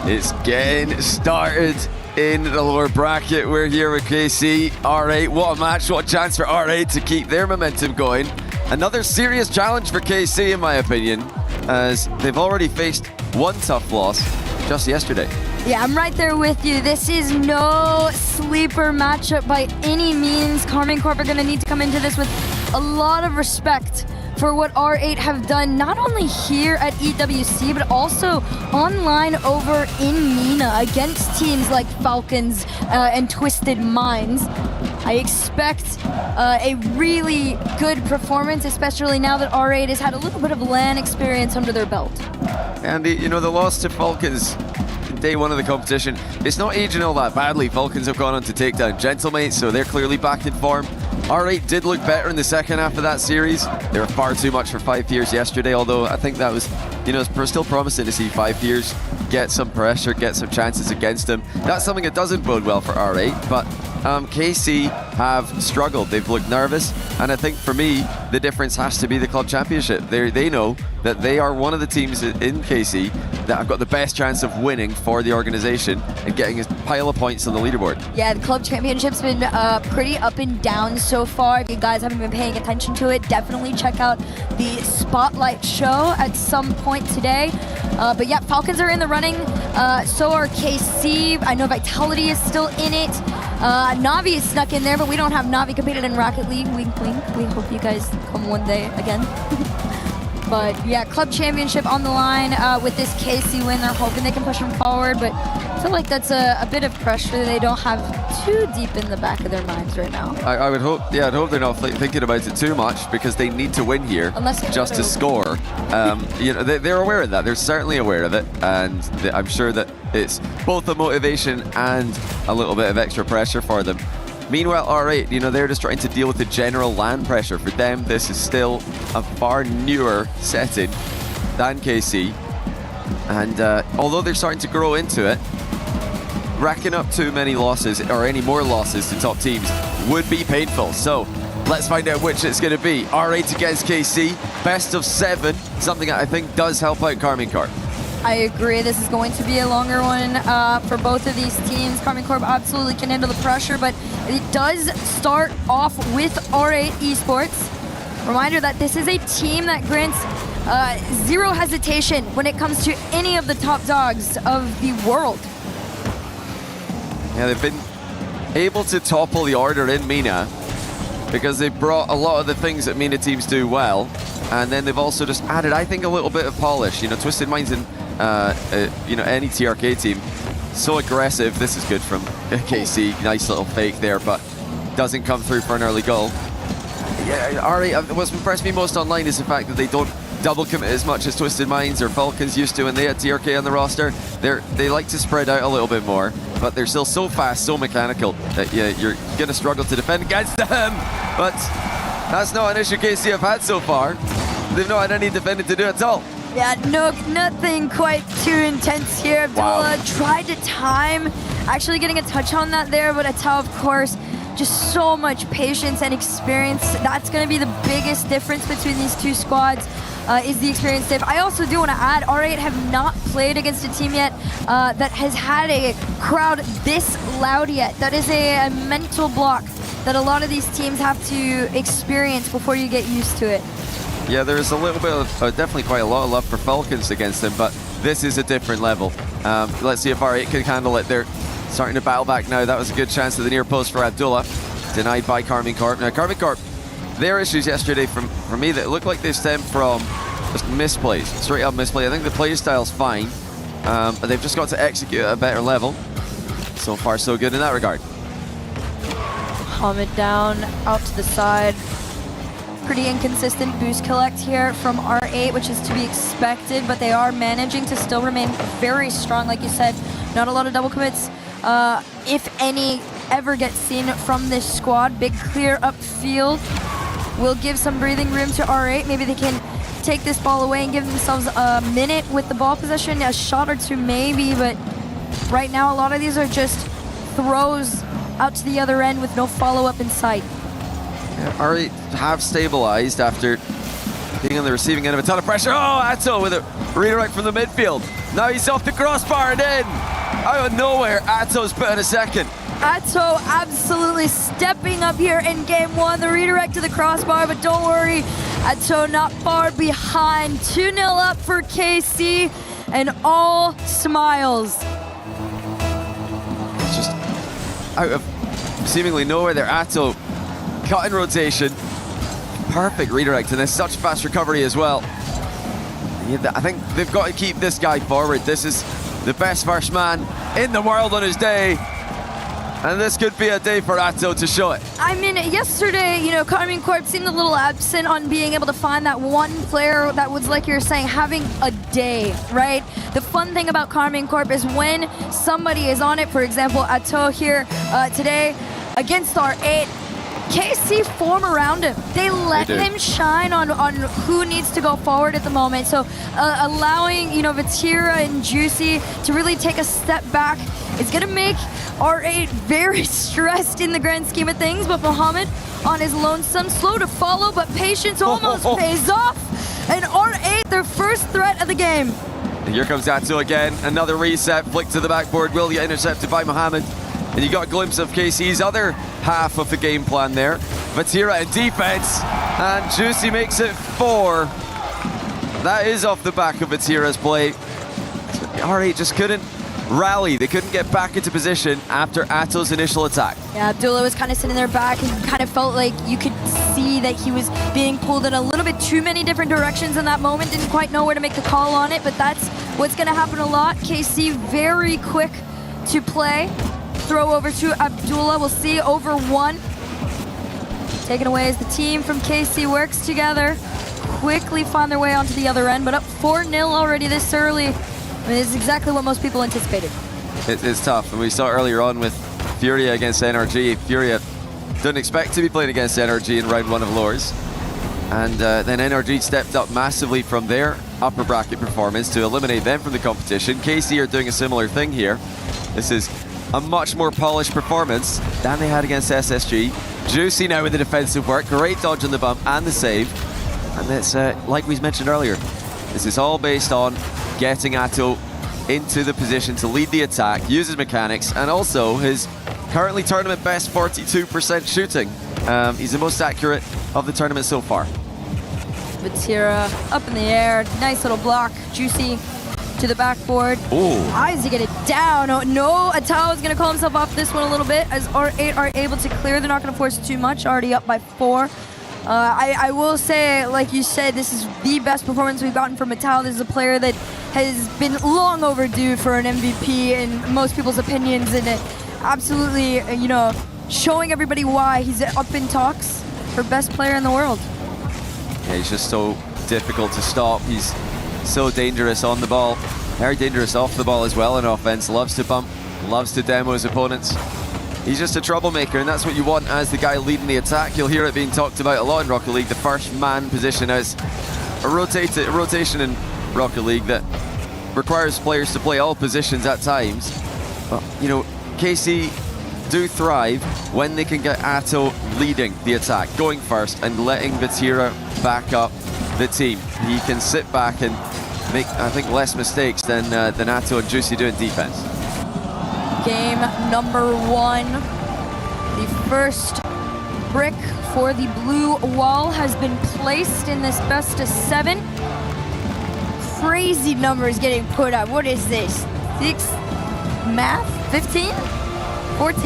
It's getting started in the lower bracket. We're here with KC, R8. What a match, what a chance for R8 to keep their momentum going. Another serious challenge for KC, in my opinion, as they've already faced one tough loss just yesterday. Yeah, I'm right there with you. This is no sleeper matchup by any means. Carmine Corp are going to need to come into this with a lot of respect for what R8 have done, not only here at EWC, but also online over in MENA against teams like Falcons and Twisted Minds. I expect a really good performance, especially now that R8 has had a little bit of LAN experience under their belt. And the loss to Falcons day one of the competition, it's not aging all that badly. Falcons have gone on to take down Gentlemates, so they're clearly back in form. R8 did look better in the second half of that series. They were far too much for 5 years yesterday, although I think that was, it's still promising to see 5 years get some pressure, get some chances against them. That's something that doesn't bode well for R8, but KC have struggled. They've looked nervous, and I think for me, the difference has to be the club championship. They know that they are one of the teams in KC that have got the best chance of winning for the organization and getting a pile of points on the leaderboard. Yeah, the club championship's been pretty up and down so far. If you guys haven't been paying attention to it, definitely check out the Spotlight show at some point today. But yeah, Falcons are in the running, so are KC. I know Vitality is still in it. Navi is snuck in there, but we don't have Navi competed in Rocket League. Wink, wink. We hope you guys come one day again. But yeah, club championship on the line with this KC win. They're hoping they can push them forward, but I feel like that's a bit of pressure they don't have too deep in the back of their minds right now. I would hope, I'd hope they're not thinking about it too much, because they need to win here just to score. They're aware of that. They're certainly aware of it, and I'm sure that it's both a motivation and a little bit of extra pressure for them. Meanwhile, R8, they're just trying to deal with the general LAN pressure. For them, this is still a far newer setting than KC. And although they're starting to grow into it, racking up too many losses or any more losses to top teams would be painful. So let's find out which it's going to be. R8 against KC, best of 7, something that I think does help out Karmine Corp. I agree. This is going to be a longer one for both of these teams. Karmine Corp absolutely can handle the pressure, but it does start off with R8 Esports. Reminder that this is a team that grants zero hesitation when it comes to any of the top dogs of the world. Yeah, they've been able to topple the order in MENA because they've brought a lot of the things that MENA teams do well, and then they've also just added, I think, a little bit of polish. Twisted Minds and any TRK team, so aggressive. This is good from KC. Nice little fake there, but doesn't come through for an early goal. Yeah, R8, what's impressed me most online is the fact that they don't double commit as much as Twisted Minds or Falcons used to when they had TRK on the roster. They like to spread out a little bit more, but they're still so fast, so mechanical that you're going to struggle to defend against them. But that's not an issue KC have had so far. They've not had any defending to do at all. Yeah, nothing quite too intense here. Abdullah tried to time, actually getting a touch on that there, but Atal, of course, just so much patience and experience. That's going to be the biggest difference between these two squads, is the experience diff. I also do want to add, R8 have not played against a team yet that has had a crowd this loud yet. That is a mental block that a lot of these teams have to experience before you get used to it. Yeah, there's a little bit of, definitely quite a lot of love for Falcons against them, but this is a different level. Let's see if R8 can handle it. They're starting to battle back now. That was a good chance to the near post for Abdullah. Denied by Karmine Corp. Now, Karmine Corp, their issues yesterday for me, that looked like they stem from just misplays, straight up misplay. I think the play style's fine, but they've just got to execute at a better level. So far, so good in that regard. Calm it down, out to the side. Pretty inconsistent boost collect here from R8, which is to be expected, but they are managing to still remain very strong. Like you said, not a lot of double commits, if any, ever get seen from this squad. Big clear upfield will give some breathing room to R8. Maybe they can take this ball away and give themselves a minute with the ball possession, a shot or two maybe, but right now a lot of these are just throws out to the other end with no follow-up in sight. Yeah, R8 have stabilized after being on the receiving end of a ton of pressure. Oh, Atto with a redirect from the midfield. Now he's off the crossbar and in. Out of nowhere, Atto's put in a second. Atto absolutely stepping up here in game 1. The redirect to the crossbar, but don't worry, Atto not far behind. 2-0 up for KC, and all smiles. It's just out of seemingly nowhere there. Atto cut in rotation, perfect redirect, and there's such fast recovery as well. I think they've got to keep this guy forward. This is the best first man in the world on his day, and this could be a day for Atto to show it. I mean, yesterday, Karmine Corp seemed a little absent on being able to find that one player that was, like you're saying, having a day, right? The fun thing about Karmine Corp is when somebody is on it, for example, Atto here today against R8, KC form around him. They let him shine on who needs to go forward at the moment. So allowing, Vatira and Juicy to really take a step back is going to make R8 very stressed in the grand scheme of things. But Mohamed on his lonesome, slow to follow, but patience almost pays off. And R8, their first threat of the game. Here comes Atto again. Another reset, flick to the backboard, will get intercepted by Mohamed. And you got a glimpse of KC's other half of the game plan there. Vatira in defense, and Juicy makes it 4. That is off the back of Vatira's play. R8 just couldn't rally. They couldn't get back into position after Atto's initial attack. Yeah, Abdullah was kind of sitting there back and kind of felt like you could see that he was being pulled in a little bit too many different directions in that moment. Didn't quite know where to make the call on it, but that's what's going to happen a lot. KC very quick to play. Throw over to Abdullah. We'll see over 1. Taken away as the team from KC works together. Quickly find their way onto the other end, but up 4-0 already this early. I mean, this is exactly what most people anticipated. It's tough, and we saw earlier on with Furia against NRG. Furia didn't expect to be playing against NRG in round 1 of Lures. And then NRG stepped up massively from their upper bracket performance to eliminate them from the competition. KC are doing a similar thing here. This is a much more polished performance than they had against SSG. Juicy now with the defensive work, great dodge on the bump and the save. And it's like we mentioned earlier, this is all based on getting Atto into the position to lead the attack, use his mechanics, and also his currently tournament best 42% shooting. He's the most accurate of the tournament so far. Vatira up in the air, nice little block. Juicy to the backboard. Tries to get it down. Oh, no, Atao is going to call himself off this one a little bit as R8 are able to clear. They're not going to force too much, already up by 4. I will say, like you said, this is the best performance we've gotten from Atao. This is a player that has been long overdue for an MVP in most people's opinions, and absolutely, showing everybody why he's up in talks for best player in the world. Yeah, he's just so difficult to stop. He's so dangerous on the ball, very dangerous off the ball as well in offense. Loves to bump, loves to demo his opponents. He's just a troublemaker, and that's what you want as the guy leading the attack. You'll hear it being talked about a lot in Rocket League. The first man position as a rotation in Rocket League that requires players to play all positions at times. But, KC do thrive when they can get Atto leading the attack, going first and letting Vatira back up the team. He can sit back and make, I think, less mistakes than Atto and Juicy do in defense. Game number 1. The first brick for the blue wall has been placed in this best of 7. Crazy numbers getting put up. What is this? 6 math? 15? 14.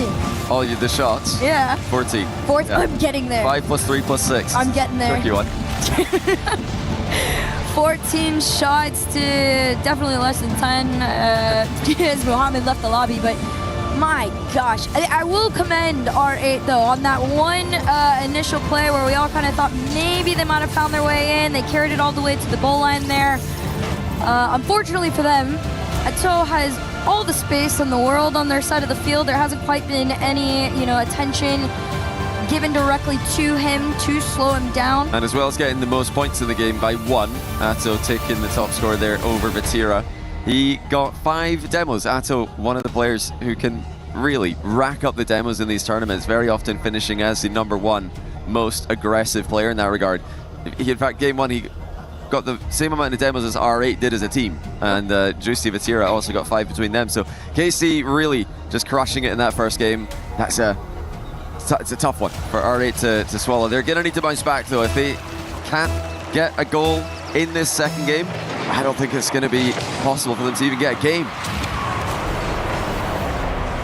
Oh, the shots? Yeah. 14. Yeah. I'm getting there. 5 plus 3 plus 6. I'm getting there. Tricky one. 14 shots to definitely less than 10 as Mohamed left the lobby, but my gosh. I will commend R8 though on that one initial play where we all kind of thought maybe they might have found their way in. They carried it all the way to the goal line there. Unfortunately for them, Atto has all the space in the world on their side of the field. There hasn't quite been any, attention given directly to him to slow him down. And as well as getting the most points in the game by 1, Atto taking the top score there over Vatira. He got 5 demos. Atto, one of the players who can really rack up the demos in these tournaments, very often finishing as the #1 most aggressive player in that regard. In fact, game 1, he got the same amount of demos as R8 did as a team, and Juicy Vatira also got 5 between them. So KC really just crushing it in that first game. It's a tough one for R8 to swallow. They're gonna need to bounce back though. If they can't get a goal in this second game, I don't think it's gonna be possible for them to even get a game.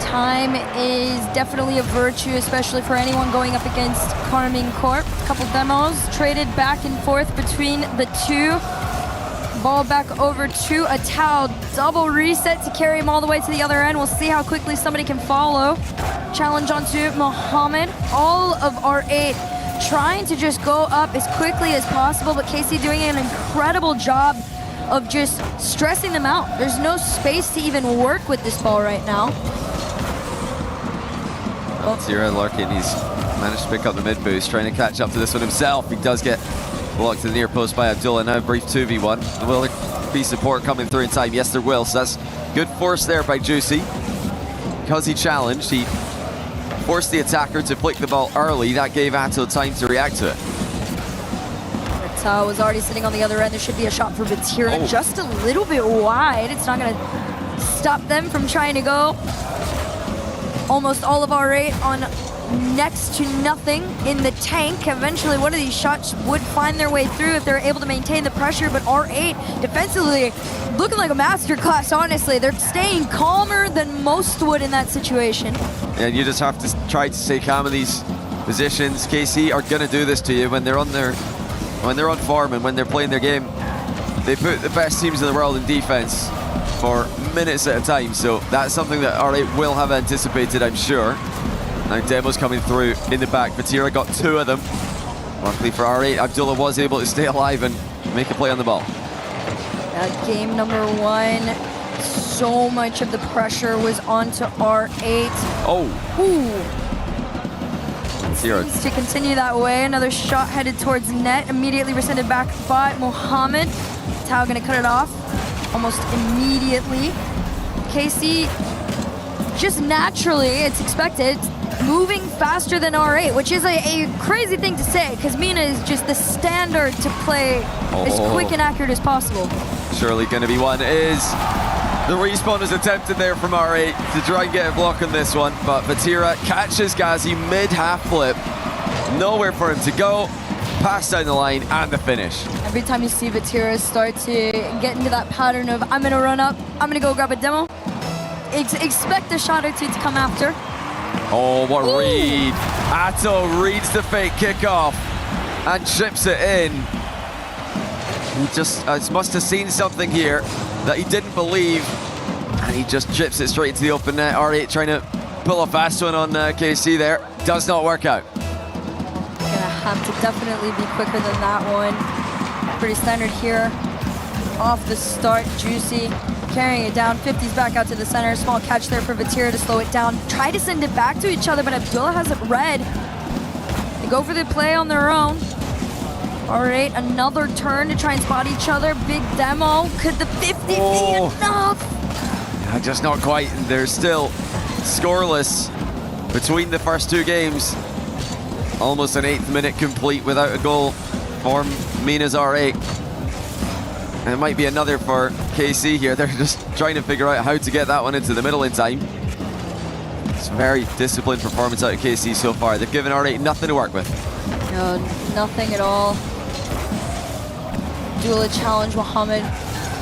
Time is definitely a virtue, especially for anyone going up against Carmine Corp. A couple demos traded back and forth between the two. Ball back over to Atao. Double reset to carry him all the way to the other end. We'll see how quickly somebody can follow. Challenge onto Mohamed. All of R8 trying to just go up as quickly as possible, but KC doing an incredible job of just stressing them out. There's no space to even work with this ball right now. Zira lurking, he's Managed to pick up the mid boost, trying to catch up to this one himself. He does get blocked to the near post by Abdullah. Now a brief 2v1. Will there be support coming through in time? Yes, there will. So that's good force there by Juicy. Because he challenged, he forced the attacker to flick the ball early. That gave Atto time to react to it. Was already sitting on the other end. There should be a shot for Vatira, just a little bit wide. It's not going to stop them from trying to go. Almost all of R8 on next to nothing in the tank. Eventually, one of these shots would find their way through if they're able to maintain the pressure, but R8 defensively looking like a masterclass, honestly. They're staying calmer than most would in that situation. And you just have to try to stay calm in these positions. KC are going to do this to you when they're on form and when they're playing their game. They put the best teams in the world in defense for minutes at a time, so that's something that R8 will have anticipated, I'm sure. Now Demo's coming through in the back. Vatira got 2 of them. Luckily for R8, Abdullah was able to stay alive and make a play on the ball. Game number 1, so much of the pressure was onto R8. Seems to continue that way. Another shot headed towards net, immediately rescinded back by Mohammed. Tao gonna cut it off almost immediately. KC, just naturally, it's expected, moving faster than R8, which is a crazy thing to say, because Mina is just the standard to play as quick and accurate as possible. Surely gonna be one. Is the respawn is attempted there from R8 to try and get a block on this one, but Vatira catches Ghazi mid-half flip. Nowhere for him to go. Pass down the line and the finish. Every time you see Vatira start to get into that pattern of I'm gonna run up, I'm gonna go grab a demo, expect a shot or two to come after. Oh, what a read. Atto reads the fake kickoff and chips it in. He just must have seen something here that he didn't believe, and he just chips it straight into the open net. R8 trying to pull a fast one on KC there. Does not work out. Gonna have to definitely be quicker than that one. Pretty standard here. Off the start, Juicy carrying it down. 50's back out to the center. Small catch there for Vatira to slow it down. Try to send it back to each other, but Abdullah has it read. They go for the play on their own. R8, another turn to try and spot each other. Big demo. Could the 50 be enough? Yeah, just not quite. They're still scoreless between the first 2 games. Almost an 8th minute complete without a goal for Mina's R8. And it might be another for KC here. They're just trying to figure out how to get that one into the middle in time. It's a very disciplined performance out of KC so far. They've given R8 nothing to work with. No, nothing at all. Duel challenge, Mohammed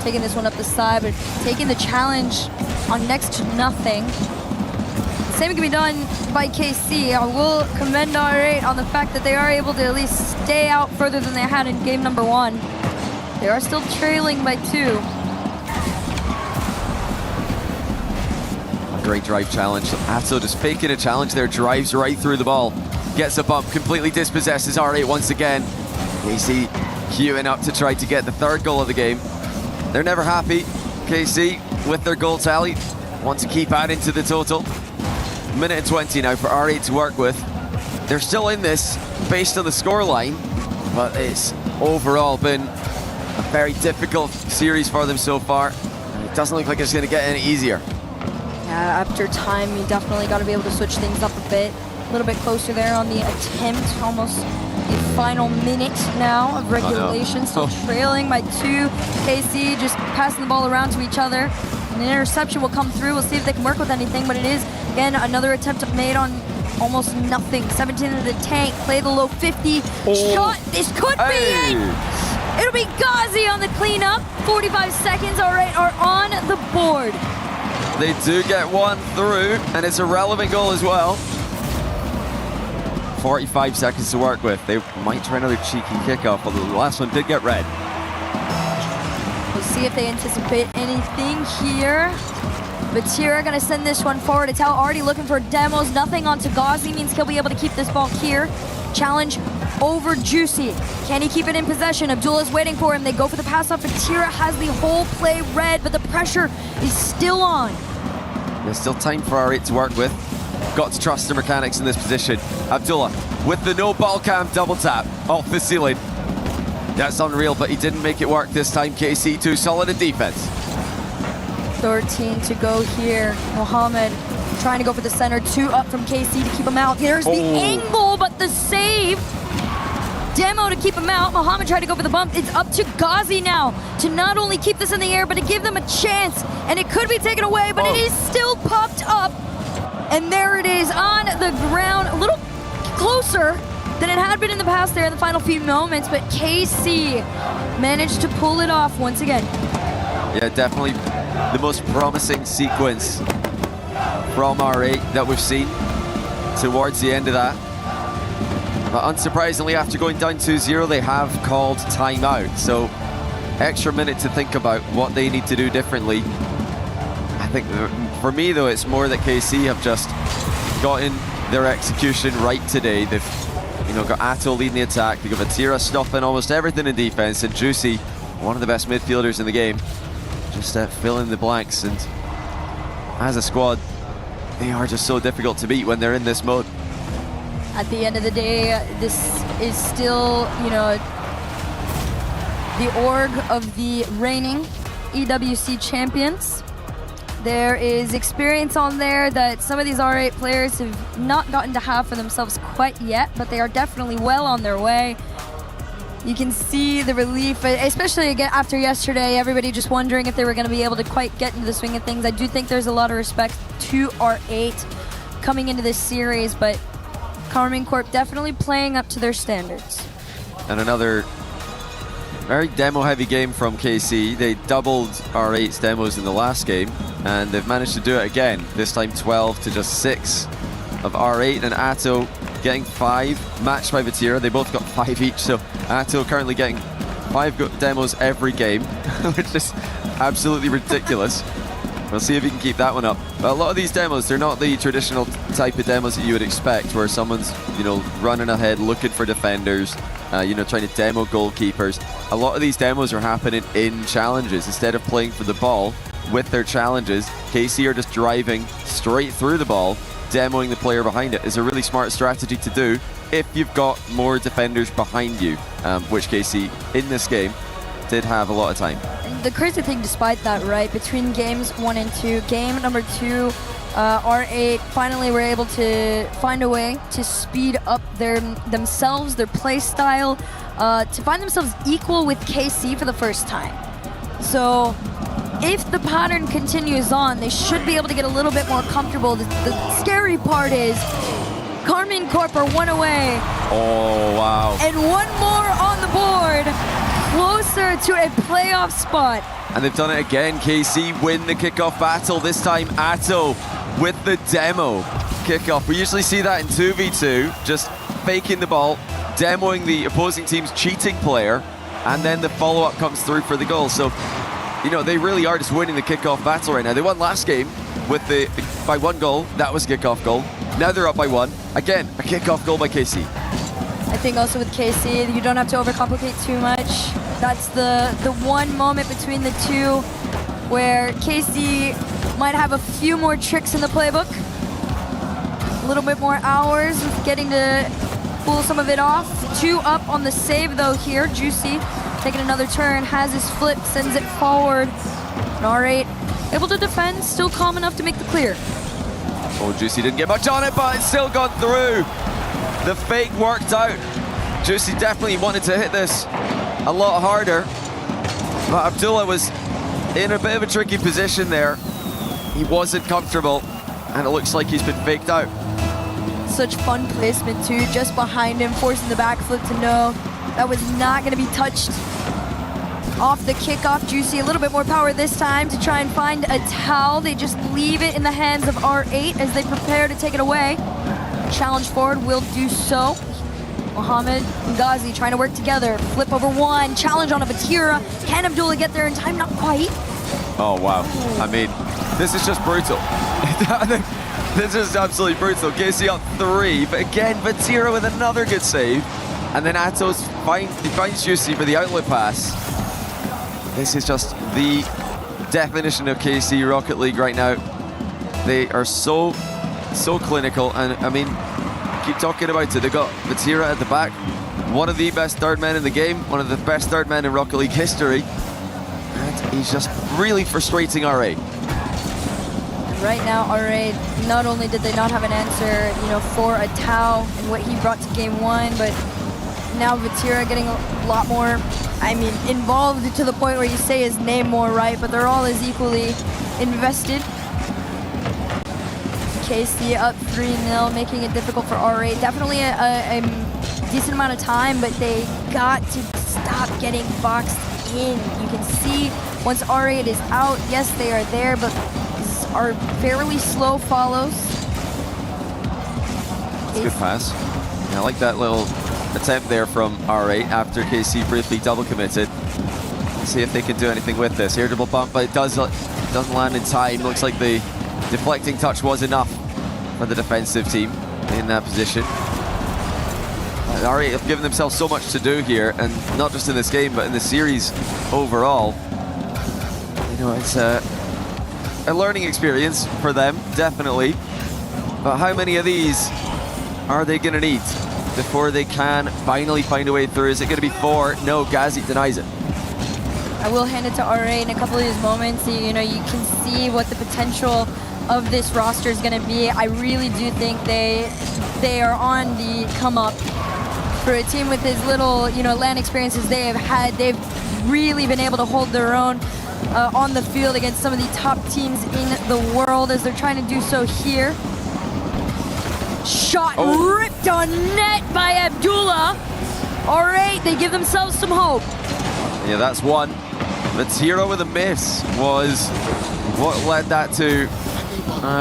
taking this one up the side, but taking the challenge on next to nothing. Same can be done by KC. I will commend R8 on the fact that they are able to at least stay out further than they had in game number 1. They are still trailing by 2. A great drive challenge. Atto just faking a challenge there, drives right through the ball. Gets a bump, completely dispossesses R8 once again. KC queuing up to try to get the 3rd goal of the game. They're never happy. KC with their goal tally want to keep adding to the total. Minute and 20 now for R8 to work with. They're still in this based on the scoreline, but it's overall been a very difficult series for them so far. And it doesn't look like it's going to get any easier. Yeah, after time, you definitely got to be able to switch things up a bit. A little bit closer there on the attempt, almost the final minute now of regulation. Still trailing by 2. KC just passing the ball around to each other. An interception will come through. We'll see if they can work with anything, but it is, again, another attempt made on almost nothing. 17 in the tank, play the low 50. Shot, this could be it. It'll be Ghazi on the cleanup. 45 seconds, R8 are on the board. They do get one through, and it's a relevant goal as well. 45 seconds to work with. They might try another cheeky kickoff, although the last one did get red. We'll see if they anticipate anything here. Vatira gonna send this one forward. It's out already looking for demos. Nothing onto Ghazi means he'll be able to keep this ball here. Challenge over Juicy. Can he keep it in possession? Abdullah's waiting for him. They go for the pass off. Vatira has the whole play red, but the pressure is still on. There's still time for R8 to work with. got to trust their mechanics in this position. Abdullah with the no ball cam double tap off the ceiling. That's unreal, but he didn't make it work this time. KC too solid in defense. 13 to go here. Mohammed trying to go for the center. 2 up from KC to keep him out. Here's the angle, but the save. Demo to keep him out. Mohammed tried to go for the bump. It's up to Ghazi now to not only keep this in the air, but to give them a chance. And it could be taken away, but it is still popped up. And there it is on the ground. A little closer than it had been in the past there in the final few moments, but KC managed to pull it off once again. Yeah, definitely the most promising sequence from R8 that we've seen towards the end of that. But unsurprisingly, after going down 2-0, they have called timeout. So extra minute to think about what they need to do differently. I think for me though, it's more that KC have just gotten their execution right today. They've got Atto leading the attack. They've got Vatira stopping almost everything in defense, and Juicy, one of the best midfielders in the game, just filling the blanks. And as a squad, they are just so difficult to beat when they're in this mode. At the end of the day, this is still, the org of the reigning EWC champions. There is experience on there that some of these R8 players have not gotten to have for themselves quite yet, but they are definitely well on their way. You can see the relief, especially again after yesterday, everybody just wondering if they were going to be able to quite get into the swing of things. I do think there's a lot of respect to R8 coming into this series, but Karmine Corp definitely playing up to their standards. And another very demo-heavy game from KC. They doubled R8's demos in the last game, and they've managed to do it again. This time 12 to just 6 of R8, and Atto getting 5, matched by Vatira. They both got 5 each, so Atto currently getting 5 demos every game, which is absolutely ridiculous. We'll see if he can keep that one up. But a lot of these demos, they're not the traditional type of demos that you would expect, where someone's, running ahead, looking for defenders, trying to demo goalkeepers. A lot of these demos are happening in challenges. Instead of playing for the ball with their challenges, KC are just driving straight through the ball, demoing the player behind it. Is a really smart strategy to do if you've got more defenders behind you, which KC in this game did have a lot of time. The crazy thing, despite that, right, between games 1 and 2, game number 2, R8 finally were able to find a way to speed up themselves, their play style, to find themselves equal with KC for the first time. So if the pattern continues on, they should be able to get a little bit more comfortable. The scary part is Karmine Corp are 1 away. Oh, wow. And 1 more on the board, closer to a playoff spot. And they've done it again. KC win the kickoff battle. This time Atto with the demo kickoff. We usually see that in 2v2, just faking the ball, demoing the opposing team's cheating player, and then the follow-up comes through for the goal. So, they really are just winning the kickoff battle right now. They won last game with by 1 goal. That was a kickoff goal. Now they're up by 1. Again, a kickoff goal by KC. I think also with KC, you don't have to overcomplicate too much. That's the one moment between the two where KC might have a few more tricks in the playbook. A little bit more hours of getting to pull some of it off. 2 up on the save though here. Juicy taking another turn, has his flip, sends it forward. And R8 able to defend, still calm enough to make the clear. Oh, Juicy didn't get much on it, but it's still gone through. The fake worked out. Juicy definitely wanted to hit this a lot harder, but Abdullah was in a bit of a tricky position there. He wasn't comfortable, and it looks like he's been faked out. Such fun placement too, just behind him, forcing the backflip to no. That was not going to be touched. Off the kickoff, Juicy a little bit more power this time to try and find a towel. They just leave it in the hands of R8 as they prepare to take it away. Challenge forward will do so. Mohammed and Ghazi trying to work together. Flip over 1, challenge on a Vatira. Can Abdullah get there in time? Not quite. Oh, wow. I mean, this is just brutal. This is absolutely brutal. KC up 3, but again, Vatira with another good save. And then Atto's finds Juicy for the outlet pass. This is just the definition of KC Rocket League right now. They are so so clinical, and I mean, keep talking about it. They got Vatira at the back, one of the best third men in the game, one of the best third men in Rocket League history, and he's just really frustrating RA. Right now, RA, not only did they not have an answer, for a Tau and what he brought to game one, but now Vatira getting a lot more, involved to the point where you say his name more right, but they're all as equally invested. KC up 3-0, making it difficult for RA. Definitely a decent amount of time, but they got to stop getting boxed in. You can see once R8 is out, yes, they are there, but these are fairly slow follows. Good pass. Yeah, I like that little attempt there from R8 after KC briefly double committed. Let's see if they can do anything with this. Here, double bump, but it doesn't land in time. Looks like the deflecting touch was enough for the defensive team in that position. R8 have given themselves so much to do here, and not just in this game, but in the series overall. It's a learning experience for them, definitely. But how many of these are they going to need before they can finally find a way through? Is it going to be 4? No, Gazi denies it. I will hand it to RA in a couple of these moments. You can see what the potential of this roster is going to be. I really do think they are on the come up. For a team with as little, LAN experiences they have had, they've really been able to hold their own on the field against some of the top teams in the world as they're trying to do so here. Shot ripped on net by Abdullah. All right, they give themselves some hope. Yeah, that's one. Vatira with a miss was what led that to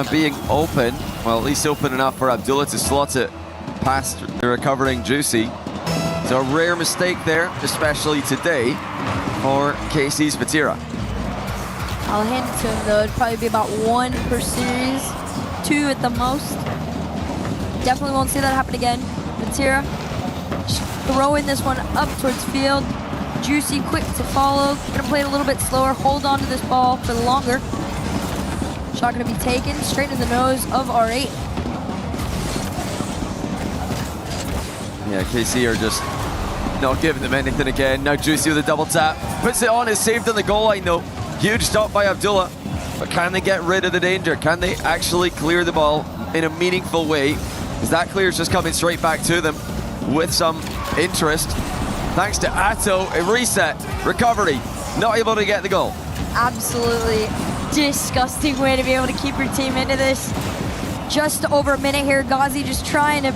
being open. Well, at least open enough for Abdullah to slot it past the recovering Juicy. So a rare mistake there, especially today, for KC's Vatira. I'll hand it to him though. It'd probably be about 1 per series, 2 at the most. Definitely won't see that happen again. Vatira throwing this one up towards field. Juicy quick to follow. Gonna play it a little bit slower. Hold on to this ball for longer. Shot gonna be taken straight in the nose of R8. Yeah, KC are just not giving them anything again. Now Juicy with a double tap. Puts it on, is saved on the goal line though. Huge stop by Abdullah. But can they get rid of the danger? Can they actually clear the ball in a meaningful way? Because that clear is just coming straight back to them with some interest. Thanks to Atto, a reset, recovery, not able to get the goal. Absolutely disgusting way to be able to keep your team into this. Just over a minute here. Ghazi just trying to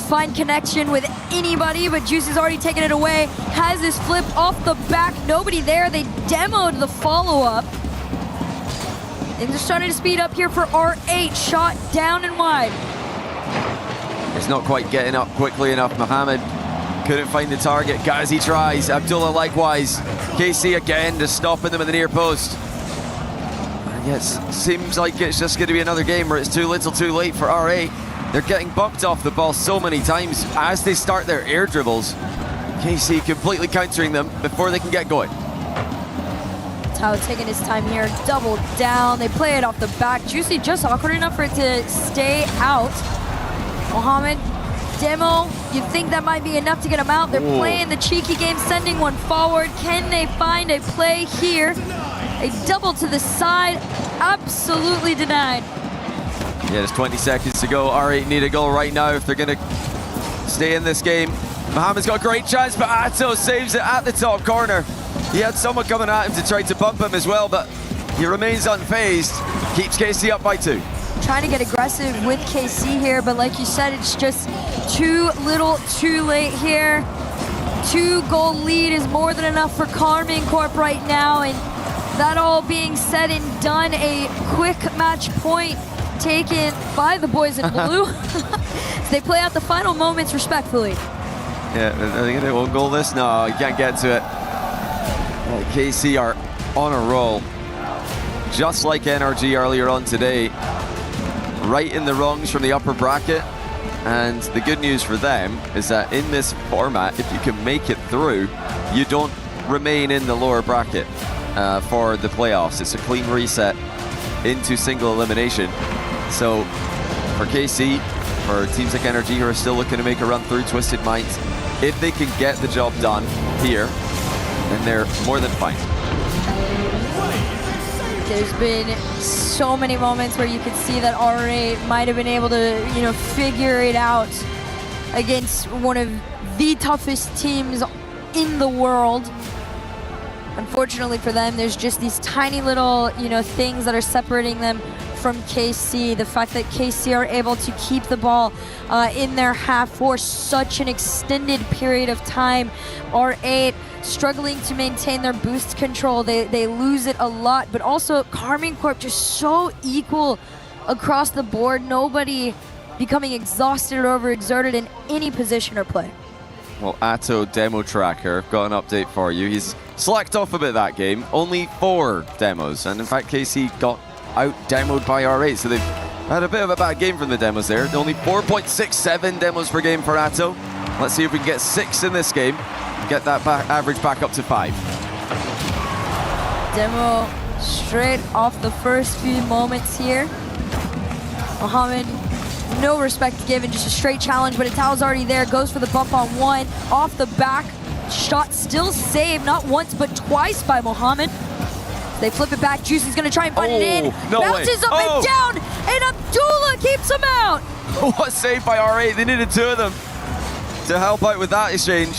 find connection with anybody, but Juice has already taken it away. Has this flip off the back. Nobody there. They demoed the follow-up. And they're starting to speed up here for R8. Shot down and wide. It's not quite getting up quickly enough. Mohammed couldn't find the target. Ghazi tries. Abdullah likewise. KC again just stopping them at the near post. Yes, seems like it's just going to be another game where it's too little too late for R8. They're getting bumped off the ball so many times as they start their air dribbles. KC completely countering them before they can get going. Tau taking his time here, double down. They play it off the back. Juicy just awkward enough for it to stay out. Mohammed, demo, you'd think that might be enough to get him out. They're playing the cheeky game, sending one forward. Can they find a play here? A double to the side, absolutely denied. Yeah, there's 20 seconds to go. R8 need a goal right now if they're going to stay in this game. Mohammed's got a great chance, but Atto saves it at the top corner. He had someone coming at him to try to bump him as well, but he remains unfazed. Keeps KC up by 2. Trying to get aggressive with KC here, but like you said, it's just too little, too late here. 2-goal lead is more than enough for Karmine Corp right now, and that all being said and done, a quick match point taken by the boys in blue. They play out the final moments respectfully. Yeah, are they going to own goal this? No, you can't get to it. KC are on a roll. Just like NRG earlier on today. Right in the rungs from the upper bracket. And the good news for them is that in this format, if you can make it through, you don't remain in the lower bracket for the playoffs. It's a clean reset into single elimination. So for KC, for teams like Energy who are still looking to make a run through Twisted Minds, if they can get the job done here, then they're more than fine. There's been so many moments where you could see that R8 might have been able to, figure it out against one of the toughest teams in the world. Unfortunately for them, there's just these tiny little, things that are separating them from KC. The fact that KC are able to keep the ball in their half for such an extended period of time. R8 struggling to maintain their boost control. They lose it a lot, but also Karmine Corp just so equal across the board. Nobody becoming exhausted or overexerted in any position or play. Well, Atto Demo Tracker, got an update for you. He's slacked off a bit that game. Only 4 demos, and in fact KC got out-demoed by R8, so they've had a bit of a bad game from the demos there. Only 4.67 demos per game for Atto. Let's see if we can get 6 in this game, get that average back up to 5. Demo straight off the first few moments here. Mohamed, no respect given, just a straight challenge, but Itao's already there, goes for the bump on 1, off the back, shot still saved, not once but twice by Mohamed. They flip it back, Juicy's gonna try and butt it in, bounces up and down, and Abdullah keeps him out! What a save by R8, they needed 2 of them to help out with that exchange.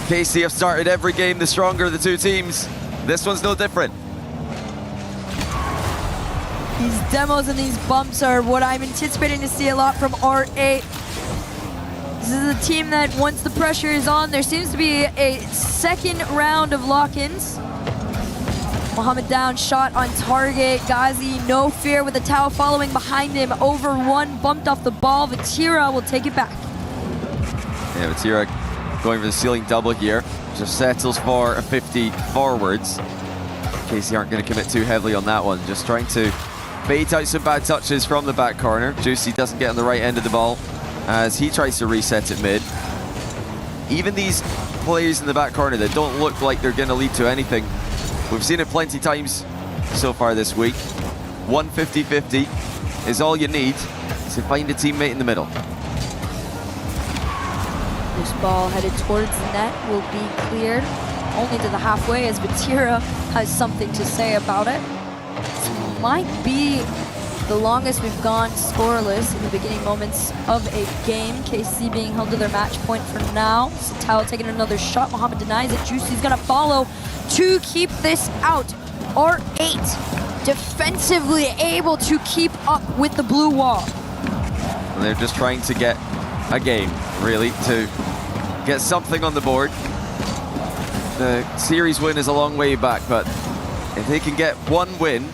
KC have started every game the stronger of the 2 teams. This one's no different. These demos and these bumps are what I'm anticipating to see a lot from R8. This is a team that once the pressure is on, there seems to be a second round of lock-ins. Mohamed down, shot on target. Ghazi, no fear with the Tao following behind him. Over 1, bumped off the ball. Vatira will take it back. Yeah, Vatira going for the ceiling double here. Just settles for a 50 forwards. KC aren't going to commit too heavily on that one. Just trying to bait out some bad touches from the back corner. Juicy doesn't get on the right end of the ball as he tries to reset it mid. Even these players in the back corner that don't look like they're going to lead to anything, we've seen it plenty times so far this week. 1 50-50 is all you need to find a teammate in the middle. This ball headed towards the net will be cleared only to the halfway as Vatira has something to say about it. This might be the longest we've gone scoreless in the beginning moments of a game. KC being held to their match point for now. Satao taking another shot. Mohamed denies it. Juicy's gonna follow to keep this out. R8 defensively able to keep up with the blue wall. And they're just trying to get a game, really, to get something on the board. The series win is a long way back, but if they can get 1 win,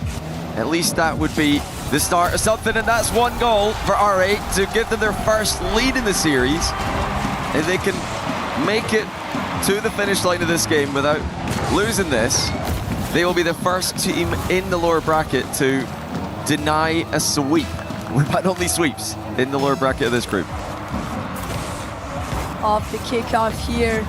at least that would be the start of something, and that's 1 goal for R8 to give them their first lead in the series. If they can make it to the finish line of this game without losing this, they will be the first team in the lower bracket to deny a sweep. We've had only sweeps in the lower bracket of this group. Off the kickoff here,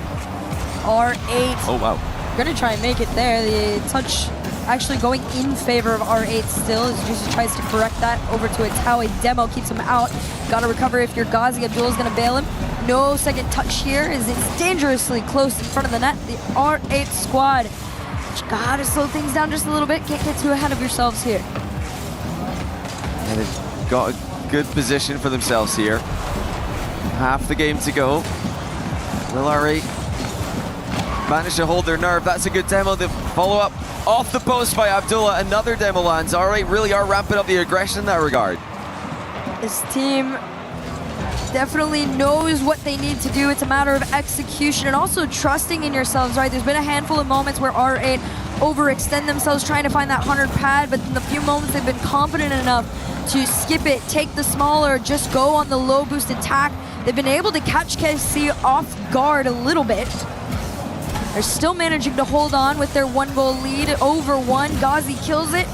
R8. Oh, wow. Gonna try and make it there. The touch actually going in favor of R8 still as Juicy tries to correct that over to Itao. A demo keeps him out. Gotta recover if you're Ghazi. Abdul's gonna bail him. No second touch here as it's dangerously close in front of the net. The R8 squad. You gotta slow things down just a little bit. Can't get too ahead of yourselves here. And they've got a good position for themselves here. Half the game to go. Will R8 manage to hold their nerve? That's a good demo. The follow-up off the post by Abdullah. Another demo lands. R8 really are ramping up the aggression in that regard. This team definitely knows what they need to do. It's a matter of execution and also trusting in yourselves, right? There's been a handful of moments where R8 overextend themselves trying to find that 100 pad, but in the few moments they've been confident enough to skip it, take the smaller, just go on the low boost attack. They've been able to catch KC off guard a little bit. They're still managing to hold on with their 1 goal lead over 1. Ghazi kills it.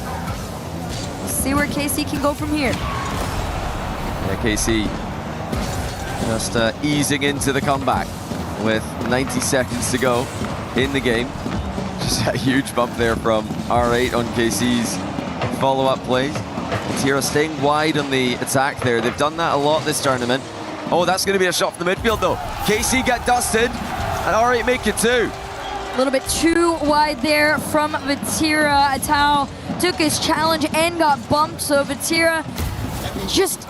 Let's see where KC can go from here. Yeah, KC just easing into the comeback with 90 seconds to go in the game. Just a huge bump there from R8 on KC's follow-up plays. Tira staying wide on the attack there. They've done that a lot this tournament. Oh, that's going to be a shot from the midfield though. KC get dusted, and R8 make it too. A little bit too wide there from Vatira. Atao took his challenge and got bumped, so Vatira just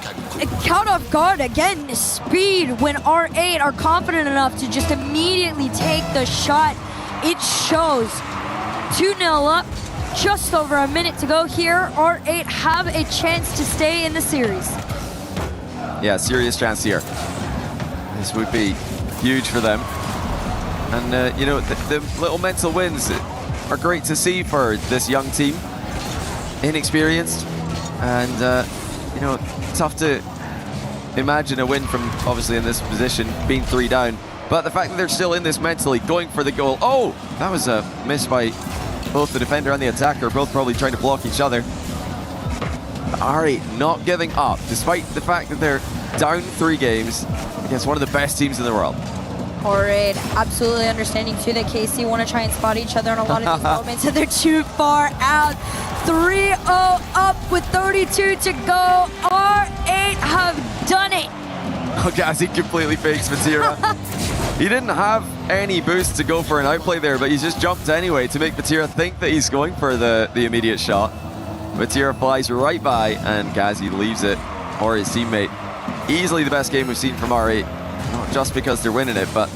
caught off guard again. Speed when R8 are confident enough to just immediately take the shot. It shows. 2-0 up, just over a minute to go here. R8 have a chance to stay in the series. Yeah, serious chance here. This would be huge for them. And, you know, the little mental wins are great to see for this young team. Inexperienced. And, you know, tough to imagine a win from, obviously, in this position, being 3 down. But the fact that they're still in this mentally, going for the goal. Oh, that was a miss by both the defender and the attacker, both probably trying to block each other. R8 not giving up, despite the fact that they're down 3 games against one of the best teams in the world. R8 absolutely understanding too that KC want to try and spot each other on a lot of these moments, and they're too far out. 3-0 up with 32 to go. R8 have done it. Oh, Gazzy completely fakes Vatira. He didn't have any boost to go for an outplay there, but he just jumped anyway to make Vatira think that he's going for the immediate shot. Vatira flies right by, and Gazzy leaves it for his teammate. Easily the best game we've seen from R8. Not just because they're winning it, but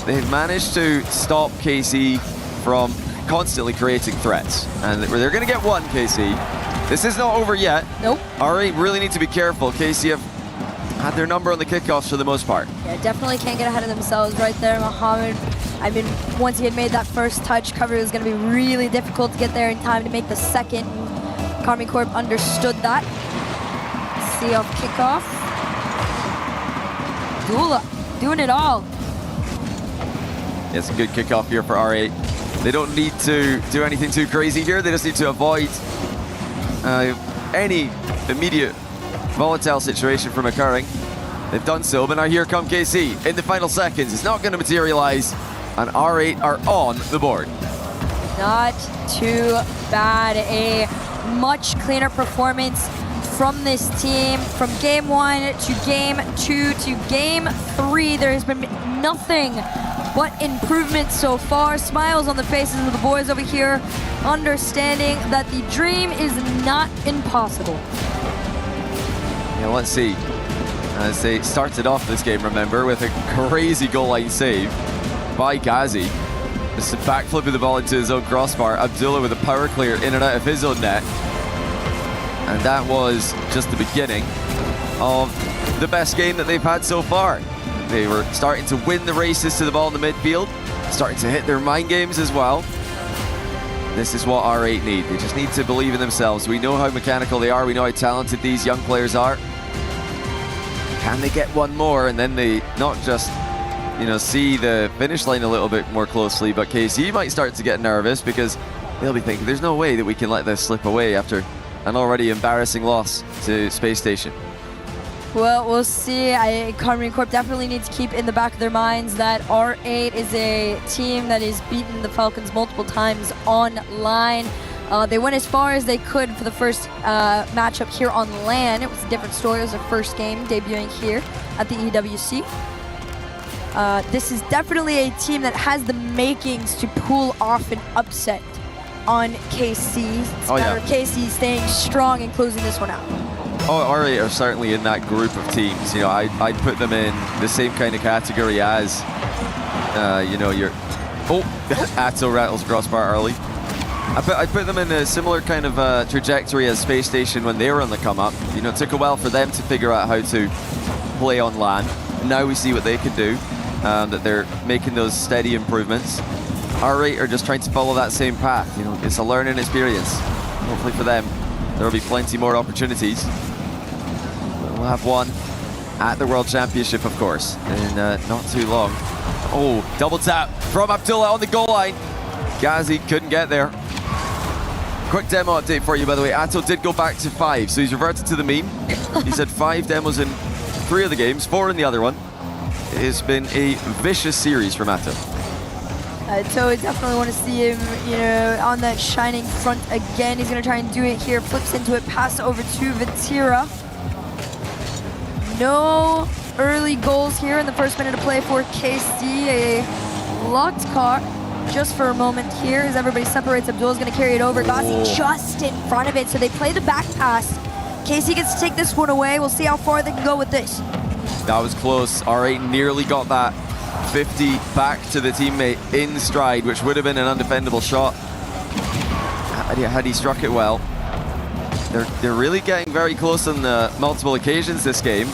they've managed to stop KC from constantly creating threats. And they're going to get one, KC. This is not over yet. Nope. R8 really need to be careful. KC have had their number on the kickoffs for the most part. Yeah, definitely can't get ahead of themselves right there, Mohammed. I mean, once he had made that first touch, cover was going to be really difficult to get there in time to make the second. Karmine Corp understood that. See off kickoff. Dula doing it all. It's a good kickoff here for R8. They don't need to do anything too crazy here. They just need to avoid any immediate volatile situation from occurring. They've done so, but now here come KC in the final seconds. It's not going to materialize, and R8 are on the board. Not too bad. A much cleaner performance from this team. From game 1 to game 2 to game 3, there has been nothing but improvement so far. Smiles on the faces of the boys over here, understanding that the dream is not impossible. Yeah, let's see. As they started off this game, remember, with a crazy goal line save by Gazzy. Just a backflip of the ball into his own crossbar. Abdullah with a power clear in and out of his own net. And that was just the beginning of the best game that they've had so far. They were starting to win the races to the ball in the midfield, starting to hit their mind games as well. This is what R8 need. They just need to believe in themselves. We know how mechanical they are. We know how talented these young players are. Can they get one more? And then they not just, you know, see the finish line a little bit more closely, but KC might start to get nervous because they'll be thinking there's no way that we can let this slip away after an already embarrassing loss to Space Station. Well, we'll see. Karmine Corp definitely need to keep in the back of their minds that R8 is a team that has beaten the Falcons multiple times online. They went as far as they could for the first matchup here on LAN. It was a different story. It was their first game debuting here at the EWC. This is definitely a team that has the makings to pull off an upset on KC. It's better KC staying strong and closing this one out. Oh, R8 are certainly in that group of teams. You know, I'd put them in the same kind of category as, you know, your... Oh, Atto rattles crossbar early. I put them in a similar kind of trajectory as Space Station when they were on the come-up. You know, it took a while for them to figure out how to play on LAN. Now we see what they can do, that they're making those steady improvements. R8 are just trying to follow that same path. You know, it's a learning experience. Hopefully for them, there will be plenty more opportunities. We'll have one at the World Championship, of course, in not too long. Oh, double tap from Abdullah on the goal line. Gazzy couldn't get there. Quick demo update for you, by the way. Atto did go back to 5, so he's reverted to the mean. He's had 5 demos in 3 of the games, 4 in the other one. It has been a vicious series from Atto. So I definitely want to see him, on that shining front again. He's going to try and do it here. Flips into it, pass over to Vatira. No early goals here in the first minute of play for KC. A locked car just for a moment here as everybody separates. Abdul's going to carry it over. Ghazi just in front of it, so they play the back pass. KC gets to take this one away. We'll see how far they can go with this. That was close. R8 nearly got that 50 back to the teammate in stride, which would have been an undefendable shot had he struck it well. They're really getting very close on multiple occasions this game.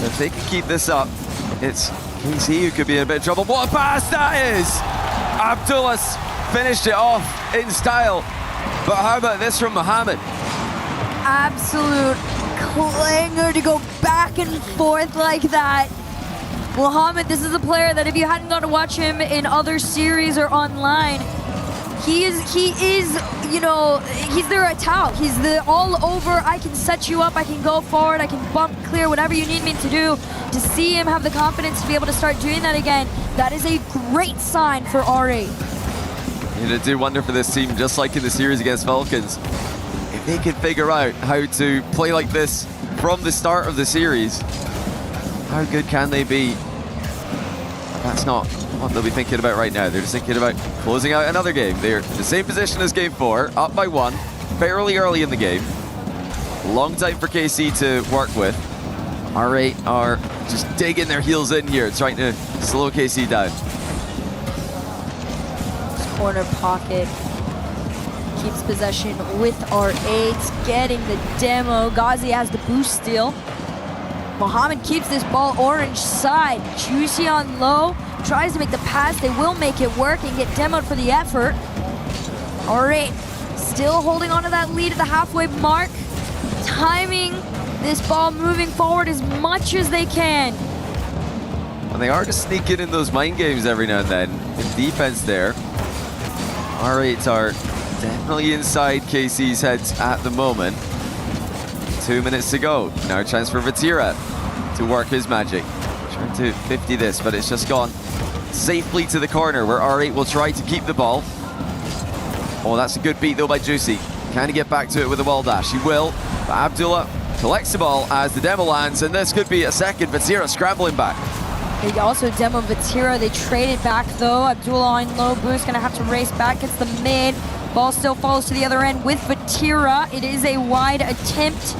If they can keep this up, it's KC who could be in a bit of trouble. What a pass that is! Abdullah's finished it off in style. But how about this from Mohamed? Absolute clanger to go back and forth like that. Mohamed, this is a player that if you hadn't got to watch him in other series or online, he is, he's their Atao. He's the all over, I can set you up, I can go forward, I can bump clear, whatever you need me to do. To see him have the confidence to be able to start doing that again, that is a great sign for R8. It'll do wonder for this team, just like in the series against Falcons. If they can figure out how to play like this from the start of the series, how good can they be? That's not what they'll be thinking about right now. They're just thinking about closing out another game. They're in the same position as game 4, up by 1, fairly early in the game. Long time for KC to work with. R8 are just digging their heels in here, trying to slow KC down. Corner pocket keeps possession with R8, getting the demo. Ghazi has the boost steal. Mohamed keeps this ball orange side. Juicy on low, tries to make the pass. They will make it work and get demoed for the effort. R8 still holding on to that lead at the halfway mark. Timing this ball moving forward as much as they can. And they are just sneaking in those mind games every now and then. In defense there. R8 are definitely inside KC's heads at the moment. 2 minutes to go. Now a chance for Vatira to work his magic. Trying to 50 this, but it's just gone safely to the corner where R8 will try to keep the ball. Oh, that's a good beat though by Juicy. Can he get back to it with a wall dash? He will, but Abdullah collects the ball as the demo lands, and this could be a second. Vatira scrambling back. They also demo Vatira. They traded back though. Abdullah on low boost, gonna have to race back. Gets the mid. Ball still falls to the other end with Vatira. It is a wide attempt.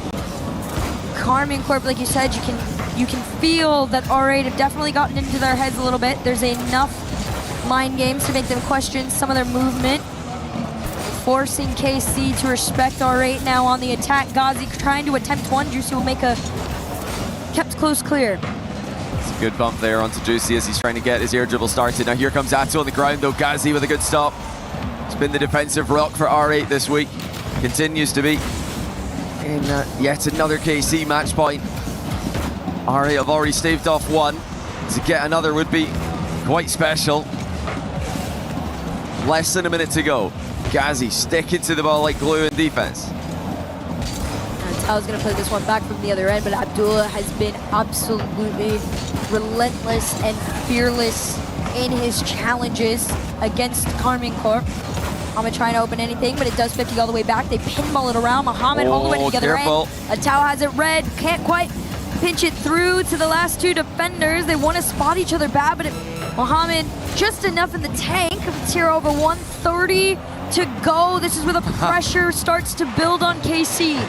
Karmine Corp, like you said, you can feel that R8 have definitely gotten into their heads a little bit. There's enough mind games to make them question some of their movement. Forcing KC to respect R8 now on the attack. Ghazi trying to attempt one. Juicy will make a kept close clear. It's a good bump there onto Juicy as he's trying to get his air dribble started. Now here comes Atto on the ground though. Ghazi with a good stop. It's been the defensive rock for R8 this week. Continues to be. In yet another KC match point. R8 have already staved off one. To get another would be quite special. Less than a minute to go. Ghazi sticking to the ball like glue in defense. Tao's going to play this one back from the other end, but Abdullah has been absolutely relentless and fearless in his challenges against Karmine Corp. Mohamed trying to open anything, but it does 50 all the way back. They pinball it around. Mohamed all the way to the other end. Atao has it red. Can't quite pinch it through to the last two defenders. They want to spot each other bad, but Mohamed just enough in the tank. It's here over 130 to go. This is where the pressure starts to build on KC.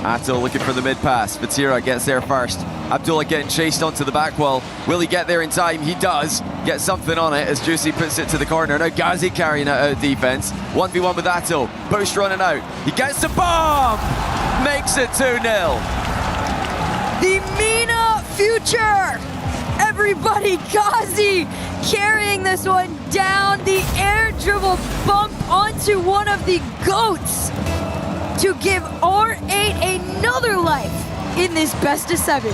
Atto looking for the mid pass. Vatira gets there first. Abdullah getting chased onto the back wall. Will he get there in time? He does. Get something on it as Juicy puts it to the corner. Now Ghazi carrying it out of defense. 1v1 with Atto. Bush running out. He gets the bomb! Makes it 2-0. The MENA future! Everybody, Ghazi carrying this one down. The air dribble bump onto one of the GOATs to give R8 another life in this best of 7.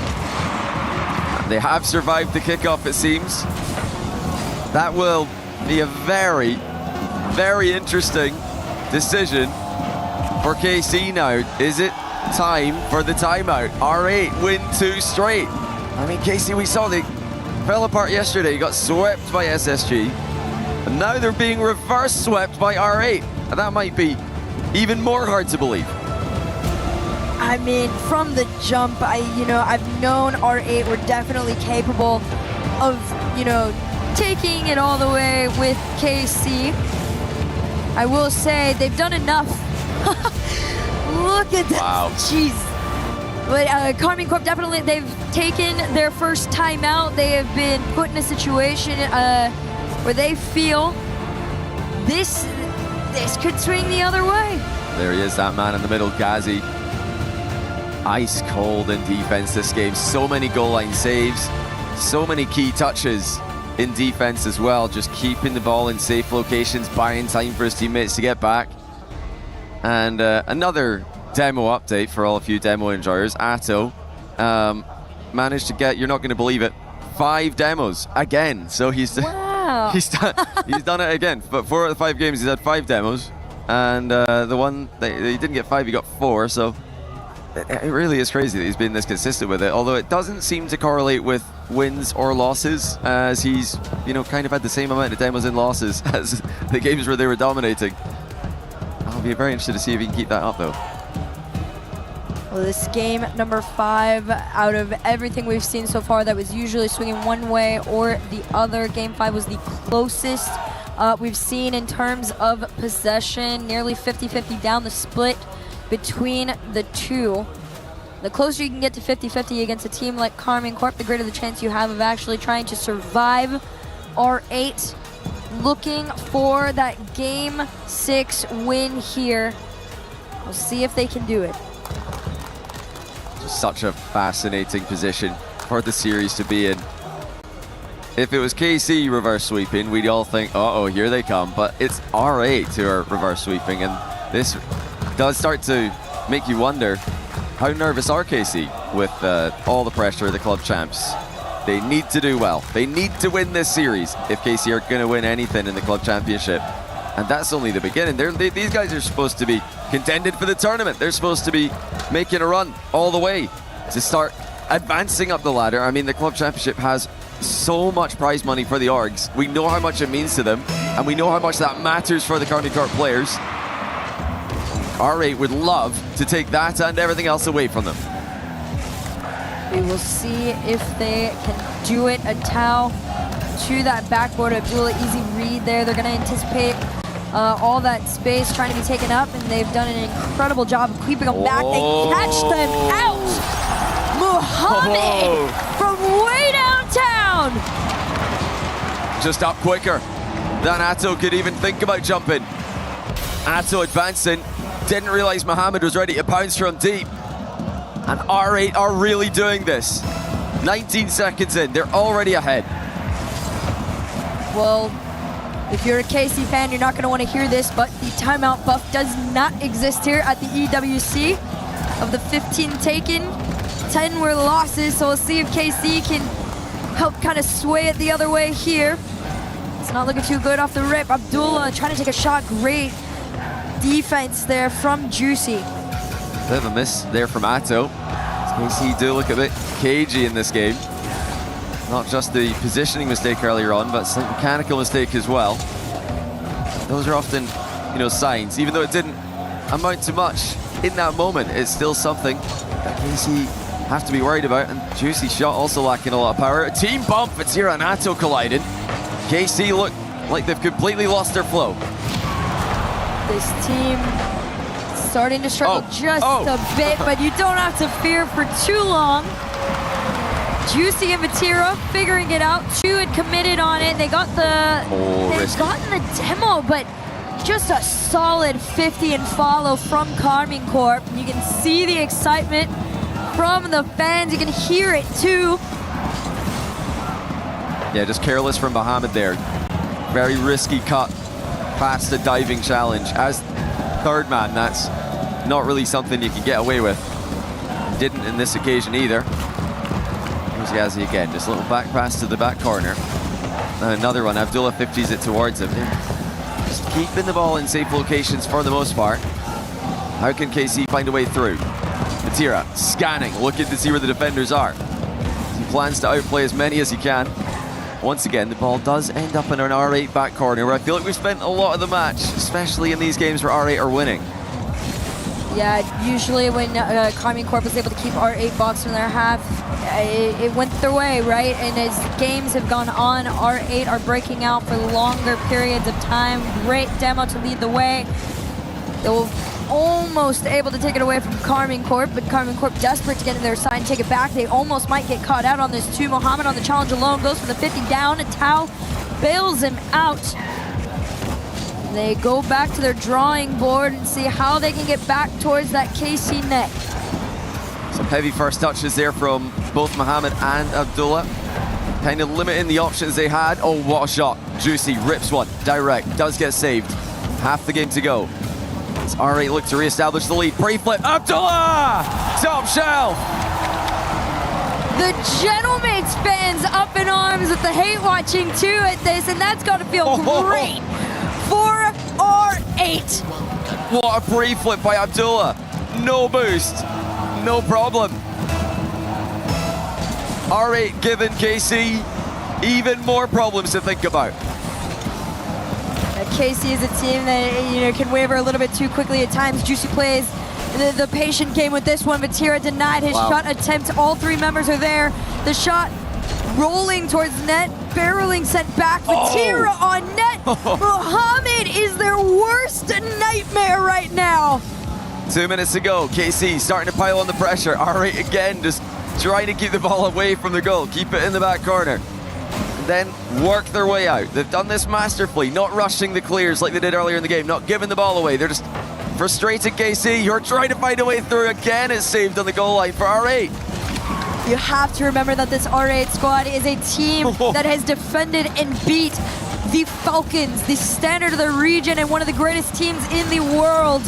They have survived the kickoff, it seems. That will be a very, very interesting decision for KC now. Is it time for the timeout? R8 win 2 straight. I mean, KC, we saw they fell apart yesterday, got swept by SSG, and now they're being reverse swept by R8. And that might be even more hard to believe. I mean, from the jump, I've known R8 were definitely capable of, taking it all the way with KC. I will say they've done enough. Look at that. Wow. Jeez. But Karmine Corp definitely, they've taken their first time out. They have been put in a situation where they feel this could swing the other way. There he is, that man in the middle, Gazi. Ice cold in defense this game. So many goal line saves, so many key touches in defense as well. Just keeping the ball in safe locations, buying time for his teammates to get back. And another demo update for all of you demo enjoyers. Atto managed to get, you're not going to believe it, 5 demos again. So he's he's done it again. But 4 out of 5 games he's had 5 demos, and the one that he didn't get 5, he got 4. So it really is crazy that he's been this consistent with it. Although it doesn't seem to correlate with wins or losses, as he's kind of had the same amount of demos and losses as the games where they were dominating. I'll be very interested to see if he can keep that up though. Well, this game number 5, out of everything we've seen so far, that was usually swinging one way or the other. Game 5 was the closest we've seen in terms of possession, nearly 50-50 down the split between the two. The closer you can get to 50-50 against a team like Karmine Corp, the greater the chance you have of actually trying to survive. R8 looking for that Game 6 win here. We'll see if they can do it. Just such a fascinating position for the series to be in. If it was KC reverse sweeping, we'd all think, uh-oh, here they come. But it's R8 who are reverse sweeping, and this does start to make you wonder, how nervous are KC with all the pressure of the club champs? They need to do well. They need to win this series if KC are going to win anything in the club championship. And that's only the beginning. These guys are supposed to be contended for the tournament. They're supposed to be making a run all the way to start advancing up the ladder. I mean, the club championship has so much prize money for the orgs. We know how much it means to them, and we know how much that matters for the Karmine Corp players. R8 would love to take that and everything else away from them. We will see if they can do it. A Tau to that backboard. Abdullah, easy read there. They're going to anticipate all that space trying to be taken up, and they've done an incredible job of keeping them back. They catch them out. Muhammad from way downtown. Just up quicker than Atto could even think about jumping. Atto advancing. Didn't realize Muhammad was ready to pounce from deep. And R8 are really doing this. 19 seconds in, they're already ahead. Well, if you're a KC fan, you're not going to want to hear this, but the timeout buff does not exist here at the EWC. Of the 15 taken, 10 were losses, so we'll see if KC can help kind of sway it the other way here. It's not looking too good off the rip. Abdullah trying to take a shot. Great defense there from Juicy. Bit of a miss there from Atto. KC do look a bit cagey in this game. Not just the positioning mistake earlier on, but some mechanical mistake as well. Those are often, signs. Even though it didn't amount to much in that moment, it's still something that KC have to be worried about. And Juicy shot also lacking a lot of power. A team bump, Vatira and Atto colliding. KC look like they've completely lost their flow. This team starting to struggle just a bit, but you don't have to fear for too long. Juicy and Vatira figuring it out. 2 had committed on it. They got they've gotten the demo, but just a solid 50 and follow from Karmine Corp. You can see the excitement from the fans. You can hear it too. Yeah, just careless from Muhammad there. Very risky cut past the diving challenge. As third man, that's not really something you can get away with. Didn't in this occasion either. Here's Ghazi again, just a little back pass to the back corner. And another one, Abdullah 50s it towards him. They're just keeping the ball in safe locations for the most part. How can KC find a way through? Vatira scanning, looking to see where the defenders are. He plans to outplay as many as he can. once again, the ball does end up in an R8 back corner, where I feel like we've spent a lot of the match, especially in these games where R8 are winning. Yeah, usually when Karmine Corp was able to keep R8 box in their half, it went their way, right? And as games have gone on, R8 are breaking out for longer periods of time. Great demo to lead the way. They were almost able to take it away from Karmine Corp, but Karmine Corp desperate to get in their side and take it back. They almost might get caught out on this too. Mohamed on the challenge alone goes for the 50 down, and Tao bails him out. They go back to their drawing board and see how they can get back towards that KC net. Some heavy first touches there from both Mohamed and Abdullah. Kind of limiting the options they had. Oh, what a shot. Juicy rips one. Direct. Does get saved. Half the game to go. As R8 look to re-establish the lead. Pre-flip. Abdullah! Top shelf! The Gentlemates fans up in arms with the hate watching too at this, and that's got to feel great for R8. What a pre-flip by Abdullah. No boost. No problem. R8 giving KC even more problems to think about. KC is a team that can waver a little bit too quickly at times. Juicy plays the patient game with this one. Vatira denied his shot attempt. All three members are there. The shot rolling towards net, barreling sent back. Vatira on net. Mohamed is their worst nightmare right now. 2 minutes to go. KC starting to pile on the pressure. R8 again just trying to keep the ball away from the goal. Keep it in the back corner. And then work their way out. They've done this masterfully, not rushing the clears like they did earlier in the game, not giving the ball away. They're just frustrated KC. You're trying to find a way through. Again, it's saved on the goal line for R8. You have to remember that this R8 squad is a team that has defended and beat the Falcons, the standard of the region and one of the greatest teams in the world.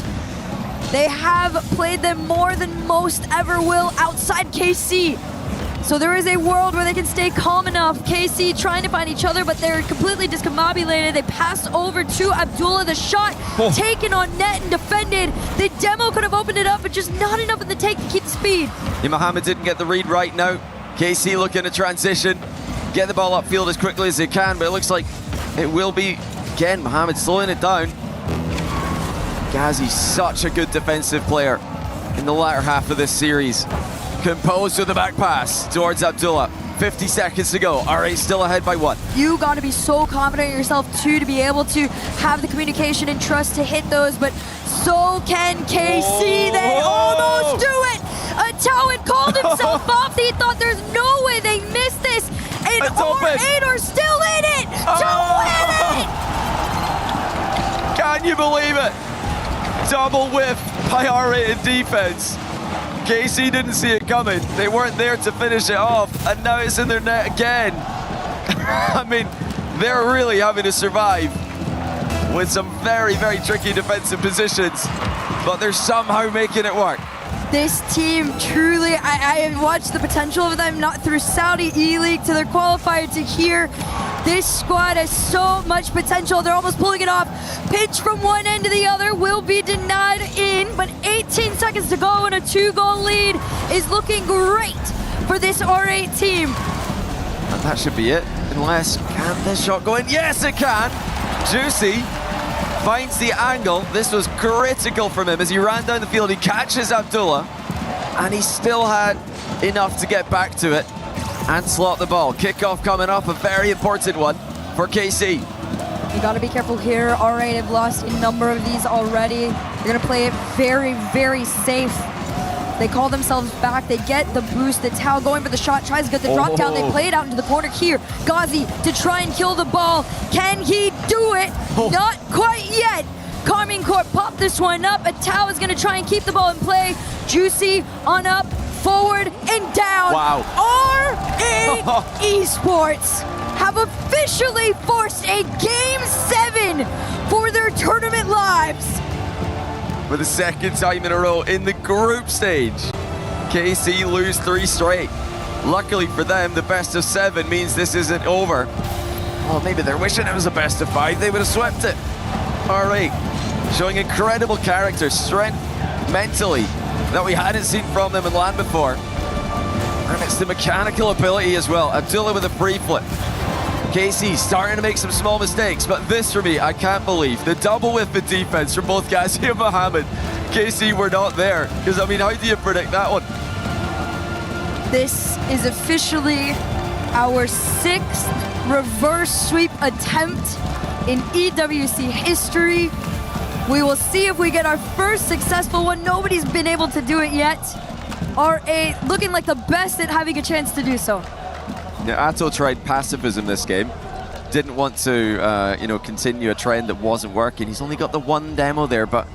They have played them more than most ever will outside KC. So there is a world where they can stay calm enough. KC trying to find each other, but they're completely discombobulated. They pass over to Abdullah. The shot taken on net and defended. The demo could have opened it up, but just not enough in the take to keep the speed. Yeah, Mohamed didn't get the read right now. KC looking to transition, get the ball upfield as quickly as they can, but it looks like it will be, again, Mohamed slowing it down. Ghazi's such a good defensive player in the latter half of this series. Composed with the back pass towards Abdullah. 50 seconds to go. R8 still ahead by 1. You got to be so confident in yourself too to be able to have the communication and trust to hit those, but so can KC. They almost do it. Tao had called himself off. He thought there's no way they missed this, and R8 are still in it to win it. Can you believe it? Double whiff by R8 in defense. KC didn't see it coming. They weren't there to finish it off, and now it's in their net again. I mean, they're really having to survive with some very, very tricky defensive positions, but they're somehow making it work. This team truly, I have watched the potential of them, not through Saudi E-League to their qualifier to here. This squad has so much potential. They're almost pulling it off. Pitch from one end to the other will be denied in, but 18 seconds to go and a 2-goal lead is looking great for this R8 team. And that should be it, unless, can this shot go in? Yes, it can. Juicy finds the angle. This was critical from him as he ran down the field. He catches Abdullah, and he still had enough to get back to it and slot the ball. Kickoff coming up, a very important one for KC. You got to be careful here. R8 have lost a number of these already. They're going to play it very, very safe. They call themselves back. They get the boost. The Tao going for the shot, tries to get the drop down. They play it out into the corner here. Ghazi to try and kill the ball. Can he do it? Not quite yet. Karmine Corp popped this one up. A Tao is going to try and keep the ball in play. Juicy on up, forward and down. Wow. R8 Esports have officially forced a Game 7 for their tournament lives. For the second time in a row in the group stage, KC lose 3 straight. Luckily for them, the best of 7 means this isn't over. Well, maybe they're wishing it was a best of 5. They would have swept it. R8 showing incredible character, strength mentally that we hadn't seen from them in LAN before. And it's the mechanical ability as well. Abdullah with a free flip. KC starting to make some small mistakes, but this for me, I can't believe. The double with the defense from both Ghazi and Mohamed. KC were not there, because I mean, how do you predict that one? This is officially our 6th reverse sweep attempt in EWC history. We will see if we get our first successful one. Nobody's been able to do it yet. R8 looking like the best at having a chance to do so. Now, Atto tried pacifism this game. Didn't want to, continue a trend that wasn't working. He's only got the one demo there, but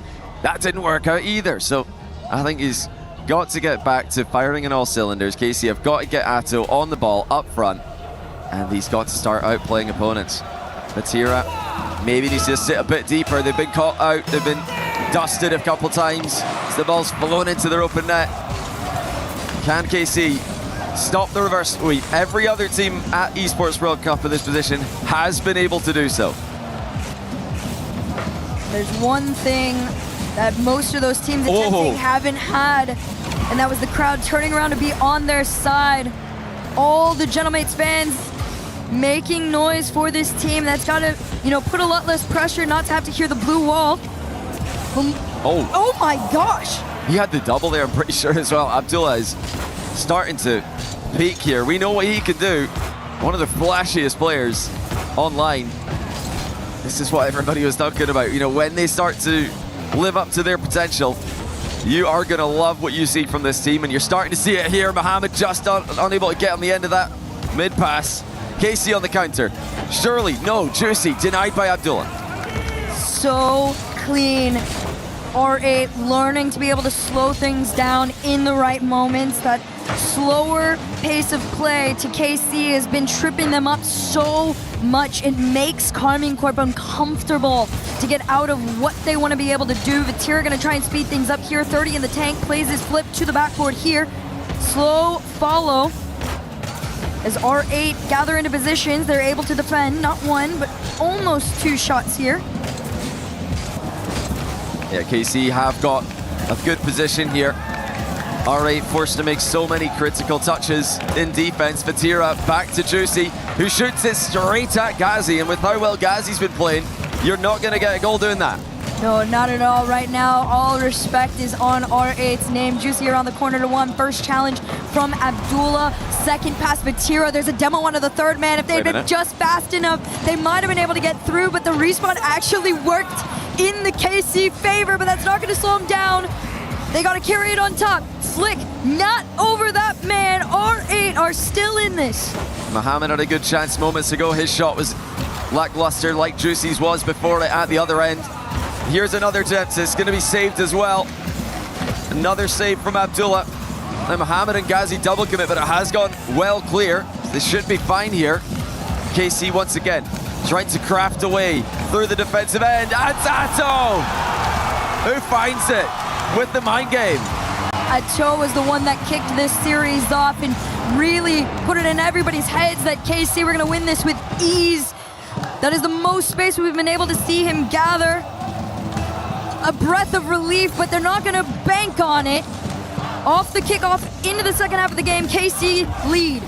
that didn't work out either. So I think he's got to get back to firing on all cylinders. KC have got to get Atto on the ball up front, and he's got to start outplaying opponents. Vatira maybe needs to sit a bit deeper. They've been caught out. They've been dusted a couple times as the ball's flown into their open net. Can KC stop the reverse sweep? Every other team at Esports World Cup in this position has been able to do so. There's one thing that most of those teams attempting haven't had, and that was the crowd turning around to be on their side. All the Gentlemates fans making noise for this team. That's got to, put a lot less pressure not to have to hear the blue wall. Oh my gosh! He had the double there, I'm pretty sure, as well. Abdullah is starting to peak here. We know what he can do. One of the flashiest players online. This is what everybody was talking about. When they start to live up to their potential, you are going to love what you see from this team, and you're starting to see it here. Mohamed just unable to get on the end of that mid-pass. KC on the counter. Surely, no, Juicy, denied by Abdullah. So clean. R8 learning to be able to slow things down in the right moments. That slower pace of play to KC has been tripping them up so much. It makes Karmine Corp uncomfortable to get out of what they want to be able to do. Vatira going to try and speed things up here. 30 in the tank, plays his flip to the backboard here. Slow follow. As R8 gather into positions, they're able to defend, not one, but almost 2 shots here. Yeah, KC have got a good position here. R8 forced to make so many critical touches in defense. Vatira back to Juicy, who shoots it straight at Ghazi, and with how well Ghazi's been playing, you're not going to get a goal doing that. No, not at all. Right now, all respect is on R8's name. Juicy around the corner to one. First challenge from Abdullah. Second pass, Vatira. There's a demo onto the third man. If they'd been just fast enough, they might have been able to get through, but the respawn actually worked in the KC favor, but that's not going to slow them down. They got to carry it on top. Flick, not over that man. R8 are still in this. Mohamed had a good chance moments ago. His shot was lackluster like Juicy's was before it at the other end. Here's another attempt. It's going to be saved as well. Another save from Abdullah. Now Mohamed and Ghazi double commit, but it has gone well clear. They should be fine here. KC once again trying to craft away through the defensive end. And Atto, who finds it with the mind game. Atto was the one that kicked this series off and really put it in everybody's heads that KC were going to win this with ease. That is the most space we've been able to see him gather. A breath of relief, but they're not going to bank on it. Off the kickoff into the second half of the game, KC lead.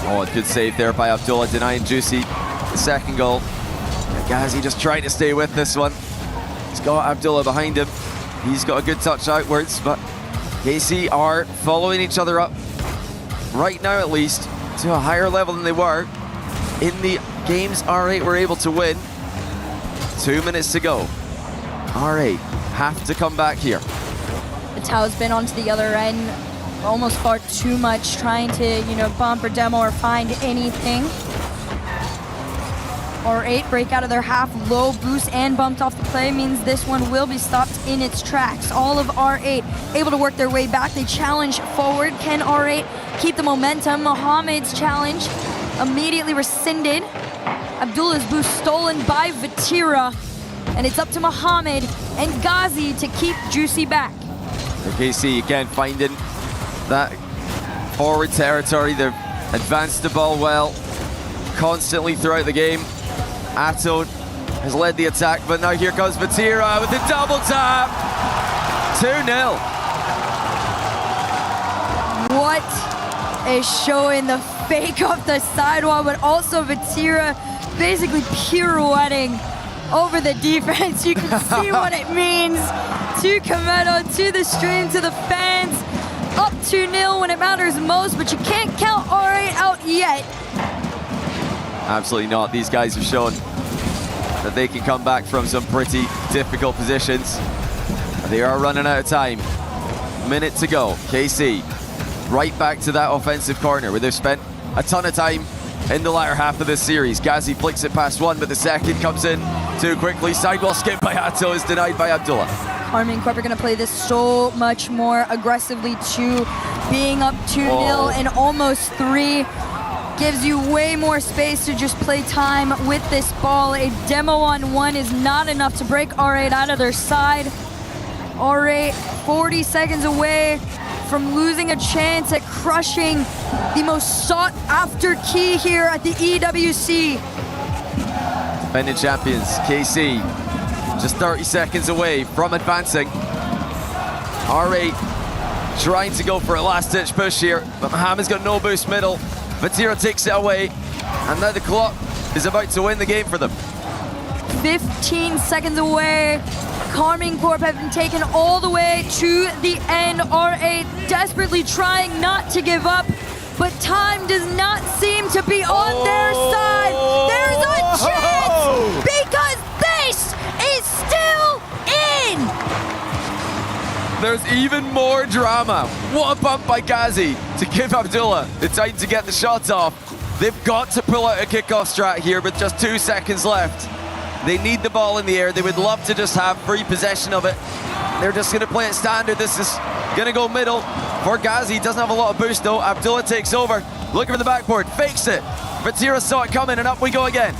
Oh, a good save there by Abdullah, denying Juicy the second goal. Ghazi just trying to stay with this one. He's got Abdullah behind him. He's got a good touch outwards, but KC are following each other up, right now at least, to a higher level than they were in the games R8 were able to win. 2 minutes to go. R8 have to come back here. Atto's been onto the other end almost far too much, trying to, bump or demo or find anything. R8 break out of their half, low boost and bumped off the play means this one will be stopped in its tracks. All of R8 able to work their way back. They challenge forward. Can R8 keep the momentum? Mohamed's challenge immediately rescinded. Abdullah's boost stolen by Vatira. And it's up to Mohamed and Ghazi to keep Juicy back. KC again finding that forward territory. They've advanced the ball well constantly throughout the game. Atto has led the attack, but now here comes Vatira with the double tap. 2-0. What a show in the fake off the sidewall, but also Vatira basically pirouetting over the defense. You can see what it means to Kometo, to the stream, to the fans. Up 2-0 when it matters most, but you can't count R8 out yet. Absolutely not. These guys have shown that they can come back from some pretty difficult positions. They are running out of time. Minute to go. KC right back to that offensive corner where they've spent a ton of time in the latter half of this series. Ghazi flicks it past one, but the second comes in too quickly. Sidewall skip by Atto is denied by Abdullah. Karmine Corp are going to play this so much more aggressively too. Being up 2-0 and almost 3 gives you way more space to just play time with this ball. A demo on 1 is not enough to break R8 out of their side. R8 40 seconds away from losing a chance at crushing the most sought after key here at the EWC. Defending champions, KC, just 30 seconds away from advancing. R8 trying to go for a last-ditch push here, but Mohammed's got no boost middle. Vatira takes it away, and now the clock is about to win the game for them. 15 seconds away. Karmine Corp have been taken all the way to the end. R8 desperately trying not to give up, but time does not seem to be on their side. There's a chance because this is still in. There's even more drama. What a bump by Ghazi to give Abdullah the time to get the shots off. They've got to pull out a kickoff strat here with just 2 seconds left. They need the ball in the air. They would love to just have free possession of it. They're just going to play it standard. This is going to go middle for Ghazi. Doesn't have a lot of boost though. Abdullah takes over. Looking for the backboard. Fakes it. Vatira saw it coming and up we go again.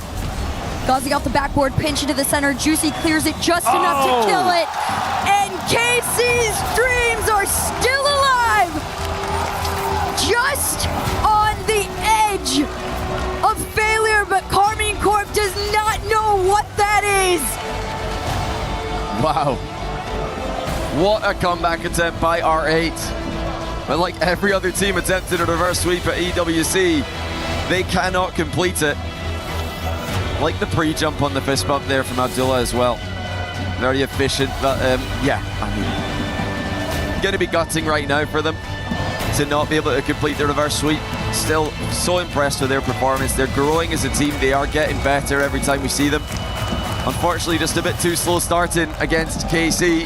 Ghazi off the backboard. Pinch into the center. Juicy clears it just enough to kill it. And KC's dreams are still alive. Just on the edge of failure, but Karmine Corp does not know what that is. Wow. What a comeback attempt by R8. But like every other team attempted a reverse sweep at EWC, they cannot complete it. Like the pre-jump on the fist bump there from Abdullah as well. Very efficient, but yeah, I mean, going to be gutting right now for them to not be able to complete the reverse sweep. Still so impressed with their performance. They're growing as a team. They are getting better every time we see them. Unfortunately, just a bit too slow starting against KC,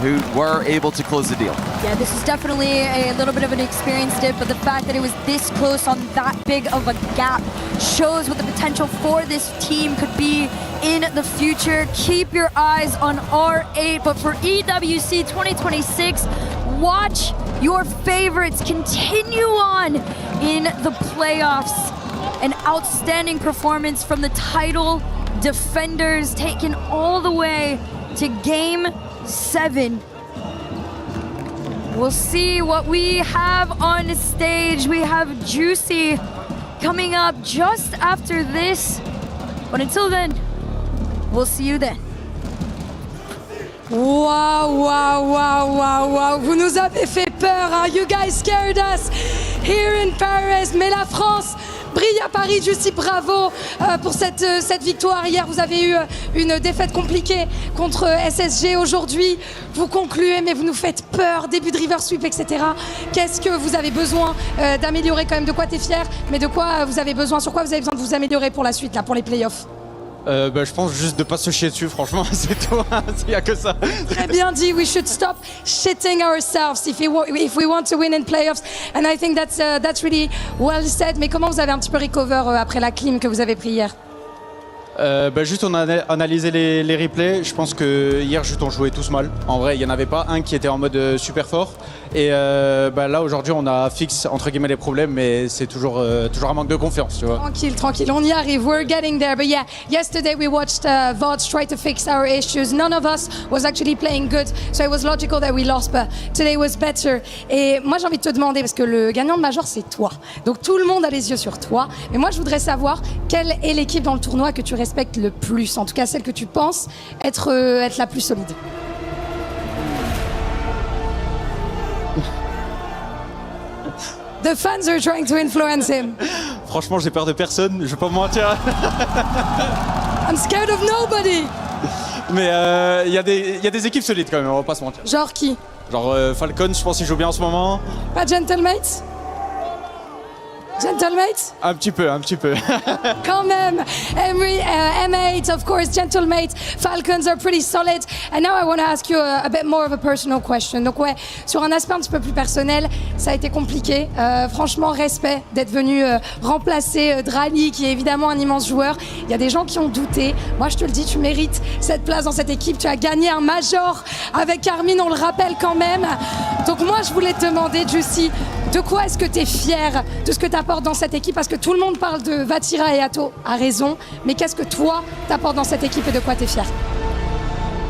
who were able to close the deal. Yeah, this is definitely a little bit of an experience dip, but the fact that it was this close on that big of a gap shows what the potential for this team could be in the future. Keep your eyes on R8, but for EWC 2026, watch your favorites continue on in the playoffs. An outstanding performance from the title defenders, taken all the way to Game 7. We'll see what we have on stage. We have Juicy coming up just after this. But until then, we'll see you then. Wow, wow, wow, wow, wow. Vous nous avez fait peur, hein? You guys scared us here in Paris. Mais la France brille à Paris. Juicy, bravo pour cette victoire. Hier, vous avez eu une défaite compliquée contre SSG. Aujourd'hui, vous concluez, mais vous nous faites peur. Début de river sweep, etc. Qu'est-ce que vous avez besoin d'améliorer quand même? De quoi t'es fier? Mais de quoi vous avez besoin? Sur quoi vous avez besoin de vous améliorer pour la suite, là, pour les playoffs? Je pense juste de pas se chier dessus, franchement, c'est tout, il n'y a que ça. Très bien dit, we should stop shitting ourselves if we want to win in playoffs. And I think that's really well said. Mais comment vous avez un petit peu recover après la clim que vous avez pris hier? Juste on a analysé les replays. Je pense que hier juste on jouait tous mal. En vrai il n'y en avait pas un qui était en mode super fort. Et là aujourd'hui on a fixe entre guillemets les problèmes, mais c'est toujours un manque de confiance, tu vois. Tranquille, on y arrive. We're getting there. But yeah, yesterday we watched VODs try to fix our issues. None of us was actually playing good, so it was logical that we lost. But today was better. Et moi j'ai envie de te demander, parce que le gagnant de Major c'est toi. Donc tout le monde a les yeux sur toi. Mais moi je voudrais savoir quelle est l'équipe dans le tournoi que tu respectes le plus, en tout cas celle que tu penses être la plus solide. The fans are trying to influence him. Franchement, j'ai peur de personne, je vais pas me mentir. I'm scared of nobody. Mais il y a des équipes solides quand même, on va pas se mentir. Genre qui? Genre Falcon, je pense qu'il joue bien en ce moment. Pas Gentlemates? Gentlemates? Un petit peu. Quand même. M8, of course, Gentlemates. Falcons are pretty solid. And now I want to ask you a bit more of a personal question. Donc ouais, sur un aspect un petit peu plus personnel, ça a été compliqué. Franchement, respect d'être venu remplacer Drali, qui est évidemment un immense joueur. Il y a des gens qui ont douté. Moi, je te le dis, tu mérites cette place dans cette équipe. Tu as gagné un major avec Carmine, on le rappelle quand même. Donc moi, je voulais te demander, Juicy, de quoi est-ce que tu es fier de ce que tu apportes dans cette équipe? Parce que tout le monde parle de Vatira et Atto, a raison. Mais qu'est-ce que toi, t'apportes dans cette équipe et de quoi tu es fier?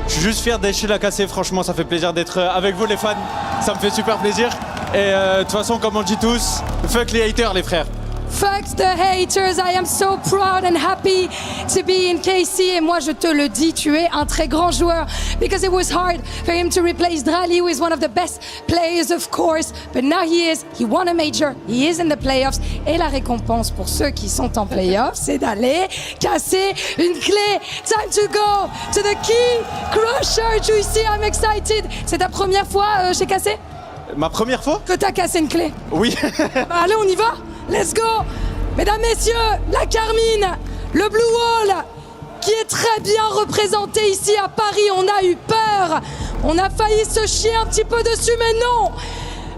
Je suis juste fier d'être chez la cassée, franchement, ça fait plaisir d'être avec vous les fans. Ça me fait super plaisir. Et de toute façon, comme on dit tous, fuck les haters les frères. Fuck the haters, I am so proud and happy to be in KC. Et moi, je te le dis, tu es un très grand joueur. Because it was hard for him to replace Drali, who is one of the best players, of course. But now he won a major, he is in the playoffs. Et la récompense pour ceux qui sont en playoffs, c'est d'aller casser une clé. Time to go to the Key Crusher. Juicy, I'm excited. C'est ta première fois chez Cassé? Ma première fois? Que t'as cassé une clé? Oui. Bah, allez, on y va? Let's go! Mesdames, messieurs, la Carmine, le Blue Wall, qui est très bien représenté ici à Paris. On a eu peur. On a failli se chier un petit peu dessus, mais non!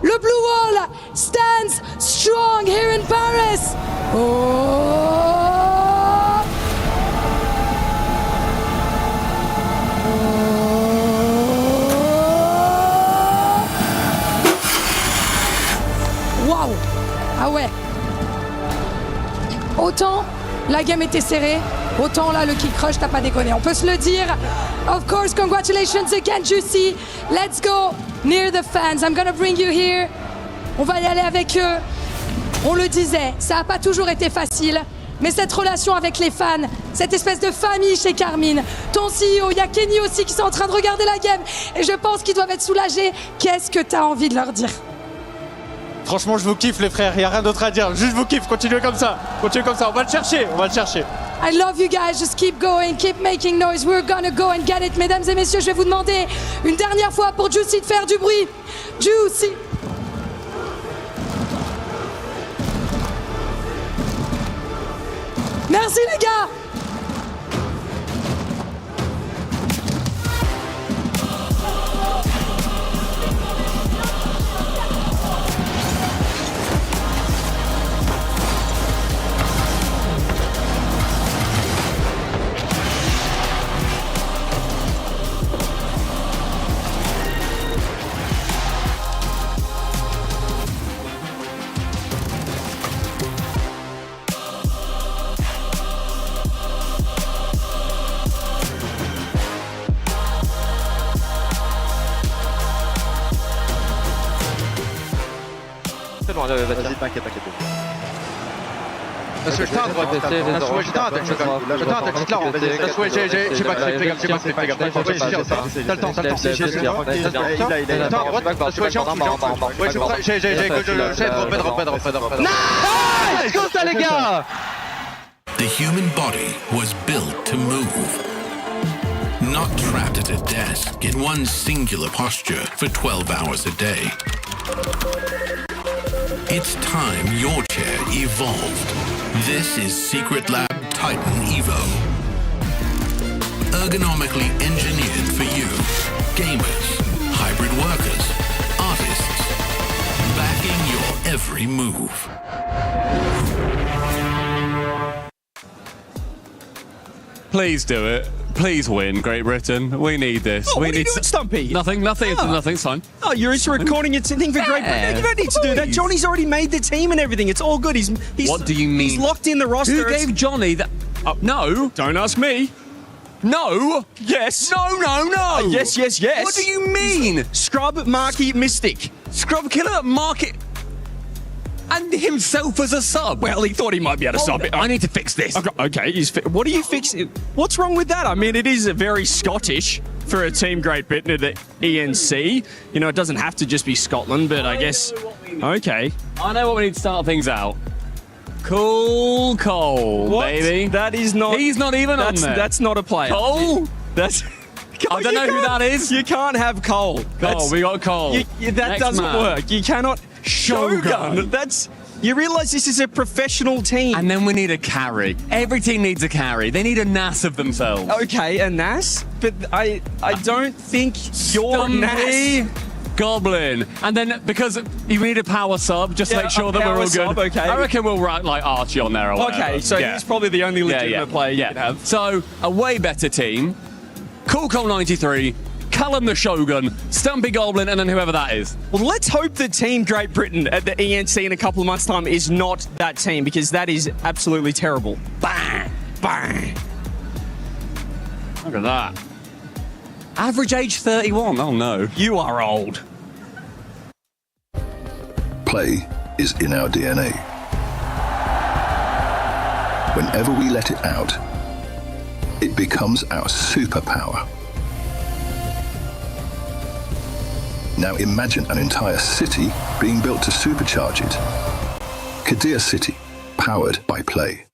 Le Blue Wall stands strong here in Paris. Oh! Waouh! Ah ouais! Autant la game était serrée, autant là le kick crush, t'as pas déconné. On peut se le dire. Of course, congratulations again, Juicy. Let's go near the fans. I'm gonna bring you here. On va y aller avec eux. On le disait, ça a pas toujours été facile. Mais cette relation avec les fans, cette espèce de famille chez Carmine, ton CEO, il y a Kenny aussi qui sont en train de regarder la game. Et je pense qu'ils doivent être soulagés. Qu'est-ce que t'as envie de leur dire? Franchement, je vous kiffe les frères, il n'y a rien d'autre à dire. Juste vous kiffe, continuez comme ça, on va le chercher, I love you guys, just keep going, keep making noise, we're gonna go and get it. Mesdames et messieurs, je vais vous demander une dernière fois pour Juicy de faire du bruit. Juicy. Merci les gars. Vas-y, t'inquiète. The human body was built to move. Not trapped at a desk in one singular posture for 12 hours a day. It's time your chair evolved. This is Secret Lab Titan Evo. Ergonomically engineered for you, gamers, hybrid workers, artists, backing your every move. Please do it. Please win, Great Britain. We need this. Oh, we what are you doing, Stumpy? Nothing. It's fine. Oh, you're into recording your thing for Great Britain. You don't need to do that. Johnny's already made the team and everything. It's all good. He's What do you mean? He's locked in the roster. Who gave Johnny that? No. Don't ask me. No. Yes. No. Yes. What do you mean? Scrub, Marky, Mystic. Scrub Killer, Market, and himself as a sub. Well, he thought he might be able to sub it. I need to fix this. Okay, what are you fixing? What's wrong with that? I mean, it is very Scottish for a team Great Britain at the ENC. You know, it doesn't have to just be Scotland, but I guess Okay. I know what we need to start things out. Cool Cole, What? baby. That is not... He's not even on there. That's not a player. Cole? That's... I don't know who that is. You can't have Cole. Cole, we got Cole. That Next doesn't man. work. You cannot... Shogun. That's... You realise this is a professional team. And then we need a carry. Every team needs a carry. They need a NAS of themselves. Okay, a NAS? But I don't think you're NAS. Goblin. And then because you need a power sub, just to make sure that we're all good. Sub, okay. I reckon we'll write like Archie on there or whatever. Okay, so he's probably the only legitimate player you could have. So a way better team. Cool Cole 93, Callum the Shogun, Stumpy Goblin, and then whoever that is. Well, let's hope the team Great Britain at the ENC in a couple of months' time is not that team, because that is absolutely terrible. Bang! Bang! Look at that. Average age 31. Oh no. You are old. Play is in our DNA. Whenever we let it out, it becomes our superpower. Now imagine an entire city being built to supercharge it. Kadir City, powered by Play.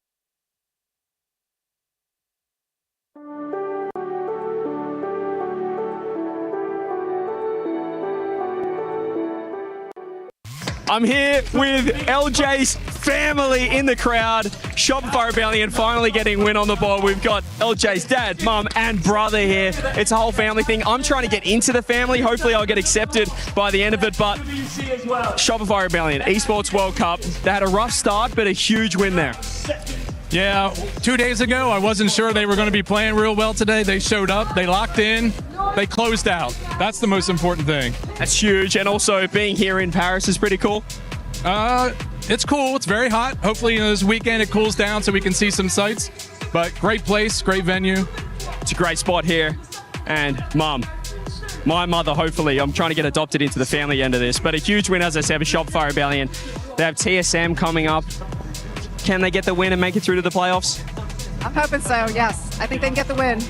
I'm here with LJ's family in the crowd. Shopify Rebellion finally getting a win on the board. We've got LJ's dad, mum, and brother here. It's a whole family thing. I'm trying to get into the family. Hopefully I'll get accepted by the end of it. But Shopify Rebellion, Esports World Cup. They had a rough start, but a huge win there. Yeah, 2 days ago, I wasn't sure they were going to be playing real well today. They showed up, they locked in, they closed out. That's the most important thing. That's huge, and also being here in Paris is pretty cool. It's cool. It's very hot. Hopefully, this weekend it cools down so we can see some sights. But great place, great venue. It's a great spot here. And Mum, my mother, hopefully, I'm trying to get adopted into the family end of this. But a huge win, as I said, for Shopify Rebellion. They have TSM coming up. Can they get the win and make it through to the playoffs? I'm hoping so, yes. I think they can get the win.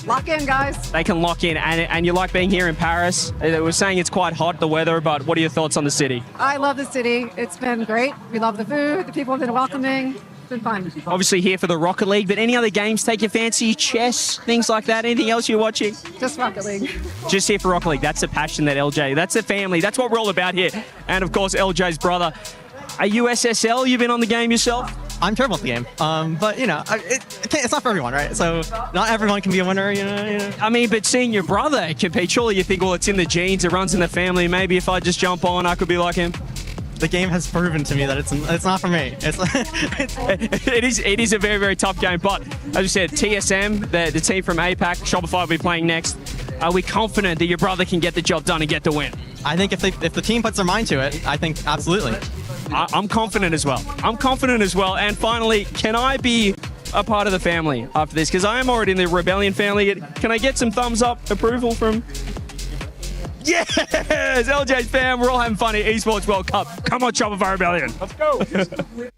Lock in, guys. They can lock in, and you like being here in Paris. They were saying it's quite hot, the weather, but what are your thoughts on the city? I love the city. It's been great. We love the food. The people have been welcoming. It's been fun. Obviously here for the Rocket League, but any other games take your fancy? Chess, things like that? Anything else you're watching? Just Rocket League. Just here for Rocket League. That's the passion that LJ, that's the family. That's what we're all about here. And of course, LJ's brother. Are you SSL? You've been on the game yourself? I'm terrible at the game, but you know, it's not for everyone, right? So not everyone can be a winner, you know. I mean, but seeing your brother compete, surely you think, well, it's in the genes, it runs in the family. Maybe if I just jump on, I could be like him. The game has proven to me that it's not for me. It is a very, very tough game. But as you said, TSM, the team from APAC, Shopify will be playing next. Are we confident that your brother can get the job done and get the win? I think if the team puts their mind to it, I think absolutely. I'm confident as well. And finally, can I be a part of the family after this? Because I am already in the Rebellion family. Can I get some thumbs up approval from... Yes! LJ's fam, we're all having fun at Esports World Cup. Come on, Shopify Rebellion. Let's go.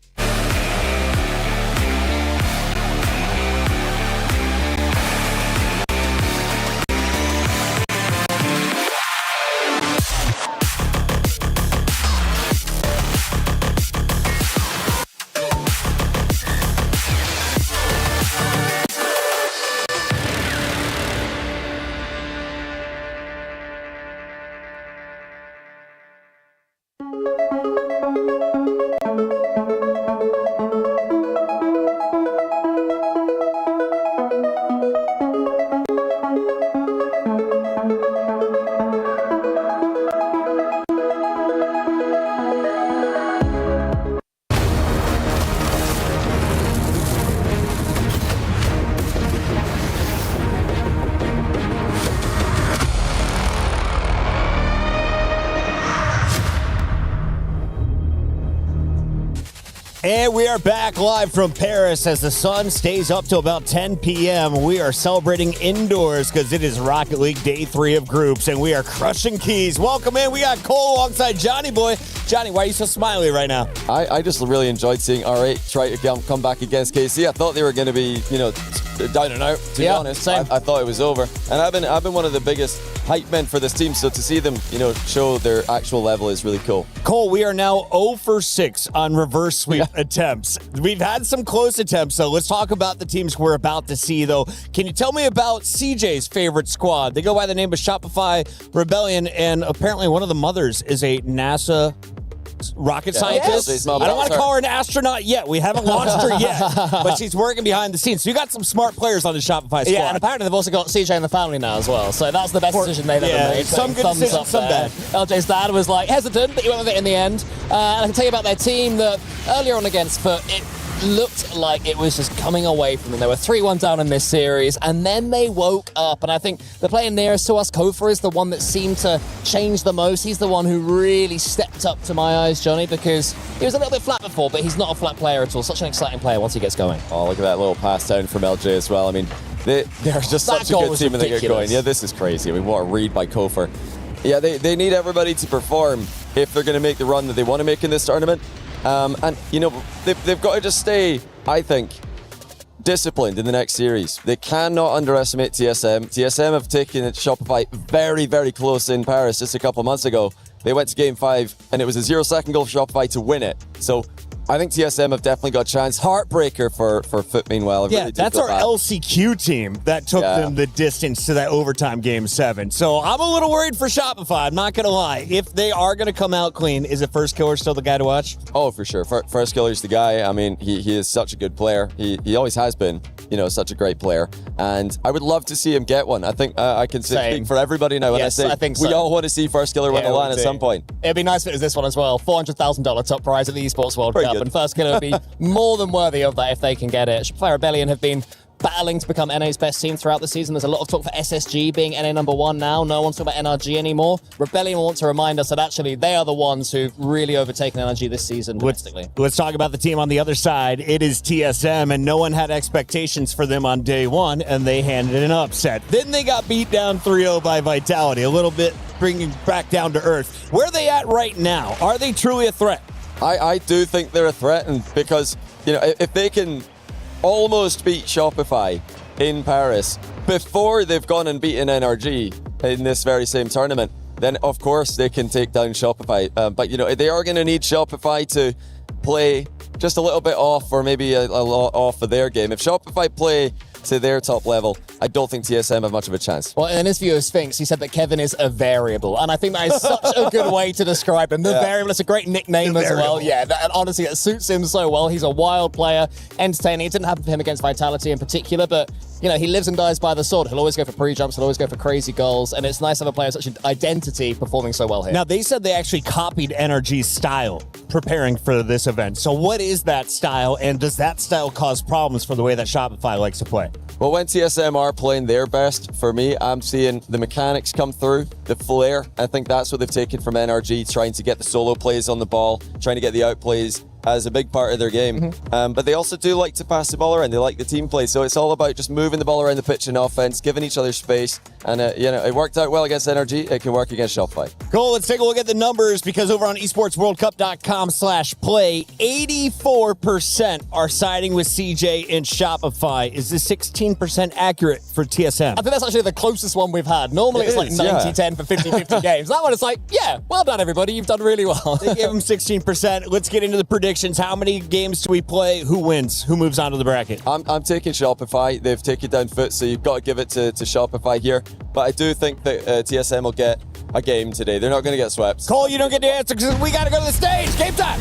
And we are back live from Paris as the sun stays up till about 10 p.m. We are celebrating indoors because it is Rocket League Day 3 of groups, and we are crushing keys. Welcome in. We got Cole alongside Johnny Boy. Johnny, why are you so smiley right now? I just really enjoyed seeing R8 try to come back against KC. I thought they were going to be, down and out, to be honest. Same. I thought it was over. And I've been one of the biggest hype men for this team. So to see them, show their actual level is really cool. Cole, we are now 0 for 6 on reverse sweep attempts. We've had some close attempts, so let's talk about the teams we're about to see, though. Can you tell me about CJ's favorite squad? They go by the name of Shopify Rebellion, and apparently one of the mothers is a NASA rocket scientist. Yes. I don't want to call her an astronaut yet. We haven't launched her yet, but she's working behind the scenes. So you got some smart players on the Shopify squad. Yeah, and apparently they've also got CJ in the family now as well. So that's the best decision they've ever made. Some good decisions, some bad. LJ's dad was like hesitant, but he went with it in the end. And I can tell you about their team that earlier on against Foot, it looked like it was just coming away from them. They were 3-1 down in this series, and then they woke up. And I think the player nearest to us, Kofa, is the one that seemed to change the most. He's the one who really stepped up to my eyes, Johnny, because he was a little bit flat before, but he's not a flat player at all. Such an exciting player once he gets going. Oh, look at that little pass down from LJ as well. I mean, they're just such a good team when they get going. Yeah, this is crazy. I mean, what a read by Kofa. Yeah, they need everybody to perform if they're going to make the run that they want to make in this tournament. And, they've got to just stay, I think, disciplined in the next series. They cannot underestimate TSM. TSM have taken Shopify very, very close in Paris just a couple of months ago. They went to Game 5, and it was a 0-second goal for Shopify to win it. So I think TSM have definitely got a chance. Heartbreaker for Foot, meanwhile. Yeah, that's our LCQ team that took them the distance to that overtime Game 7. So I'm a little worried for Shopify. I'm not going to lie. If they are going to come out clean, is it First Killer still the guy to watch? Oh, for sure. First Killer's the guy. I mean, he is such a good player. He always has been, such a great player. And I would love to see him get one. I think I can speak for everybody now when I say we all want to see First Killer win the LAN at some point. It'd be nice if it was this one as well. $400,000 top prize at the Esports World Cup. And First Killer would be more than worthy of that if they can get it. Shopify Rebellion have been battling to become NA's best team throughout the season. There's a lot of talk for SSG being NA number 1 now. No one's talking about NRG anymore. Rebellion want to remind us that actually they are the ones who've really overtaken NRG this season domestically. Let's talk about the team on the other side. It is TSM, and no one had expectations for them on day one, and they handed an upset. Then they got beat down 3-0 by Vitality, a little bit bringing back down to earth. Where are they at right now? Are they truly a threat? I do think they're a threat, and because, if they can almost beat Shopify in Paris before they've gone and beaten NRG in this very same tournament, then of course they can take down Shopify. But they are going to need Shopify to play just a little bit off, or maybe a lot off of their game. If Shopify play to their top level, I don't think TSM have much of a chance. Well, in an interview with Sphinx, he said that Kevin is a variable, and I think that is such a good way to describe him. The variable, it's a great nickname as well. Yeah, and honestly, it suits him so well. He's a wild player, entertaining. It didn't happen for him against Vitality in particular, but he lives and dies by the sword. He'll always go for pre-jumps, he'll always go for crazy goals, and it's nice to have a player with such an identity performing so well here. Now, they said they actually copied NRG's style preparing for this event. So what is that style, and does that style cause problems for the way that Shopify likes to play? Well, when TSM are playing their best, for me, I'm seeing the mechanics come through, the flair. I think that's what they've taken from NRG, trying to get the solo plays on the ball, trying to get the outplays as a big part of their game. But they also do like to pass the ball around. They like the team play. So it's all about just moving the ball around the pitch in offense, giving each other space. And, it worked out well against NRG. It can work against Shopify. Cool. Let's take a look at the numbers, because over on esportsworldcup.com/play, 84% are siding with CJ in Shopify. Is this 16% accurate for TSM? I think that's actually the closest one we've had. Normally it's like 90-10 for 50-50 games. That one is like, well done, everybody. You've done really well. They gave them 16%. Let's get into the predictions. How many games do we play? Who wins? Who moves on to the bracket? I'm taking Shopify. They've taken down Foot, so you've got to give it to Shopify here. But I do think that TSM will get a game today. They're not going to get swept. Cole, you don't get the answer because we got to go to the stage. Game time!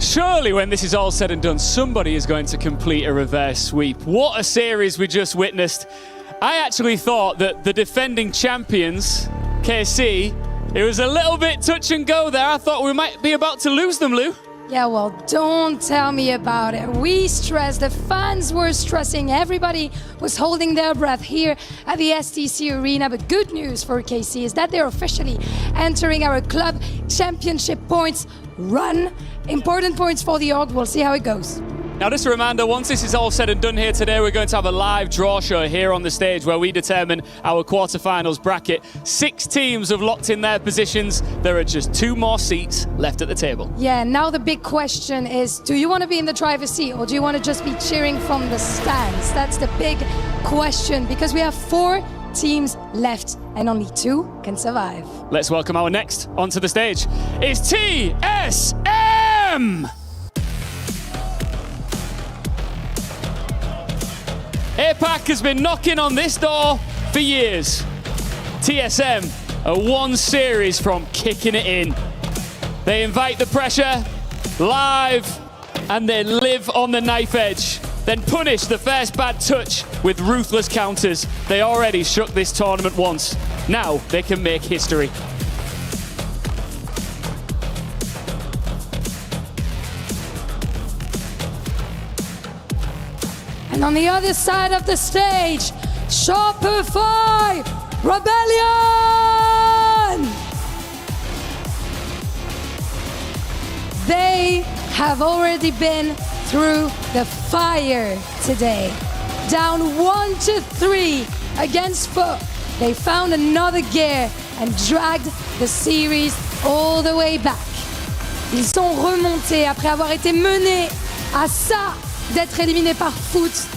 Surely when this is all said and done, somebody is going to complete a reverse sweep. What a series we just witnessed. I actually thought that the defending champions, KC, it was a little bit touch and go there. I thought we might be about to lose them, Lou. Yeah, well, don't tell me about it. We stressed, the fans were stressing, everybody was holding their breath here at the STC Arena. But good news for KC is that they're officially entering our club championship points run. Important points for the org. We'll see how it goes. Now, just a reminder, once this is all said and done here today, we're going to have a live draw show here on the stage where we determine our quarterfinals bracket. 6 teams have locked in their positions. There are just 2 more seats left at the table. Yeah, now the big question is, do you want to be in the driver's seat or do you want to just be cheering from the stands? That's the big question, because we have 4 teams left and only 2 can survive. Let's welcome our next onto the stage. It's TSM! APAC has been knocking on this door for years. TSM are 1 series from kicking it in. They invite the pressure live and they live on the knife edge. Then punish the first bad touch with ruthless counters. They already shook this tournament once. Now they can make history. And on the other side of the stage, Shopify Rebellion! They have already been through the fire today. Down 1-3 against Foot. They found another gear and dragged the series all the way back. Ils sont remontés après avoir été menés à ça d'être éliminés par Foot.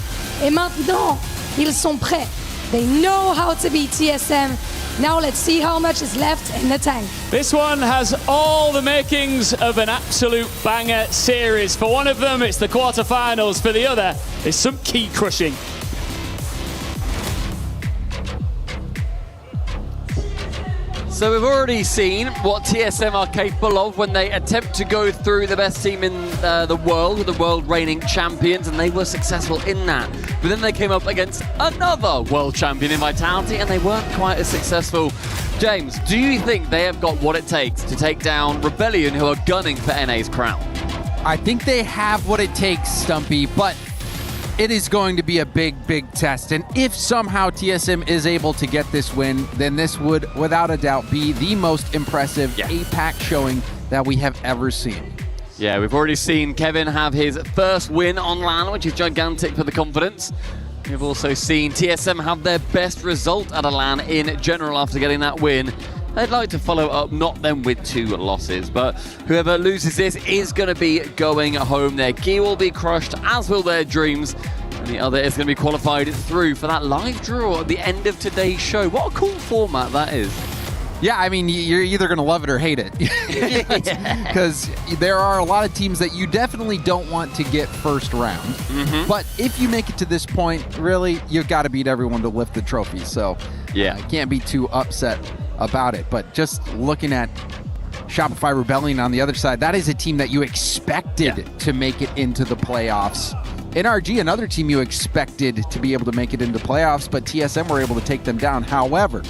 Et maintenant, ils sont prêts. They know how to beat TSM. Now let's see how much is left in the tank. This one has all the makings of an absolute banger series. For one of them, it's the quarterfinals. For the other, it's some key crushing. So we've already seen what TSM are capable of when they attempt to go through the best team in the world reigning champions, and they were successful in that. But then they came up against another world champion in Vitality, and they weren't quite as successful. James, do you think they have got what it takes to take down Rebellion, who are gunning for NA's crown? I think they have what it takes, Stumpy, but it is going to be a big, big test. And if somehow TSM is able to get this win, then this would, without a doubt, be the most impressive APAC showing that we have ever seen. Yeah, we've already seen Kevin have his first win on LAN, which is gigantic for the confidence. We've also seen TSM have their best result at a LAN in general after getting that win. They'd like to follow up, not them with 2 losses, but whoever loses this is going to be going home. Their gear will be crushed, as will their dreams, and the other is going to be qualified through for that live draw at the end of today's show. What a cool format that is. Yeah, I mean, you're either going to love it or hate it. Because there are a lot of teams that you definitely don't want to get first round. But if you make it to this point, really, you've got to beat everyone to lift the trophy. So yeah, you can't be too upset about it. But just looking at Shopify Rebellion on the other side, that is a team that you expected to make it into the playoffs. NRG, another team you expected to be able to make it into playoffs, but TSM were able to take them down. However,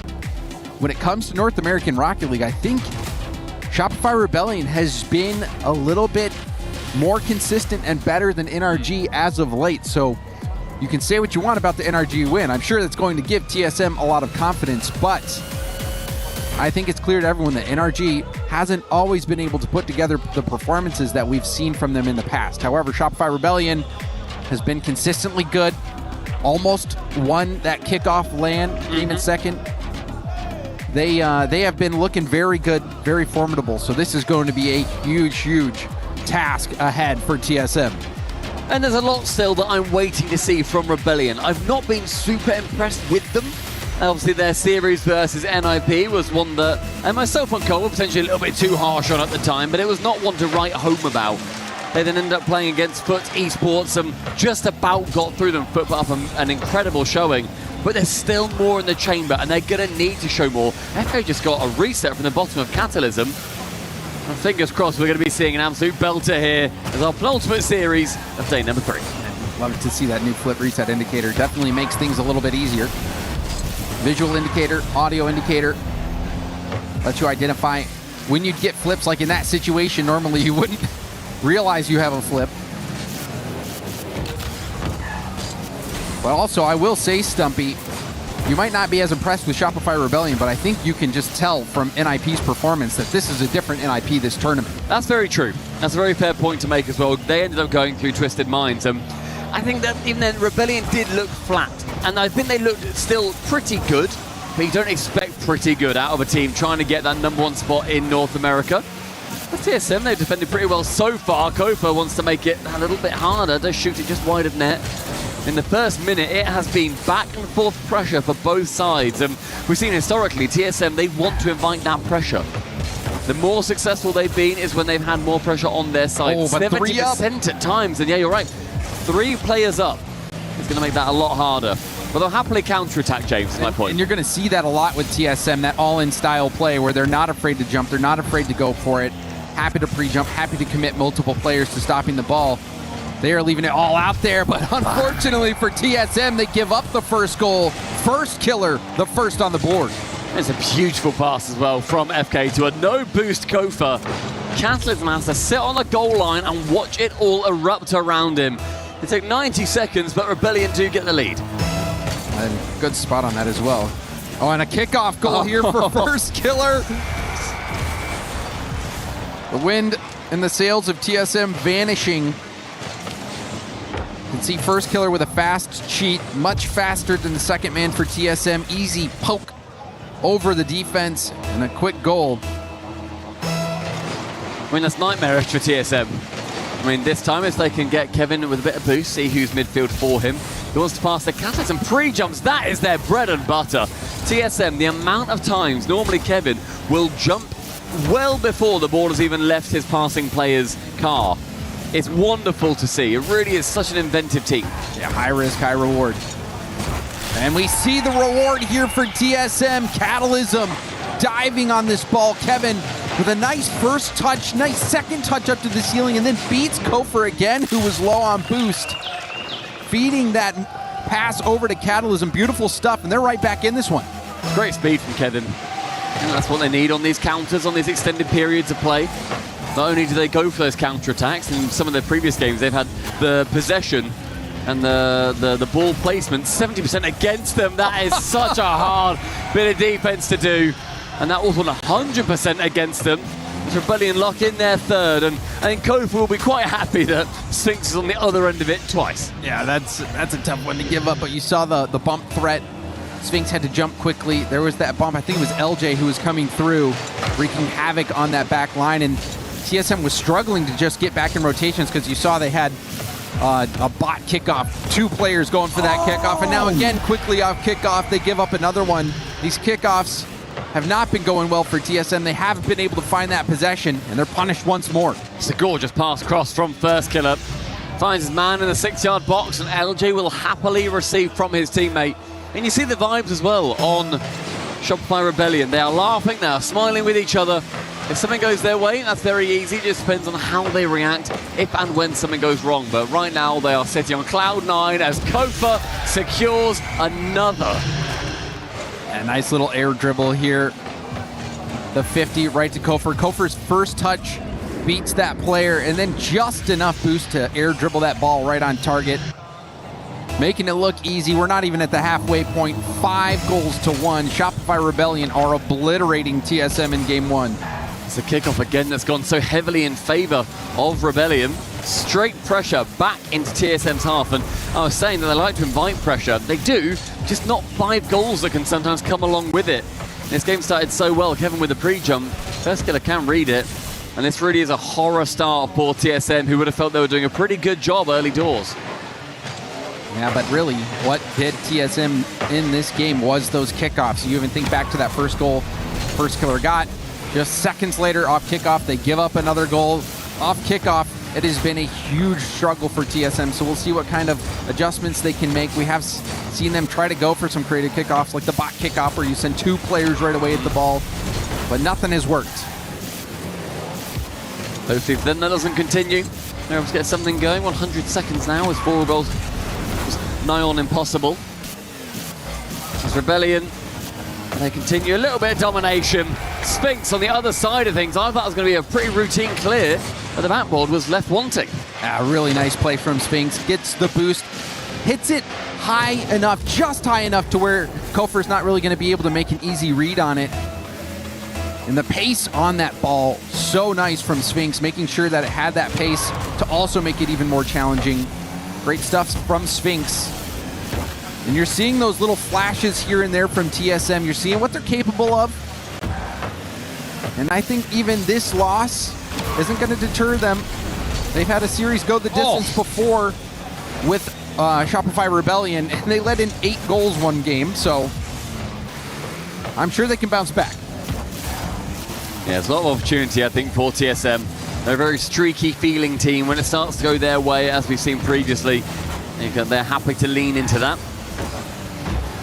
when it comes to North American Rocket League, I think Shopify Rebellion has been a little bit more consistent and better than NRG as of late. So you can say what you want about the NRG win. I'm sure that's going to give TSM a lot of confidence, but I think it's clear to everyone that NRG hasn't always been able to put together the performances that we've seen from them in the past. However, Shopify Rebellion has been consistently good, almost won that kickoff LAN game in second. They have been looking very good, very formidable. So this is going to be a huge, huge task ahead for TSM. And there's a lot still that I'm waiting to see from Rebellion. I've not been super impressed with them. Obviously, their series versus NIP was one that and myself and Cole were potentially a little bit too harsh on at the time, but it was not one to write home about. They then ended up playing against Foot Esports and just about got through them. Foot put up an incredible showing, but there's still more in the chamber, and they're going to need to show more. FA just got a reset from the bottom of Catalysm. And fingers crossed we're going to be seeing an absolute belter here as our penultimate series of day number 3. Love to see that new flip reset indicator. Definitely makes things a little bit easier. Visual indicator, audio indicator, lets you identify when you'd get flips. Like in that situation, normally you wouldn't realize you have a flip. But also, I will say, Stumpy, You might not be as impressed with Shopify Rebellion, but I think you can just tell from NIP's performance that this is a different NIP this tournament. That's very true. That's a very fair point to make as well. They ended up going through Twisted Minds. I think that even then, Rebellion did look flat. And I think they looked still pretty good, but you don't expect pretty good out of a team trying to get that #1 spot in North America. But TSM, they've defended pretty well so far. Kofa wants to make it a little bit harder. Does shoot it just wide of net. In the first minute, it has been back and forth pressure for both sides. And we've seen historically, TSM, they want to invite that pressure. The more successful they've been is when they've had more pressure on their side. Oh, but 70% at times, and yeah, you're right. 3 players up. It's going to make that a lot harder. But they'll happily counterattack, James, is my point. And you're going to see that a lot with TSM, that all-in style play where they're not afraid to jump, they're not afraid to go for it, happy to pre-jump, happy to commit multiple players to stopping the ball. They are leaving it all out there, but unfortunately for TSM, they give up the first goal. First killer, the first on the board. It's a beautiful pass as well from FK to a no-boost Kofa. Catalysm has to sit on the goal line and watch it all erupt around him. It took 90 seconds, but Rebellion do get the lead. And good spot on that as well. Oh, and a kickoff goal here for first killer. The wind and the sails of TSM vanishing. You can see first killer with a fast cheat, much faster than the second man for TSM. Easy poke over the defense and a quick goal. I mean, that's nightmarish for TSM. I mean, this time if they can get Kevin with a bit of boost, see who's midfield for him. He wants to pass the Catalyst and pre-jumps. That is their bread and butter. TSM, the amount of times normally Kevin will jump well before the ball has even left his passing player's car. It's wonderful to see. It really is such an inventive team. Yeah, high risk, high reward. And we see the reward here for TSM. Catalysm diving on this ball. Kevin with a nice first touch, nice second touch up to the ceiling, and then beats Kofer again, who was low on boost. Feeding that pass over to Catalysm. Beautiful stuff, and they're right back in this one. Great speed from Kevin. And that's what they need on these counters, on these extended periods of play. Not only do they go for those counterattacks, in some of their previous games they've had the possession and the ball placement 70% against them. That is such a hard bit of defense to do. And that was 100% against them. Rebellion lock in their third, and I think Kofa will be quite happy that Sphinx is on the other end of it twice. Yeah, that's a tough one to give up, but you saw the bump threat. Sphinx had to jump quickly. There was that bump. I think it was LJ who was coming through, wreaking havoc on that back line, and TSM was struggling to just get back in rotations because you saw they had a bot kickoff. 2 players going for that kickoff, and now again, quickly off kickoff, they give up another one. These kickoffs have not been going well for TSM. They haven't been able to find that possession, and they're punished once more. It's a gorgeous pass cross from first killer. Finds his man in the 6-yard box, and LJ will happily receive from his teammate. And you see the vibes as well on Shopify Rebellion. They are laughing, they are smiling with each other. If something goes their way, that's very easy. It just depends on how they react if and when something goes wrong. But right now, they are sitting on cloud 9 as Kofa secures another. A nice little air dribble here. The 50 right to Kofer. Kofer's first touch beats that player, and then just enough boost to air dribble that ball right on target. Making it look easy. We're not even at the halfway point. 5 goals to 1. Shopify Rebellion are obliterating TSM in game 1. It's a kickoff again that's gone so heavily in favor of Rebellion. Straight pressure back into TSM's half, and I was saying that they like to invite pressure. They do, just not 5 goals that can sometimes come along with it. This game started so well. Kevin with the pre-jump. First killer can read it, and this really is a horror start for TSM, who would have felt they were doing a pretty good job early doors. Yeah, but really, what did TSM in this game was those kickoffs. You even think back to that first goal first killer got. Just seconds later, off kickoff, they give up another goal. Off kickoff, it has been a huge struggle for TSM, so we'll see what kind of adjustments they can make. We have seen them try to go for some creative kickoffs, like the bot kickoff, where you send 2 players right away at the ball, but nothing has worked. Hopefully then that doesn't continue. They're able to get something going. 100 seconds now as 4 goals. Nigh on impossible. As Rebellion, they continue a little bit of domination. Sphinx on the other side of things. I thought it was going to be a pretty routine clear, but the backboard was left wanting. A really nice play from Sphinx. Gets the boost, hits it high enough, just high enough to where Kofer's not really going to be able to make an easy read on it. And the pace on that ball, so nice from Sphinx, making sure that it had that pace to also make it even more challenging. Great stuff from Sphinx. And you're seeing those little flashes here and there from TSM. You're seeing what they're capable of. And I think even this loss isn't going to deter them. They've had a series go the distance before with Shopify Rebellion, and they let in 8 goals one game, so I'm sure they can bounce back. Yeah, there's a lot of opportunity, I think, for TSM. They're a very streaky feeling team. When it starts to go their way, as we've seen previously, they're happy to lean into that.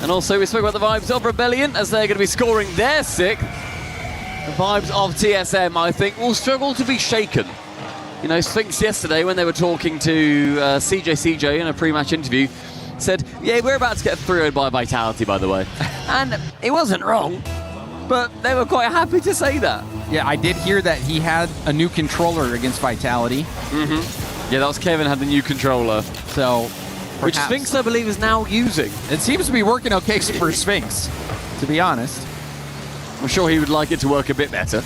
And also, we spoke about the vibes of Rebellion, as they're going to be scoring their 6th. The vibes of TSM, I think, will struggle to be shaken. You know, Sphinx yesterday, when they were talking to CJ in a pre-match interview, said, yeah, we're about to get 3-0'd by Vitality, by the way. And it wasn't wrong, but they were quite happy to say that. Yeah, I did hear that he had a new controller against Vitality. Yeah, that was Kevin had the new controller. So, which Sphinx, I believe, is now using. It seems to be working okay for Sphinx, to be honest. I'm sure he would like it to work a bit better.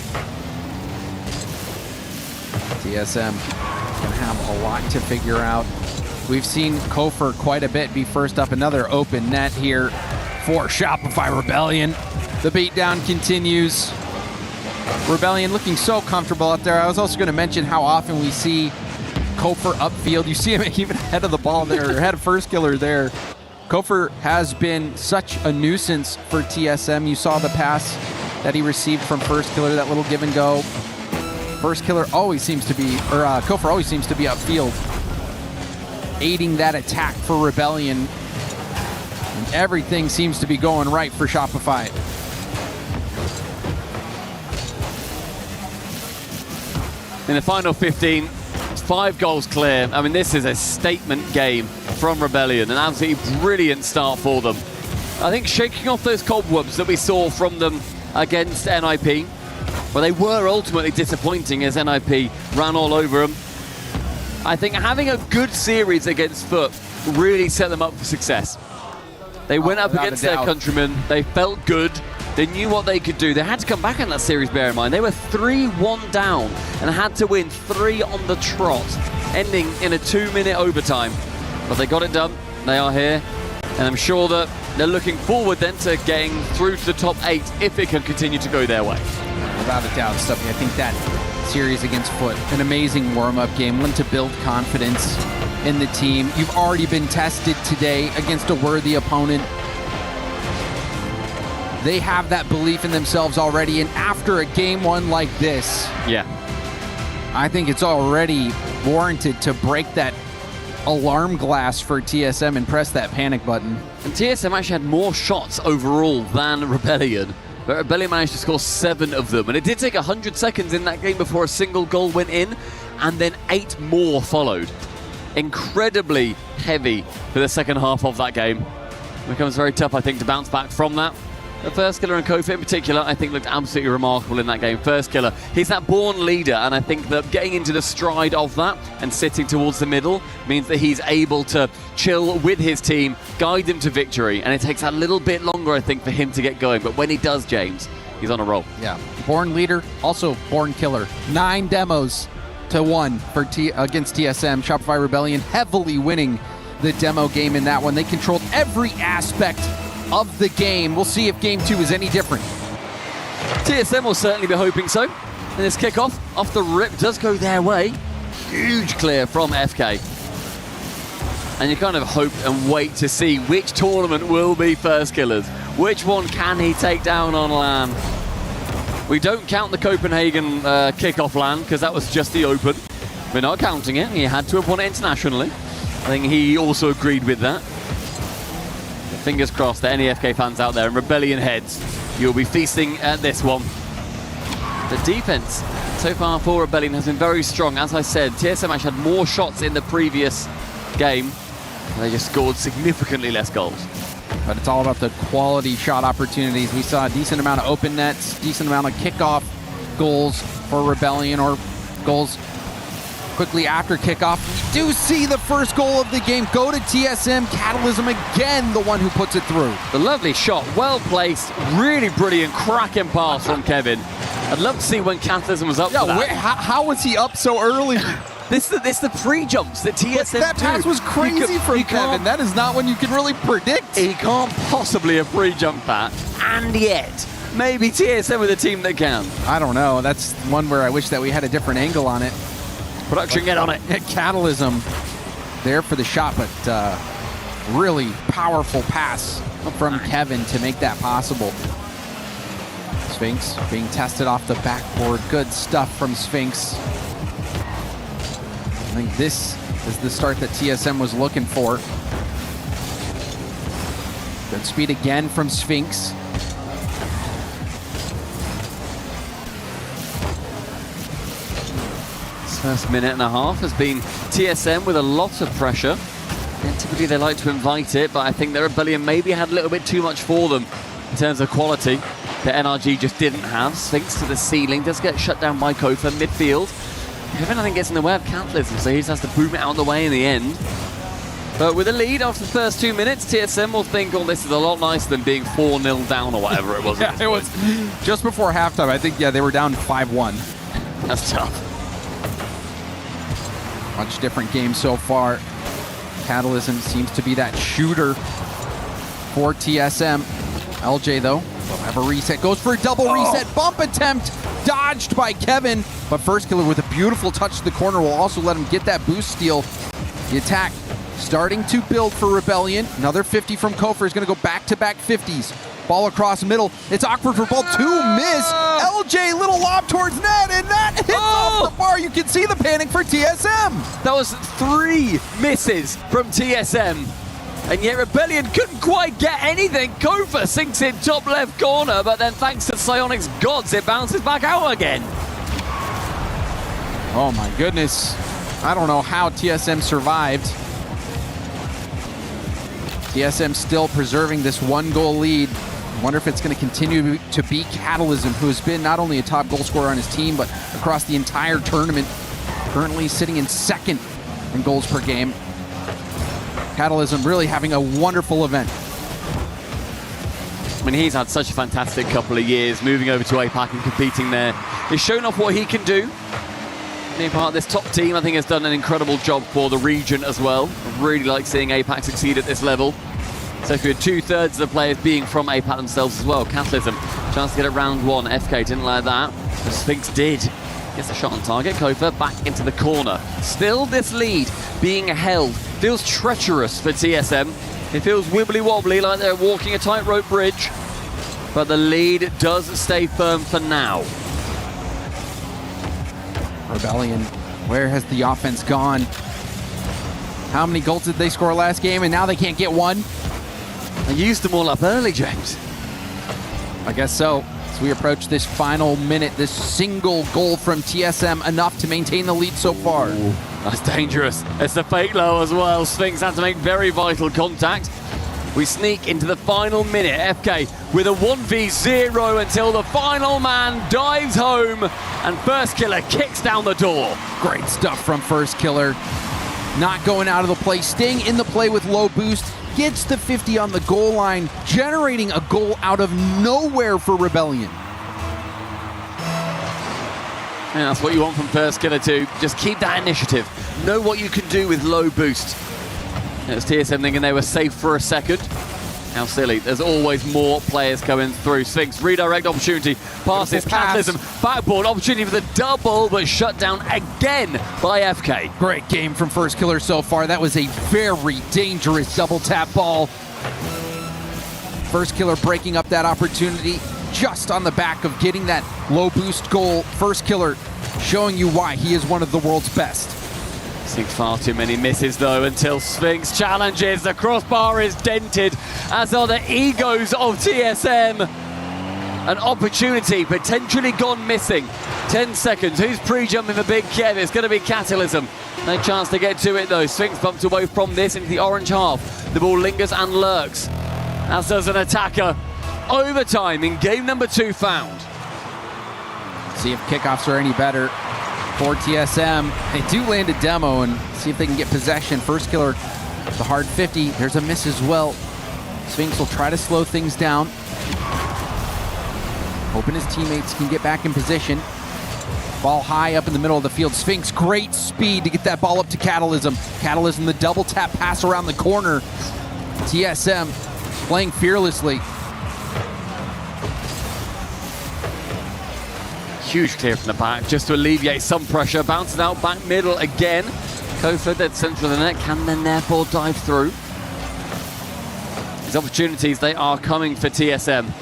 TSM can have a lot to figure out. We've seen Kofer quite a bit be first up. Another open net here for Shopify Rebellion. The beatdown continues. Rebellion looking so comfortable out there. I was also going to mention how often we see Kofer upfield. You see him even ahead of the ball there, ahead of First Killer there. Kofer has been such a nuisance for TSM. You saw the pass that he received from First Killer, that little give and go. First Killer always seems to be, or Kofer always seems to be upfield, aiding that attack for Rebellion. And everything seems to be going right for Shopify. In the final 15, 5 goals clear. I mean, this is a statement game from Rebellion, an absolutely brilliant start for them. I think shaking off those cobwebs that we saw from them against NIP, well, they were ultimately disappointing as NIP ran all over them. I think having a good series against Foot really set them up for success. They went up against their countrymen. They felt good. They knew what they could do. They had to come back in that series, bear in mind. They were 3-1 down and had to win 3 on the trot, ending in a 2-minute overtime. But they got it done. They are here. And I'm sure that they're looking forward then to getting through to the top 8 if it can continue to go their way. Without a doubt, Stuffy. I think that series against Foot, an amazing warm-up game, one to build confidence in the team. You've already been tested today against a worthy opponent. They have that belief in themselves already, and after a game 1 like this, yeah, I think it's already warranted to break that alarm glass for TSM and press that panic button. And TSM actually had more shots overall than Rebellion, but Rebellion managed to score 7 of them, and it did take 100 seconds in that game before a single goal went in, and then 8 more followed. Incredibly heavy for the second half of that game. It becomes very tough, I think, to bounce back from that. The First Killer and Kofi in particular, I think, looked absolutely remarkable in that game. First Killer, he's that born leader, and I think that getting into the stride of that and sitting towards the middle means that he's able to chill with his team, guide them to victory, and it takes a little bit longer, I think, for him to get going. But when he does, James, he's on a roll. Yeah, born leader, also born killer. 9 demos to 1 for against TSM. Shopify Rebellion heavily winning the demo game in that one. They controlled every aspect of the game. We'll see if game 2 is any different. TSM will certainly be hoping so. And this kickoff off the rip does go their way. Huge clear from FK. And you kind of hope and wait to see which tournament will be First Killers. Which one can he take down on LAN? We don't count the Copenhagen kickoff LAN because that was just the Open. We're not counting it. He had to have won it internationally. I think he also agreed with that. Fingers crossed that any FK fans out there and Rebellion heads, you'll be feasting at this one. The defense so far for Rebellion has been very strong. As I said, TSM actually had more shots in the previous game. They just scored significantly less goals. But it's all about the quality shot opportunities. We saw a decent amount of open nets, decent amount of kickoff goals for Rebellion, or goals Quickly after kickoff, we do see the first goal of the game go to TSM. Catalysm again, the one who puts it through. The lovely shot, well placed, really brilliant, cracking pass from Kevin. I'd love to see when Catalysm was up for that. How was he up so early? This is the pre-jumps that TSM That pass was crazy from Kevin. That is not one you can really predict. He can't possibly have pre-jumped that, and yet maybe TSM with a team that can. I don't know. That's one where I wish that we had a different angle on it. Production, get on it. Catalysm there for the shot, but really powerful pass from Kevin to make that possible. Sphinx being tested off the backboard. Good stuff from Sphinx. I think this is the start that TSM was looking for. Good speed again from Sphinx. First minute and a half has been TSM with a lot of pressure. And typically they like to invite it, but I think their rebellion maybe had a little bit too much for them in terms of quality that NRG just didn't have. Sphinx to the ceiling, does get shut down by Kofa midfield. Kevin, I think, gets in the way of Catalysm, so he just has to boom it out of the way in the end. But with a lead after the first 2 minutes, TSM will think, oh, this is a lot nicer than being 4-0 down or whatever it was. Yeah, it was just before halftime. I think, they were down 5-1. That's tough. Much different game so far. Catalysm seems to be that shooter for TSM. LJ, though, will have a reset. Goes for a double reset. Bump attempt. Dodged by Kevin. But First Killer with a beautiful touch to the corner will also let him get that boost steal. The attack starting to build for Rebellion. Another 50 from Kofer is going to go back-to-back 50s. Ball across middle. It's awkward for ball. 2 miss. LJ, little lob towards net, and that hits off the bar. You can see the panic for TSM. That was 3 misses from TSM. And yet Rebellion couldn't quite get anything. Kofa sinks in top left corner, but then thanks to Psionic's gods, it bounces back out again. Oh my goodness. I don't know how TSM survived. TSM still preserving this 1-goal lead. I wonder if it's going to continue to be Catalysm, who has been not only a top goal scorer on his team, but across the entire tournament. Currently sitting in second in goals per game. Catalysm really having a wonderful event. I mean, he's had such a fantastic couple of years, moving over to APAC and competing there. He's shown off what he can do. Being part of this top team, I think, has done an incredible job for the region as well. I really like seeing APAC succeed at this level. So if you're 2/3 of the players being from APAC themselves as well. Catalysm, chance to get it round 1. FK didn't like that, but Sphinx did. Gets a shot on target. Kofa back into the corner. Still this lead being held. Feels treacherous for TSM. It feels wibbly-wobbly, like they're walking a tightrope bridge. But the lead does stay firm for now. Rebellion, where has the offense gone? How many goals did they score last game, and now they can't get one? They used them all up early, James. I guess so. As we approach this final minute, this single goal from TSM, enough to maintain the lead so far. Ooh, that's dangerous. It's the fake low as well. Sphinx had to make very vital contact. We sneak into the final minute. FK with a 1v0 until the final man dives home and First Killer kicks down the door. Great stuff from First Killer. Not going out of the play, staying in the play with low boost. Gets the 50 on the goal line, generating a goal out of nowhere for Rebellion. And that's what you want from First Killer too. Just keep that initiative. Know what you can do with low boost. It was TSM thinking they were safe for a second. How silly. There's always more players coming through. Sphinx, redirect opportunity. Passes, Catalysm, backboard, opportunity for the double, but shut down again by FK. Great game from First Killer so far. That was a very dangerous double tap ball. First Killer breaking up that opportunity just on the back of getting that low boost goal. First Killer showing you why he is one of the world's best. Seeing far too many misses though until Sphinx challenges. The crossbar is dented, as are the egos of TSM. An opportunity potentially gone missing. 10 seconds. Who's pre-jumping for Big Kev? It's going to be Catalysm. No chance to get to it though. Sphinx bumped away from this into the orange half. The ball lingers and lurks, as does an attacker. Overtime in game number 2 found. See if kickoffs are any better. for TSM. They do land a demo and see if they can get possession. First killer, the hard 50. There's a miss as well. Sphinx will try to slow things down. Hoping his teammates can get back in position. Ball high up in the middle of the field. Sphinx, great speed to get that ball up to Catalysm. Catalysm, the double tap pass around the corner. TSM playing fearlessly. Huge clear from the back just to alleviate some pressure. Bounces out back middle again. Kofa dead central of the net. Can then therefore dive through. These opportunities, they are coming for TSM.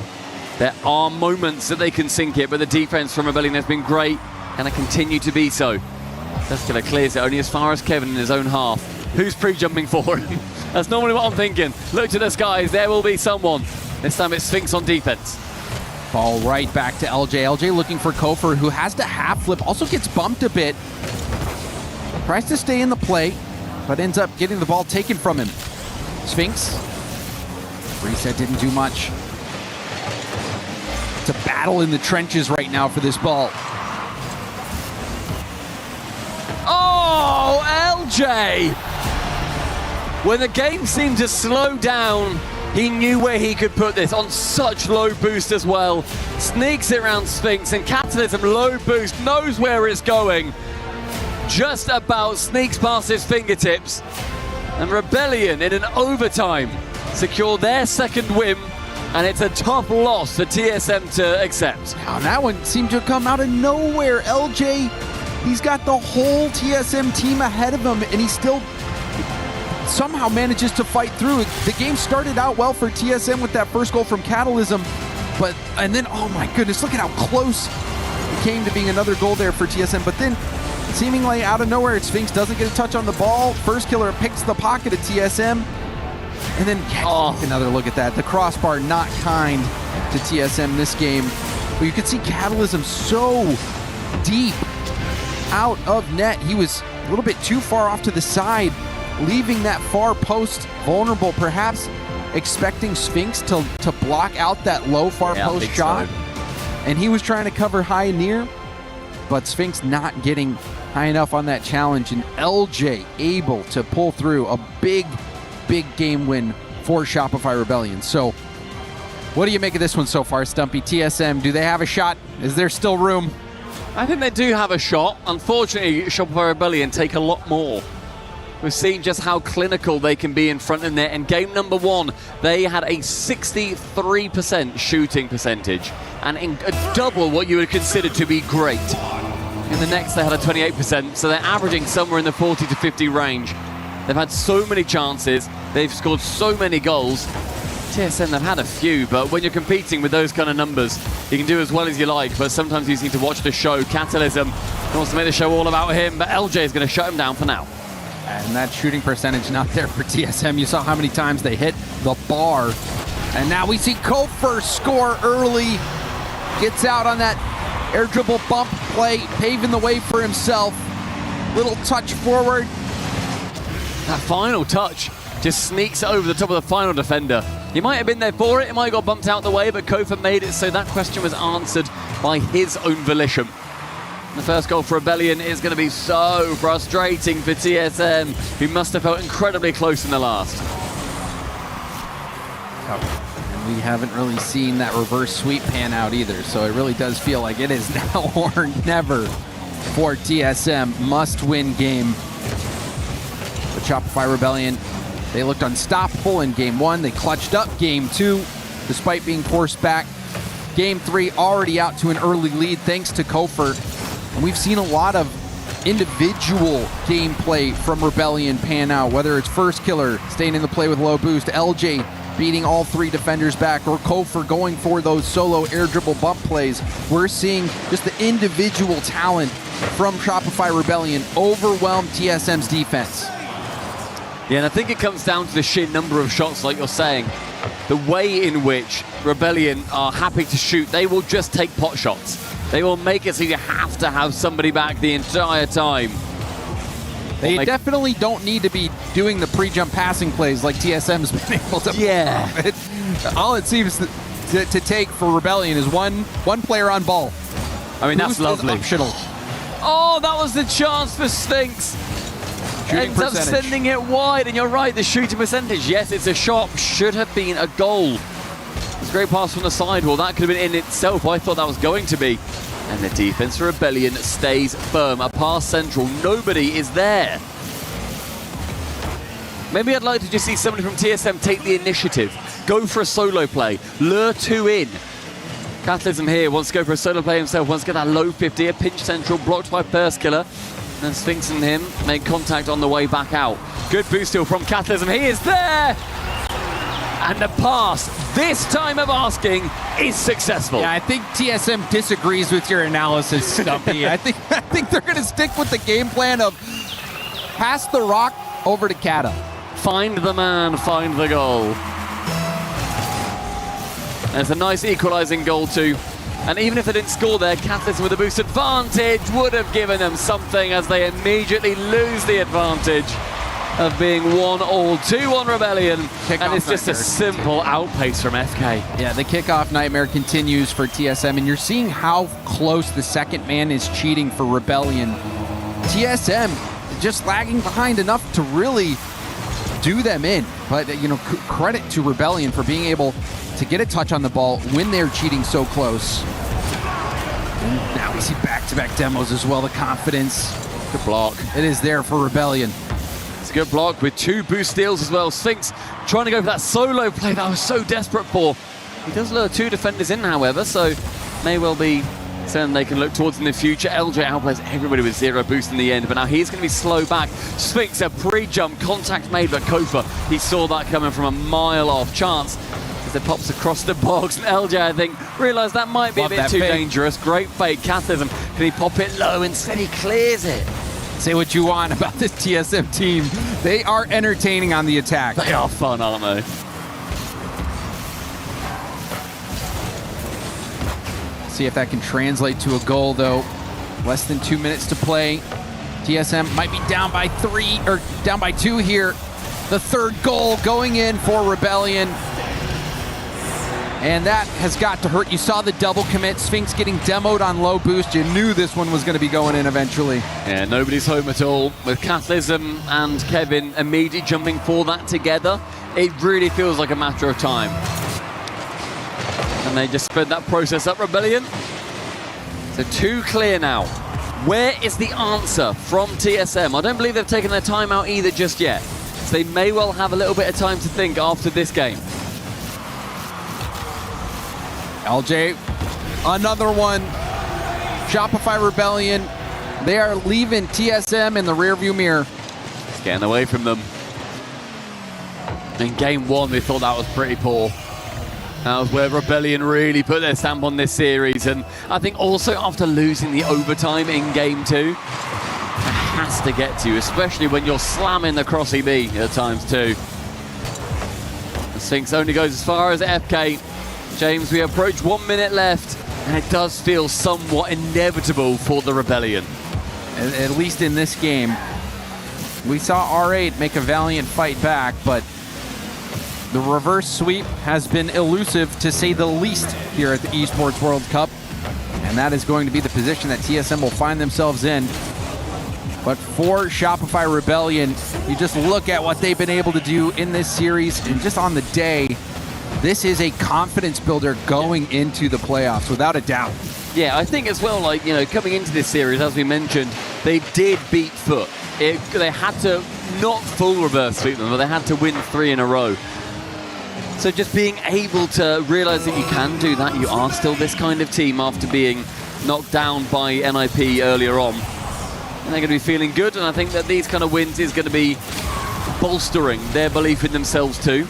There are moments that they can sink it, but the defense from Rebellion has been great and they continue to be so. Dustkiller clears it only as far as Kevin in his own half. Who's pre-jumping for him? That's normally what I'm thinking. Look to the skies, there will be someone. This time it's Sphinx on defense. Ball right back to LJ. LJ looking for Kofor, who has to half flip, also gets bumped a bit. Tries to stay in the play, but ends up getting the ball taken from him. Sphinx. Reset didn't do much. It's a battle in the trenches right now for this ball. Oh, LJ! When the game seemed to slow down, he knew where he could put this on such low boost as well. Sneaks it around Sphinx and Catalysm low boost, knows where it's going. Just about sneaks past his fingertips. And Rebellion in an overtime secure their second win. And it's a tough loss for TSM to accept. Now that one seemed to come out of nowhere. LJ, he's got the whole TSM team ahead of him, and he still somehow manages to fight through. The game started out well for TSM with that first goal from Catalysm, and then, oh my goodness, look at how close it came to being another goal there for TSM. But then, seemingly out of nowhere, Sphinx doesn't get a touch on the ball. First killer picks the pocket of TSM. And then another look at that. The crossbar not kind to TSM this game. But you can see Catalysm so deep out of net. He was a little bit too far off to the side, leaving that far post vulnerable, perhaps expecting Sphinx to block out that low far post shot. So. And he was trying to cover high and near, but Sphinx not getting high enough on that challenge. And LJ able to pull through a big game win for Shopify Rebellion. So what do you make of this one so far, Stumpy? TSM, do they have a shot? Is there still room? I think they do have a shot. Unfortunately, Shopify Rebellion take a lot more. We've seen just how clinical they can be in front of net. In game number one, they had a 63% shooting percentage and double what you would consider to be great. In the next, they had a 28%, so they're averaging somewhere in the 40 to 50 range. They've had so many chances. They've scored so many goals. TSM, they've had a few, but when you're competing with those kind of numbers, you can do as well as you like, but sometimes you need to watch the show. Catalysm wants to make the show all about him, but LJ is going to shut him down for now. And that shooting percentage not there for TSM. You saw how many times they hit the bar. And now we see Kofor score early. Gets out on that air dribble bump play, paving the way for himself. Little touch forward. That final touch just sneaks over the top of the final defender. He might have been there for it, it might have got bumped out the way, but Kofa made it so that question was answered by his own volition. The first goal for Rebellion is going to be so frustrating for TSM, who must have felt incredibly close in the last. And we haven't really seen that reverse sweep pan out either, so it really does feel like it is now or never for TSM. Must-win game. The Shopify Rebellion, they looked unstoppable in game one. They clutched up game two, despite being forced back. Game three already out to an early lead thanks to Kofor. And we've seen a lot of individual gameplay from Rebellion pan out, whether it's First Killer staying in the play with low boost, LJ beating all three defenders back, or Kofor going for those solo air dribble bump plays. We're seeing just the individual talent from Shopify Rebellion overwhelm TSM's defense. Yeah, and I think it comes down to the sheer number of shots, like you're saying. The way in which Rebellion are happy to shoot, they will just take pot shots. They will make it so you have to have somebody back the entire time. They definitely don't need to be doing the pre-jump passing plays like TSM's been able to. Yeah. All it seems to take for Rebellion is one player on ball. I mean, that's lovely. Optional. Oh, that was the chance for Sphinx. Ends up sending it wide, and you're right, the shooting percentage. Yes, it's a shot. Should have been a goal. It's a great pass from the sidewall. That could have been in itself. I thought that was going to be. And the defense for Rebellion stays firm. A pass central. Nobody is there. Maybe I'd like to just see somebody from TSM take the initiative. Go for a solo play. Lure 2 in. Catalysm here wants to go for a solo play himself. Wants to get that low 50. A pinch central blocked by Burst Killer. And Sphinx and him make contact on the way back out. Good boost steal from Catalysm. He is there! And the pass, this time of asking, is successful. Yeah, I think TSM disagrees with your analysis, Stumpy. I think they're going to stick with the game plan of pass the rock over to Kata. Find the man, find the goal. There's a nice equalising goal too. And even if they didn't score there, Catalysm with a boost advantage would have given them something, as they immediately lose the advantage of being 1-all, 2-1 Rebellion. And it's just a simple outpace from FK. Yeah, the kickoff nightmare continues for TSM, and you're seeing how close the second man is cheating for Rebellion. TSM just lagging behind enough to really do them in. But, you know, credit to Rebellion for being able to get a touch on the ball when they're cheating so close. And now we see back-to-back demos as well. The confidence. Good block. It is there for Rebellion. It's a good block with 2 boost steals as well. Sphinx trying to go for that solo play that I was so desperate for. He does lure 2 defenders in, however, so may well be something they can look towards in the future. LJ outplays everybody with 0 boost in the end, but now he's going to be slow back. Sphinx, a pre-jump, contact made by Kofa. He saw that coming from a mile off. Chance as it pops across the box, and LJ, I think, realised that might be a bit too dangerous. Great fake. Catalysm, can he pop it low? Instead he clears it. Say what you want about this TSM team. They are entertaining on the attack. They are fun, aren't they? See if that can translate to a goal, though. Less than 2 minutes to play. TSM might be down by 3, or down by 2 here. The third goal going in for Rebellion. And that has got to hurt. You saw the double commit. Sphinx getting demoed on low boost. You knew this one was going to be going in eventually. Yeah, nobody's home at all. With Catalysm and Kevin immediately jumping for that together, it really feels like a matter of time. And they just sped that process up, Rebellion. So 2 clear now. Where is the answer from TSM? I don't believe they've taken their time out either just yet. So they may well have a little bit of time to think after this game. LJ, another one. Shopify Rebellion, they are leaving TSM in the rearview mirror. It's getting away from them. In game 1, they thought that was pretty poor. That was where Rebellion really put their stamp on this series. And I think also after losing the overtime in game 2, it has to get to you, especially when you're slamming the cross EB at times too. The Sphinx only goes as far as FK. James, we approach 1 minute left, and it does feel somewhat inevitable for the Rebellion. At least in this game. We saw R8 make a valiant fight back, but the reverse sweep has been elusive, to say the least, here at the Esports World Cup. And that is going to be the position that TSM will find themselves in. But for Shopify Rebellion, you just look at what they've been able to do in this series, and just on the day, this is a confidence builder going into the playoffs, without a doubt. Yeah, I think as well, like, you know, coming into this series, as we mentioned, they did beat Foot. They had to not full reverse sweep them, but they had to win 3 in a row. So just being able to realize that you can do that, you are still this kind of team after being knocked down by NIP earlier on. And they're going to be feeling good, and I think that these kind of wins is going to be bolstering their belief in themselves too.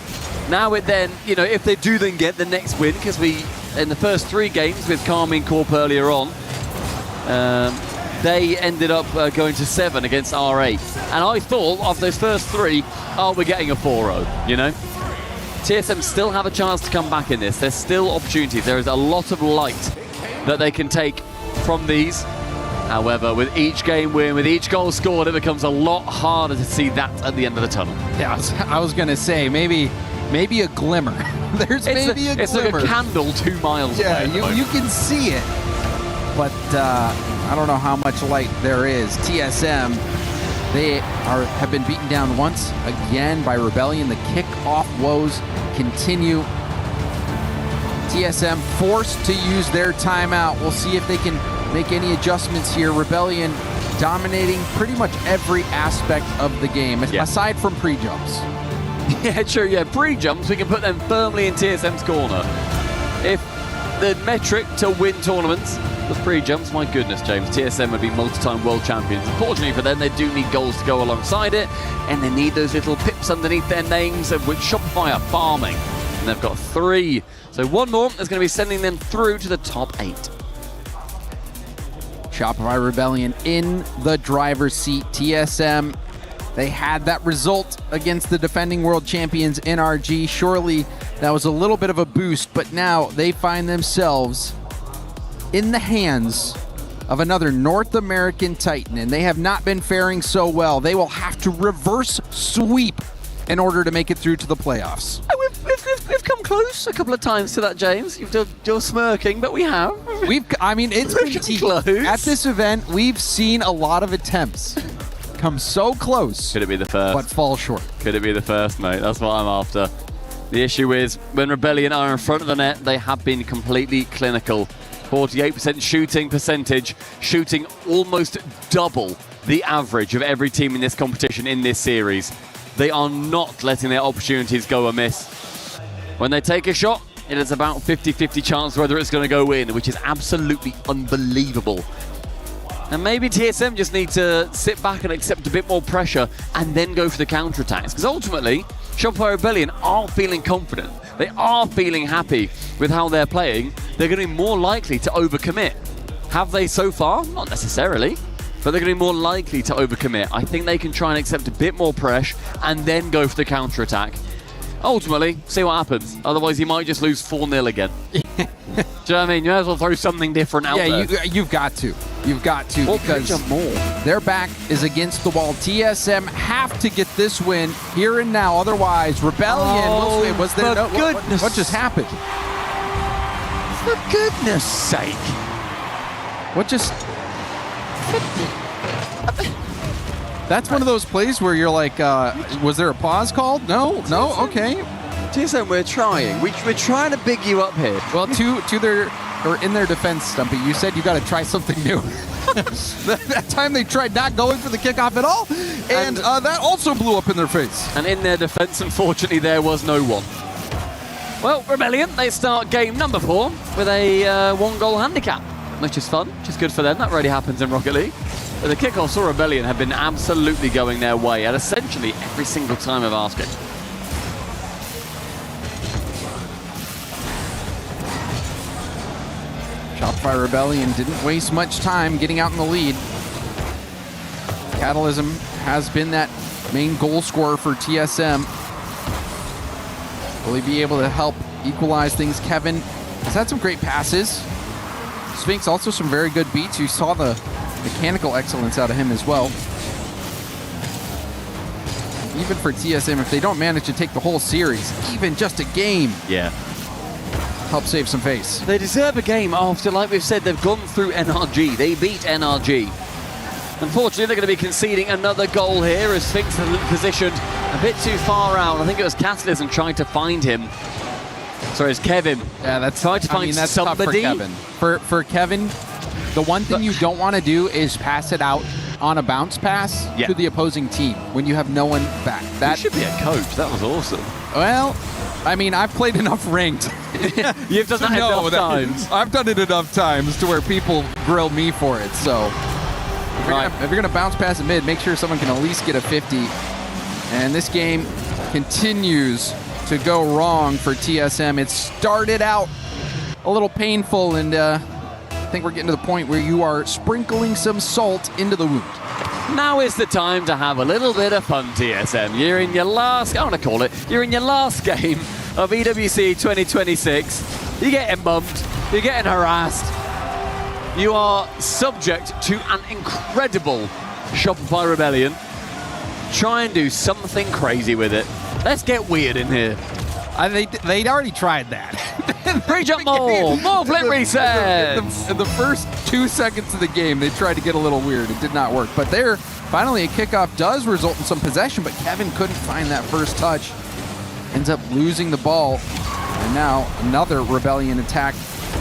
Now it then, you know, if they do then get the next win, because we, in the first 3 games with Carmine Corp earlier on, they ended up going to 7 against R8. And I thought, after those first 3, oh, we're getting a 4-0, you know? TSM still have a chance to come back in this. There's still opportunities. There is a lot of light that they can take from these. However, with each game win, with each goal scored, it becomes a lot harder to see that at the end of the tunnel. Yeah, I was going to say, maybe a glimmer. There's maybe a glimmer. It's like a candle 2 miles away. Yeah, you can see it. But I don't know how much light there is. TSM, they have been beaten down once again by Rebellion. The kickoff woes continue. TSM forced to use their timeout. We'll see if they can make any adjustments here. Rebellion dominating pretty much every aspect of the game, aside from pre-jumps. Yeah, true. Yeah, pre-jumps, we can put them firmly in TSM's corner. If the metric to win tournaments was pre-jumps, my goodness, James, TSM would be multi-time world champions. Unfortunately for them, they do need goals to go alongside it, and they need those little pips underneath their names, of which Shopify are farming. And they've got 3. So one more is going to be sending them through to the top 8. Shopify Rebellion in the driver's seat. TSM, they had that result against the defending world champions NRG. Surely that was a little bit of a boost, but now they find themselves in the hands of another North American Titan, and they have not been faring so well. They will have to reverse sweep in order to make it through to the playoffs. We've come close a couple of times to that, James. You're smirking, but we have. It's been close. At this event, we've seen a lot of attempts come so close. Could it be the first? But fall short. Could it be the first, mate? That's what I'm after. The issue is, when Rebellion are in front of the net, they have been completely clinical. 48% shooting percentage, shooting almost double the average of every team in this competition in this series. They are not letting their opportunities go amiss. When they take a shot, it is about 50-50 chance whether it's going to go in, which is absolutely unbelievable. And maybe TSM just need to sit back and accept a bit more pressure and then go for the counterattacks. Because ultimately, Shopify Rebellion are feeling confident. They are feeling happy with how they're playing. They're going to be more likely to overcommit. Have they so far? Not necessarily. But they're going to be more likely to overcommit. I think they can try and accept a bit more pressure and then go for the counterattack. Ultimately, see what happens. Otherwise, you might just lose 4-0 again. Do you know what I mean? You might as well throw something different out there. Yeah, you've got to. You've got to, because their back is against the wall. TSM have to get this win here and now. Otherwise, Rebellion was there. No, what just happened? For goodness sake. What just... That's one of those plays where you're like, was there a pause called? No, okay. TSM, we're trying. We're trying to big you up here. Well, in their defense, Stumpy, you said you got to try something new. that time they tried not going for the kickoff at all, and that also blew up in their face. And in their defense, unfortunately, there was no one. Well, Rebellion, they start game number 4 with a 1-goal handicap, which is fun, which is good for them. That rarely happens in Rocket League. But the kickoffs for Rebellion have been absolutely going their way at essentially every single time of asking. Shopify Rebellion didn't waste much time getting out in the lead. Catalysm has been that main goal scorer for TSM. Will he be able to help equalize things? Kevin has had some great passes. Sphinx also some very good beats. You saw the mechanical excellence out of him as well. Even for TSM, if they don't manage to take the whole series, even just a game, help save some face. They deserve a game after, like we've said, they've gone through NRG. They beat NRG. Unfortunately, they're going to be conceding another goal here as Sphinx is positioned a bit too far out. I think it was Catalysm trying to find him. Sorry, it's Kevin. Yeah, that's trying to find that's somebody. Tough for Kevin. For Kevin, the one thing you don't want to do is pass it out on a bounce pass to the opposing team when you have no one back. That should be a coach. That was awesome. Well, I mean, I've played enough ranked. You've done that enough times. I've done it enough times to where people grill me for it. So if you're gonna bounce pass it mid, make sure someone can at least get a 50. And this game continues to go wrong for TSM. It started out a little painful, and I think we're getting to the point where you are sprinkling some salt into the wound. Now is the time to have a little bit of fun, TSM. You're in your last, I want to call it, you're in your last game of EWC 2026. You're getting bumped, you're getting harassed. You are subject to an incredible Shopify Rebellion. Try and do something crazy with it. Let's get weird in here. They'd already tried that. Pre-jump more flip resets. In the first 2 seconds of the game, they tried to get a little weird. It did not work. But there, finally, a kickoff does result in some possession, but Kevin couldn't find that first touch. Ends up losing the ball. And now another Rebellion attack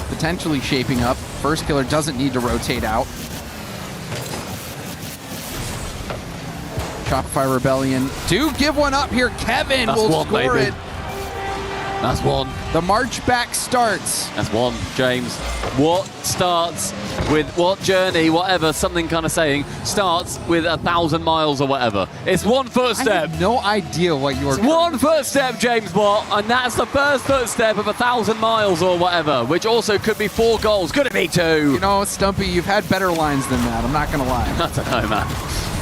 potentially shaping up. First Killer doesn't need to rotate out. Shopify Rebellion do give one up here. Kevin will score it. That's one. The march back starts. That's one, James. What starts with what journey, whatever, something kind of saying, starts with 1,000 miles or whatever. It's one footstep. I have no idea what you're... It's one footstep, James Watt, and that's the first footstep of 1,000 miles or whatever, which also could be 4 goals. Could it be 2? You know, Stumpy, you've had better lines than that. I'm not going to lie. I don't know, man.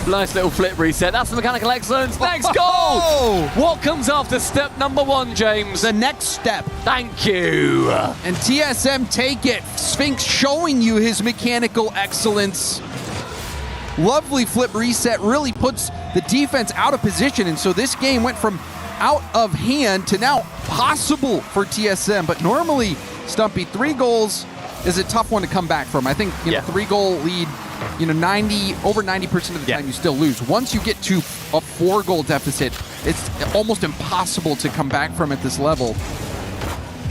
Nice little flip reset. That's the mechanical excellence. Next goal! What comes after step number 1, James? The next step. Thank you. And TSM take it. Sphinx showing you his mechanical excellence. Lovely flip reset. Really puts the defense out of position. And so this game went from out of hand to now possible for TSM. But normally, Stumpy, 3 goals is a tough one to come back from. I think 3-goal lead, over 90% of the time you still lose. Once you get to a 4-goal deficit, it's almost impossible to come back from at this level.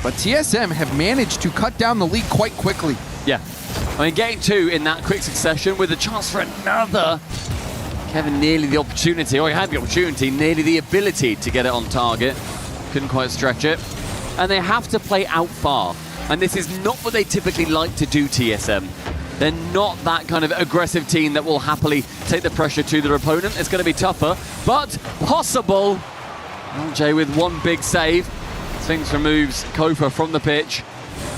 But TSM have managed to cut down the lead quite quickly. Yeah. I mean, getting 2 in that quick succession with a chance for another. Kevin nearly the opportunity, or he had the opportunity, nearly the ability to get it on target. Couldn't quite stretch it. And they have to play out far. And this is not what they typically like to do, TSM. They're not that kind of aggressive team that will happily take the pressure to their opponent. It's going to be tougher, but possible. LJ with one big save. Sphinx removes Kofa from the pitch.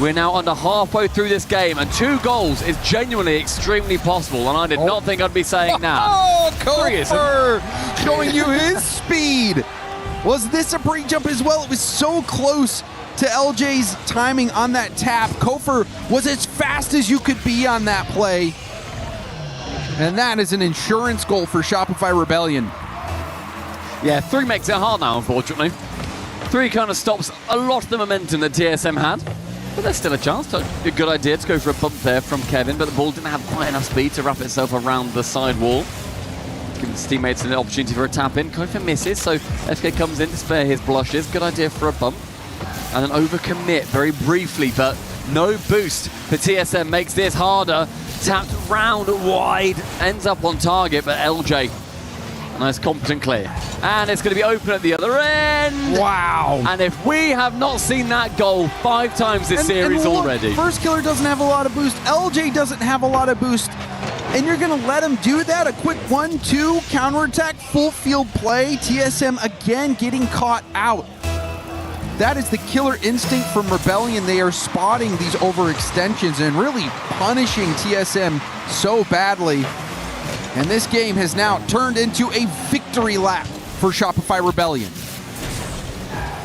We're now under halfway through this game, and 2 goals is genuinely extremely possible, and I did not think I'd be saying that. Oh, Kofa showing you his speed. Was this a pre-jump as well? It was so close to LJ's timing on that tap. Kofer was as fast as you could be on that play. And that is an insurance goal for Shopify Rebellion. Yeah, 3 makes it hard now, unfortunately. 3 kind of stops a lot of the momentum that TSM had. But there's still a chance. A good idea to go for a bump there from Kevin, but the ball didn't have quite enough speed to wrap itself around the side wall. Giving his teammates an opportunity for a tap-in. Kofa misses, so FK comes in to spare his blushes. Good idea for a bump. And an overcommit very briefly, but no boost for TSM makes this harder. Tapped round wide, ends up on target, but LJ, nice competent clear. And it's going to be open at the other end. Wow. And if we have not seen that goal 5 times this series already. First Killer doesn't have a lot of boost. LJ doesn't have a lot of boost. And you're going to let him do that? A quick 1-2 counterattack, full field play. TSM again getting caught out. That is the killer instinct from Rebellion. They are spotting these overextensions and really punishing TSM so badly. And this game has now turned into a victory lap for Shopify Rebellion.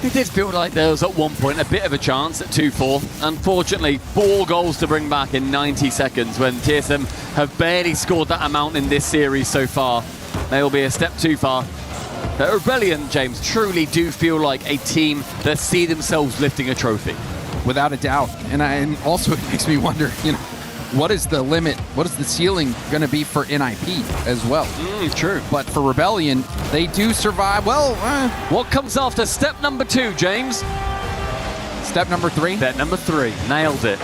It did feel like there was at one point a bit of a chance at 2-4. Unfortunately, 4 goals to bring back in 90 seconds when TSM have barely scored that amount in this series so far. They will be a step too far. But Rebellion, James, truly do feel like a team that see themselves lifting a trophy. Without a doubt. And also it makes me wonder, what is the limit? What is the ceiling going to be for NIP as well? True. But for Rebellion, they do survive. Well, what comes after step number 2, James? Step number 3? Step number 3. Nailed it.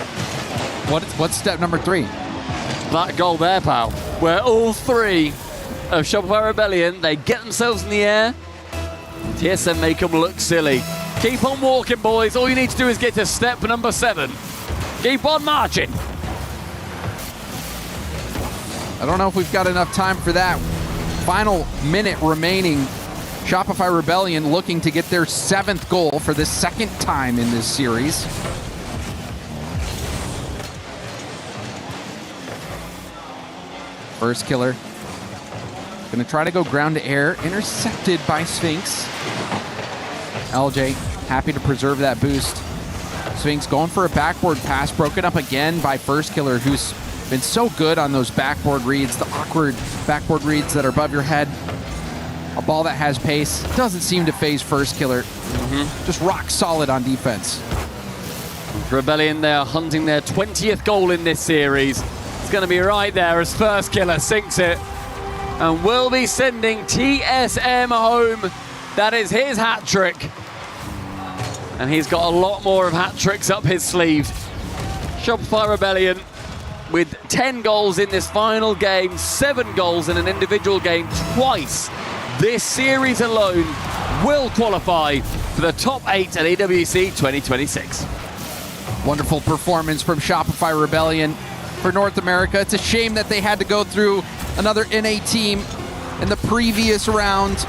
What's step number 3? That goal there, pal. Where all 3 of Shopify Rebellion, they get themselves in the air. TSM make them look silly. Keep on walking, boys. All you need to do is get to step number 7. Keep on marching. I don't know if we've got enough time for that. Final minute remaining. Shopify Rebellion looking to get their 7th goal for the 2nd time in this series. First Killer. Gonna try to go ground to air. Intercepted by Sphinx. LJ happy to preserve that boost. Sphinx going for a backboard pass. Broken up again by First Killer, who's been so good on those backboard reads, the awkward backboard reads that are above your head. A ball that has pace. Doesn't seem to phase First Killer. Just rock solid on defense. Rebellion, they are hunting their 20th goal in this series. It's going to be right there as First Killer sinks it. And will be sending TSM home. That is his hat trick. And he's got a lot more of hat tricks up his sleeve. Shopify Rebellion with 10 goals in this final game, 7 goals in an individual game twice. This series alone will qualify for the top 8 at EWC 2026. Wonderful performance from Shopify Rebellion for North America. It's a shame that they had to go through another NA team in the previous round,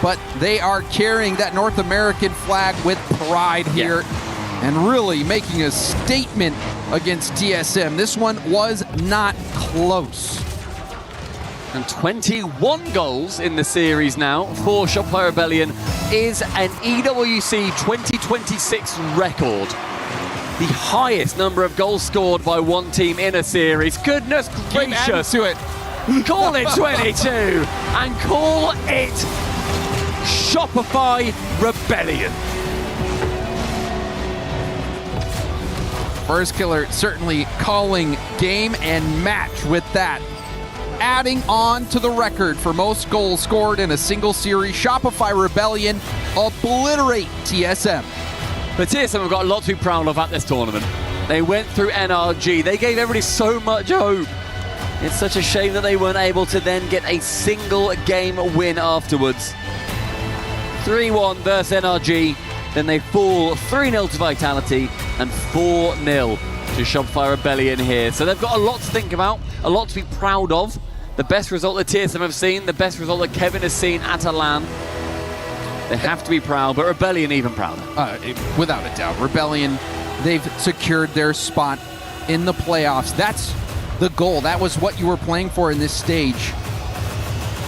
but they are carrying that North American flag with pride here and really making a statement against TSM. This one was not close. And 21 goals in the series now for Shopify Rebellion is an EWC 2026 record. The highest number of goals scored by one team in a series. Goodness gracious. To it. Call it 22 and call it Shopify Rebellion. First Killer certainly calling game and match with that. Adding on to the record for most goals scored in a single series, Shopify Rebellion obliterate TSM. But TSM have got a lot to be proud of at this tournament. They went through NRG. They gave everybody so much hope. It's such a shame that they weren't able to then get a single game win afterwards. 3-1 versus NRG. Then they fall 3-0 to Vitality and 4-0 to Shopify Rebellion here. So they've got a lot to think about, a lot to be proud of. The best result that TSM have seen, the best result that Kevin has seen at a LAN. They have to be proud, but Rebellion even prouder. Without a doubt. Rebellion, they've secured their spot in the playoffs. That's the goal. That was what you were playing for in this stage.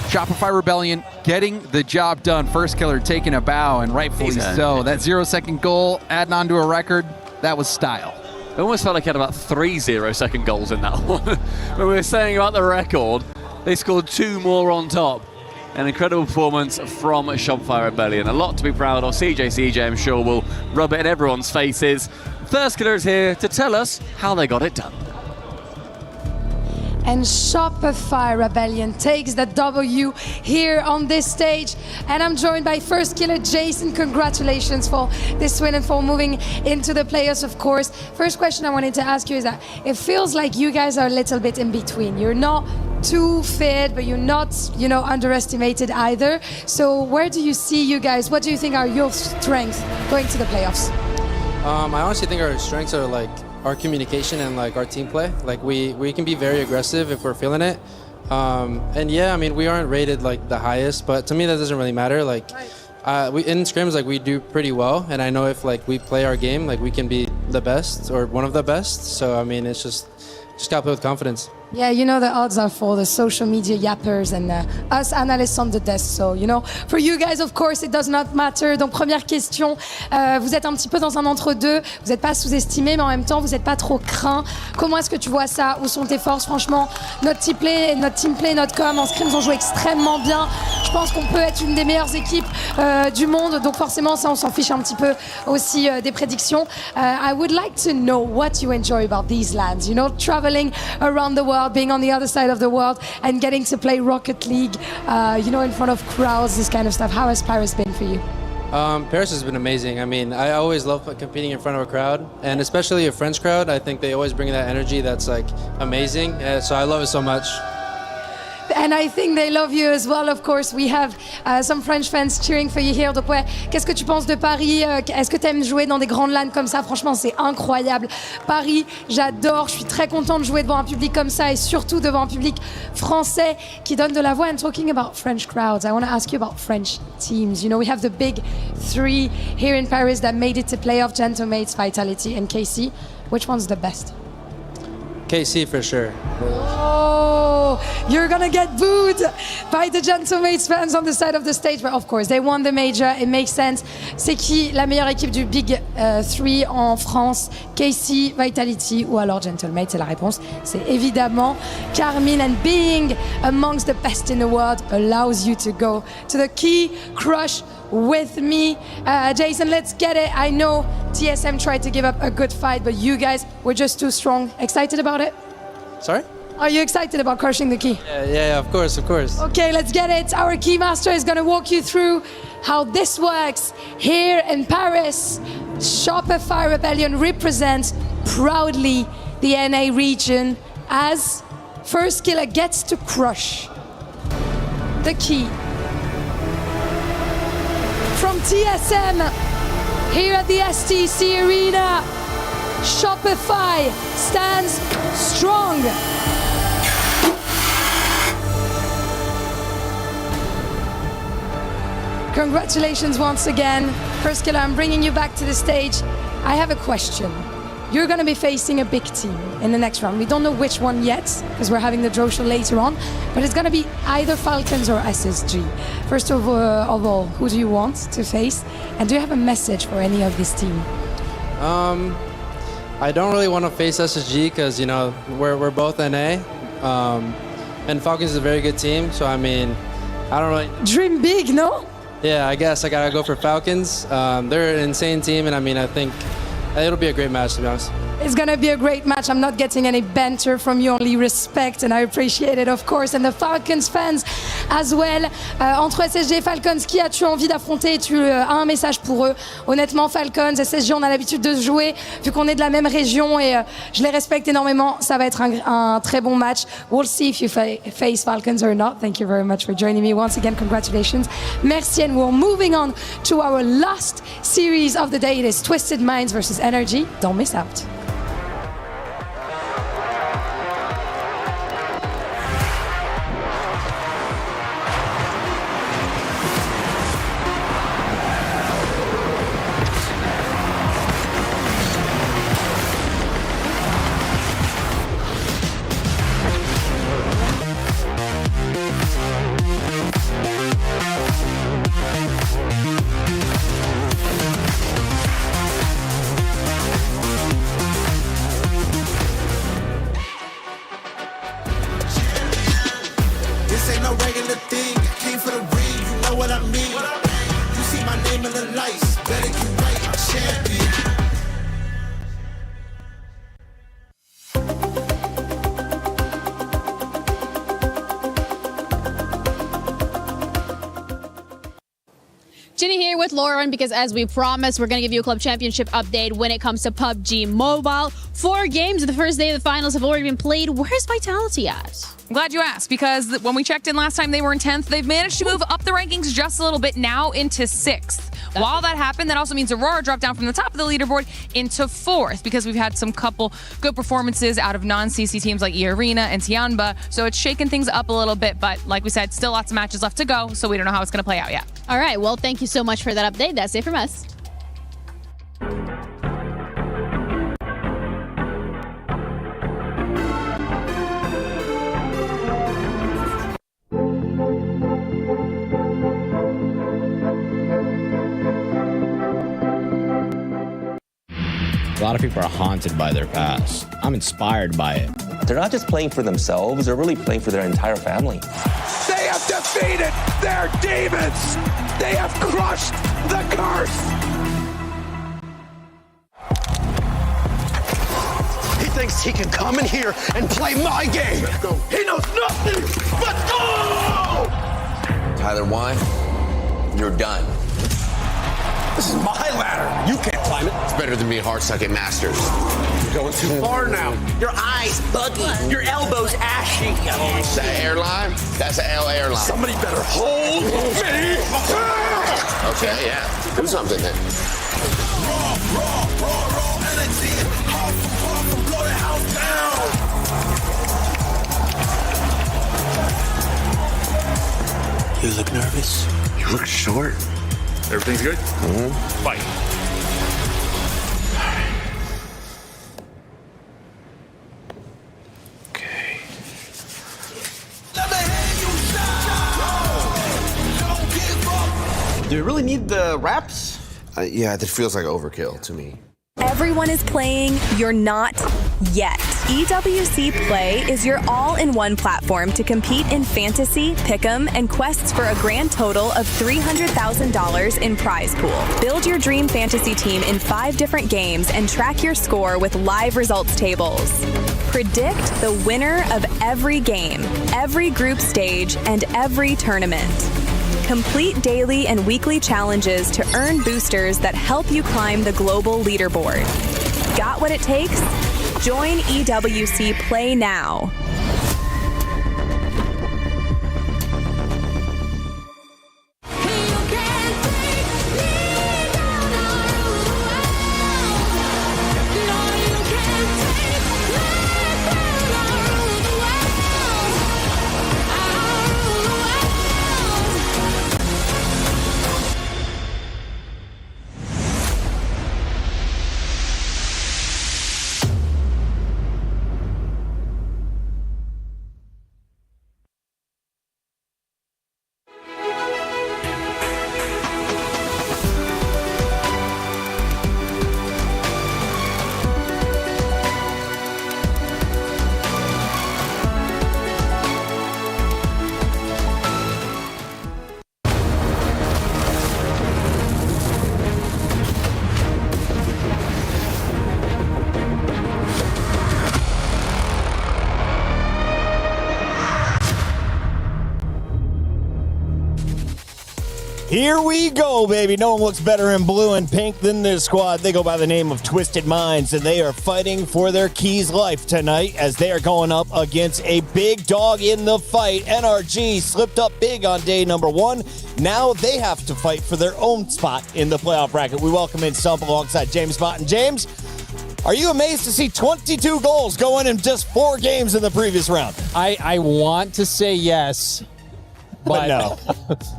Shopify Rebellion getting the job done. First Killer taking a bow, and rightfully so. That 0-second goal, adding on to a record, that was style. It almost felt like he had about 3 0-second goals in that one. When we were saying about the record, they scored 2 more on top. An incredible performance from Shopify Rebellion. A lot to be proud of. CJ, I'm sure, will rub it in everyone's faces. First Killer is here to tell us how they got it done. And Shopify Rebellion takes the W here on this stage. And I'm joined by First Killer Jason. Congratulations for this win and for moving into the playoffs, of course. First question I wanted to ask you is that it feels like you guys are a little bit in between. You're not too fit, but you're not, underestimated either. So where do you see you guys? What do you think are your strengths going to the playoffs? I honestly think our strengths are our communication and our team play. We can be very aggressive if we're feeling it. And yeah, we aren't rated the highest, but to me that doesn't really matter. We in scrims we do pretty well, and I know if we play our game, we can be the best or one of the best. So it's just gotta play with confidence. Yeah, the odds are for the social media yappers and us analysts on the desk. So, for you guys, of course, it does not matter. Donc, première question, vous êtes un petit peu dans un entre-deux. Vous n'êtes pas sous-estimé, mais en même temps, vous n'êtes pas trop craint. Comment est-ce que tu vois ça? Où sont tes forces? Franchement, notre team play, notre com, en scrims, ont joué extrêmement bien. Je pense qu'on peut être une des meilleures équipes du monde. Donc, forcément, ça, on s'en fiche un petit peu aussi des prédictions. I would like to know what you enjoy about these lands. Traveling around the world, being on the other side of the world and getting to play Rocket League, in front of crowds, this kind of stuff. How has Paris been for you? Paris has been amazing. I always love competing in front of a crowd, and especially a French crowd. I think they always bring that energy that's amazing. So I love it so much. And I think they love you as well, of course. We have some French fans cheering for you here. Donc ouais, qu'est-ce que tu penses de Paris? Est-ce que tu aimes jouer dans des grandes LAN comme ça? Franchement, c'est incroyable. Paris, j'adore. Je suis très contente de jouer devant un public comme ça et surtout devant un public français qui donne de la voix. And talking about French crowds, I want to ask you about French teams. We have the big 3 here in Paris that made it to playoff: Gentlemates, Vitality, and KC. Which one's the best? KC for sure. Oh, you're gonna get booed by the Gentlemates fans on the side of the stage, but of course they won the major. It makes sense. C'est qui la meilleure équipe du Big 3 en France? KC, Vitality ou alors Gentlemates? Et la réponse, c'est évidemment Carmine. And being amongst the best in the world allows you to go to the key crush with me. Jason, let's get it. I know TSM tried to give up a good fight, but you guys were just too strong. Excited about it? Sorry? Are you excited about crushing the key? Yeah, of course, of course. Okay, let's get it. Our Keymaster is going to walk you through how this works here in Paris. Shopify Rebellion represents proudly the NA region as First Killer gets to crush the key. From TSM here at the STC Arena, Shopify stands strong. Congratulations once again. First Killer, I'm bringing you back to the stage. I have a question. You're going to be facing a big team in the next round. We don't know which one yet, because we're having the draw show later on, but it's going to be either Falcons or SSG. First of all, who do you want to face? And do you have a message for any of this team? I don't really want to face SSG because, you know, we're both NA. And Falcons is a very good team, so I mean, I don't really... Dream big, no? Yeah, I guess I gotta go for Falcons. They're an insane team, and I mean, I think it'll be a great match, to be honest. It's going to be a great match. I'm not getting any banter from you, only respect, and I appreciate it, of course. And the Falcons fans as well. Entre SSG et Falcons, qui as-tu envie d'affronter? Tu as un message pour eux. Honnêtement, Falcons, SSG, on a l'habitude de se jouer, vu qu'on est de la même région, et je les respecte énormément. Ça va être un très bon match. We'll see if you face Falcons or not. Thank you very much for joining me. Once again, congratulations. Merci, and we're moving on to our last series of the day. It is Twisted Minds versus Energy. Don't miss out. Ginny here with Lauren because as we promised, we're going to give you a club championship update when it comes to PUBG Mobile. 4 games of the first day of the finals have already been played. Where's Vitality at? I'm glad you asked, because when we checked in last time, they were in 10th. They've managed to move up the rankings just a little bit, now into 6th. While that happened, that also means Aurora dropped down from the top of the leaderboard into 4th, because we've had some couple good performances out of non-CC teams like E-Arena and Tianba, so it's shaken things up a little bit, but like we said, still lots of matches left to go, so we don't know how it's going to play out yet. All right, well, thank you so much for that update. That's it from us. A lot of people are haunted by their past. I'm inspired by it. They're not just playing for themselves, they're really playing for their entire family. They have defeated their demons! They have crushed the curse! He thinks he can come in here and play my game! He knows nothing but go! Tyler, why? You're done. This is my ladder. You can't climb it. It's better than being hard-suck at Masters. You're going too far now. Your eyes buggy. Your elbows ashy. That airline? That's an L airline. Somebody better hold me. Okay, yeah. Do something then. Raw energy. From blow the house down. You look nervous. You look short. Everything's good? Mm-hmm. Fight. Okay. Do you really need the wraps? Yeah, that feels like overkill to me. Everyone is playing, you're not yet. EWC Play is your all-in-one platform to compete in fantasy, pick'em, and quests for a grand total of $300,000 in prize pool. Build your dream fantasy team in 5 different games and track your score with live results tables. Predict the winner of every game, every group stage, and every tournament. Complete daily and weekly challenges to earn boosters that help you climb the global leaderboard. Got what it takes? Join EWC Play now. Here we go, baby. No one looks better in blue and pink than this squad. They go by the name of Twisted Minds, and they are fighting for their Keys life tonight as they are going up against a big dog in the fight. NRG slipped up big on day number 1. Now they have to fight for their own spot in the playoff bracket. We welcome in Stump alongside James Bott. And James, are you amazed to see 22 goals going in just 4 games in the previous round? I want to say yes. But no.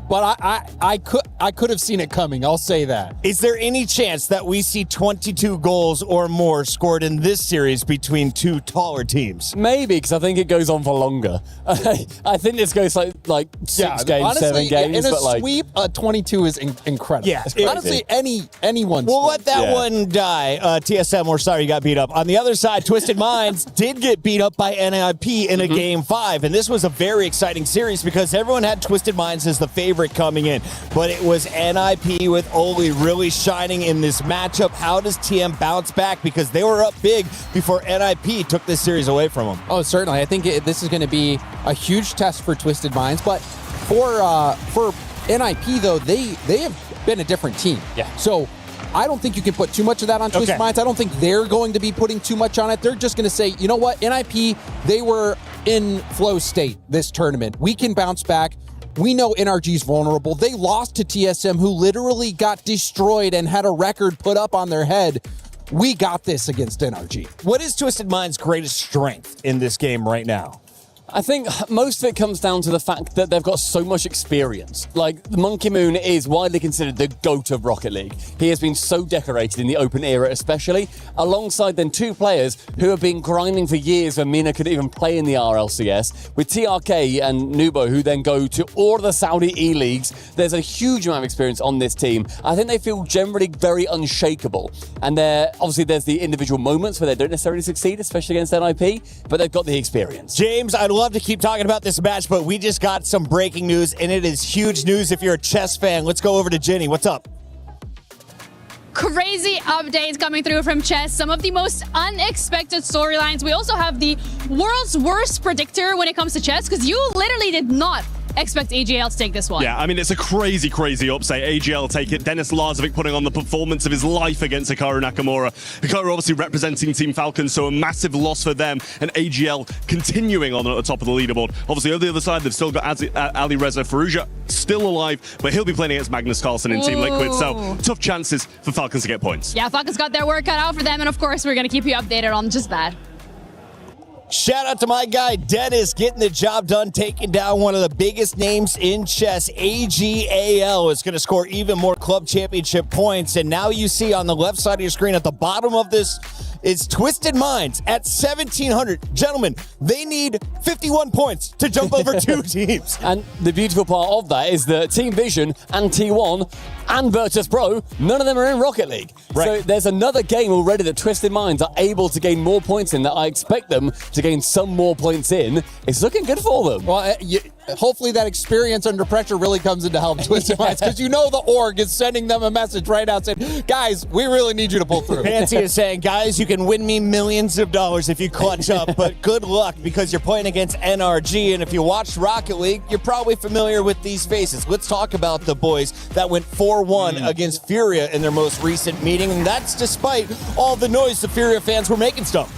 But I could have seen it coming. I'll say that. Is there any chance that we see 22 goals or more scored in this series between 2 taller teams? Maybe, because I think it goes on for longer. I think this goes like 6 games, honestly, 7 games. In a but sweep, 22 is incredible. Yeah, honestly, anyone. We'll let that one die. TSM, we're sorry you got beat up. On the other side, Twisted Minds did get beat up by NIP in a Game 5, and this was a very exciting series because everyone had Twisted Minds as the favorite coming in, but it was NIP with Oli really shining in this matchup. How does TM bounce back? Because they were up big before NIP took this series away from them. Oh, certainly. I think this is going to be a huge test for Twisted Minds, but for NIP, though, they have been a different team. Yeah. So I don't think you can put too much of that on Twisted Minds. I don't think they're going to be putting too much on it. They're just going to say, you know what, NIP, they were in flow state this tournament. We can bounce back. We know NRG's vulnerable. They lost to TSM, who literally got destroyed and had a record put up on their head. We got this against NRG. What is Twisted Minds' greatest strength in this game right now? I think most of it comes down to the fact that they've got so much experience. Like, Monkey Moon is widely considered the GOAT of Rocket League. He has been so decorated in the open era especially, alongside then 2 players who have been grinding for years when Mina could even play in the RLCS, with TRK and Nubo, who then go to all of the Saudi E-Leagues. There's a huge amount of experience on this team. I think they feel generally very unshakable. And obviously there's the individual moments where they don't necessarily succeed, especially against NIP, but they've got the experience. James, I'd love to keep talking about this match, but we just got some breaking news, and it is huge news if you're a chess fan. Let's go over to Jenny. What's up? Crazy updates coming through from chess. Some of the most unexpected storylines. We also have the world's worst predictor when it comes to chess, because you literally did not expect AGL to take this one. Yeah, I mean, it's a crazy, crazy upset. AGL take it. Dennis Lazovic putting on the performance of his life against Hikaru Nakamura. Hikaru obviously representing Team Falcon, so a massive loss for them, and AGL continuing on at the top of the leaderboard. Obviously, on the other side, they've still got Ali Reza Farouja still alive, but he'll be playing against Magnus Carlsen in Team Liquid, so tough chances for Falcons to get points. Yeah, Falcons got their work cut out for them, and of course, we're going to keep you updated on just that. Shout out to my guy Dennis getting the job done, taking down one of the biggest names in chess. AGAL is going to score even more club championship points. And now you see on the left side of your screen at the bottom of this is Twisted Minds at 1,700. Gentlemen, they need 51 points to jump over two teams. And the beautiful part of that is that Team Vision and T1 and Virtus Pro, none of them are in Rocket League. Right. So there's another game already that Twisted Minds are able to gain more points in, that I expect them to gain some more points in. It's looking good for them. Well, hopefully that experience under pressure really comes into help Twisted Minds, because you know the org is sending them a message right now saying, guys, we really need you to pull through. Fancy is saying, guys, you can win me millions of dollars if you clutch up, but good luck because you're playing against NRG, and if you watched Rocket League, you're probably familiar with these faces. Let's talk about the boys that went 4-1 against Furia in their most recent meeting, and that's despite all the noise the Furia fans were making stuff.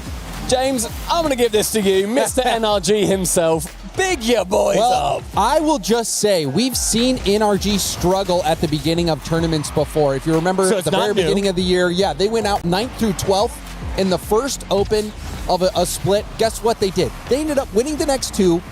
James, I'm going to give this to you, Mr. NRG himself. Big your boys up. I will just say, we've seen NRG struggle at the beginning of tournaments before. If you remember So at the very beginning of the year, they went out 9th through 12th in the first open of a split. Guess what they did? They ended up winning the next two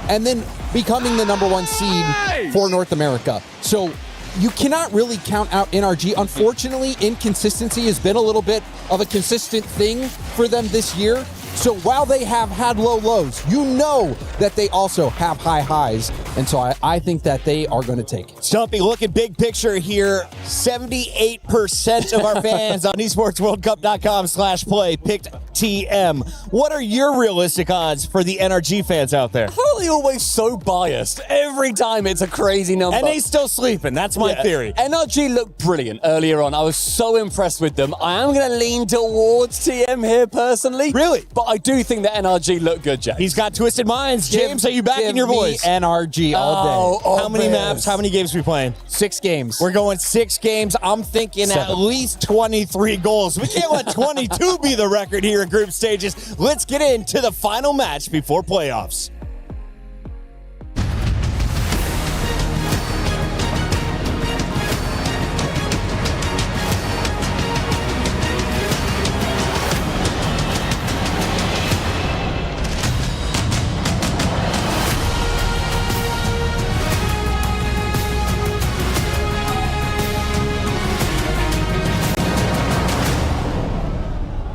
and then becoming the number 1 seed for North America. So you cannot really count out NRG. Unfortunately, inconsistency has been a little bit of a consistent thing for them this year. So while they have had low lows, you know that they also have high highs. And so I think that they are going to take it. Stumpy, looking big picture here. 78% of our fans on esportsworldcup.com/play picked TM. What are your realistic odds for the NRG fans out there? How are they always so biased? Every time it's a crazy number. And they still sleeping. That's my theory. NRG looked brilliant earlier on. I was so impressed with them. I am going to lean towards TM here personally. Really? But I do think that NRG looked good, James. He's got Twisted Minds. James, are you backing your boys? NRG all day. How many maps? How many games are we playing? 6 games. We're going 6 games. I'm thinking 7. at least 23 goals. We can't let 22 be the record here in group stages. Let's get into the final match before playoffs.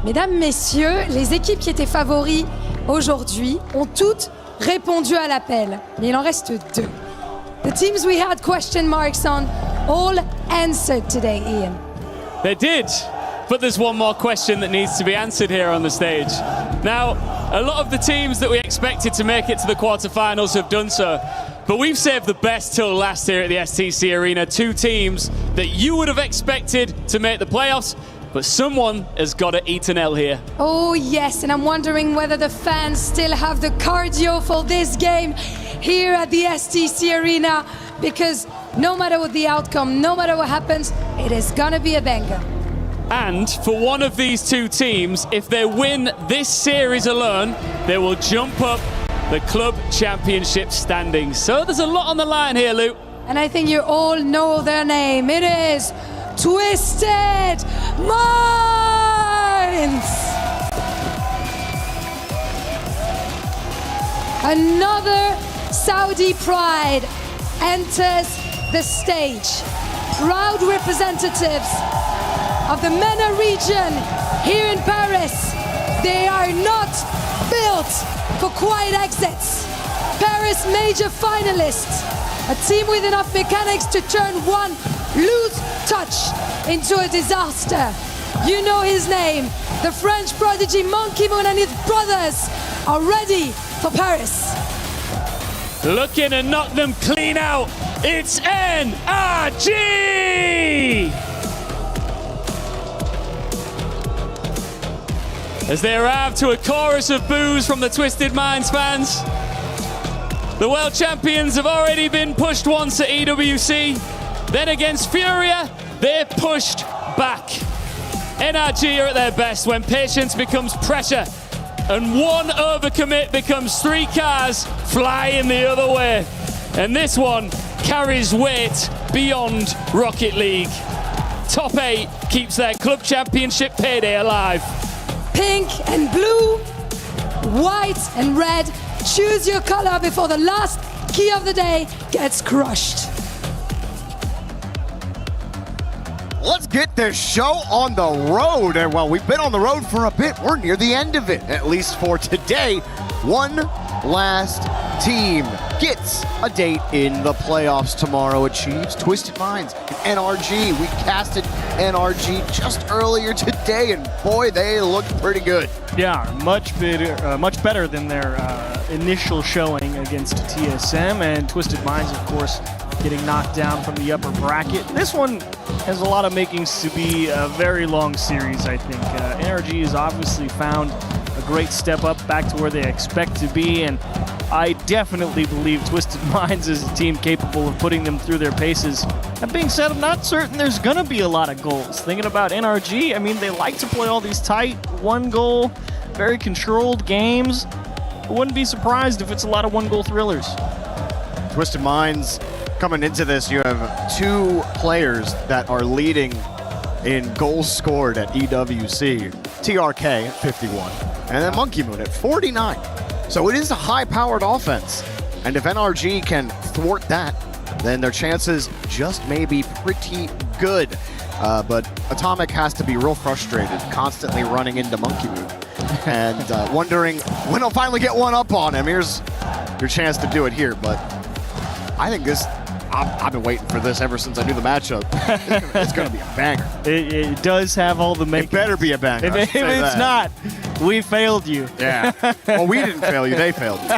Mesdames, messieurs, les équipes qui étaient favoris aujourd'hui ont toutes répondu à l'appel. Mais il en reste 2. The teams we had question marks on all answered today, Ian. They did, but there's one more question that needs to be answered here on the stage. Now, a lot of the teams that we expected to make it to the quarterfinals have done so, but we've saved the best till last here at the STC Arena. 2 teams that you would have expected to make the playoffs, but someone has got to eat an L here. Oh yes, and I'm wondering whether the fans still have the cardio for this game here at the STC Arena, because no matter what the outcome, no matter what happens, it is gonna be a banger. And for one of these 2 teams, if they win this series alone, they will jump up the club championship standings. So there's a lot on the line here, Luke. And I think you all know their name. It is Twisted Minds! Another Saudi pride enters the stage. Proud representatives of the MENA region here in Paris. They are not built for quiet exits. Paris major finalists. A team with enough mechanics to turn one loose touch into a disaster. You know his name. The French prodigy Monkey Moon and his brothers are ready for Paris. Looking to knock them clean out. It's NRG! As they arrive to a chorus of boos from the Twisted Minds fans. The world champions have already been pushed once at EWC. Then against Furia, they pushed back. NRG are at their best when patience becomes pressure and one overcommit becomes 3 cars flying the other way. And this one carries weight beyond Rocket League. Top 8 keeps their club championship payday alive. Pink and blue, white and red. Choose your color before the last key of the day gets crushed. let's get this show on the road. And while we've been on the road for a bit, we're near the end of it, at least for today. One last team gets a date in the playoffs tomorrow. Achieves Twisted Minds and NRG. We casted NRG just earlier today, and boy, they looked pretty good. Yeah, much better than their initial showing against TSM, and Twisted Minds, of course, getting knocked down from the upper bracket. This one has a lot of makings to be a very long series, I think. NRG has obviously found a great step up back to where they expect to be, and I definitely believe Twisted Minds is a team capable of putting them through their paces. That being said, I'm not certain there's going to be a lot of goals. Thinking about NRG, I mean, they like to play all these tight, one-goal, very controlled games. I wouldn't be surprised if it's a lot of one-goal thrillers. Twisted Minds, coming into this, you have two players that are leading in goals scored at EWC. TRK at 51, and then Monkey Moon at 49. So it is a high-powered offense, and if NRG can thwart that, then their chances just may be pretty good. But Atomic has to be real frustrated, constantly running into Monkey Moon, and wondering when he'll finally get one up on him. Here's your chance to do it here, but I think this, I've been waiting for this ever since I knew the matchup. It's going to be a banger. It does have all the makings. It better be a banger. If it's not, we failed you. Yeah. Well, we didn't fail you. They failed you.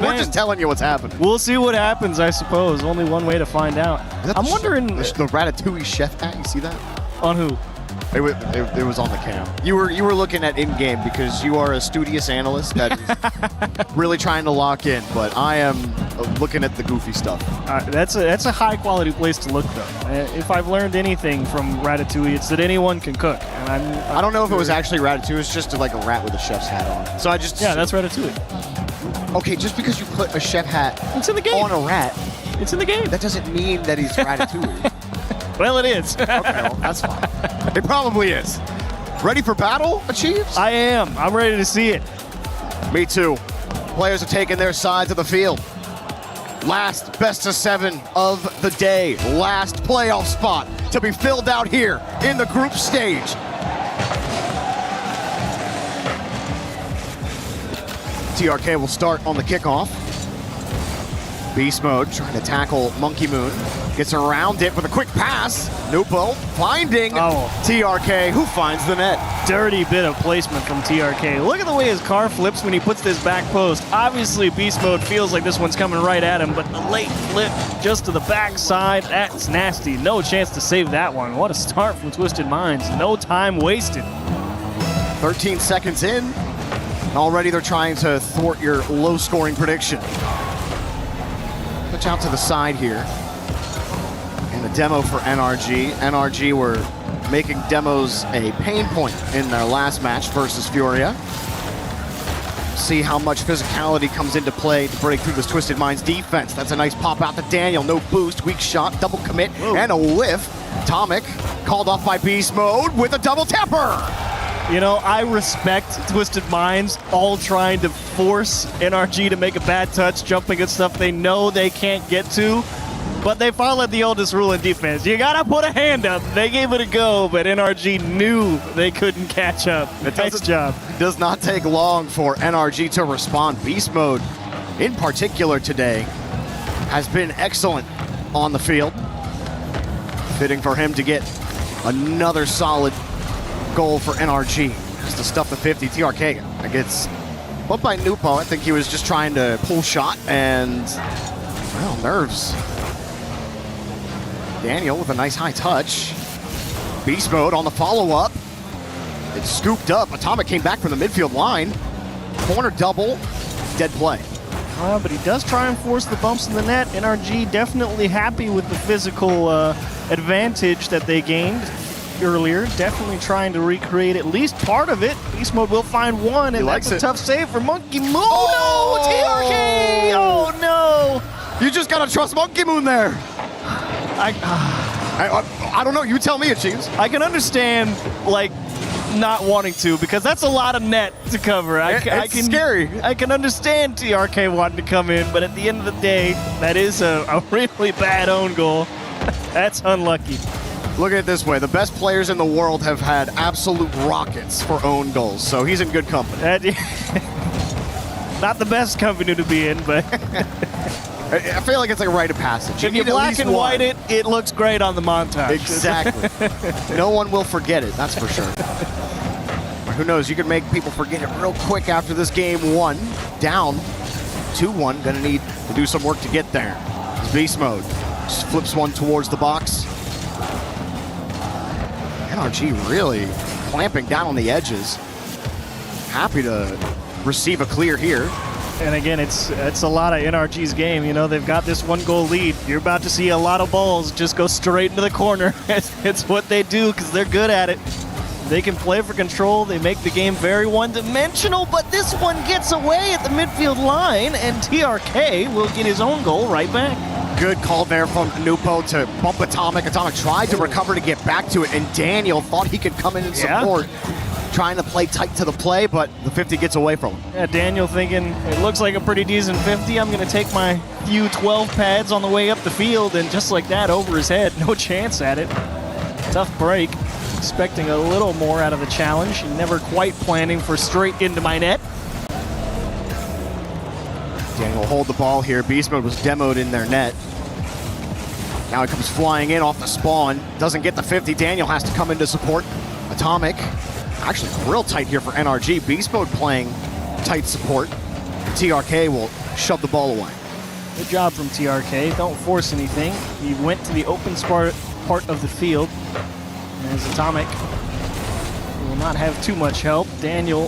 We're just telling you what's happening. We'll see what happens, I suppose. Only one way to find out. I'm wondering... The Ratatouille chef hat, you see that? On who? It was on the cam. You were looking at in-game because you are a studious analyst that is really trying to lock in, but I am looking at the goofy stuff. That's a high-quality place to look, though. If I've learned anything from Ratatouille, it's that anyone can cook. And I don't know if it was actually Ratatouille. It was just like a rat with a chef's hat on. So I just... Yeah, that's Ratatouille. Okay, just because you put a chef hat it's in the game. on a rat... It's in the game. That doesn't mean that he's Ratatouille. Well, it is. Okay, well, that's fine. It probably is. Ready for battle, Achieves? I am. I'm ready to see it. Me too. Players are taking their sides of the field. Last best of 7 of the day. Last playoff spot to be filled out here in the group stage. TRK will start on the kickoff. Beast Mode trying to tackle Monkey Moon. Gets around it with a quick pass. Nupo finding TRK, who finds the net. Dirty bit of placement from TRK. Look at the way his car flips when he puts this back post. Obviously, Beast Mode feels like this one's coming right at him, but the late flip just to the backside, that's nasty. No chance to save that one. What a start from Twisted Minds. No time wasted. 13 seconds in. Already they're trying to thwart your low-scoring prediction. Switch out to the side here. And a demo for NRG. NRG were making demos a pain point in their last match versus Furia. See how much physicality comes into play to break through this Twisted Minds defense. That's a nice pop out to Daniel. No boost, weak shot, double commit, and a whiff. Atomic called off by Beast Mode with a double tapper. You know, I respect Twisted Minds all trying to force NRG to make a bad touch, jumping at stuff they know they can't get to. But they followed the oldest rule in defense. You gotta put a hand up. They gave it a go, but NRG knew they couldn't catch up. Nice job. It does not take long for NRG to respond. Beast Mode, in particular today, has been excellent on the field. Fitting for him to get another solid goal for NRG. Just to stuff the 50. TRK gets bumped by Nupo. I think he was just trying to pull shot and, well, nerves. Daniel with a nice high touch. Beast Mode on the follow-up. It's scooped up. Atomic came back from the midfield line. Corner double. Dead play. But he does try and force the bumps in the net. NRG definitely happy with the physical advantage that they gained earlier. Definitely trying to recreate at least part of it. Beast Mode will find one, and that's a tough save for Monkey Moon. Oh, no! TRK! Oh, no! You just gotta trust Monkey Moon there. I don't know. You tell me, Achieves. I can understand, like, not wanting to, because that's a lot of net to cover. It's scary. I can understand TRK wanting to come in, but at the end of the day, that is a really bad own goal. That's unlucky. Look at it this way. The best players in the world have had absolute rockets for own goals, so he's in good company. Not the best company to be in, but I feel like it's like a rite of passage. if you black and white it looks great on the montage. Exactly. No one will forget it, that's for sure. Who knows, you could make people forget it real quick after this game 1. Down 2-1, gonna need to do some work to get there. It's beast mode. Just flips one towards the box. NRG really clamping down on the edges. Happy to receive a clear here. And again, it's a lot of NRG's game. You know, they've got this 1-goal lead. You're about to see a lot of balls just go straight into the corner. It's what they do because they're good at it. They can play for control. They make the game very one-dimensional, but this one gets away at the midfield line, and TRK will get his own goal right back. Good call there from Nupo to bump Atomic. Atomic tried to recover to get back to it, and Daniel thought he could come in and support. Trying to play tight to the play, but the 50 gets away from him. Yeah, Daniel thinking, it looks like a pretty decent 50. I'm going to take my few 12 pads on the way up the field, and just like that, over his head. No chance at it. Tough break. Expecting a little more out of the challenge. Never quite planning for straight into my net. Daniel will hold the ball here. Beast Mode was demoed in their net. Now he comes flying in off the spawn. Doesn't get the 50. Daniel has to come in to support. Atomic. Actually real tight here for NRG. Beast Mode playing tight support. TRK will shove the ball away. Good job from TRK. Don't force anything. He went to the open part of the field. As Atomic will not have too much help. Daniel,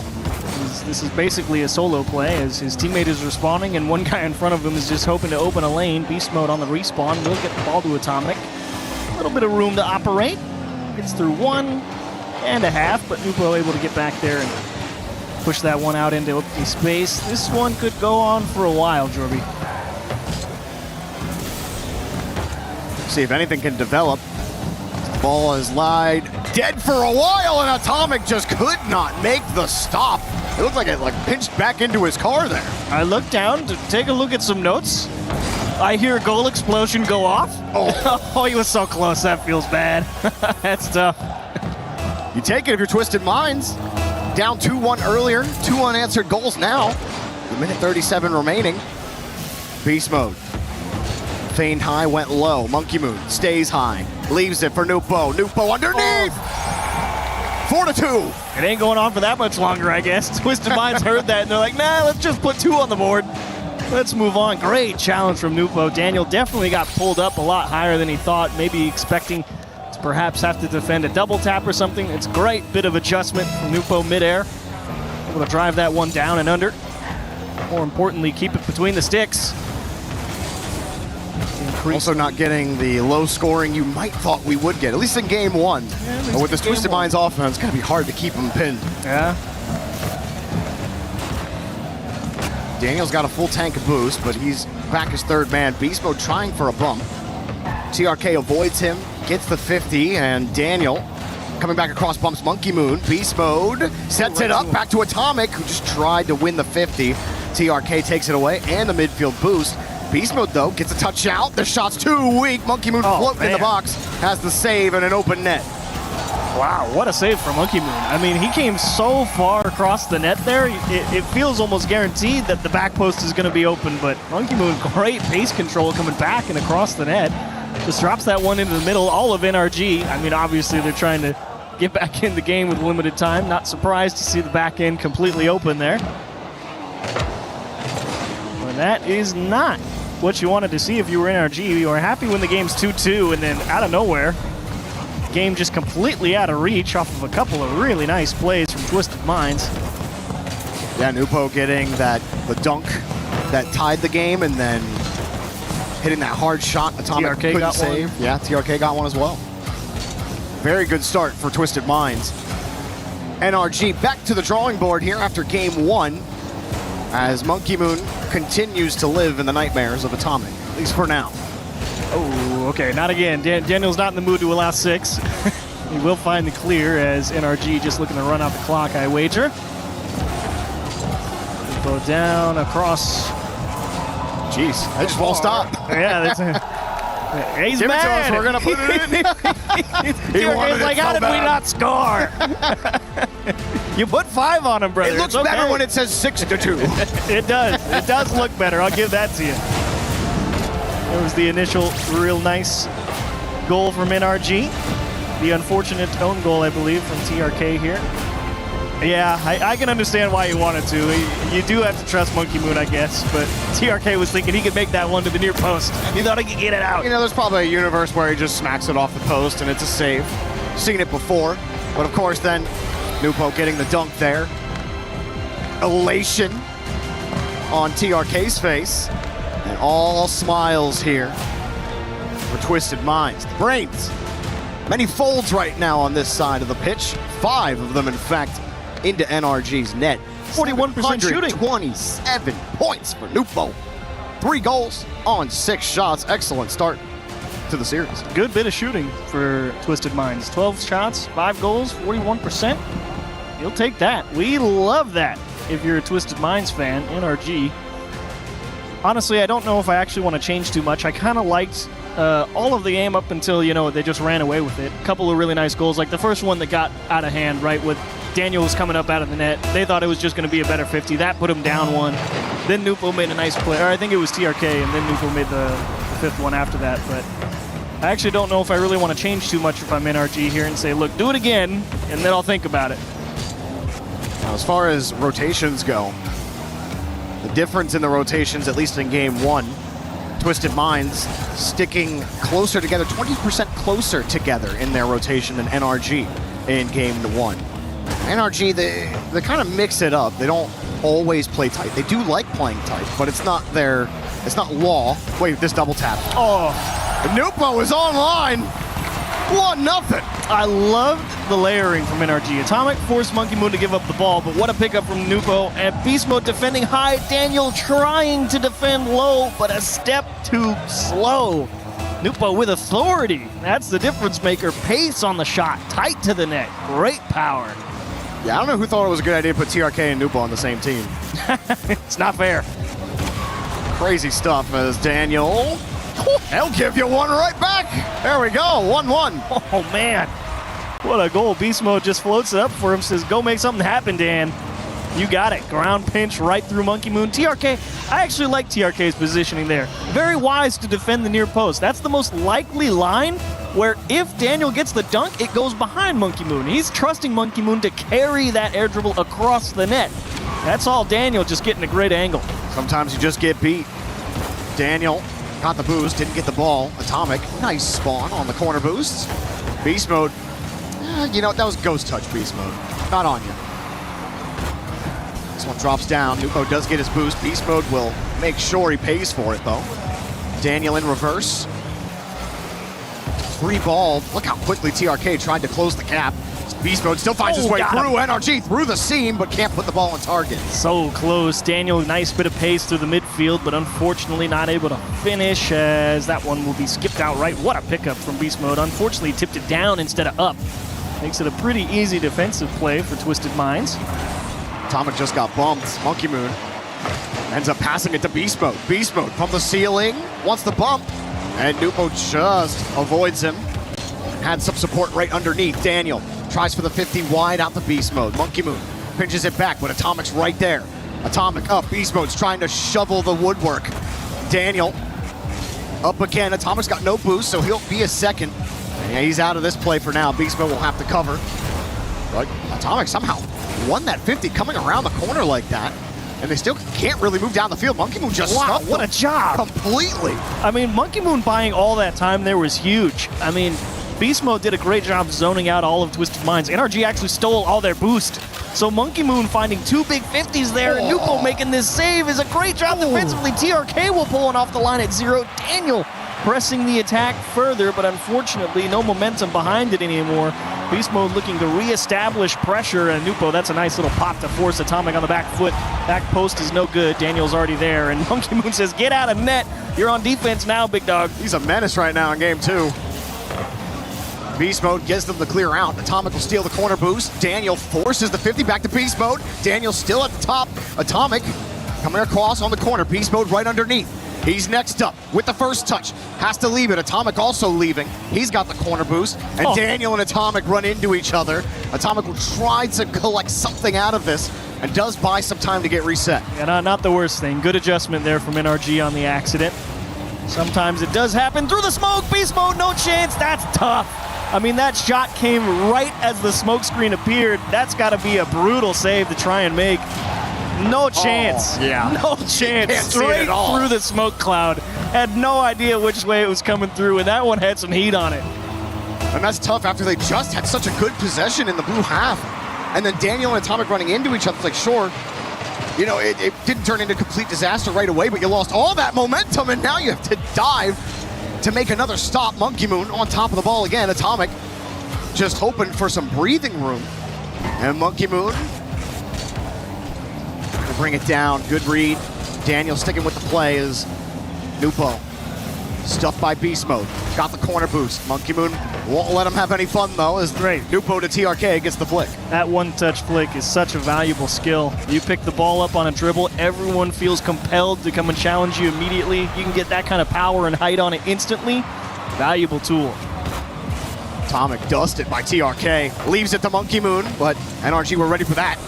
this is basically a solo play as his teammate is respawning and one guy in front of him is just hoping to open a lane. Beast Mode on the respawn will get the ball to Atomic. A little bit of room to operate. Gets through 1.5, but Nupo able to get back there and push that one out into empty space. This one could go on for a while, Jorby. See if anything can develop. Ball is lied dead for a while, and Atomic just could not make the stop. It looked like it pinched back into his car there. I looked down to take a look at some notes. I hear a goal explosion go off. Oh, he was so close. That feels bad. That's tough. You take it if you're Twisted Minds. Down 2-1 earlier, 2 unanswered goals now. A minute 37 remaining. Beast Mode. Feigned high, went low. Monkey Moon stays high. Leaves it for Nupo. Nupo underneath! 4-2. It ain't going on for that much longer, I guess. Twisted Minds heard that, and they're like, nah, let's just put 2 on the board. Let's move on. Great challenge from Nupo. Daniel definitely got pulled up a lot higher than he thought, maybe expecting to perhaps have to defend a double tap or something. It's great bit of adjustment from Nupo midair. Able to drive that one down and under. More importantly, keep it between the sticks. Also not getting the low scoring you might thought we would get, at least in game 1. But with this Twisted Minds offense, it's going to be hard to keep them pinned. Yeah. Daniel's got a full tank of boost, but he's back as third man. Beast Mode trying for a bump. TRK avoids him, gets the 50, and Daniel coming back across bumps Monkey Moon. Beast Mode sets it up back to Atomic, who just tried to win the 50. TRK takes it away, and the midfield boost. Beast Mode, though, gets a touch out. The shot's too weak. Monkey Moon floating in the box. Has the save and an open net. Wow, what a save from Monkey Moon. I mean, he came so far across the net there. It feels almost guaranteed that the back post is going to be open, but Monkey Moon, great pace control coming back and across the net. Just drops that one into the middle. All of NRG, I mean, obviously they're trying to get back in the game with limited time. Not surprised to see the back end completely open there. But that is not what you wanted to see if you were NRG. You were happy when the game's 2-2, and then out of nowhere, game just completely out of reach off of a couple of really nice plays from Twisted Minds. Yeah, Nupo getting the dunk that tied the game, and then hitting that hard shot Atomic TRK couldn't got save. one. Yeah, TRK got one as well. Very good start for Twisted Minds. NRG back to the drawing board here after game 1, as Monkey Moon continues to live in the nightmares of Atomic, at least for now. Oh, okay, not again. Daniel's not in the mood to allow 6. He will find the clear as NRG just looking to run out the clock, I wager. Go down across. Jeez, I just won't stop. Yeah, that's He's Give mad. it to us. We're going to put it in. TRK's like, how did we not score? You put 5 on him, brother. It looks It's okay. better when it says 6-2. It does. It does look better. I'll give that to you. That was the initial real nice goal from NRG. The unfortunate own goal, I believe, from TRK here. Yeah, I can understand why you wanted to. You do have to trust Monkey Moon, I guess, but TRK was thinking he could make that one to the near post. He thought he could get it out. You know, there's probably a universe where he just smacks it off the post and it's a save. Seen it before. But of course, then Nupo getting the dunk there. Elation on TRK's face. And all smiles here for Twisted Minds. The Brains. Many folds right now on this side of the pitch. 5 of them, in fact, into NRG's net. 41% shooting. 27 points for Nupo. 3 goals on 6 shots. Excellent start to the series. Good bit of shooting for Twisted Minds. 12 shots, 5 goals, 41%. You'll take that. We love that if you're a Twisted Minds fan, NRG. Honestly, I don't know if I actually want to change too much. I kind of liked all of the game up until, they just ran away with it. A couple of really nice goals, like the first one that got out of hand, right, with Daniel was coming up out of the net. They thought it was just going to be a better 50. That put him down 1. Then Nupo made a nice play, or I think it was TRK, and then Nupo made the 5th one after that. But I actually don't know if I really want to change too much if I'm NRG here and say, look, do it again, and then I'll think about it. Now, as far as rotations go, the difference in the rotations, at least in game 1, Twisted Minds sticking closer together, 20% closer together in their rotation than NRG in game 1. NRG, they kind of mix it up. They don't always play tight. They do like playing tight, but it's not law. Wait, this double tap. Oh, Nupo is online. 1-0. I loved the layering from NRG. Atomic forced Monkey Moon to give up the ball, but what a pickup from Nupo. And Beast Mode defending high. Daniel trying to defend low, but a step too slow. Nupo with authority. That's the difference maker. Pace on the shot. Tight to the net. Great power. Yeah, I don't know who thought it was a good idea to put TRK and Nupo on the same team. It's not fair. Crazy stuff as Daniel. He'll give you one right back. There we go, 1-1. Oh, man. What a goal. Beast Mode just floats it up for him, says, go make something happen, Dan. You got it. Ground pinch right through Monkey Moon. TRK, I actually like TRK's positioning there. Very wise to defend the near post. That's the most likely line where if Daniel gets the dunk, it goes behind Monkey Moon. He's trusting Monkey Moon to carry that air dribble across the net. That's all Daniel, just getting a great angle. Sometimes you just get beat. Daniel got the boost, didn't get the ball. Atomic, nice spawn on the corner boosts. Beast Mode, that was ghost touch Beast Mode. Not on you. This one drops down. Nupo does get his boost. Beast Mode will make sure he pays for it, though. Daniel in reverse. Free ball. Look how quickly TRK tried to close the gap. Beast Mode still finds his way through. NRG through the seam, but can't put the ball on target. So close. Daniel, nice bit of pace through the midfield, but unfortunately not able to finish as that one will be skipped outright. What a pickup from Beast Mode. Unfortunately, tipped it down instead of up. Makes it a pretty easy defensive play for Twisted Minds. Atomic just got bumped. Monkey Moon ends up passing it to Beast Mode. Beast Mode from the ceiling, wants the bump, and Nupo just avoids him. Had some support right underneath. Daniel tries for the 50 wide out the Beast Mode. Monkey Moon pinches it back, but Atomic's right there. Atomic up. Beast Mode's trying to shovel the woodwork. Daniel up again. Atomic's got no boost, so he'll be a second. Yeah, he's out of this play for now. Beast Mode will have to cover. But Atomic somehow won that 50 coming around the corner like that. And they still can't really move down the field. Monkey Moon just wow, stuffed what them a job. completely. I mean, Monkey Moon buying all that time there was huge. I mean, Beast Mode did a great job zoning out all of Twisted Minds. NRG actually stole all their boost. So Monkey Moon finding 2 big 50s there, and Nupo making this save is a great job defensively. TRK will pull one off the line at 0. Daniel pressing the attack further, but unfortunately no momentum behind it anymore. Beast Mode looking to reestablish pressure, and Nupo, that's a nice little pop to force Atomic on the back foot. Back post is no good. Daniel's already there, and Monkey Moon says, get out of net. You're on defense now, big dog. He's a menace right now in game 2. Beast Mode gives them the clear out. Atomic will steal the corner boost. Daniel forces the 50 back to Beast Mode. Daniel still at the top. Atomic coming across on the corner. Beast Mode right underneath. He's next up with the first touch. Has to leave it. Atomic also leaving. He's got the corner boost. And Daniel and Atomic run into each other. Atomic will try to collect something out of this and does buy some time to get reset. Yeah, not the worst thing. Good adjustment there from NRG on the accident. Sometimes it does happen through the smoke. Beast mode, no chance. That's tough. I mean, that shot came right as the smoke screen appeared. That's got to be a brutal save to try and make. No chance. No chance. Straight through the smoke cloud. Had no idea which way it was coming through, and that one had some heat on it. And that's tough after they just had such a good possession in the blue half. And then Daniel and Atomic running into each other. It's like, sure, you know, it didn't turn into complete disaster right away, but you lost all that momentum, and now you have to dive to make another stop. Monkey Moon on top of the ball again. Atomic just hoping for some breathing room. And Monkey Moon gonna bring it down. Good read. Daniel sticking with the play is Nupo. Stuffed by Beast Mode. Got the corner boost. Monkey Moon won't let him have any fun, though, as Nupo to TRK gets the flick. That one-touch flick is such a valuable skill. You pick the ball up on a dribble, everyone feels compelled to come and challenge you immediately. You can get that kind of power and height on it instantly. Valuable tool. Atomic dusted by TRK. Leaves it to Monkey Moon, but NRG were ready for that.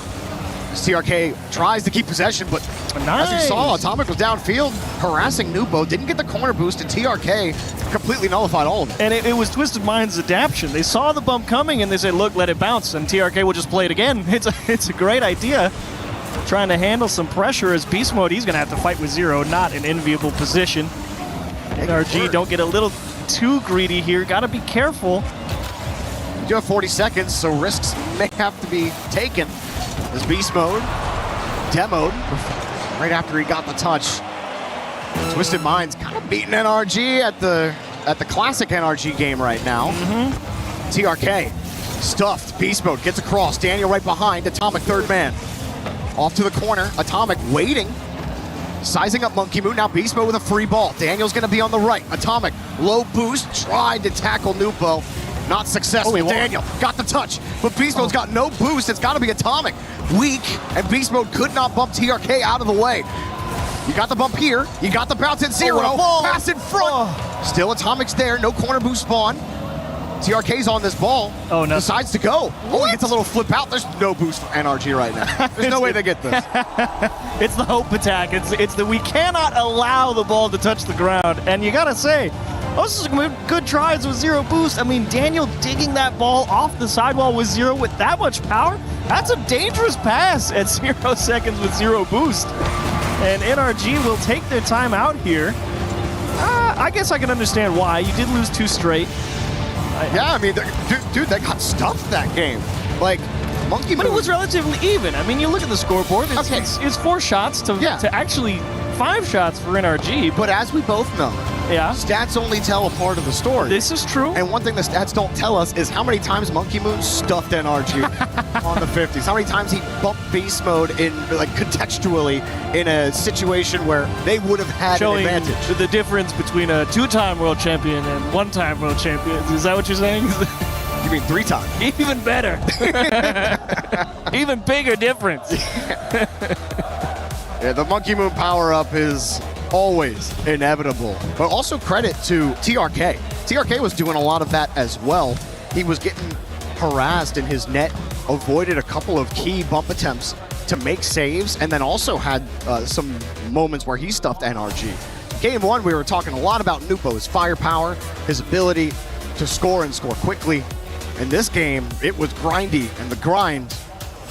TRK tries to keep possession, but as you saw, Atomic was downfield harassing Nupo, didn't get the corner boost, and TRK completely nullified all of it. And it was Twisted Mind's adaptation. They saw the bump coming, and they said, look, let it bounce, and TRK will just play it again. It's a great idea. Trying to handle some pressure as Beast Mode, he's going to have to fight with Zero, not an enviable position. NRG don't get a little too greedy here. Got to be careful. You have 40 seconds, so risks may have to be taken. As Beast Mode demoed right after he got the touch. Twisted Mind's kind of beating NRG at the classic NRG game right now. TRK stuffed. Beast Mode gets across. Daniel right behind. Atomic third man. Off to the corner. Atomic waiting. Sizing up Monkey Moon. Now Beast Mode with a free ball. Daniel's going to be on the right. Atomic low boost. Tried to tackle Nupo. Not successful. Daniel got the touch, but Beast Mode's got no boost. It's got to be Atomic. Weak, and Beast Mode could not bump TRK out of the way. You got the bump here. You got the bounce at Zero. Pass in front. Still Atomic's there. No corner boost spawn. TRK's on this ball. Decides to go. He gets a little flip out. There's no boost for NRG right now. There's no way they get this. It's the hope attack. It's the we cannot allow the ball to touch the ground. And you got to say, those are good tries with Zero boost. I mean, Daniel digging that ball off the sidewall with Zero with that much power, that's a dangerous pass at 0 seconds with Zero boost. And NRG will take their time out here. I guess I can understand why. You did lose 2 straight. Yeah, I mean, dude, they got stuffed that game. Like, Monkey Moon. But it was relatively even. I mean, you look at the scoreboard. It's 4 shots to actually 5 shots for NRG. But as we both know, stats only tell a part of the story. This is true. And one thing the stats don't tell us is how many times Monkey Moon stuffed NRG on the 50s. How many times he bumped Beast Mode in, like, contextually in a situation where they would have had an advantage. The difference between a 2-time world champion and 1-time world champion. Is that what you're saying? You mean 3 times? Even better. Even bigger difference. Yeah, the Monkey Moon power-up is always inevitable. But also credit to TRK. TRK was doing a lot of that as well. He was getting harassed in his net, avoided a couple of key bump attempts to make saves, and then also had some moments where he stuffed NRG. Game 1, we were talking a lot about Nupo, his firepower, his ability to score and score quickly. In this game, it was grindy, and the grind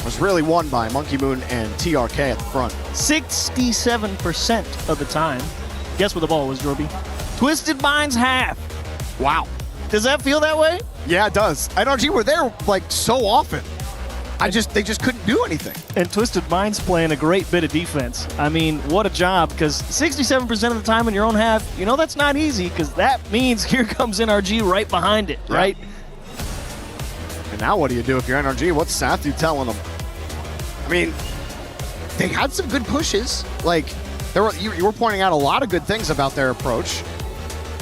was really won by Monkey Moon and TRK at the front. 67% of the time. Guess where the ball was, Jorby? Twisted Mind's half. Wow. Does that feel that way? Yeah, it does. NRG were there, like, so often. They just couldn't do anything. And Twisted Mind's playing a great bit of defense. I mean, what a job, because 67% of the time in your own half, you know that's not easy, because that means here comes NRG right behind it, right? And now what do you do if you're NRG? What's Sathu telling them? I mean, they had some good pushes. Like, you were pointing out a lot of good things about their approach.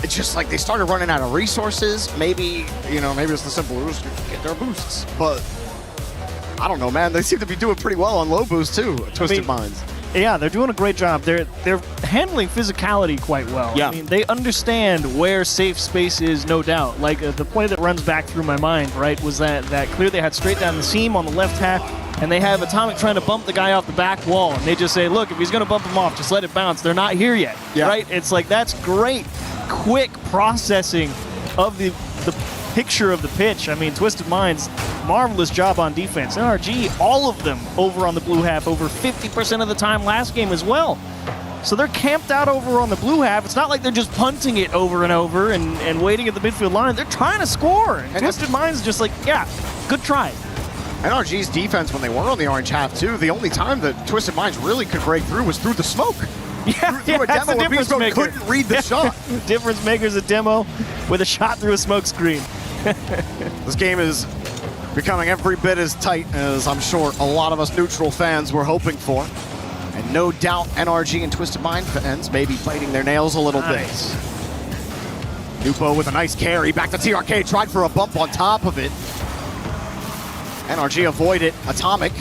It's just like they started running out of resources. Maybe it's the simple rules to get their boosts. But I don't know, man. They seem to be doing pretty well on low boost, too, Twisted Minds. Yeah, they're doing a great job. They're handling physicality quite well. Yeah. I mean, they understand where safe space is, no doubt. Like the play that runs back through my mind, right, was that clear they had straight down the seam on the left half, and they have Atomic trying to bump the guy off the back wall, and they just say, look, if he's going to bump him off, just let it bounce. They're not here yet, right? It's like that's great, quick processing of the picture of the pitch. I mean, Twisted Minds, marvelous job on defense. NRG, all of them over on the blue half, over 50% of the time last game as well. So they're camped out over on the blue half. It's not like they're just punting it over and over and waiting at the midfield line. They're trying to score. And Twisted Minds just like, yeah, good try. NRG's defense, when they were on the orange half, too, the only time that Twisted Minds really could break through was through the smoke. Through a that's demo the where difference Beast Mode maker. couldn't read the shot. Difference maker's a demo with a shot through a smoke screen. This game is becoming every bit as tight as I'm sure a lot of us neutral fans were hoping for. And no doubt NRG and Twisted Mind fans may be biting their nails a little bit. Nupo with a nice carry. Back to TRK. Tried for a bump on top of it. NRG avoided. Atomic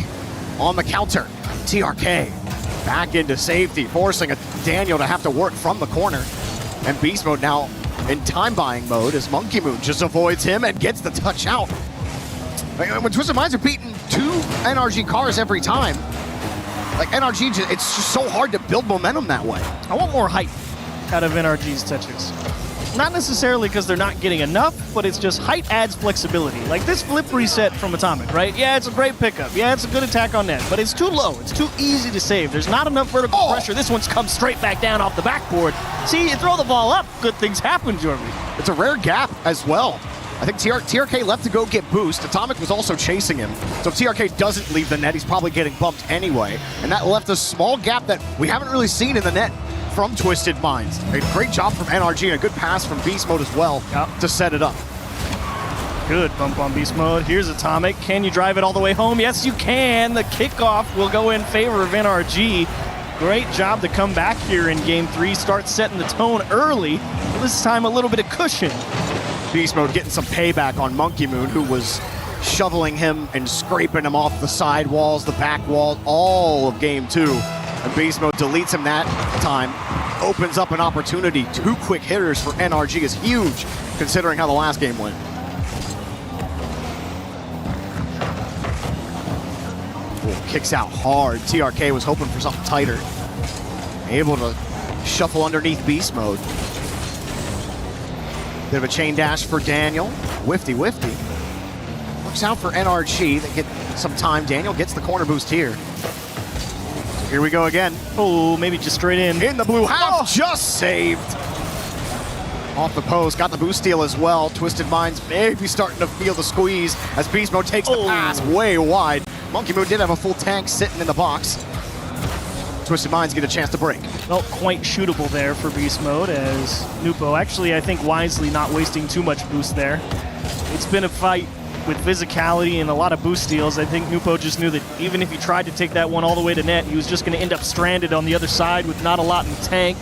on the counter. TRK back into safety, forcing Daniel to have to work from the corner. And Beast Mode now in time buying mode as Monkey Moon just avoids him and gets the touch out. When Twisted Minds are beating 2 NRG cars every time, like NRG, it's just so hard to build momentum that way. I want more height out of NRG's touches. Not necessarily because they're not getting enough, but it's just height adds flexibility. Like this flip reset from Atomic, right? Yeah, it's a great pickup. Yeah, it's a good attack on net, but it's too low. It's too easy to save. There's not enough vertical pressure. This one's come straight back down off the backboard. See, you throw the ball up, good things happen, Jeremy. It's a rare gap as well. I think TRK left to go get boost. Atomic was also chasing him. So if TRK doesn't leave the net, he's probably getting bumped anyway. And that left a small gap that we haven't really seen in the net from Twisted Minds. A great job from NRG and a good pass from Beast Mode as well to set it up. Good bump on Beast Mode. Here's Atomic. Can you drive it all the way home? Yes, you can. The kickoff will go in favor of NRG. Great job to come back here in Game 3. Start setting the tone early. This time a little bit of cushion. Beast Mode getting some payback on Monkey Moon, who was shoveling him and scraping him off the side walls, the back wall, all of Game 2. And Beast Mode deletes him that time. Opens up an opportunity. 2 quick hitters for NRG is huge, considering how the last game went. Ooh, kicks out hard. TRK was hoping for something tighter. Able to shuffle underneath Beast Mode. Bit of a chain dash for Daniel. Whifty. Works out for NRG. They get some time. Daniel gets the corner boost here. So here we go again. Oh, maybe just straight in. In the blue half, just saved. Off the post, got the boost steal as well. Twisted Minds maybe starting to feel the squeeze as Beast Mode takes the pass way wide. Monkey Moon did have a full tank sitting in the box. Twisted Minds get a chance to break. Well, quite shootable there for Beast Mode as Nupo actually, I think, wisely not wasting too much boost there. It's been a fight with physicality and a lot of boost steals. I think Nupo just knew that even if he tried to take that one all the way to net, he was just going to end up stranded on the other side with not a lot in the tank.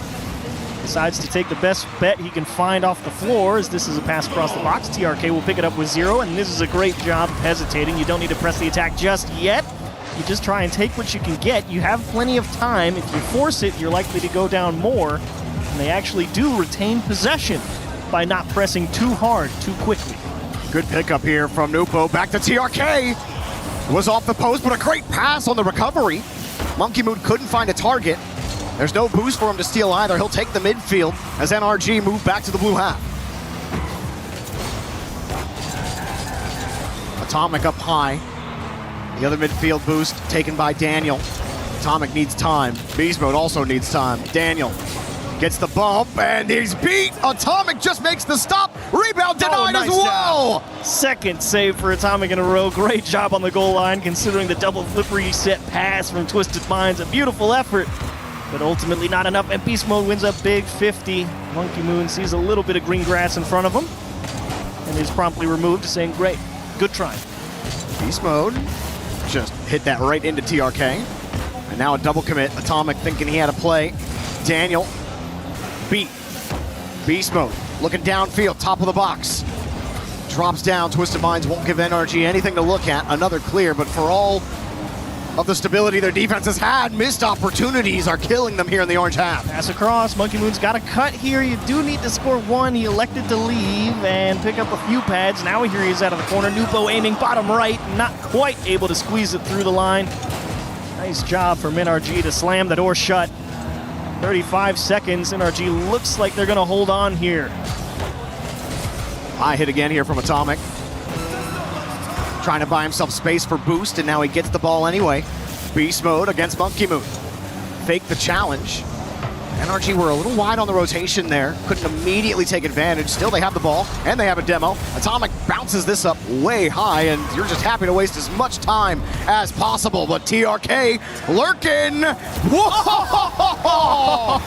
Decides to take the best bet he can find off the floor as this is a pass across the box. TRK will pick it up with 0, and this is a great job of hesitating. You don't need to press the attack just yet. You just try and take what you can get. You have plenty of time. If you force it, you're likely to go down more. And they actually do retain possession by not pressing too hard too quickly. Good pickup here from Nupo. Back to TRK. Was off the post, but a great pass on the recovery. Monkey Moon couldn't find a target. There's no boost for him to steal either. He'll take the midfield as NRG move back to the blue half. Atomic up high. The other midfield boost taken by Daniel. Atomic needs time. Beast Mode also needs time. Daniel gets the bump and he's beat. Atomic just makes the stop. Rebound denied nice as well. Job. Second save for Atomic in a row. Great job on the goal line considering the double flip reset pass from Twisted Minds. A beautiful effort, but ultimately not enough. And Beast Mode wins up big 50. Monkey Moon sees a little bit of green grass in front of him and is promptly removed, saying, great, good try. Beast Mode just hit that right into TRK. And now a double commit. Atomic thinking he had a play. Daniel beat. Beast Mode looking downfield, top of the box. Drops down. Twisted Minds won't give NRG anything to look at. Another clear, but for all of the stability their defense has had. Missed opportunities are killing them here in the orange half. Pass across. Monkey Moon's got a cut here. You do need to score one. He elected to leave and pick up a few pads. Now here he is out of the corner. Nupo aiming bottom right. Not quite able to squeeze it through the line. Nice job from NRG to slam the door shut. 35 seconds. NRG looks like they're going to hold on here. High hit again here from Atomic. Trying to buy himself space for boost, and now he gets the ball anyway. Beast mode against Monkey Moon. Fake the challenge. NRG were a little wide on the rotation there. Couldn't immediately take advantage. Still, they have the ball, and they have a demo. Atomic bounces this up way high, and you're just happy to waste as much time as possible. But TRK lurking. Whoa!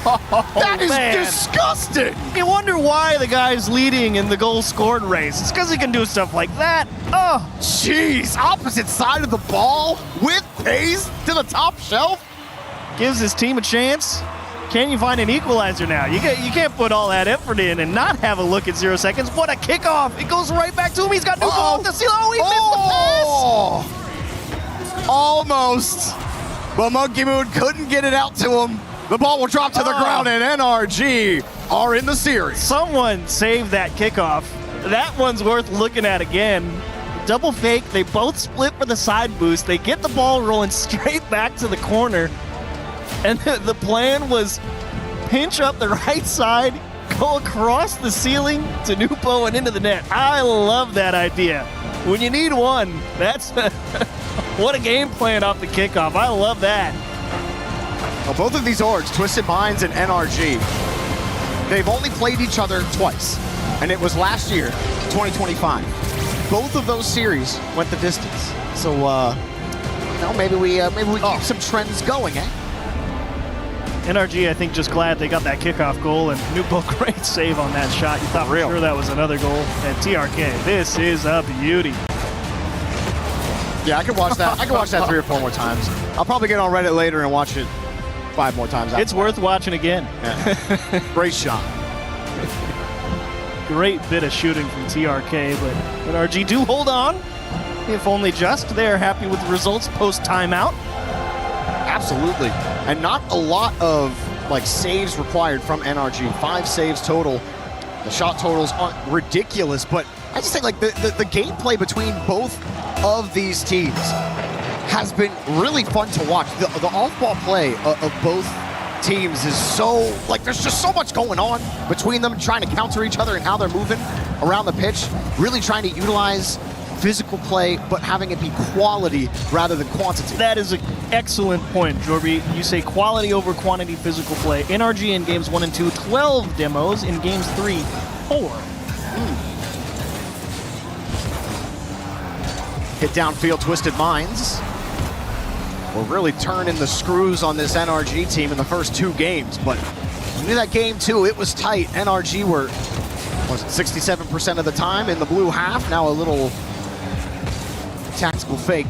That is disgusting. You wonder why the guy's leading in the goals scored race. It's because he can do stuff like that. Oh, jeez. Opposite side of the ball with pace to the top shelf. Gives his team a chance. Can you find an equalizer now? You can't put all that effort in and not have a look at 0 seconds. What a kickoff. It goes right back to him. He's got new ball to seal. Oh, he missed the pass. Almost. But Monkey Moon couldn't get it out to him. The ball will drop to the ground, and NRG are in the series. Someone saved that kickoff. That one's worth looking at again. Double fake. They both split for the side boost. They get the ball rolling straight back to the corner. And the plan was pinch up the right side, go across the ceiling to Nupo and into the net. I love that idea. When you need one, that's what a game plan off the kickoff. I love that. Well, both of these orgs, Twisted Minds and NRG, they've only played each other twice, and it was last year, 2025. Both of those series went the distance. So, maybe we keep some trends going, eh? NRG, I think, just glad they got that kickoff goal, and Nupo, great save on that shot. You thought for sure that was another goal. And TRK, this is a beauty. Yeah, I could watch that. I could watch that 3 or 4 more times. I'll probably get on Reddit later and watch it 5 more times. It's worth watching again. Yeah. Great shot. Great bit of shooting from TRK, but NRG do hold on. If only just. They're happy with the results post-timeout. Absolutely. And not a lot of saves required from NRG. 5 saves total. The shot totals aren't ridiculous, but I just think the gameplay between both of these teams has been really fun to watch. The off-ball play of both teams is so, there's just so much going on between them, trying to counter each other and how they're moving around the pitch, really trying to utilize physical play, but having it be quality rather than quantity. That is an excellent point, Jorby. You say quality over quantity physical play. NRG in games 1 and 2, 12 demos. In games 3, 4. Hit downfield, Twisted Minds. We're really turning the screws on this NRG team in the first 2 games, but into that game 2, it was tight. NRG were, 67% of the time in the blue half. Now a little tactical fake.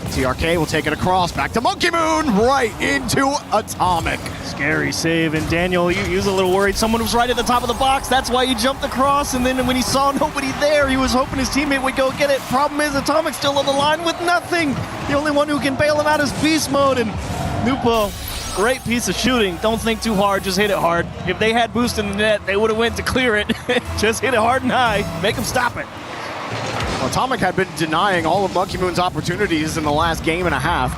TRK will take it across, back to Monkey Moon, right into Atomic. Scary save, and Daniel, he was a little worried. Someone was right at the top of the box. That's why he jumped across, and then when he saw nobody there, he was hoping his teammate would go get it. Problem is, Atomic still on the line with nothing. The only one who can bail him out is Beast Mode, and Nupo, great piece of shooting. Don't think too hard, just hit it hard. If they had boost in the net, they would have went to clear it. Just hit it hard and high, make them stop it. Atomic had been denying all of Monkey Moon's opportunities in the last game and a half.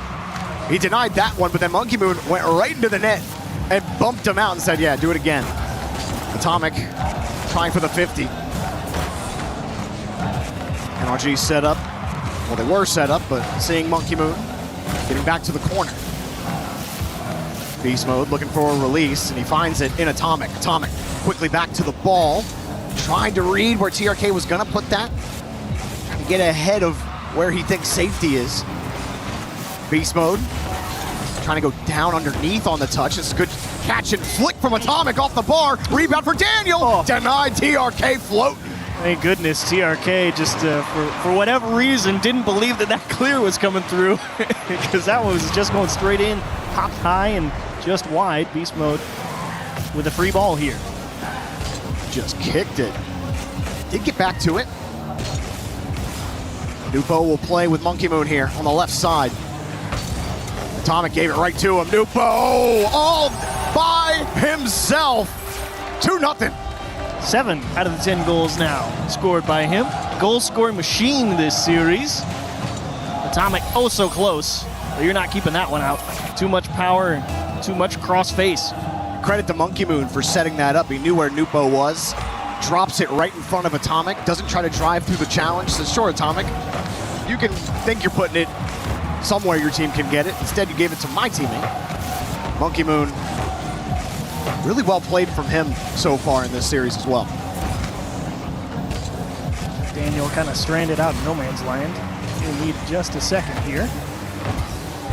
He denied that one, but then Monkey Moon went right into the net and bumped him out and said, yeah, do it again. Atomic trying for the 50. NRG set up. Well, they were set up, but seeing Monkey Moon getting back to the corner. Beast Mode looking for a release, and he finds it in Atomic. Atomic quickly back to the ball, trying to read where TRK was gonna put that. Trying to get ahead of where he thinks safety is. Beast Mode trying to go down underneath on the touch. It's a good catch and flick from Atomic off the bar. Rebound for Daniel. Denied. TRK float. Thank goodness TRK just for whatever reason didn't believe that clear was coming through because that one was just going straight in, popped high and just wide. Beast Mode with a free ball here. Just kicked it. Did get back to it. Nupo will play with Monkey Moon here on the left side. Atomic gave it right to him. Nupo all by himself. 2-0. 7 out of the 10 goals now scored by him. Goal scoring machine this series. Atomic oh so close, but you're not keeping that one out. Too much power and too much cross face. Credit to Monkey Moon for setting that up. He knew where Nupo was. Drops it right in front of Atomic. Doesn't try to drive through the challenge. Says, sure, Atomic, you can think you're putting it somewhere your team can get it. Instead, you gave it to my teammate. Monkey Moon, really well played from him so far in this series as well. Daniel kind of stranded out in no man's land. He'll need just a second here.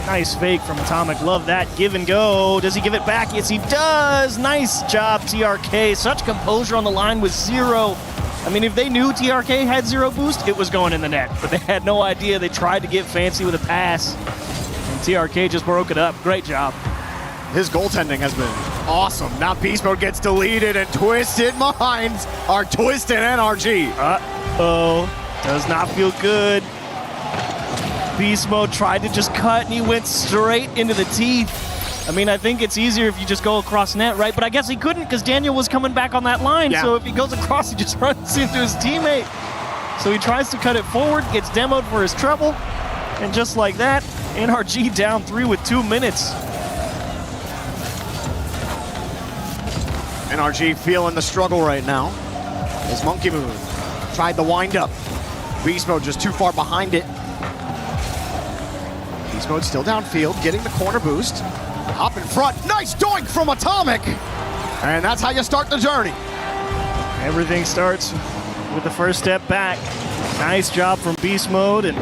Nice fake from Atomic. Love that. Give and go. Does he give it back? Yes, he does. Nice job, TRK. Such composure on the line with 0. I mean, if they knew TRK had 0 boost, it was going in the net. But they had no idea. They tried to get fancy with a pass. And TRK just broke it up. Great job. His goaltending has been awesome. Now Beast Mode gets deleted and Twisted Minds are twisted NRG. Uh-oh. Does not feel good. Beast Mode tried to just cut and he went straight into the teeth. I mean, I think it's easier if you just go across net, right? But I guess he couldn't because Daniel was coming back on that line. Yeah. So if he goes across, he just runs into his teammate. So he tries to cut it forward, gets demoed for his trouble. And just like that, NRG down 3 with 2 minutes. NRG feeling the struggle right now. As Monkey Moon tried the wind up. Beast Mode just too far behind it. Beast Mode still downfield, getting the corner boost. Up in front, nice doink from Atomic! And that's how you start the journey. Everything starts with the first step back. Nice job from Beast Mode and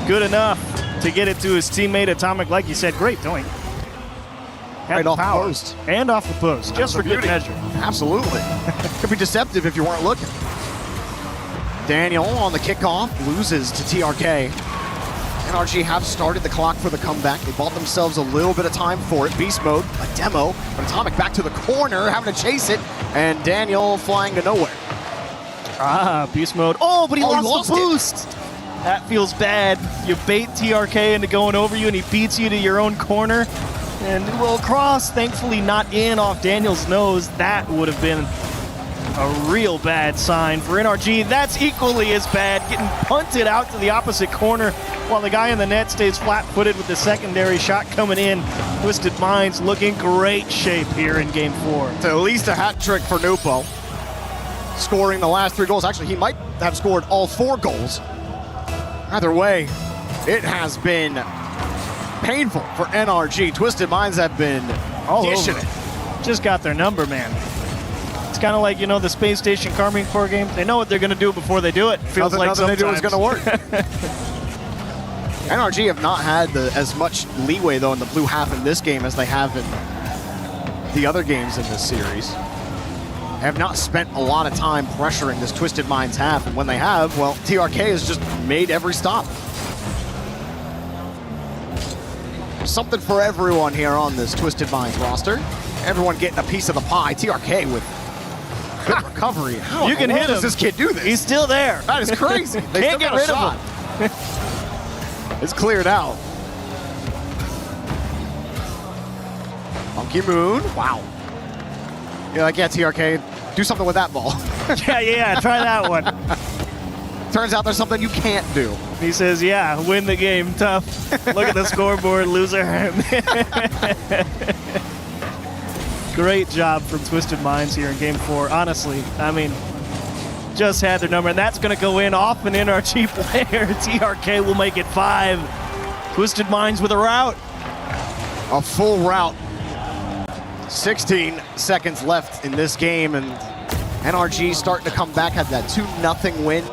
good enough to get it to his teammate Atomic. Like you said, great doink. Right off the post. And off the post, just for good measure. Absolutely. Could be deceptive if you weren't looking. Daniel on the kickoff loses to TRK. NRG have started the clock for the comeback. They bought themselves a little bit of time for it. Beast Mode, a demo, but Atomic back to the corner, having to chase it, and Daniel flying to nowhere. Beast Mode. Oh, but he lost the boost. That feels bad. You bait TRK into going over you, and he beats you to your own corner. And a little cross, thankfully not in off Daniel's nose. That would have been a real bad sign for NRG. That's equally as bad, getting punted out to the opposite corner while the guy in the net stays flat-footed with the secondary shot coming in. Twisted Minds looking great shape here in Game 4. It's at least a hat trick for Nupo. Scoring the last 3 goals. Actually, he might have scored all 4 goals. Either way, it has been painful for NRG. Twisted Minds have been dishing it. Just got their number, man. It's kind of like, you know, the Space Station Carmine Corps game. They know what they're going to do before they do it. Feels nothing, like nothing they do is sometimes. going to work. NRG have not had as much leeway, though, in the blue half in this game as they have in the other games in this series. Have not spent a lot of time pressuring this Twisted Minds half, and when they have, well, TRK has just made every stop. Something for everyone here on this Twisted Minds roster. Everyone getting a piece of the pie. TRK with good recovery. How You can hit him. does this kid do this? He's still there. That is crazy. They Can't still get got a rid shot. of him. It's cleared out. Monkey Moon. Wow. You're like, yeah, TRK, do something with that ball. yeah, try that one. Turns out there's something you can't do. He says, yeah, win the game, tough. Look at the scoreboard, loser. Great job from Twisted Minds here in Game 4. Honestly, I mean, just had their number, and that's going to go in off an NRG player. TRK will make it 5. Twisted Minds with a route. A full route. 16 seconds left in this game, and NRG starting to come back, had that 2-0 win.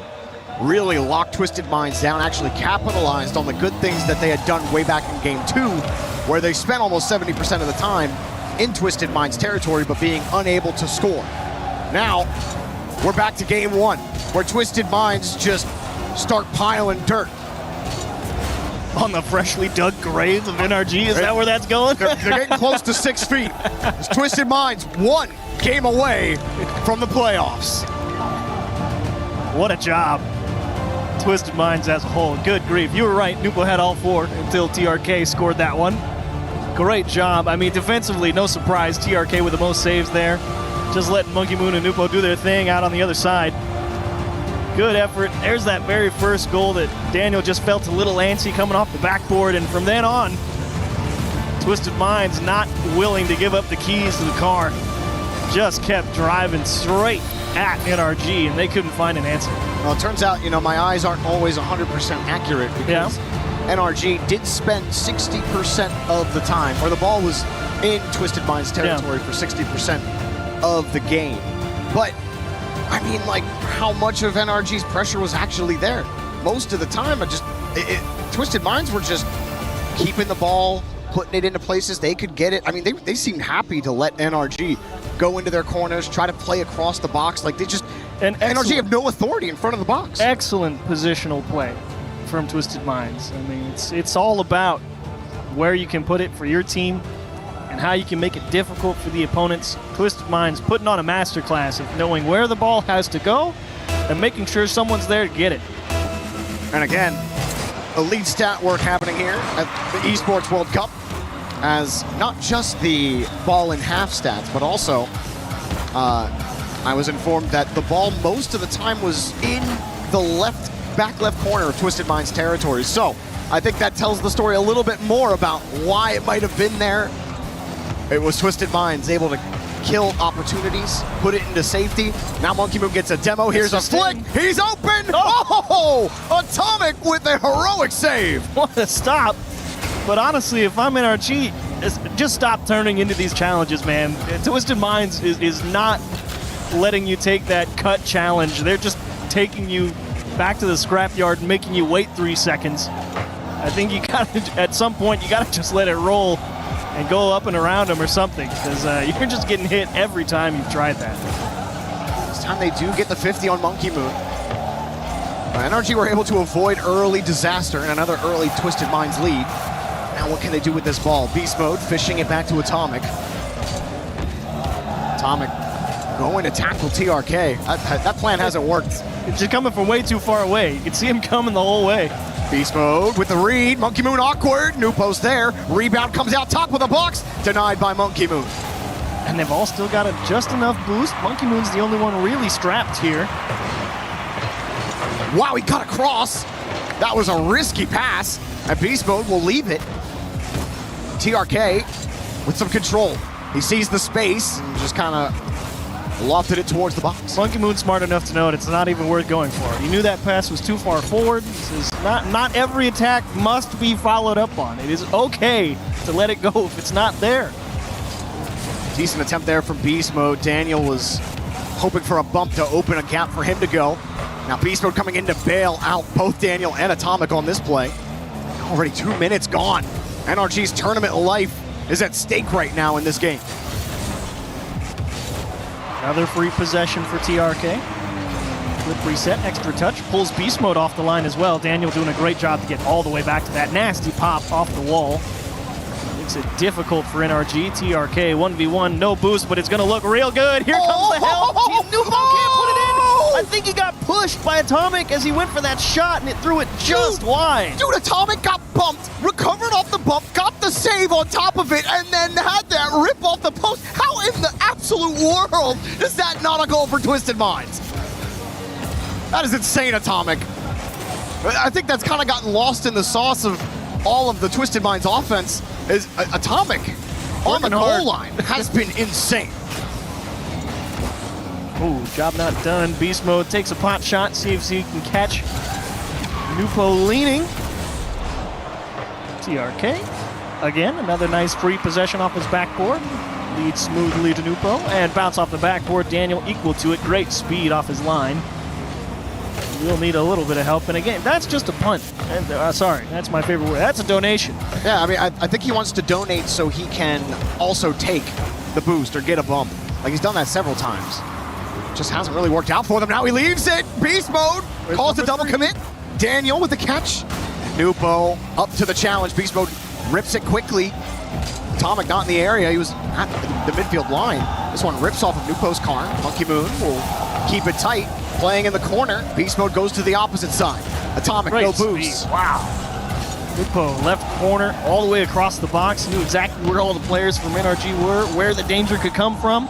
Really locked Twisted Minds down, actually capitalized on the good things that they had done way back in Game 2, where they spent almost 70% of the time in Twisted Minds territory, but being unable to score. Now, we're back to Game 1, where Twisted Minds just start piling dirt. On the freshly dug grave of NRG, is that where that's going? They're getting close to 6 feet. It's Twisted Minds 1 game away from the playoffs. What a job. Twisted Minds as a whole. Good grief. You were right. Nupo had all 4 until TRK scored that one. Great job. I mean, defensively, no surprise. TRK with the most saves there. Just letting Monkey Moon and Nupo do their thing out on the other side. Good effort. There's that very first goal that Daniel just felt a little antsy coming off the backboard. And from then on, Twisted Minds not willing to give up the keys to the car. Just kept driving straight at NRG, and they couldn't find an answer. Well, it turns out, my eyes aren't always 100% accurate because NRG did spend 60% of the time, or the ball was in Twisted Minds territory for 60% of the game. But, I mean, like, how much of NRG's pressure was actually there? Most of the time, Twisted Minds were just keeping the ball, putting it into places they could get it. I mean, they seemed happy to let NRG go into their corners, try to play across the box. Like, NRG have no authority in front of the box. Excellent positional play from Twisted Minds. I mean, it's all about where you can put it for your team and how you can make it difficult for the opponents. Twisted Minds putting on a masterclass of knowing where the ball has to go and making sure someone's there to get it. And again, elite stat work happening here at the Esports World Cup, as not just the ball in half stats, but also I was informed that the ball most of the time was in the back left corner of Twisted Minds territory. So I think that tells the story a little bit more about why it might have been there. It was Twisted Minds able to kill opportunities, put it into safety. Now Monkey Moon gets a demo. Here's a flick. He's open. Oh! Atomic with a heroic save. What a stop. But honestly, if I'm NRG, just stop turning into these challenges, man. Twisted Minds is not letting you take that cut challenge. They're just taking you back to the scrapyard and making you wait 3 seconds. I think you gotta, at some point, you gotta just let it roll and go up and around them or something, because you're just getting hit every time you've tried that. This time they do get the 50 on Monkey Moon. NRG were able to avoid early disaster and another early Twisted Minds lead. Now what can they do with this ball? Beast mode, fishing it back to Atomic. Atomic going to tackle TRK. That plan hasn't worked. It's just coming from way too far away. You can see him coming the whole way. Beast mode with the read. Monkey Moon awkward. New post there. Rebound comes out top of the box. Denied by Monkey Moon. And they've all still got just enough boost. Monkey Moon's the only one really strapped here. Wow, he got across. That was a risky pass. And Beast mode will leave it. TRK with some control. He sees the space and just kind of lofted it towards the box. Monkey Moon's smart enough to know it. It's not even worth going for. He knew that pass was too far forward. This is not every attack must be followed up on. It is okay to let it go if it's not there. Decent attempt there from Beast Mode. Daniel was hoping for a bump to open a gap for him to go. Now Beast Mode coming in to bail out both Daniel and Atomic on this play. Already 2 minutes gone. NRG's tournament life is at stake right now in this game. Another free possession for TRK. Flip reset, extra touch, pulls Beast Mode off the line as well. Daniel doing a great job to get all the way back to that nasty pop off the wall. Makes it difficult for NRG. TRK 1v1, no boost, but it's gonna look real good. Here comes the help. Nupo can't put it in. I think he got pushed by Atomic as he went for that shot and it threw it just wide. Dude, Atomic got bumped, recovered off the bump, got the save on top of it, and then had that rip off the post. How in the absolute world is that not a goal for Twisted Minds? That is insane, Atomic. I think that's kind of gotten lost in the sauce of all of the Twisted Minds offense. Is Atomic on the goal line has been insane. Ooh, job not done. Beast Mode takes a pot shot, see if he can catch Nupo leaning. TRK, again, another nice free possession off his backboard. Leads smoothly to Nupo, and bounce off the backboard. Daniel equal to it. Great speed off his line. We'll need a little bit of help. And again, that's just a punt. And, sorry, that's my favorite word. That's a donation. Yeah, I mean, I think he wants to donate so he can also take the boost or get a bump. Like, he's done that several times. Just hasn't really worked out for them. Now he leaves it. Beast mode. Calls a double commit. Daniel with the catch. Nupo up to the challenge. Beast mode rips it quickly. Atomic not in the area. He was at the midfield line. This one rips off of Nupo's car. Monkey Moon will keep it tight. Playing in the corner. Beast mode goes to the opposite side. Atomic, Great no boost. speed. Wow. Nupo, left corner, all the way across the box. Knew exactly where all the players from NRG were, where the danger could come from.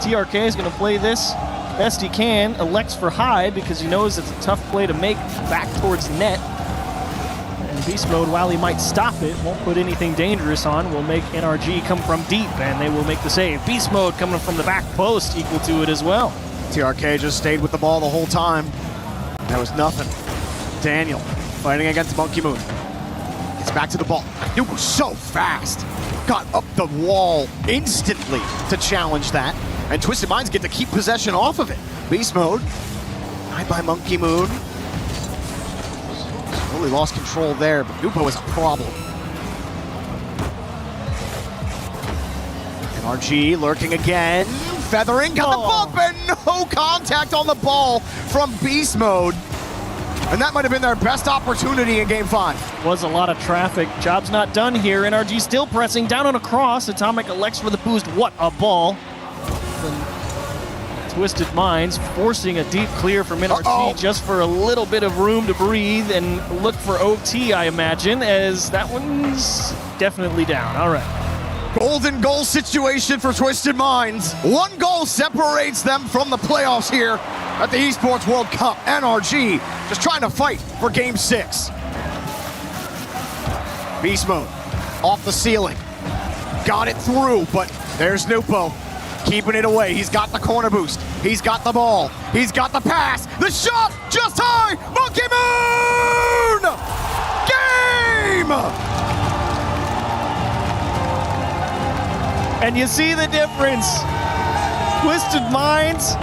TRK is going to play this best he can. Elects for high because he knows it's a tough play to make back towards net. And Beast Mode, while he might stop it, won't put anything dangerous on, will make NRG come from deep, and they will make the save. Beast Mode coming from the back post, equal to it as well. TRK just stayed with the ball the whole time. That was nothing. Daniel fighting against Monkey Moon. Gets back to the ball. It was so fast. Got up the wall instantly to challenge that. And Twisted Minds get to keep possession off of it. Beast Mode. Tied by Monkey Moon. Really lost control there, but Nupo is a problem. NRG lurking again. Feathering, got the bump, and no contact on the ball from Beast Mode. And that might have been their best opportunity in Game 5. Was a lot of traffic. Job's not done here. NRG still pressing down on a cross. Atomic elects for the boost. What a ball. Twisted Minds forcing a deep clear from NRG just for a little bit of room to breathe and look for OT, I imagine, as that one's definitely down. All right. Golden goal situation for Twisted Minds. One goal separates them from the playoffs here at the Esports World Cup. NRG just trying to fight for Game 6. Beast Mode off the ceiling. Got it through, but there's Nupo keeping it away. He's got the corner boost. He's got the ball. He's got the pass. The shot just high. Monkey Moon! Game! And you see the difference. Twisted Minds,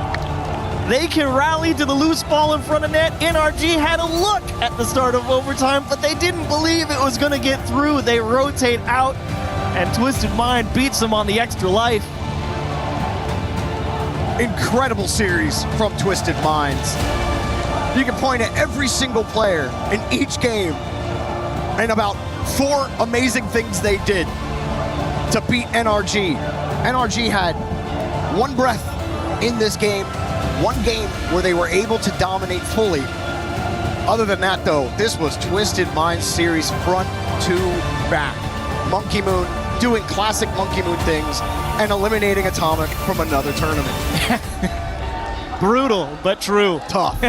they can rally to the loose ball in front of net. NRG had a look at the start of overtime, but they didn't believe it was going to get through. They rotate out, and Twisted Mind beats them on the extra life. Incredible series from Twisted Minds. You can point at every single player in each game and about 4 amazing things they did to beat NRG. NRG had one breath in this game, one game where they were able to dominate fully. Other than that, though, this was Twisted Minds series front to back. Monkey Moon doing classic Monkey Moon things and eliminating Atomic from another tournament. Brutal, but true. Tough.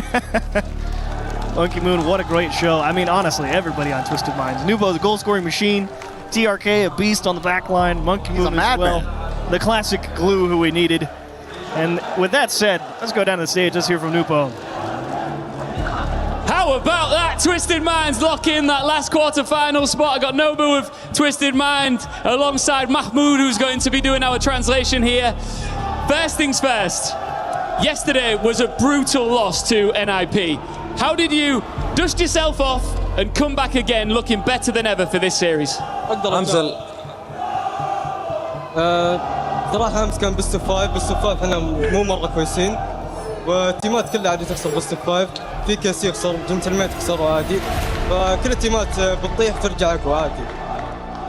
Monkey Moon, what a great show. I mean, honestly, everybody on Twisted Minds. Nubo, the goal-scoring machine. TRK, a beast on the back line. Monkey Moon as well. The classic glue who we needed. And with that said, let's go down to the stage. Let's hear from Nupo. How about that? Twisted Minds lock in that last quarter-final spot. I got Nobu with Twisted Mind alongside Mahmoud, who's going to be doing our translation here. First things first. Yesterday was a brutal loss to NIP. How did you dust yourself off and come back again looking better than ever for this series? أنزل صراحة أمس كان بست اوف 5 احنا مو مرة كويسين والتيمات كلها عادي تخسر بست اوف 5 في كاس يخسر جنتلمان تخسر عادي فكل التيمات بتطيح ترجع اقوى عادي.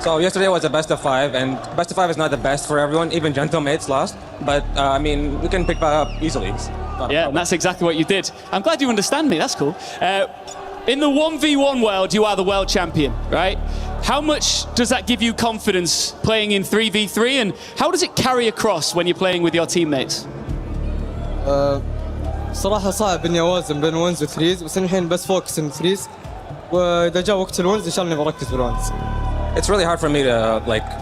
So yesterday was a best of 5, and best of 5 is not the best for everyone. Even gentlemates lost, but I mean we can pick that up easily. Yeah, and that's exactly what you did. I'm glad you understand me. That's cool. In the 1v1 world, you are the world champion, right? How much does that give you confidence playing in 3v3, and how does it carry across when you're playing with your teammates? صراحة صعب إني أوازن بين الونز وثريز بس الحين بس فوكس إن ثريز وإذا جاء وقت الونز إن شاء الله بركز بالونز. It's really hard for me to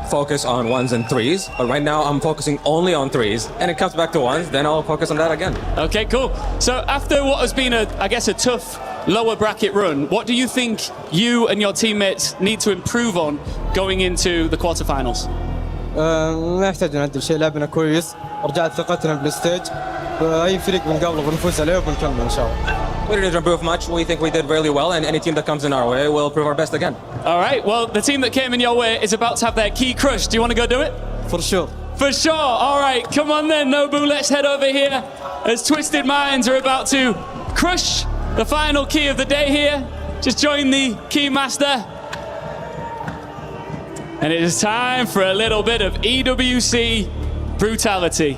focus on 1s and 3s, but right now I'm focusing only on 3s, and it comes back to 1s, then I'll focus on that again. Okay, cool. So after what has been I guess a tough lower bracket run, what do you think you and your teammates need to improve on going into the quarterfinals? ما يحتاج نعدل شيء، لعبنا كويس، رجعت ثقتنا بالستيج، أي فريق بنقابله بنفوز عليه وبنكمل إن شاء الله. We didn't improve much. We think we did really well, and any team that comes in our way will prove our best again. All right, well, the team that came in your way is about to have their key crush. Do you want to go do it? For sure. For sure. All right, come on then, Nobu. Let's head over here as Twisted Minds are about to crush the final key of the day here. Just join the key master. And it is time for a little bit of EWC brutality.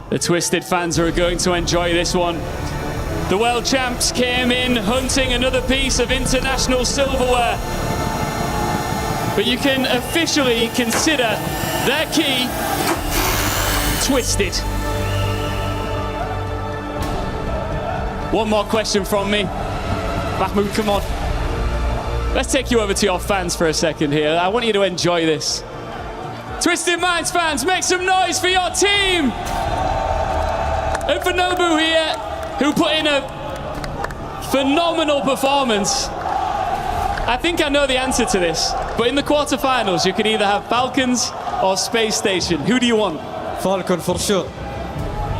The Twisted fans are going to enjoy this one. The world champs came in hunting another piece of international silverware. But you can officially consider their key Twisted. One more question from me. Mahmoud, come on. Let's take you over to your fans for a second here. I want you to enjoy this. Twisted Minds fans, make some noise for your team! And for Nobu here, who put in a phenomenal performance. I think I know the answer to this, but in the quarterfinals, you can either have Falcons or Space Station. Who do you want? Falcon for sure.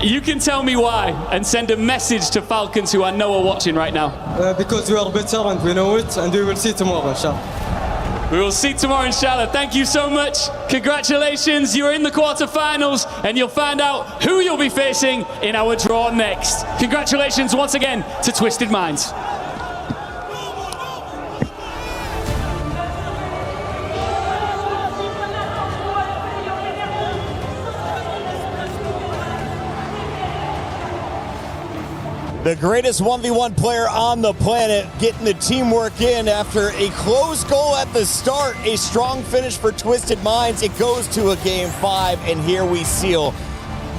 You can tell me why and send a message to Falcons who I know are watching right now. Because we are better and we know it, and we will see tomorrow, inshallah. We will see tomorrow, inshallah. Thank you so much. Congratulations, you're in the quarterfinals, and you'll find out who you'll be facing in our draw next. Congratulations once again to Twisted Minds. The greatest 1v1 player on the planet getting the teamwork in after a close goal at the start. A strong finish for Twisted Minds. It goes to a game 5, and here we seal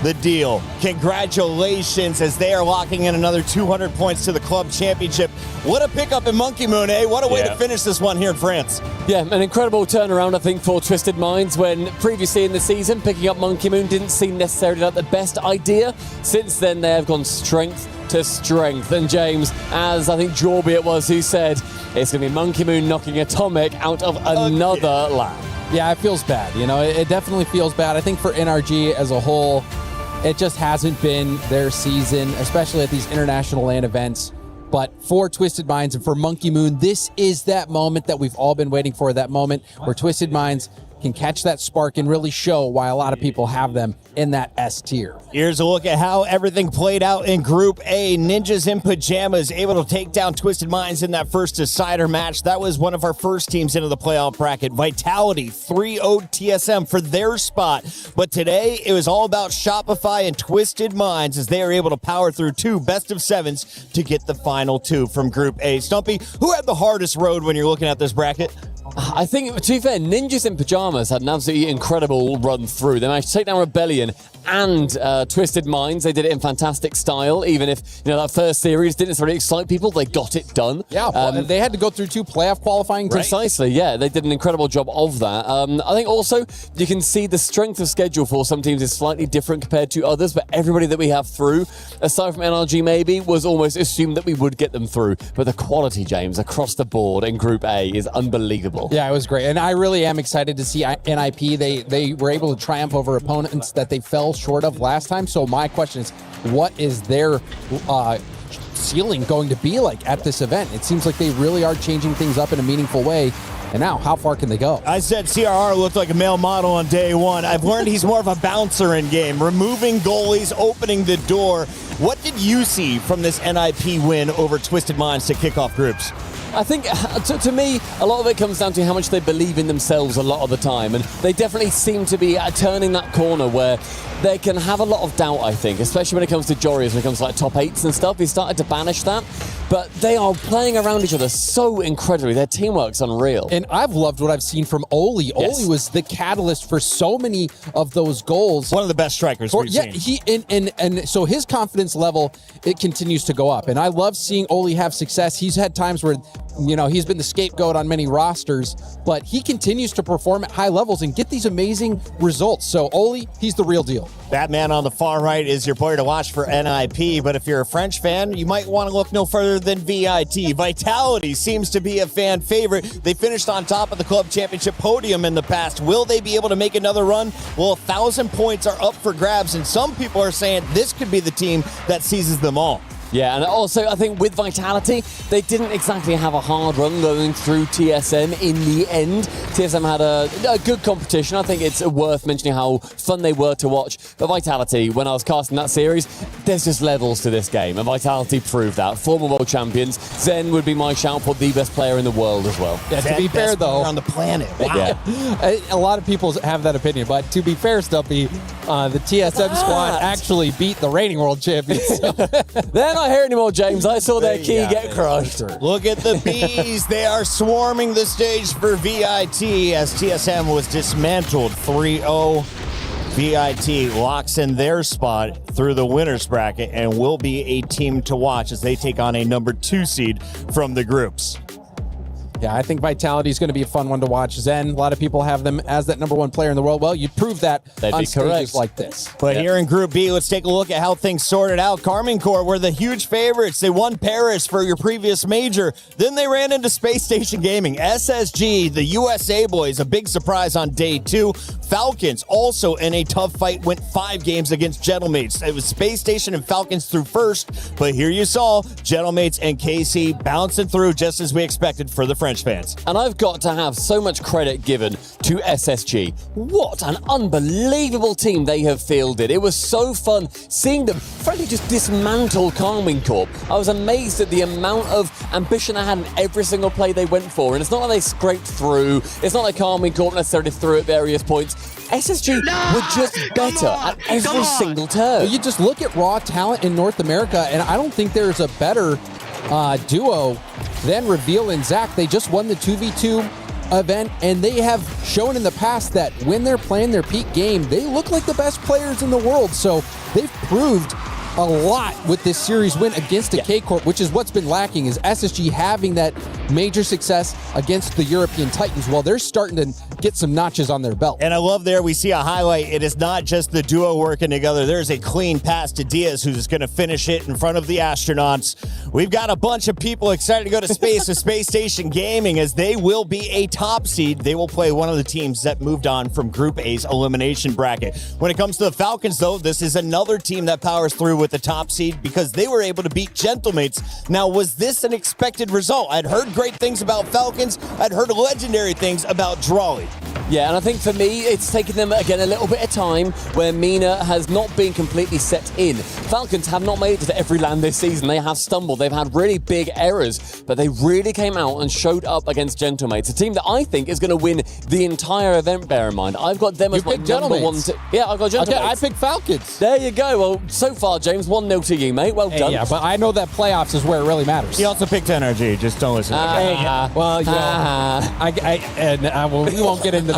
the deal. Congratulations as they are locking in another 200 points to the club championship. What a pickup in Monkey Moon, eh? What a way to finish this one here in France. Yeah, an incredible turnaround, I think, for Twisted Minds when previously in the season, picking up Monkey Moon didn't seem necessarily like the best idea. Since then, they have gone strength to strength. And James, as I think Jorby it was who said, it's going to be Monkey Moon knocking Atomic out of another lap. Yeah, it feels bad. You know, it definitely feels bad. I think for NRG as a whole, it just hasn't been their season, especially at these international LAN events. But for Twisted Minds and for Monkey Moon, this is that moment that we've all been waiting for, that moment where Twisted Minds can catch that spark and really show why a lot of people have them in that S tier. Here's a look at how everything played out in Group A. Ninjas in Pajamas able to take down Twisted Minds in that first decider match. That was one of our first teams into the playoff bracket. Vitality 3-0'd TSM for their spot. But today, it was all about Shopify and Twisted Minds as they are able to power through 2 best-of-7s to get the final 2 from Group A. Stumpy, who had the hardest road when you're looking at this bracket? I think, to be fair, Ninjas in Pajamas had an absolutely incredible run through. They managed to take down Rebellion and Twisted Minds. They did it in fantastic style, even if, you know, that first series didn't necessarily excite people. They got it done. Yeah, they had to go through 2 playoff qualifying. Precisely, yeah. They did an incredible job of that. I think also you can see the strength of schedule for some teams is slightly different compared to others, but everybody that we have through, aside from NRG maybe, was almost assumed that we would get them through. But the quality, James, across the board in Group A is unbelievable. Yeah, it was great. And I really am excited to see NIP. They were able to triumph over opponents that they fell short of last time. So my question is, what is their ceiling going to be like at this event? It seems like they really are changing things up in a meaningful way. And now, how far can they go? I said CRR looked like a male model on day 1. I've learned he's more of a bouncer in game, removing goalies, opening the door. What did you see from this NIP win over Twisted Minds to kick off groups? I think, to me, a lot of it comes down to how much they believe in themselves a lot of the time. And they definitely seem to be turning that corner where they can have a lot of doubt, I think, especially when it comes to Jorius, when it comes to like top 8s and stuff. He started to banish that. But they are playing around each other so incredibly. Their teamwork's unreal. And I've loved what I've seen from Oli. Yes. Oli was the catalyst for so many of those goals. One of the best strikers we've seen. And so his confidence level, it continues to go up. And I love seeing Oli have success. He's had times where, you know, he's been the scapegoat on many rosters, but he continues to perform at high levels and get these amazing results. So Oli, he's the real deal. That man on the far right is your player to watch for NIP, but if you're a French fan, you might want to look no further than VIT. Vitality seems to be a fan favorite. They finished on top of the club championship podium in the past. Will they be able to make another run? Well, 1,000 points are up for grabs, and some people are saying this could be the team that seizes them all. Yeah, and also I think with Vitality, they didn't exactly have a hard run going through TSM in the end. TSM had a good competition. I think it's worth mentioning how fun they were to watch. But Vitality, when I was casting that series, there's just levels to this game, and Vitality proved that. Former world champions. Zen would be my shout for the best player in the world as well. Yeah, to be fair, though, on the planet. Wow. Yeah. A lot of people have that opinion, but to be fair, Stumpy, The TSM squad actually beat the reigning world champions. So. They're not here anymore, James. I saw their key get crushed. Look at the bees. They are swarming the stage for VIT as TSM was dismantled 3-0. VIT locks in their spot through the winner's bracket and will be a team to watch as they take on a number 2 seed from the groups. Yeah, I think Vitality is going to be a fun one to watch. Zen, a lot of people have them as that number 1 player in the world. Well, you prove that on stages like this. But here in Group B, let's take a look at how things sorted out. Carmine Corps were the huge favorites. They won Paris for your previous major. Then they ran into Space Station Gaming. SSG, the USA boys, a big surprise on day 2. Falcons also in a tough fight went 5 games against Gentlemates. It was Space Station and Falcons through first, but here you saw Gentlemates and KC bouncing through just as we expected for the French fans. And I've got to have so much credit given to SSG. What an unbelievable team they have fielded. It was so fun seeing them frankly just dismantle Carmine Corp. I was amazed at the amount of ambition they had in every single play they went for. And it's not like they scraped through. It's not like Carmine Corp necessarily through at various points. SSG were just better at every single turn. You just look at raw talent in North America, and I don't think there's a better duo than Reveal and Zach. They just won the 2v2 event, and they have shown in the past that when they're playing their peak game, they look like the best players in the world. So they've proved a lot with this series win against the K-Corp, which is what's been lacking, is SSG having that major success against the European Titans while they're starting to get some notches on their belt. And I love there we see a highlight. It is not just the duo working together. There's a clean pass to Diaz who's going to finish it in front of the astronauts. We've got a bunch of people excited to go to space with Space Station Gaming as they will be a top seed. They will play one of the teams that moved on from Group A's elimination bracket. When it comes to the Falcons, though, this is another team that powers through with the top seed because they were able to beat Gentlemates. Now, was this an expected result? I'd heard great things about Falcons. I'd heard legendary things about Drawley. Yeah, and I think for me, it's taken them, again, a little bit of time where Mina has not been completely set in. Falcons have not made it to every land this season. They have stumbled. They've had really big errors, but they really came out and showed up against Gentlemates, a team that I think is going to win the entire event, bear in mind. I've got them as my number 1. Yeah, I've got Gentlemates. Okay, I picked Falcons. There you go. Well, so far, James, 1-0 to you, mate. Well done. Yeah, but I know that playoffs is where it really matters. He also picked NRG. Just don't listen. Well, we won't get into that.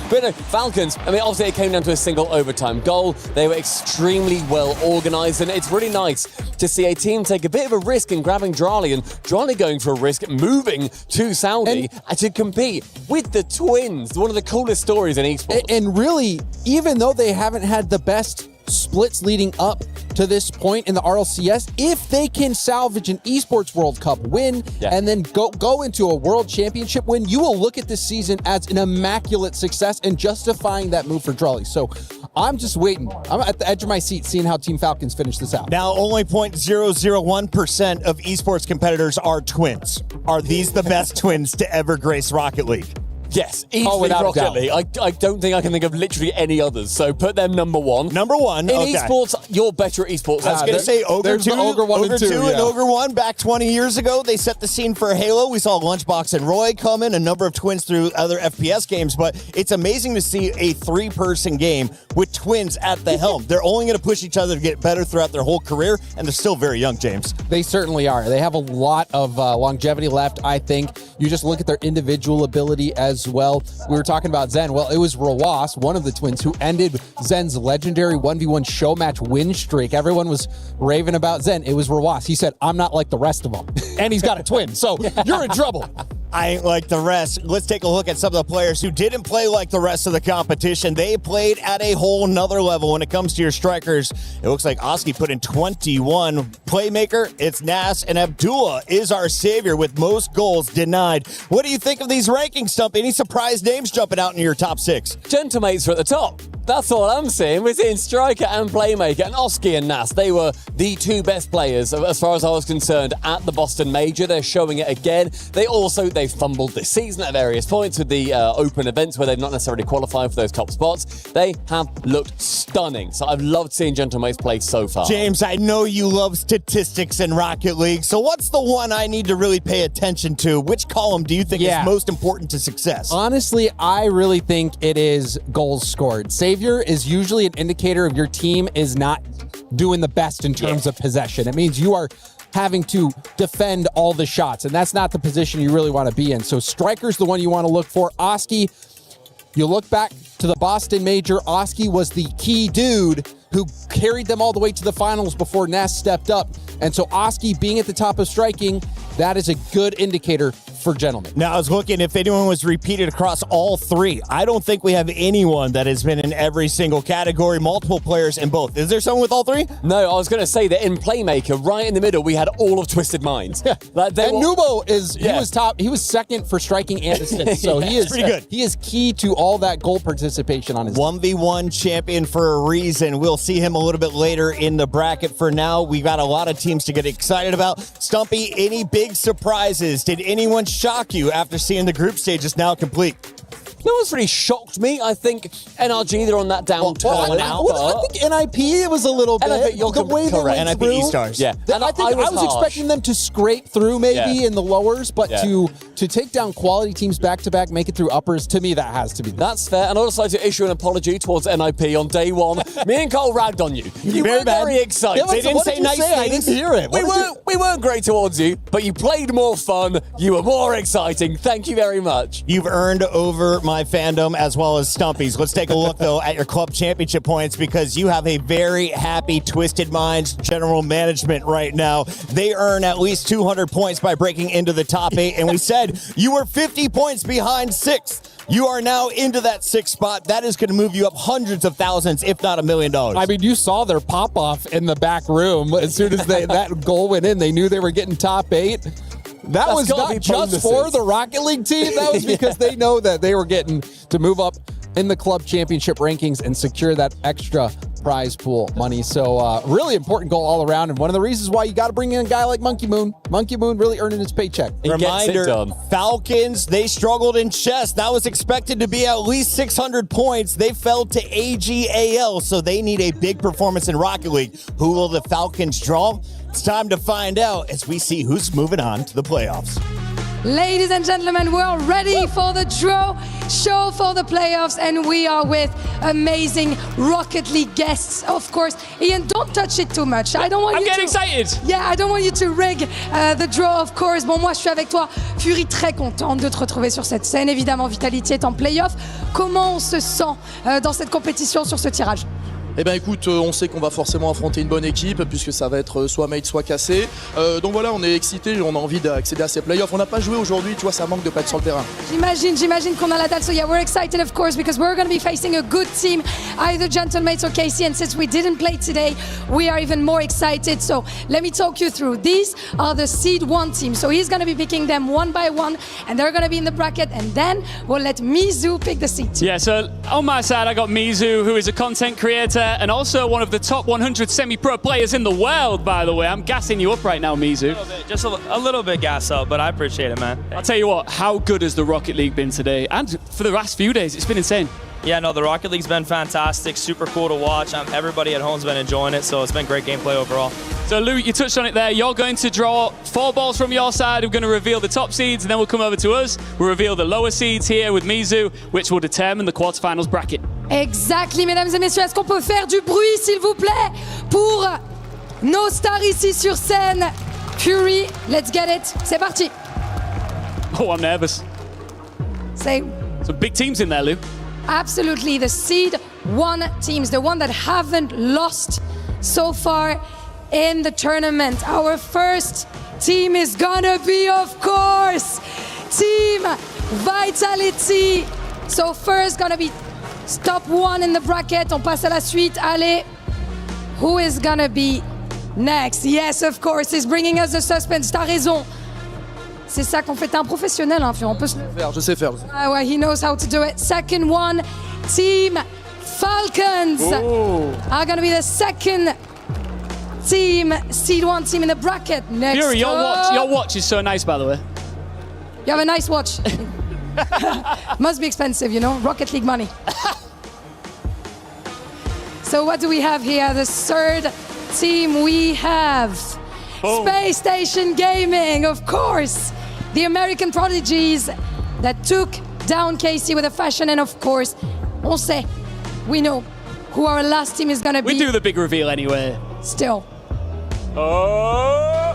But no, Falcons, I mean, obviously it came down to a single overtime goal. They were extremely well organised, and it's really nice to see a team take a bit of a risk in grabbing Drawley, and Drawley going for a risk, moving to Saudi and to compete with the twins. One of the coolest stories in esports. And really, even though they haven't had the best splits leading up to this point in the RLCS, if they can salvage an Esports World Cup win and then go into a World Championship win, you will look at this season as an immaculate success and justifying that move for Drawley. So I'm just waiting. I'm at the edge of my seat seeing how Team Falcons finish this out. Now, only 0.001% of esports competitors are twins. Are these the best twins to ever grace Rocket League? Yes, easily Rocket League. I don't think I can think of literally any others, so put them number 1. Number 1, in esports, you're better at esports. I was going to say Ogre 2, Ogre 1 and 2, and Ogre 1 back 20 years ago. They set the scene for Halo. We saw Lunchbox and Roy come in, a number of twins through other FPS games, but it's amazing to see a 3-person game with twins at the helm. They're only going to push each other to get better throughout their whole career, and they're still very young, James. They certainly are. They have a lot of longevity left, I think. You just look at their individual ability as well. We were talking about Zen. Well, it was Rawas, one of the twins, who ended Zen's legendary 1v1 show match win streak. Everyone was raving about Zen. It was Rawas. He said, I'm not like the rest of them. And he's got a twin, so you're in trouble. I ain't like the rest. Let's take a look at some of the players who didn't play like the rest of the competition. They played at a whole nother level when it comes to your strikers. It looks like Oski put in 21. Playmaker, it's Nas, and Abdullah is our savior with most goals denied. What do you think of these rankings, Stump? Any surprise names jumping out in your top 6? Gentlemates are at the top. That's all I'm seeing. We're seeing striker and playmaker, and Oski and Nas. They were the 2 best players, as far as I was concerned, at the Boston Major. They're showing it again. They've fumbled this season at various points with the open events where they've not necessarily qualified for those top spots. They have looked stunning. So I've loved seeing Gentlemates play so far. James, I know you love statistics in Rocket League. So what's the one I need to really pay attention to? Which column do you think is most important to success? Honestly, I really think it is goals scored. Save behavior is usually an indicator of your team is not doing the best in terms of possession. It means you are having to defend all the shots, and that's not the position you really want to be in. So striker's the one you want to look for. Oski, you look back to the Boston Major, Oski was the key dude who carried them all the way to the finals before Ness stepped up. And so Oski being at the top of striking, that is a good indicator for gentlemen. Now, I was looking if anyone was repeated across all three. I don't think we have anyone that has been in every single category, multiple players in both. Is there someone with all three? No, I was going to say that in Playmaker, right in the middle, we had all of Twisted Minds. And Nubo he was top. He was second for striking and assists. So he is pretty good. He is key to all that goal participation on his 1v1 champion for a reason. We'll see him a little bit later in the bracket. For now, we got a lot of teams to get excited about. Stumpy, any big surprises? Did anyone shock you after seeing the group stages now complete? No one's really shocked me. I think NRG, they're on that downturn now. I think NIP, it was a little bit. The way they went NIP through. E-Stars. Yeah. I was expecting them to scrape through maybe in the lowers, but to take down quality teams back-to-back, make it through uppers, to me, that has to be. That's fair. And I'd also like to issue an apology towards NIP on day one. Me and Cole ragged on you. You were very excited. They didn't say nice things. I didn't hear it. We weren't great towards you, but you played more fun. You were more exciting. Thank you very much. You've earned over my fandom as well as Stumpy's. Let's take a look, though, at your club championship points because you have a very happy Twisted Minds general management right now. They earn at least 200 points by breaking into the top 8, and we said you were 50 points behind 6th. You are now into that 6th spot. That is going to move you up hundreds of thousands, if not $1 million. I mean, you saw their pop-off in the back room. As soon as that goal went in, they knew they were getting top 8. That was not just for the Rocket League team. That was because they know that they were getting to move up in the club championship rankings and secure that extra prize pool money. So really important goal all around. And one of the reasons why you got to bring in a guy like Monkey Moon. Monkey Moon really earning his paycheck. Reminder, Falcons, they struggled in chess. That was expected to be at least 600 points. They fell to AGAL, so they need a big performance in Rocket League. Who will the Falcons draw? It's time to find out as we see who's moving on to the playoffs. Ladies and gentlemen, we're ready for the draw show for the playoffs, and we are with amazing Rocket League guests, of course. Ian, don't touch it too much. I don't want I'm you getting to... excited. Yeah, I don't want you to rig the draw, of course. Bon, moi, je suis avec toi. Fury, très contente de te retrouver sur cette scène. Évidemment, Vitality est en playoff. Comment on se sent dans cette compétition, sur ce tirage? Eh bien écoute, on sait qu'on va forcément affronter une bonne équipe puisque ça va être soit mate soit cassé. Donc voilà, on est excité, on a envie d'accéder à ces playoffs. On n'a pas joué aujourd'hui, tu vois, ça manque de pas être sur le terrain. J'imagine qu'on a la dalle. So yeah, we're excited of course because we're going to be facing a good team, either Gentlemates or KC. And since we didn't play today, we are even more excited. So let me talk you through. These are the Seed 1 team. So he's going to be picking them one by one and they're going to be in the bracket, and then we'll let Mizu pick the seed. Yeah, so on my side I got Mizu, who is a content creator and also one of the top 100 semi-pro players in the world, by the way. I'm gassing you up right now, Mizu. Just a little bit gas up, but I appreciate it, man. I'll tell you what, how good has the Rocket League been today? And for the last few days, it's been insane. Yeah, no, the Rocket League's been fantastic, super cool to watch. Everybody at home's been enjoying it, so it's been great gameplay overall. So Lou, you touched on it there. You're going to draw 4 balls from your side. We're going to reveal the top seeds, and then we'll come over to us. We'll reveal the lower seeds here with Mizu, which will determine the quarterfinals bracket. Exactly, mesdames et messieurs. Est-ce qu'on peut faire du bruit, s'il vous plaît, pour nos stars ici sur scène? Fury, let's get it. C'est parti. Oh, I'm nervous. Same. Some big teams in there, Lou. Absolutely, the Seed 1 teams, the one that haven't lost so far in the tournament. Our first team is gonna be, of course, Team Vitality. So first gonna be top 1 in the bracket. On passe à la suite. Allez, who is gonna be next? Yes, of course, he's bringing us the suspense. T'as raison. C'est ça qu'on fait. T'es un professionnel, hein, on peut se... Je sais faire. Ah ouais, he knows how to do it. Second one, Team Falcons are going to be the second team, Seed 1 team in the bracket. Next Fury, your up, watch is so nice, by the way. You have a nice watch. Must be expensive, you know, Rocket League money. So what do we have here? The third team we have Space Station Gaming, of course. The American prodigies that took down KC with a fashion, and of course, on sait we know who our last team is gonna be. We do the big reveal anyway. Still. Oh!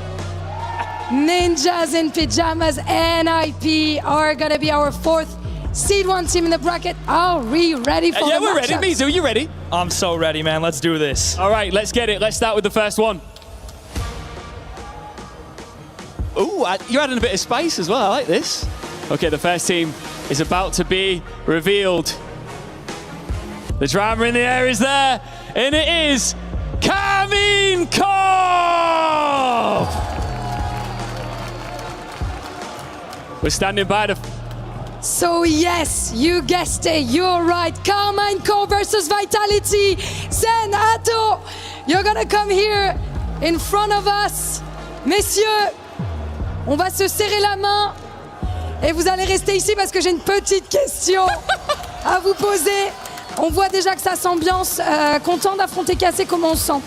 Ninjas in Pajamas NIP are gonna be our 4th seed 1 team in the bracket. Are we ready for Yeah, the we're ready. matchups? Mizu, you ready? I'm so ready, man. Let's do this. All right, let's get it. Let's start with the first one. Ooh, you're adding a bit of spice as well. I like this. Okay, the first team is about to be revealed. The drama in the air is there, and it is Kamin Korb! We're standing by the... So yes, you guessed it, you're right. Carmine Co versus Vitality. Zen, Atto, you're gonna come here in front of us. Messieurs, on va se serrer la main et vous allez rester ici parce que j'ai une petite question à vous poser. On voit déjà que ça s'ambiance. Content d'affronter Cassé, comment on se sent?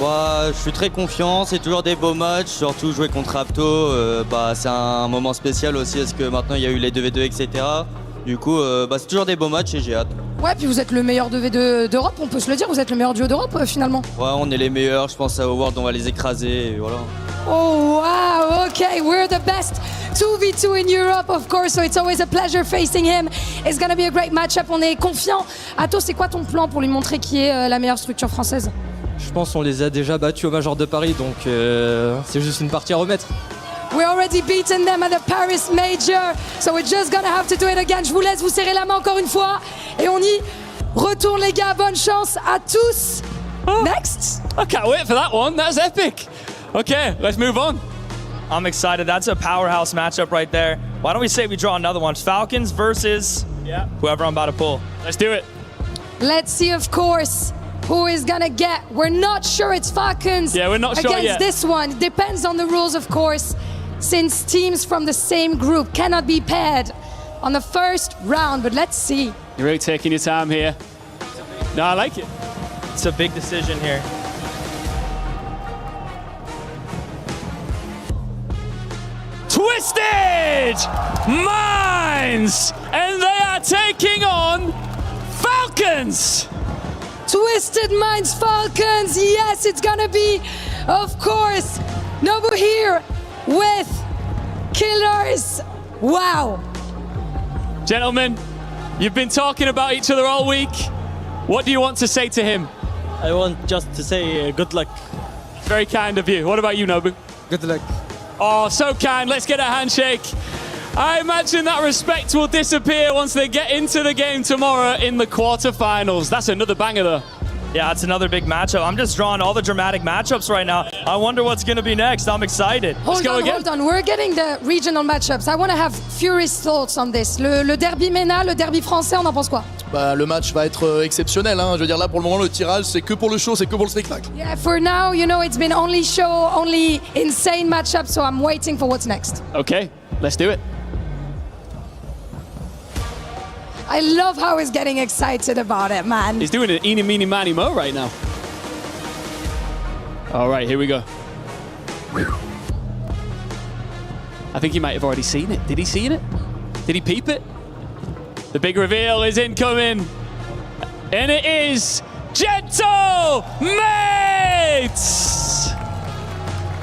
Je suis très confiant, c'est toujours des beaux matchs, surtout jouer contre Apto, c'est un moment spécial aussi parce que maintenant il y a eu les 2v2 etc. Du coup c'est toujours des beaux matchs et j'ai hâte. Ouais, puis vous êtes le meilleur 2v2 d'Europe, on peut se le dire, vous êtes le meilleur duo d'Europe finalement. Ouais, on est les meilleurs, je pense au World on va les écraser et voilà. Oh wow, okay, we're the best 2v2 in Europe, of course, so it's always a pleasure facing him. It's gonna be a great matchup, on est confiant. Atto, c'est quoi ton plan pour lui montrer qui est la meilleure structure française? Je pense qu'on les a déjà battus au Major de Paris, donc c'est juste une partie à remettre. We already beaten them at the Paris Major, so we're just gonna have to do it again. Je vous laisse vous serrer la main encore une fois, et on y retourne les gars, bonne chance à tous. Next. I can't wait for that one, that's epic. Okay, let's move on. I'm excited. That's a powerhouse matchup right there. Why don't we say we draw another one? Falcons versus whoever I'm about to pull. Let's do it. Let's see, of course, who is gonna get. We're not sure it's Falcons. Yeah, we're not sure against yet. this one. Depends on the rules, of course, since teams from the same group cannot be paired on the first round. But let's see. You're really taking your time here. No, I like it. It's a big decision here. Twisted Minds, and they are taking on Falcons. Twisted Minds Falcons. Yes, it's gonna be, of course, Nobu here with Killers. Wow. Gentlemen, you've been talking about each other all week. What do you want to say to him? I want just to say good luck. Very kind of you. What about you, Nobu? Good luck. Oh, so kind. Let's get a handshake. I imagine that respect will disappear once they get into the game tomorrow in the quarterfinals. That's another banger, though. Yeah, it's another big matchup. I'm just drawing all the dramatic matchups right now. I wonder what's going to be next. I'm excited. Hold on. We're getting the regional matchups. I want to have Fury's thoughts on this. Le derby MENA, le derby français, on en pense quoi? Le match va être exceptionnel. Je veux dire, là, pour le moment, le tirage, c'est que pour le show, c'est que pour le spectacle. Yeah, for now, you know, it's been only show, only insane matchups, so I'm waiting for what's next. Okay, let's do it. I love how he's getting excited about it, man. He's doing an eeny, meeny, miny, mo right now. All right, here we go. I think he might have already seen it. Did he see it? Did he peep it? The big reveal is incoming. And it is Gentle Mates!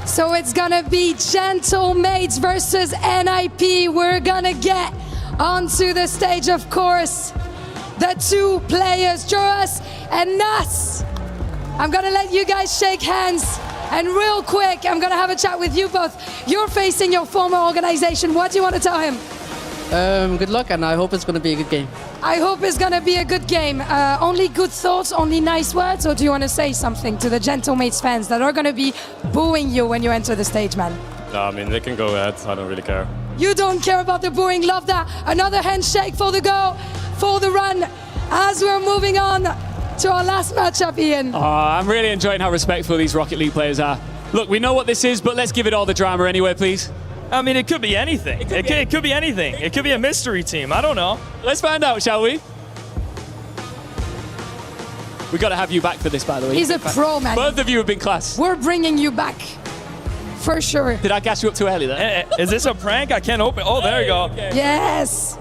So it's gonna be Gentle Mates versus NIP. We're gonna get onto the stage, of course. The two players, Joras and Nas. I'm gonna let you guys shake hands. And real quick, I'm gonna have a chat with you both. You're facing your former organization. What do you want to tell him? Good luck, and I hope it's going to be a good game. I hope it's going to be a good game. Only good thoughts, only nice words, or do you want to say something to the Gentle Mates fans that are going to be booing you when you enter the stage, man? No, I mean, they can go ahead. I don't really care. You don't care about the booing. Love that. Another handshake for the go, for the run, as we're moving on to our last matchup, Ian. Oh, I'm really enjoying how respectful these Rocket League players are. Look, we know what this is, but let's give it all the drama anyway, please. I mean, it could be anything. It could be anything. It could be a mystery team. I don't know. Let's find out, shall we? We got to have you back for this, by the way. He's a pro, man. Both of you have been class. We're bringing you back, for sure. Did I gas you up too early there? Is this a prank? I can't open. Oh, there you go. Okay. Yes.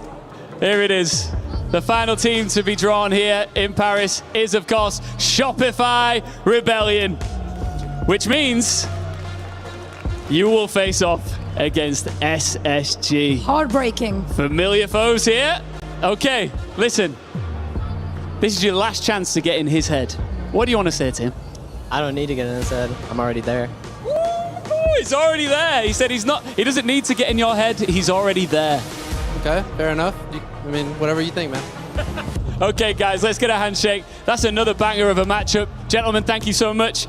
Here it is. The final team to be drawn here in Paris is, of course, Shopify Rebellion, which means you will face off against SSG. Heartbreaking. Familiar foes here. Okay, listen. This is your last chance to get in his head. What do you want to say to him? I don't need to get in his head. I'm already there. He's already there. He said he doesn't need to get in your head. He's already there. Okay, fair enough. I mean, whatever you think, man. Okay, guys, let's get a handshake. That's another banger of a matchup. Gentlemen, thank you so much.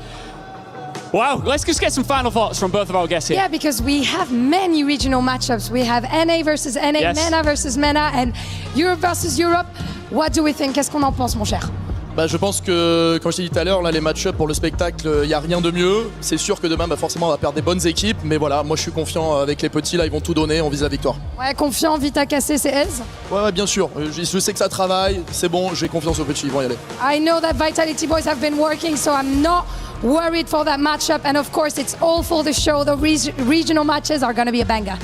Wow, let's just get some final thoughts from both of our guests here. Yeah, because we have many regional matchups. We have NA versus NA, Yes. MENA versus MENA, and Europe versus Europe. What do we think? Qu'est-ce qu'on en pense, mon cher? Bah, je pense que, comme je t'ai dit tout à l'heure, là, les match-ups pour le spectacle, il n'y a rien de mieux. C'est sûr que demain, forcément, on va perdre des bonnes équipes. Mais voilà, moi, je suis confiant avec les petits. Là, ils vont tout donner. On vise la victoire. Ouais, confiant, vite à casser, c'est aise. Ouais, bien sûr. Je sais que ça travaille. C'est bon, j'ai confiance aux petits. Ils vont y aller. I know that Vitality boys have been working, so I'm not worried for that matchup. And of course, it's all for the show. The regional matches are going to be a banger.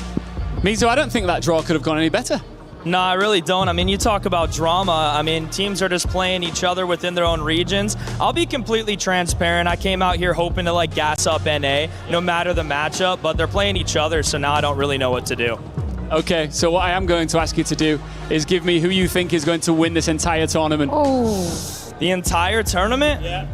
Mizo, I don't think that draw could have gone any better. No, I really don't. I mean, you talk about drama. I mean, teams are just playing each other within their own regions. I'll be completely transparent. I came out here hoping to like gas up NA, no matter the matchup, but they're playing each other, so now I don't really know what to do. Okay, so what I am going to ask you to do is give me who you think is going to win this entire tournament. Oh. The entire tournament? Yeah.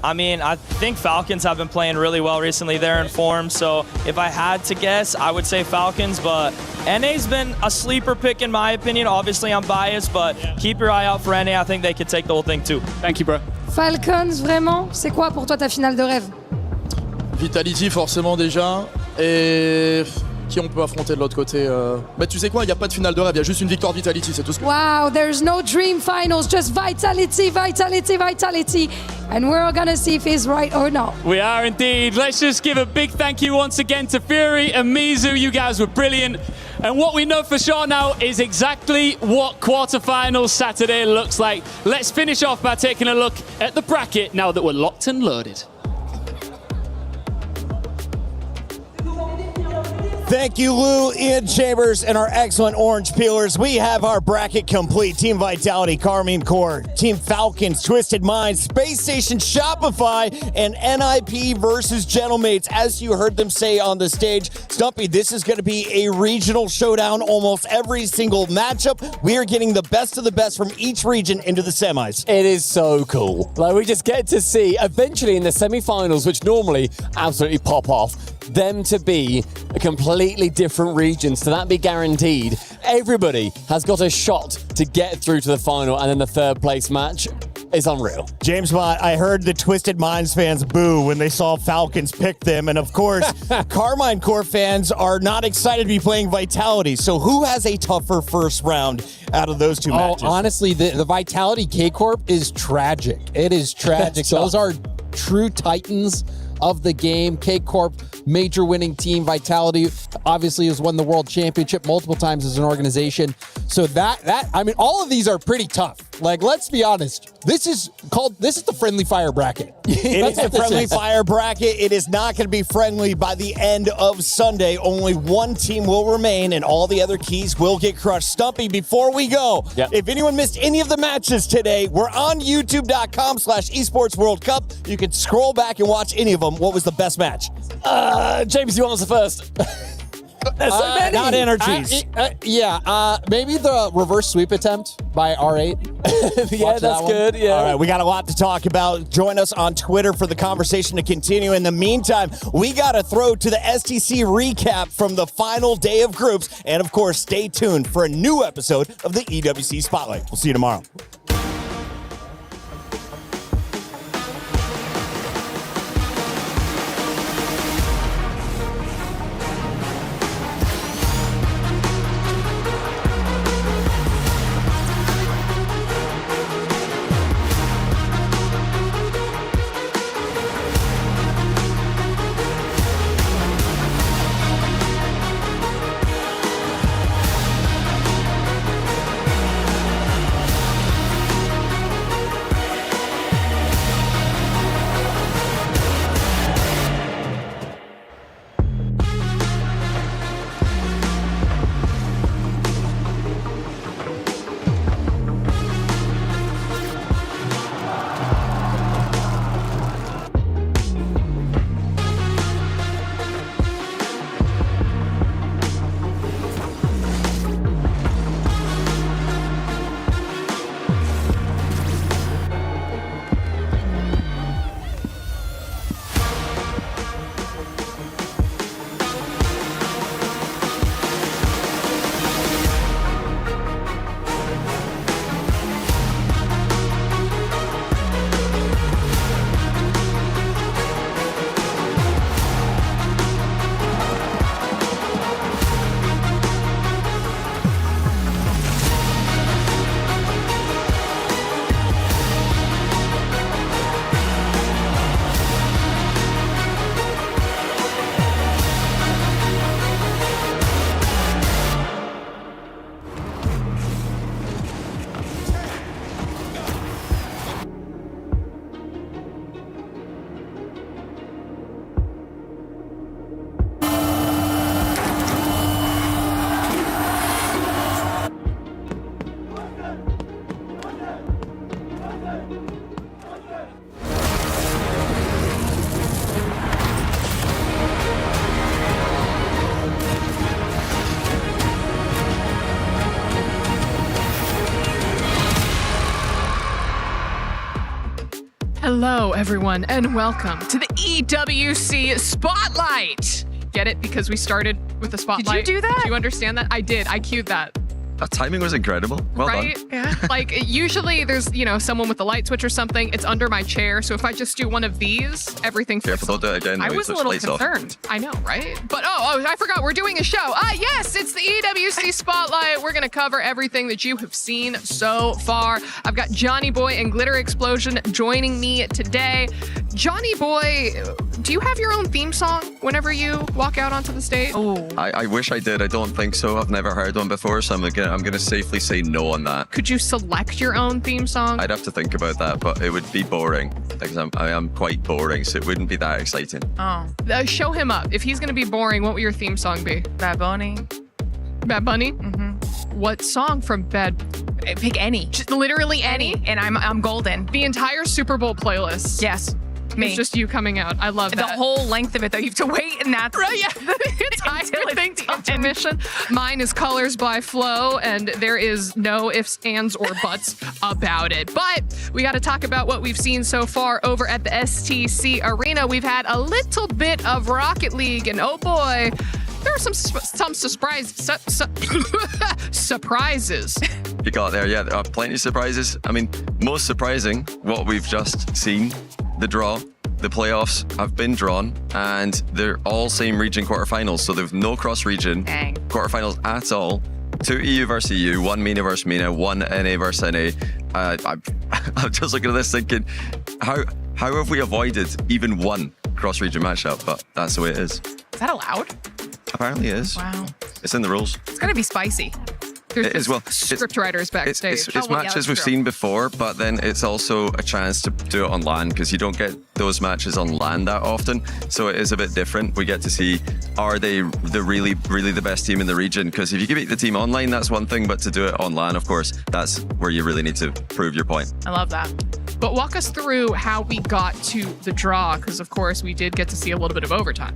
I mean, I think Falcons have been playing really well recently. They're in form, so if I had to guess, I would say Falcons, but NA's been a sleeper pick in my opinion. Obviously, I'm biased, but keep your eye out for NA. I think they could take the whole thing too. Thank you, bro. Falcons, vraiment, c'est quoi pour toi ta finale de rêve? Vitality, forcément, déjà. Et qui on peut affronter de l'autre côté Bah, tu sais quoi, il n'y a pas de finale de rêve. Il y a juste une victoire de Vitality, c'est tout ce que... Wow, there's no dream finals, just Vitality, Vitality, Vitality. And we're gonna see if he's right or not. We are indeed. Let's just give a big thank you once again to Fury and Mizu. You guys were brilliant. And what we know for sure now is exactly what quarterfinals Saturday looks like. Let's finish off by taking a look at the bracket now that we're locked and loaded. Thank you, Lou, Ian Chambers, and our excellent orange peelers. We have our bracket complete. Team Vitality, Carmine Core, Team Falcons, Twisted Minds, Space Station, Shopify, and NIP versus Gentlemates. As you heard them say on the stage, Stumpy, this is going to be a regional showdown almost every single matchup. We are getting the best of the best from each region into the semis. It is so cool. Like, we just get to see, eventually in the semi-finals, which normally absolutely pop off, them to be a completely different regions, to that be guaranteed. Everybody has got a shot to get through to the final, and then the third place match is unreal. James Bott, I heard the Twisted Minds fans boo when they saw Falcons pick them, and of course, Carmine Core fans are not excited to be playing Vitality. So who has a tougher first round out of those two matches? Honestly, the Vitality K-Corp is tragic. It is tragic. Those are true titans of the game. K-Corp, major winning team. Vitality obviously has won the world championship multiple times as an organization. So I mean, all of these are pretty tough. Like, let's be honest. This is the friendly fire bracket. It is a friendly fire bracket. It is not going to be friendly by the end of Sunday. Only one team will remain, and all the other keys will get crushed. Stumpy, before we go, if anyone missed any of the matches today, we're on youtube.com/esports World Cup. You can scroll back and watch any of them. What was the best match? James, you answer first. There's so many. Not energies. Maybe the reverse sweep attempt by R8. Yeah, that's good. Yeah. All right, we got a lot to talk about. Join us on Twitter for the conversation to continue. In the meantime, we got to throw to the STC recap from the final day of groups. And of course, stay tuned for a new episode of the EWC Spotlight. We'll see you tomorrow. Hello, everyone, and welcome to the EWC Spotlight. Get it? Because we started with the spotlight. Did you do that? Do you understand that? I did. I cued that. That timing was incredible. Well right? done. Yeah. Like, usually there's, someone with a light switch or something. It's under my chair. So if I just do one of these, everything flips. Careful, don't do it again. I was a little concerned. I know, right? But I forgot we're doing a show. Yes, it's the EWC Spotlight. We're going to cover everything that you have seen so far. I've got Johnny Boy and Glitter Explosion joining me today. Johnny Boy, do you have your own theme song whenever you walk out onto the stage? Oh, I wish I did. I don't think so. I've never heard one before, so I'm gonna safely say no on that. Could you select your own theme song? I'd have to think about that, but it would be boring because I am quite boring, so it wouldn't be that exciting. Oh. Show him up. If he's gonna be boring, what would your theme song be? Bad Bunny. Bad Bunny? Mm-hmm. What song from Bad? Pick any. Just literally any? And I'm golden. The entire Super Bowl playlist. Yes. Me. It's just you coming out. I love that. The whole length of it, though. You have to wait, and that's right. Yeah, the entire thing to intermission. Mine is Colors by Flo, and there is no ifs, ands, or buts about it. But we got to talk about what we've seen so far over at the STC Arena. We've had a little bit of Rocket League, and oh boy, there are some surprises. You got there, yeah. There are plenty of surprises. I mean, most surprising, what we've just seen. The draw, the playoffs have been drawn, and they're all same region quarterfinals, so there's no cross-region quarterfinals at all. 2 EU versus EU, 1 MENA versus MENA, 1 NA versus NA. I'm just looking at this thinking, how have we avoided even one cross-region matchup? But that's the way it is. Is that allowed? Apparently it is. Wow. It's in the rules. It's going to be spicy. There's it is, well, script writers backstage. It's matches we've seen before, but then it's also a chance to do it on LAN because you don't get those matches on LAN that often. So it is a bit different. We get to see, are they really the best team in the region? Because if you can beat the team online, that's one thing, but to do it on LAN, of course, that's where you really need to prove your point. I love that. But walk us through how we got to the draw, because of course we did get to see a little bit of overtime.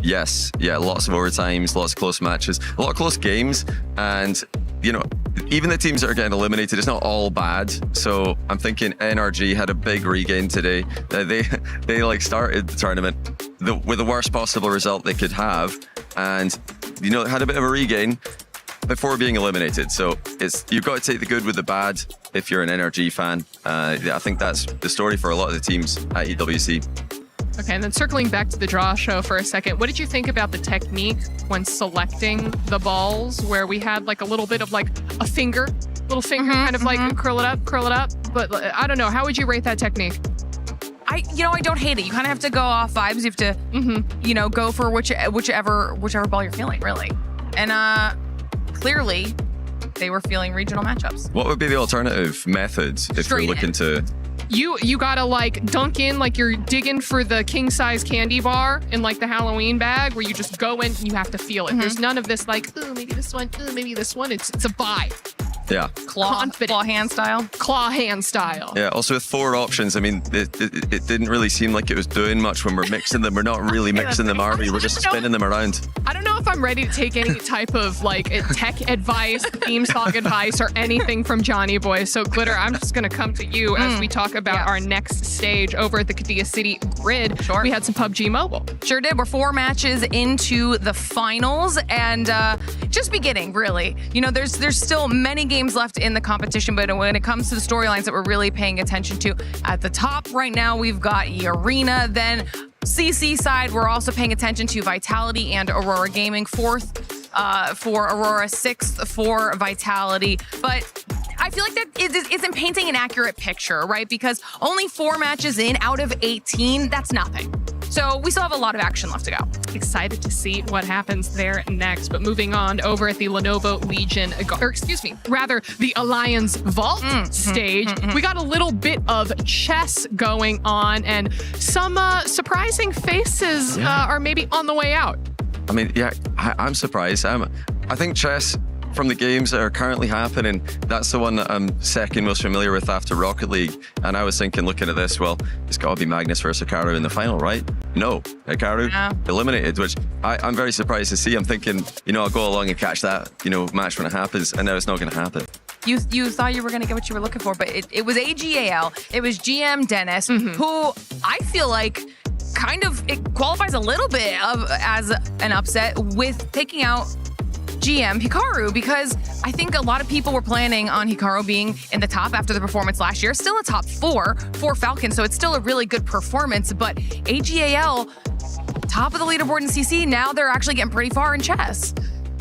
Yes, yeah, lots of overtimes, lots of close matches, a lot of close games, and even the teams that are getting eliminated, it's not all bad. So I'm thinking NRG had a big regain today. They started the tournament with the worst possible result they could have, and had a bit of a regain before being eliminated. So you've got to take the good with the bad if you're an NRG fan. I think that's the story for a lot of the teams at EWC. Okay, and then circling back to the draw show for a second, what did you think about the technique when selecting the balls, where we had like a little bit of like a little finger, kind of like curl it up? But I don't know, how would you rate that technique? I don't hate it. You kind of have to go off vibes. You have to, go for whichever ball you're feeling, really. And clearly, they were feeling regional matchups. What would be the alternative method if you're looking to? You gotta like dunk in like you're digging for the king size candy bar in like the Halloween bag, where you just go in and you have to feel it. There's none of this like, oh, maybe this one, oh, maybe this one. It's a vibe. Yeah. Claw hand style. Claw hand style. Yeah. Also with 4 options, I mean, it didn't really seem like it was doing much when we're mixing them. We're not really mixing them, are we? We're just spinning them around. I don't know if I'm ready to take any type of like tech advice, theme song advice, or anything from Johnny Boy. So Glitter, I'm just gonna come to you as we talk about our next stage over at the Kadia City Grid. Sure. We had some PUBG Mobile. Sure did. We're 4 matches into the finals, and just beginning, really. There's still many games left in the competition, but when it comes to the storylines that we're really paying attention to, at the top right now, we've got Arena. Then CC side, we're also paying attention to Vitality and Aurora Gaming. 4th for Aurora, 6th for Vitality. But I feel like that isn't painting an accurate picture, right? Because only 4 matches in out of 18, that's nothing. So we still have a lot of action left to go. Excited to see what happens there next. But moving on over at the Lenovo Legion, the Alliance Vault stage, we got a little bit of chess going on, and some surprising faces are maybe on the way out. I mean, yeah, I'm surprised. I think chess, from the games that are currently happening, that's the one that I'm second most familiar with after Rocket League. And I was thinking, looking at this, well, it's got to be Magnus versus Hikaru in the final, right? No, Hikaru eliminated, which I'm very surprised to see. I'm thinking, I'll go along and catch that, match when it happens, and now it's not going to happen. you thought you were going to get what you were looking for, but it was AGAL. It was GM Dennis, who I feel like it qualifies a little bit as an upset with taking out GM Hikaru, because I think a lot of people were planning on Hikaru being in the top after the performance last year. Still a top 4 for Falcons, so it's still a really good performance. But AGAL, top of the leaderboard in CC, now they're actually getting pretty far in chess.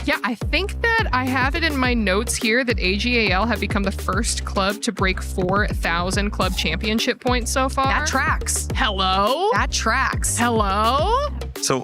Yeah, I think that I have it in my notes here that AGAL have become the first club to break 4,000 club championship points so far. That tracks. Hello? That tracks. Hello? So,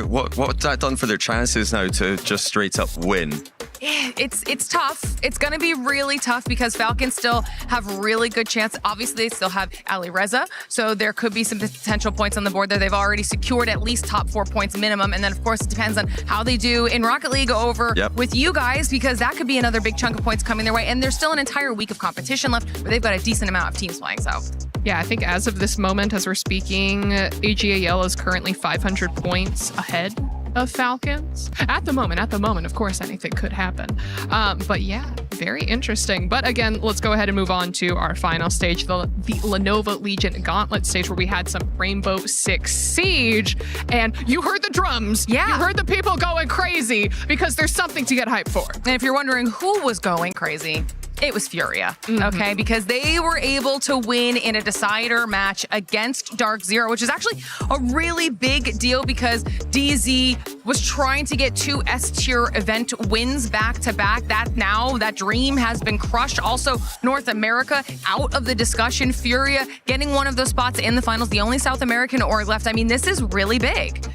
what's that done for their chances now to just straight up win? It's tough. It's going to be really tough because Falcons still have really good chance. Obviously, they still have Ali Reza, so there could be some potential points on the board there. They've already secured at least top 4 points minimum, and then of course it depends on how they do in Rocket League over with you guys, because that could be another big chunk of points coming their way. And there's still an entire week of competition left where they've got a decent amount of teams flying south. Yeah, I think as of this moment, as we're speaking, AGAL is currently 500 points ahead of Falcons. At the moment, of course, anything could happen. But yeah, very interesting. But again, let's go ahead and move on to our final stage, the Lenovo Legion Gauntlet stage, where we had some Rainbow Six Siege. And you heard the drums. Yeah. You heard the people going crazy because there's something to get hyped for. And if you're wondering who was going crazy, it was Furia, okay? Because they were able to win in a decider match against Dark Zero, which is actually a really big deal because DZ was trying to get 2 S-tier event wins back-to-back. That dream has been crushed. Also, North America out of the discussion. Furia getting one of those spots in the finals, the only South American org left. I mean, this is really big.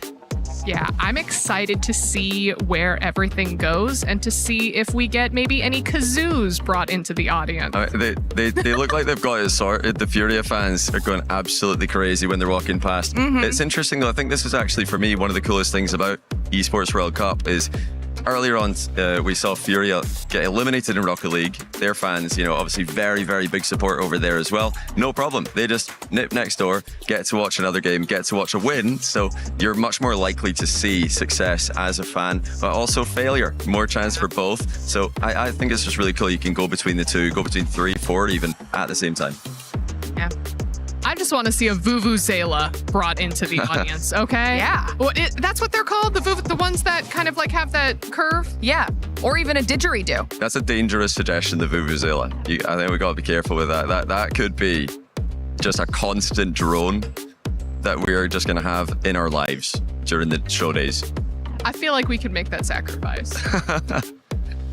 Yeah, I'm excited to see where everything goes and to see if we get maybe any kazoos brought into the audience. They look like they've got it sorted. The Furia fans are going absolutely crazy when they're walking past. It's interesting though. I think this is actually for me one of the coolest things about Esports World Cup is earlier on we saw Furia get eliminated in Rocket League. Their fans, obviously very, very big support over there as well. No problem. They just nip next door, get to watch another game, get to watch a win. So you're much more likely to see success as a fan, but also failure. More chance for both. So I think it's just really cool. You can go between the two, go between 3, 4 even at the same time. Yeah. I just want to see a Vuvuzela brought into the audience, okay? Yeah. Well, that's what they're called, the ones that kind of like have that curve? Yeah. Or even a didgeridoo. That's a dangerous suggestion, the Vuvuzela. I think we got to be careful with that. That could be just a constant drone that we're just going to have in our lives during the show days. I feel like we could make that sacrifice.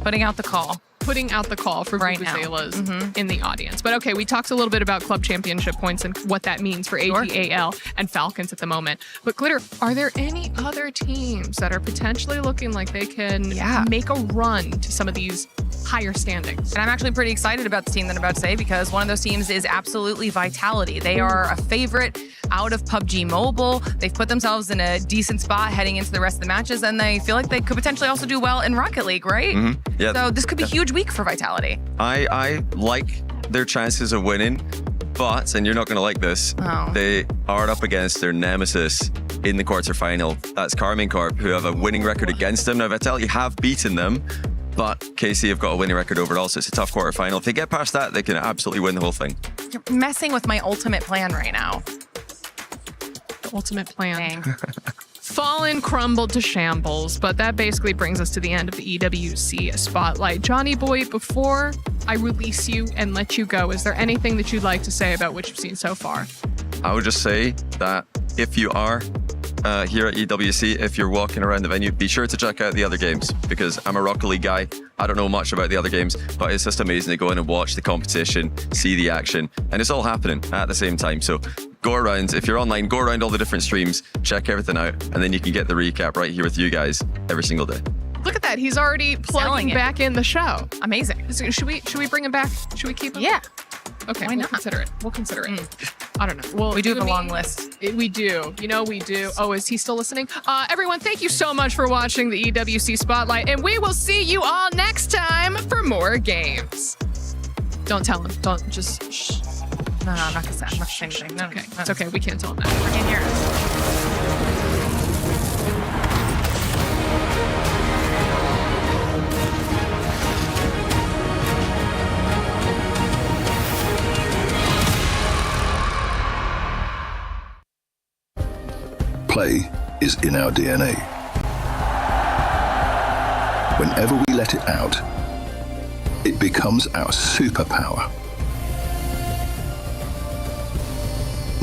Putting out the call. Putting out the call for Vuvuzelas in the audience. But okay, we talked a little bit about club championship points and what that means for AGAL and Falcons at the moment. But Glitter, are there any other teams that are potentially looking like they can make a run to some of these higher standings? And I'm actually pretty excited about the team that I'm about to say because one of those teams is absolutely Vitality. They are a favorite out of PUBG Mobile. They've put themselves in a decent spot heading into the rest of the matches, and they feel like they could potentially also do well in Rocket League, right? Yeah. So this could be a huge week for Vitality. I like their chances of winning, but, and you're not going to like this, they are up against their nemesis in the quarterfinal. That's Carmine Corp, who have a winning record against them. Now, Vitality have beaten them, but KC have got a winning record overall, so it's a tough quarterfinal. If they get past that, they can absolutely win the whole thing. You're messing with my ultimate plan right now. The ultimate plan. Fallen, crumbled to shambles, but that basically brings us to the end of the EWC Spotlight. Johnny Boy, before I release you and let you go, is there anything that you'd like to say about what you've seen so far? I would just say that if you are here at EWC, if you're walking around the venue, be sure to check out the other games, because I'm a Rocket League guy. I don't know much about the other games, but it's just amazing to go in and watch the competition, see the action, and it's all happening at the same time. So go around, if you're online, go around all the different streams, check everything out, and then you can get the recap right here with you guys every single day. Look at that. He's already plugging back in the show. Amazing. Should we bring him back? Should we keep him? Yeah. Okay, we'll consider it. We'll consider it. I don't know. Well, we do have a long list. We do. We do. Oh, is he still listening? Everyone, thank you so much for watching the EWC Spotlight, and we will see you all next time for more games. Don't tell him. Don't just shh. No, I'm not gonna say anything. No, okay, it's okay. We can't tell him that. I can't hear us. Play is in our DNA. Whenever we let it out, it becomes our superpower.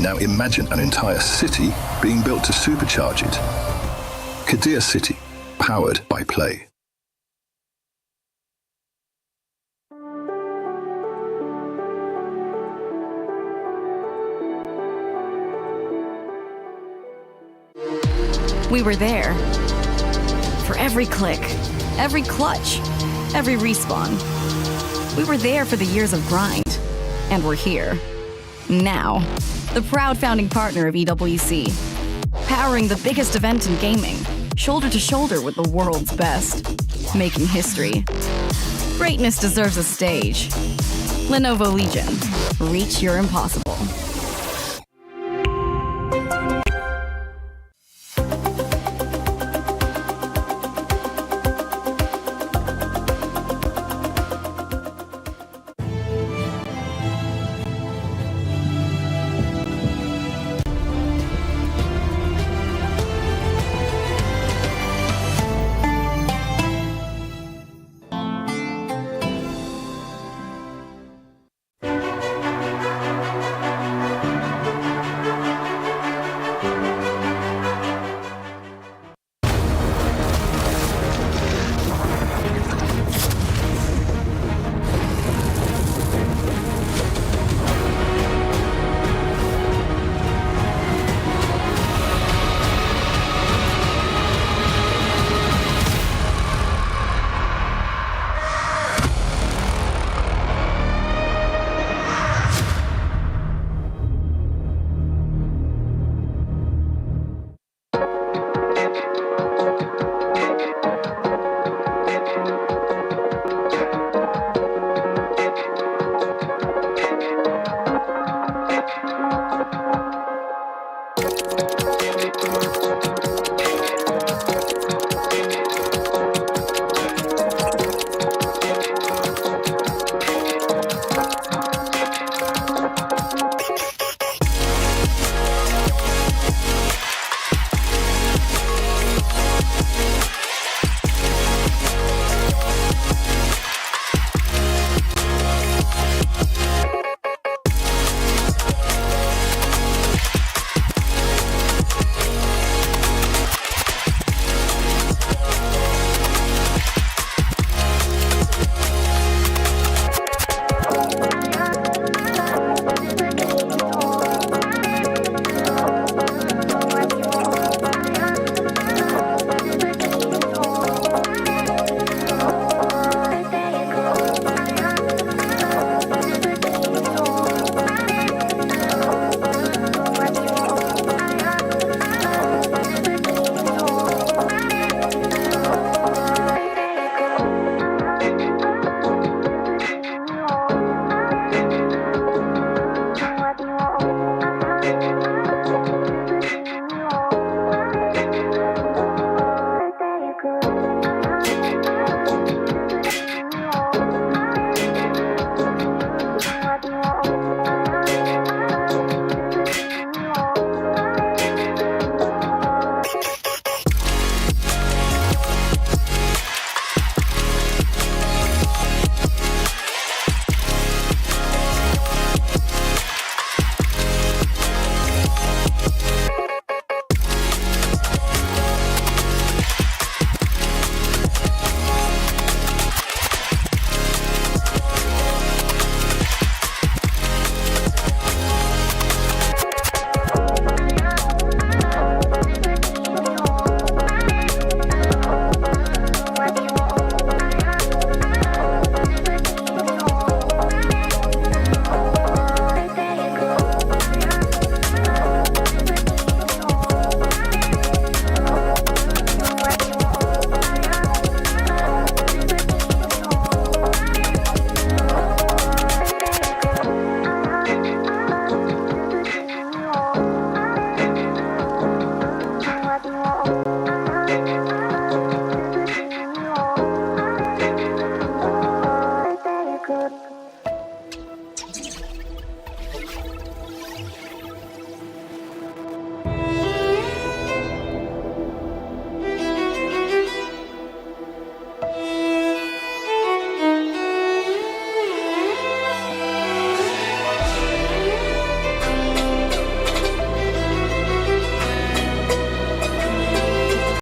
Now imagine an entire city being built to supercharge it. Kadir City, powered by Play. We were there. For every click, every clutch, every respawn. We were there for the years of grind. And we're here. Now. The proud founding partner of EWC. Powering the biggest event in gaming. Shoulder to shoulder with the world's best. Making history. Greatness deserves a stage. Lenovo Legion. Reach your impossible.